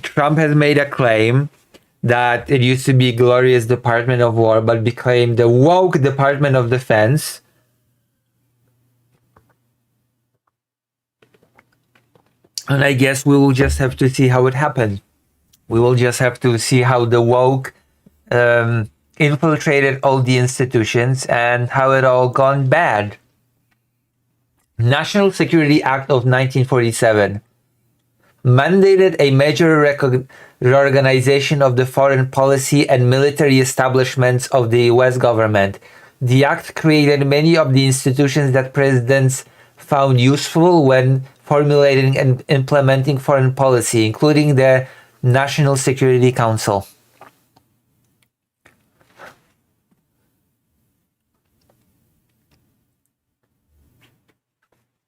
Trump has made a claim that it used to be glorious Department of War but became the woke Department of Defense. And I guess we will just have to see how it happens. We will just have to see how the woke infiltrated all the institutions and how it all gone bad. National Security Act of 1947 mandated a major reorganization of the foreign policy and military establishments of the US government. The act created many of the institutions that presidents found useful when formulating and implementing foreign policy, including the National Security Council.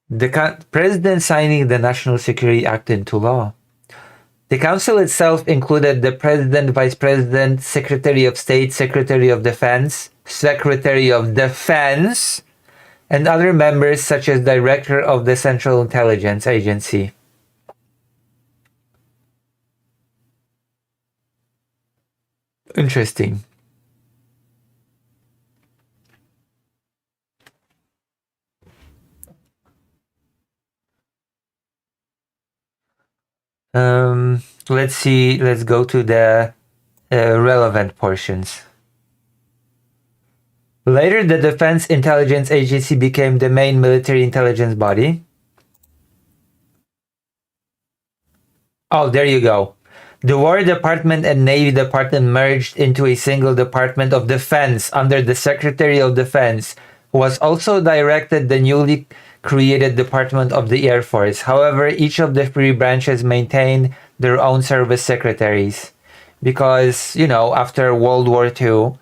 The president signing the National Security Act into law. The council itself included the president, vice president, secretary of state, secretary of defense, and other members such as director of the Central Intelligence Agency. Interesting. Let's see. Let's go to the relevant portions. Later, the Defense Intelligence Agency became the main military intelligence body. Oh, there you go. The War Department and Navy Department merged into a single Department of Defense under the Secretary of Defense, who was also directed the newly created Department of the Air Force. However, each of the three branches maintained their own service secretaries because, you know, after World War II,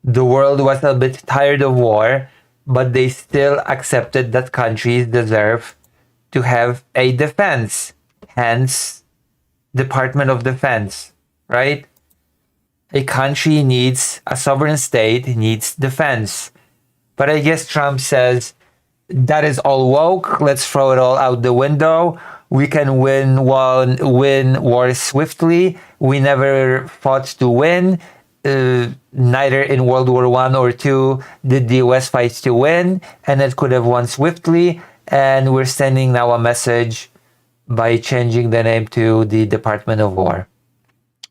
the world was a bit tired of war, but they still accepted that countries deserve to have a defense. Hence, Department of Defense, right? A country needs, a sovereign state needs defense. But I guess Trump says, that is all woke. Let's throw it all out the window. We can win wars swiftly. We never fought to win. Neither in World War I or II did the US fight to win, and it could have won swiftly. And we're sending now a message by changing the name to the Department of War,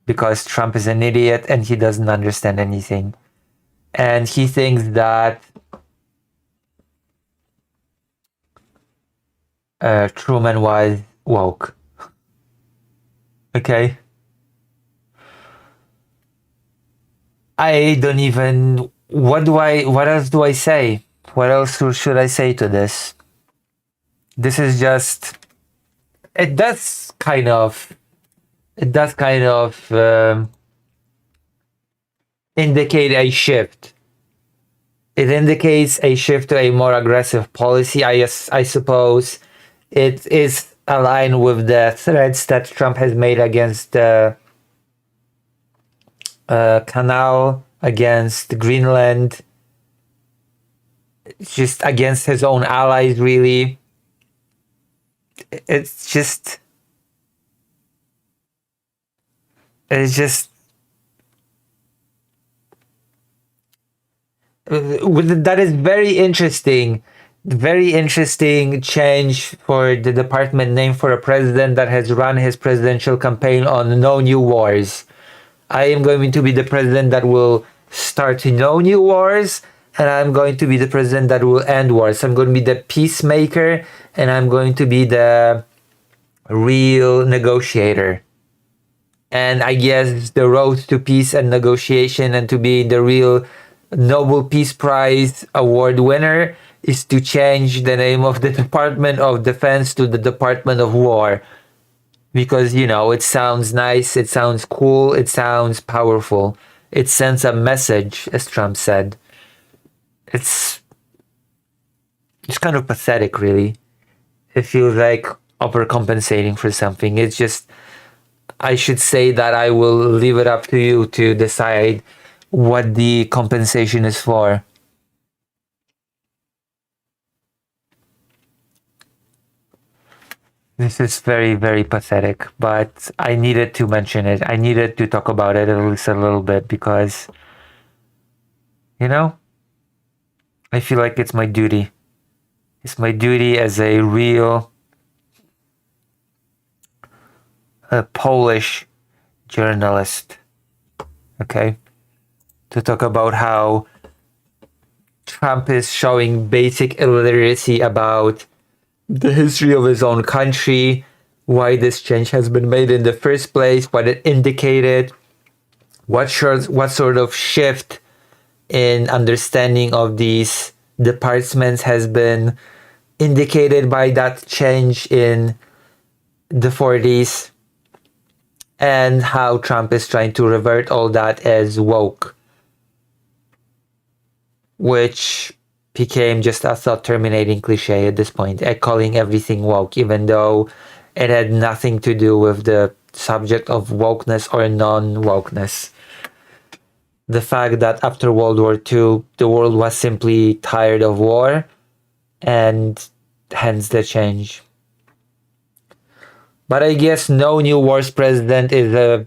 because Trump is an idiot and he doesn't understand anything. And he thinks that Truman was woke. Okay. I don't even, what else do I say? What else should I say to this? This is just, it does kind of indicate a shift. It indicates a shift to a more aggressive policy. I suppose it is aligned with the threats that Trump has made against the Canal, against Greenland, just against his own allies, really. It's just that is very interesting change for the department name for a president that has run his presidential campaign on no new wars. I am going to be the president that will start no new wars, and I'm going to be the president that will end wars. I'm going to be the peacemaker, and I'm going to be the real negotiator. And I guess the road to peace and negotiation and to be the real Nobel Peace Prize award winner is to change the name of the Department of Defense to the Department of War. Because, you know, it sounds nice, it sounds cool, it sounds powerful. It sends a message, as Trump said. It's kind of pathetic, really. It feels like overcompensating for something. It's just, I should say that I will leave it up to you to decide what the compensation is for. This is very, very pathetic, but I needed to mention it. I needed to talk about it at least a little bit because, you know, I feel like it's my duty. It's my duty as a real a Polish journalist, okay, to talk about how Trump is showing basic illiteracy about the history of his own country, why this change has been made in the first place, what it indicated, what sort of shift in understanding of these departments has been indicated by that change in the 40s, and how Trump is trying to revert all that as woke, which became just a thought-terminating cliche at this point, calling everything woke, even though it had nothing to do with the subject of wokeness or non-wokeness. The fact that after World War II, the world was simply tired of war, and hence the change. But I guess no new wars president is a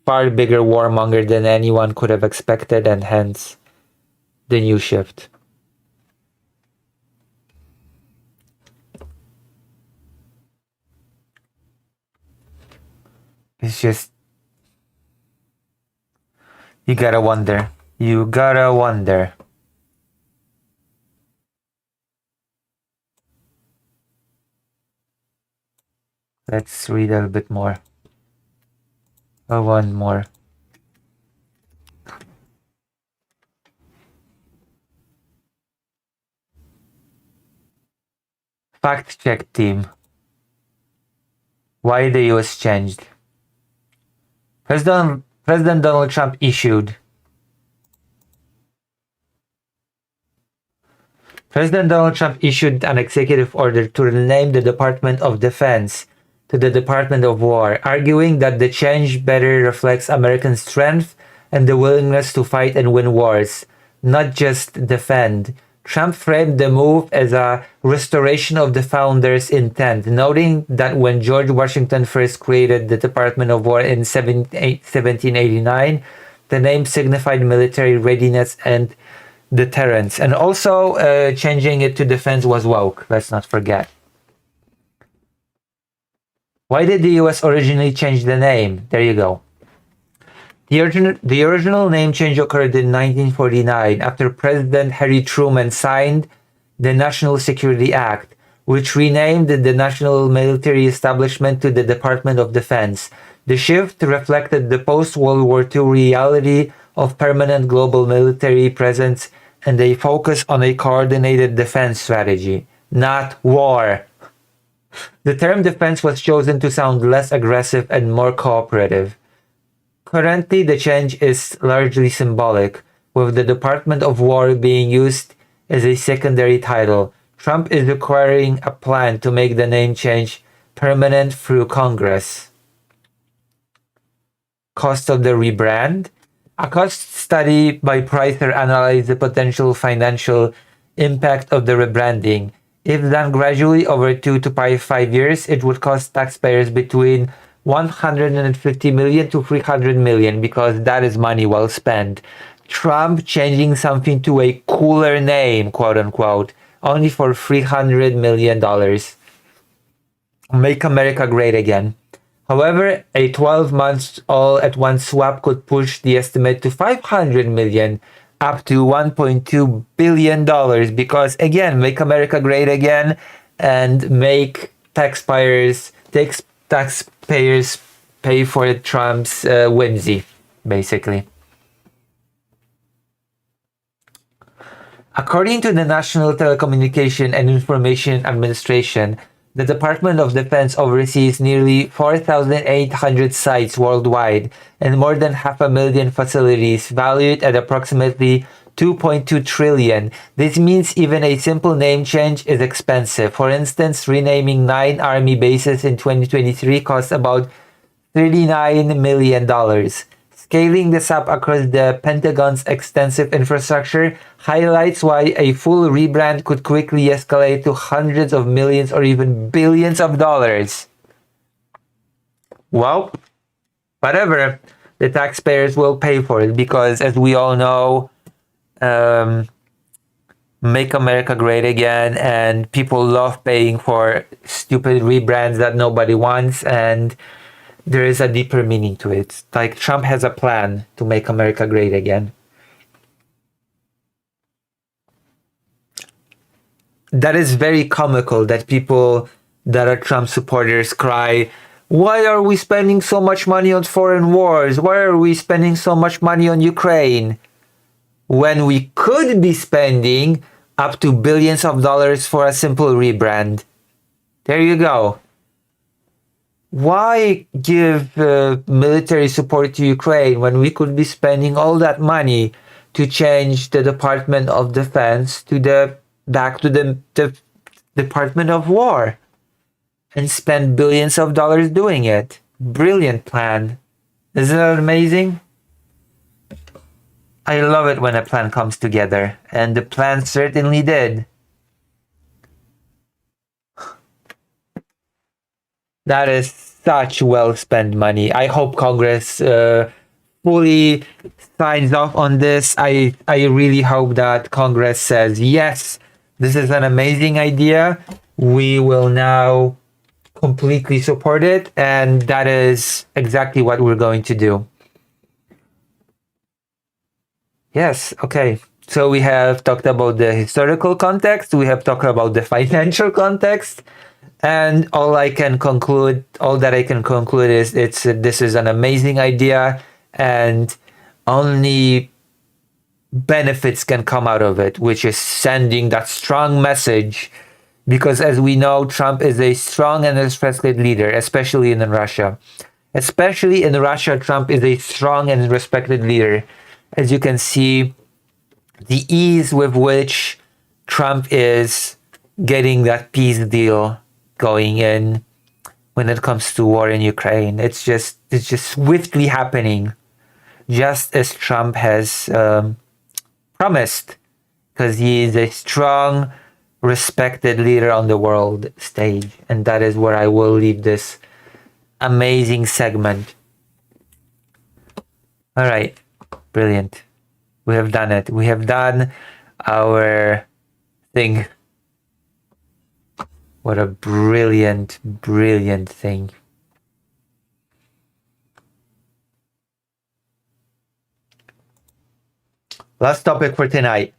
far bigger warmonger than anyone could have expected, and hence the new shift. It's just, you gotta wonder. You gotta wonder. Let's read a little bit more. One more. Fact check team. Why the US changed. President Donald Trump issued an executive order to rename the Department of Defense to the Department of War, arguing that the change better reflects American strength and the willingness to fight and win wars, not just defend. Trump framed the move as a restoration of the founders' intent, noting that when George Washington first created the Department of War in 1789, the name signified military readiness and deterrence. And also, changing it to defense was woke, let's not forget. Why did the US originally change the name? There you go. The original name change occurred in 1949 after President Harry Truman signed the National Security Act, which renamed the National Military Establishment to the Department of Defense. The shift reflected the post-World War II reality of permanent global military presence and a focus on a coordinated defense strategy, not war. The term defense was chosen to sound less aggressive and more cooperative. Currently, the change is largely symbolic, with the Department of War being used as a secondary title. Trump is requiring a plan to make the name change permanent through Congress. Cost of the rebrand? A cost study by Pricer analyzed the potential financial impact of the rebranding. If done gradually over 2 to 5 years, it would cost taxpayers between $150 million to $300 million, because that is money well spent. Trump changing something to a cooler name, quote unquote, only for $300 million. Make America great again. However, a 12-month all-at-once swap could push the estimate to $500 million, up to $1.2 billion, because again, make America great again and make taxpayers pay for Trump's whimsy, basically. According to the National Telecommunication and Information Administration, the Department of Defense oversees nearly 4,800 sites worldwide and more than 500,000 facilities valued at approximately $2.2 trillion. This means even a simple name change is expensive. For instance, renaming 9 army bases in 2023 cost about $39 million. Scaling this up across the Pentagon's extensive infrastructure highlights why a full rebrand could quickly escalate to hundreds of millions or even billions of dollars. Well, whatever, the taxpayers will pay for it because, as we all know, make America great again, and people love paying for stupid rebrands that nobody wants, and there is a deeper meaning to it. Like Trump has a plan to make America great again. That is very comical that people that are Trump supporters cry, why are we spending so much money on foreign wars? Why are we spending so much money on Ukraine? When we could be spending up to billions of dollars for a simple rebrand. There you go. Why give military support to Ukraine when we could be spending all that money to change the Department of Defense to back to the Department of War and spend billions of dollars doing it? Brilliant plan. Isn't that amazing? I love it when a plan comes together, and the plan certainly did. That is such well spent money. I hope Congress fully signs off on this. I really hope that Congress says, yes, this is an amazing idea. We will now completely support it. And that is exactly what we're going to do. Yes, okay. So we have talked about the historical context. We have talked about the financial context. And all that I can conclude is this is an amazing idea, and only benefits can come out of it, which is sending that strong message. Because as we know, Trump is a strong and respected leader, especially in Russia. Especially in Russia, Trump is a strong and respected leader. As you can see, the ease with which Trump is getting that peace deal going in when it comes to war in Ukraine. It's just swiftly happening, just as Trump has promised, because he is a strong, respected leader on the world stage. And that is where I will leave this amazing segment. All right, brilliant. We have done it. We have done our thing. What a brilliant, brilliant thing. Last topic for tonight.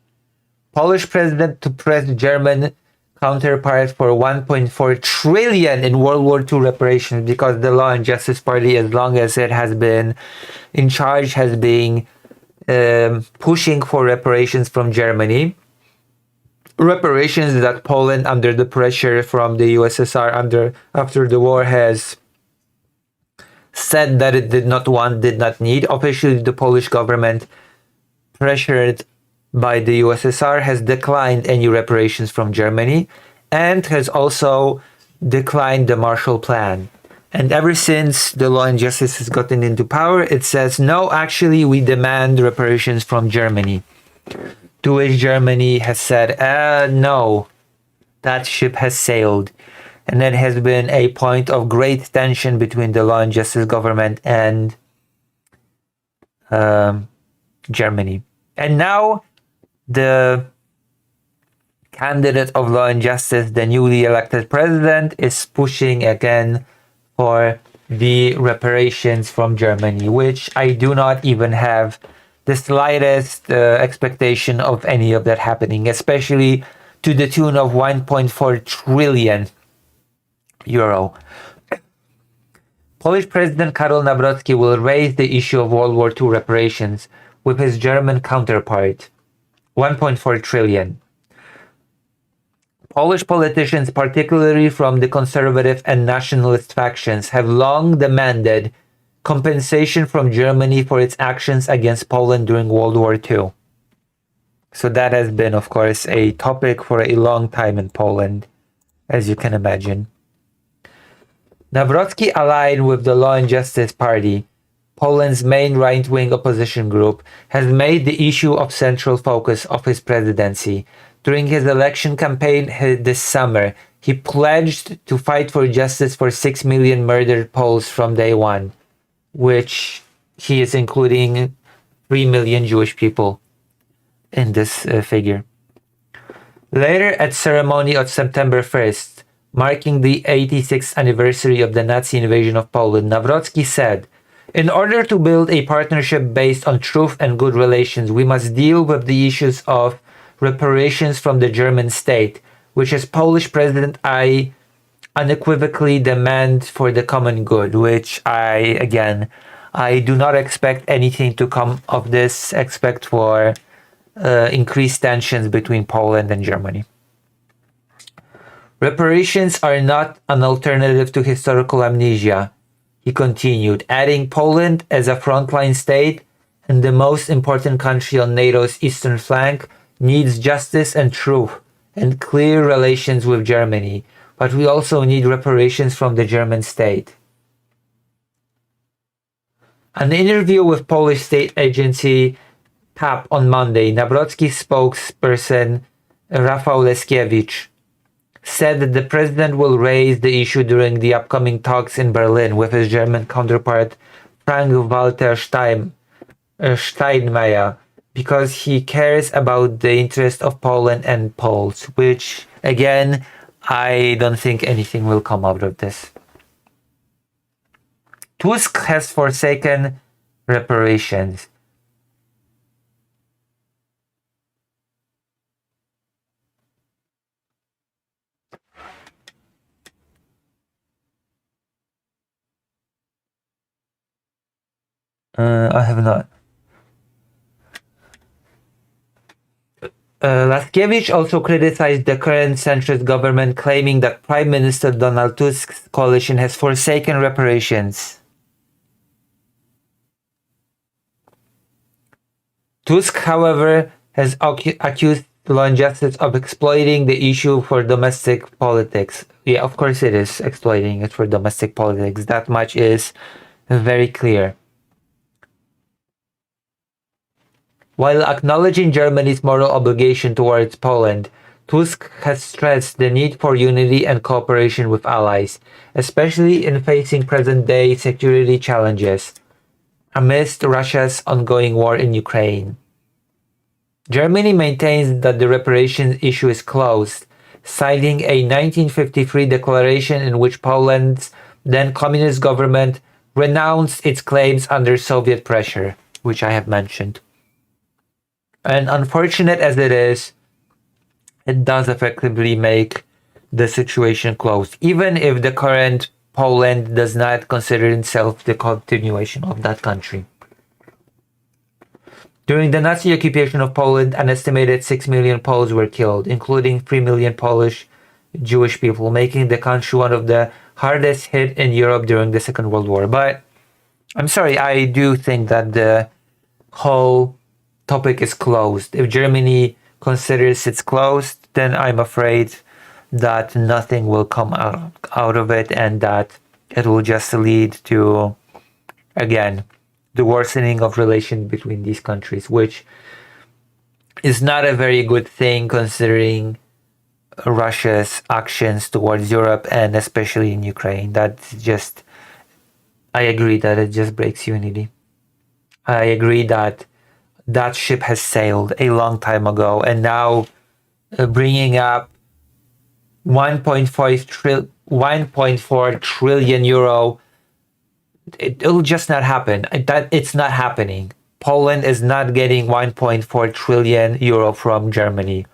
Polish president to press German counterpart for 1.4 trillion in World War II reparations, because the Law and Justice Party, as long as it has been in charge, has been pushing for reparations from Germany. Reparations that Poland, under the pressure from the USSR after the war, has said that it did not want, did not need. Officially, the Polish government, pressured by the USSR, has declined any reparations from Germany and has also declined the Marshall Plan. And ever since the Law and Justice has gotten into power, it says, no, actually, we demand reparations from Germany. To which Germany has said, no, that ship has sailed. And that has been a point of great tension between the Law and Justice government and Germany. And now the candidate of Law and Justice, the newly elected president, is pushing again for the reparations from Germany, which I do not even have the slightest expectation of any of that happening, especially to the tune of 1.4 trillion euro. Polish President Karol Nawrocki will raise the issue of World War II reparations with his German counterpart. 1.4 trillion. Polish politicians, particularly from the conservative and nationalist factions, have long demanded compensation from Germany for its actions against Poland during World War II. So that has been, of course, a topic for a long time in Poland, as you can imagine. Nawrocki, allied with the Law and Justice Party, Poland's main right-wing opposition group, has made the issue of central focus of his presidency. During his election campaign this summer, he pledged to fight for justice for 6 million murdered Poles from day one, which he is including 3 million Jewish people in this figure. Later, at ceremony on September 1st, marking the 86th anniversary of the Nazi invasion of Poland, Nawrocki said, "In order to build a partnership based on truth and good relations, we must deal with the issues of reparations from the German state, which as Polish president I unequivocally demand for the common good," which I do not expect anything to come of this except for increased tensions between Poland and Germany. "Reparations are not an alternative to historical amnesia," he continued, adding, "Poland, as a frontline state and the most important country on NATO's eastern flank, needs justice and truth and clear relations with Germany, but we also need reparations from the German state." An interview with Polish state agency TAP on Monday, Nawrocki's spokesperson Rafał Leskiewicz said that the president will raise the issue during the upcoming talks in Berlin with his German counterpart Frank-Walter Steinmeier, because he cares about the interest of Poland and Poles, which, again, I don't think anything will come out of this. Tusk has forsaken reparations. I have not. Laskiewicz also criticized the current centrist government, claiming that Prime Minister Donald Tusk's coalition has forsaken reparations. Tusk, however, has accused Law and Justice of exploiting the issue for domestic politics. Yeah, of course it is exploiting it for domestic politics. That much is very clear. While acknowledging Germany's moral obligation towards Poland, Tusk has stressed the need for unity and cooperation with allies, especially in facing present-day security challenges amidst Russia's ongoing war in Ukraine. Germany maintains that the reparations issue is closed, citing a 1953 declaration in which Poland's then communist government renounced its claims under Soviet pressure, which I have mentioned. And unfortunate as it is, it does effectively make the situation closed, even if the current Poland does not consider itself the continuation of that country. During the Nazi occupation of Poland, an estimated 6 million Poles were killed, including 3 million Polish Jewish people, making the country one of the hardest hit in Europe during the Second World War. But I'm sorry, I do think that the whole topic is closed. If Germany considers it's closed, then I'm afraid that nothing will come out of it, and that it will just lead to, again, the worsening of relations between these countries, which is not a very good thing considering Russia's actions towards Europe and especially in Ukraine. That's just, I agree that it just breaks unity. I agree that that ship has sailed a long time ago, and now bringing up 1.4 trillion euro, it'll just not happen. It's not happening. Poland is not getting 1.4 trillion euro from Germany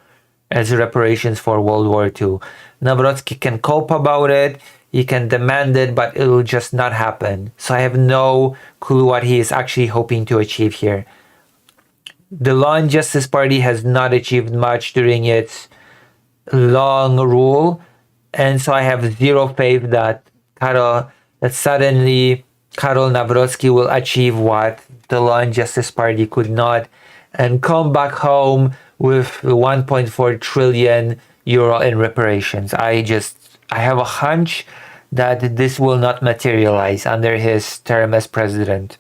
as reparations for World War II. Nawrocki can cope about it, he can demand it, but it'll just not happen. So I have no clue what he is actually hoping to achieve here. The Law and Justice Party has not achieved much during its long rule, and so I have zero faith that suddenly Karol Nawrocki will achieve what the Law and Justice Party could not, and come back home with 1.4 trillion euro in reparations. I have a hunch that this will not materialize under his term as president.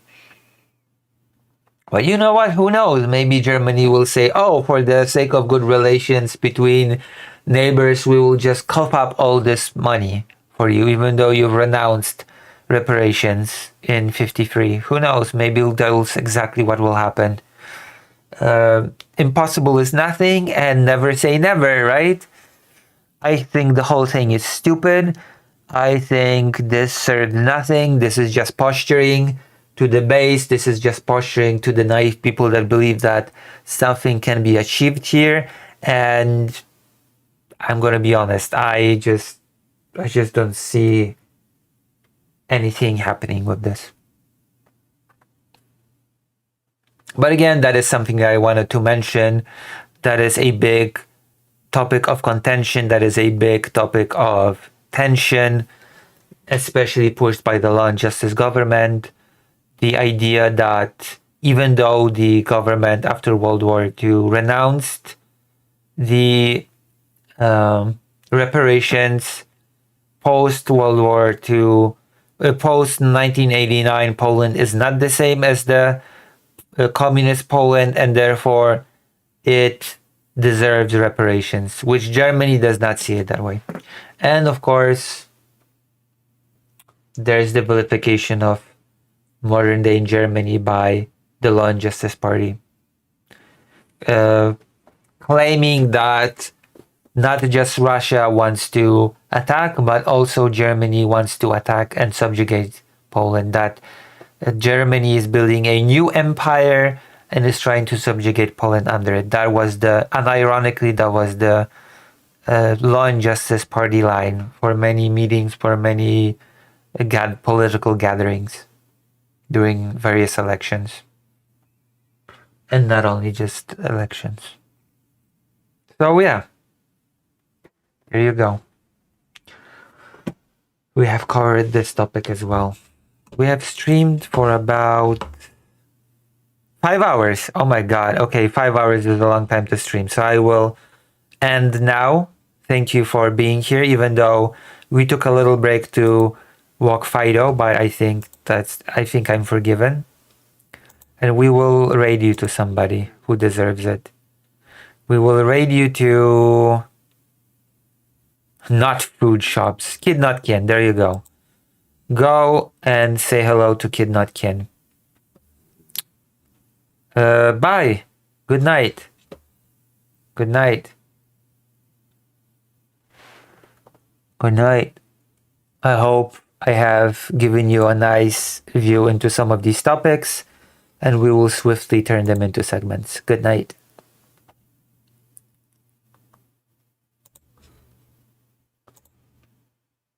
But you know what? Who knows? Maybe Germany will say, oh, for the sake of good relations between neighbors, we will just cough up all this money for you, even though you've renounced reparations in 53. Who knows? Maybe that's exactly what will happen. Impossible is nothing, and never say never, right? I think the whole thing is stupid. I think this serves nothing. This is just posturing to the base. This is just posturing to the naive people that believe that something can be achieved here. And I'm gonna be honest, I just don't see anything happening with this. But again, that is something that I wanted to mention. That is a big topic of contention. That is a big topic of tension, especially pushed by the Law and Justice government. The idea that even though the government after World War II renounced the reparations, post-World War II, post-1989 Poland is not the same as the communist Poland, and therefore it deserves reparations, which Germany does not see it that way. And of course, there's the vilification of modern day Germany by the Law and Justice Party, claiming that not just Russia wants to attack, but also Germany wants to attack and subjugate Poland, that Germany is building a new empire and is trying to subjugate Poland under it. That was unironically, that was the Law and Justice Party line for many meetings, for many political gatherings during various elections. And not only just elections. So yeah, there you go. We have covered this topic as well. We have streamed for about 5 hours. Oh my god. Okay, 5 hours is a long time to stream. So I will end now. Thank you for being here, even though we took a little break to walk Fido, but I think I'm forgiven. And we will raid you to somebody who deserves it. We will raid you to not food shops. Kid Not Kin, there you go. Go and say hello to Kid Not Kin. Bye. Good night. Good night. Good night. I hope I have given you a nice view into some of these topics, and we will swiftly turn them into segments. Good night.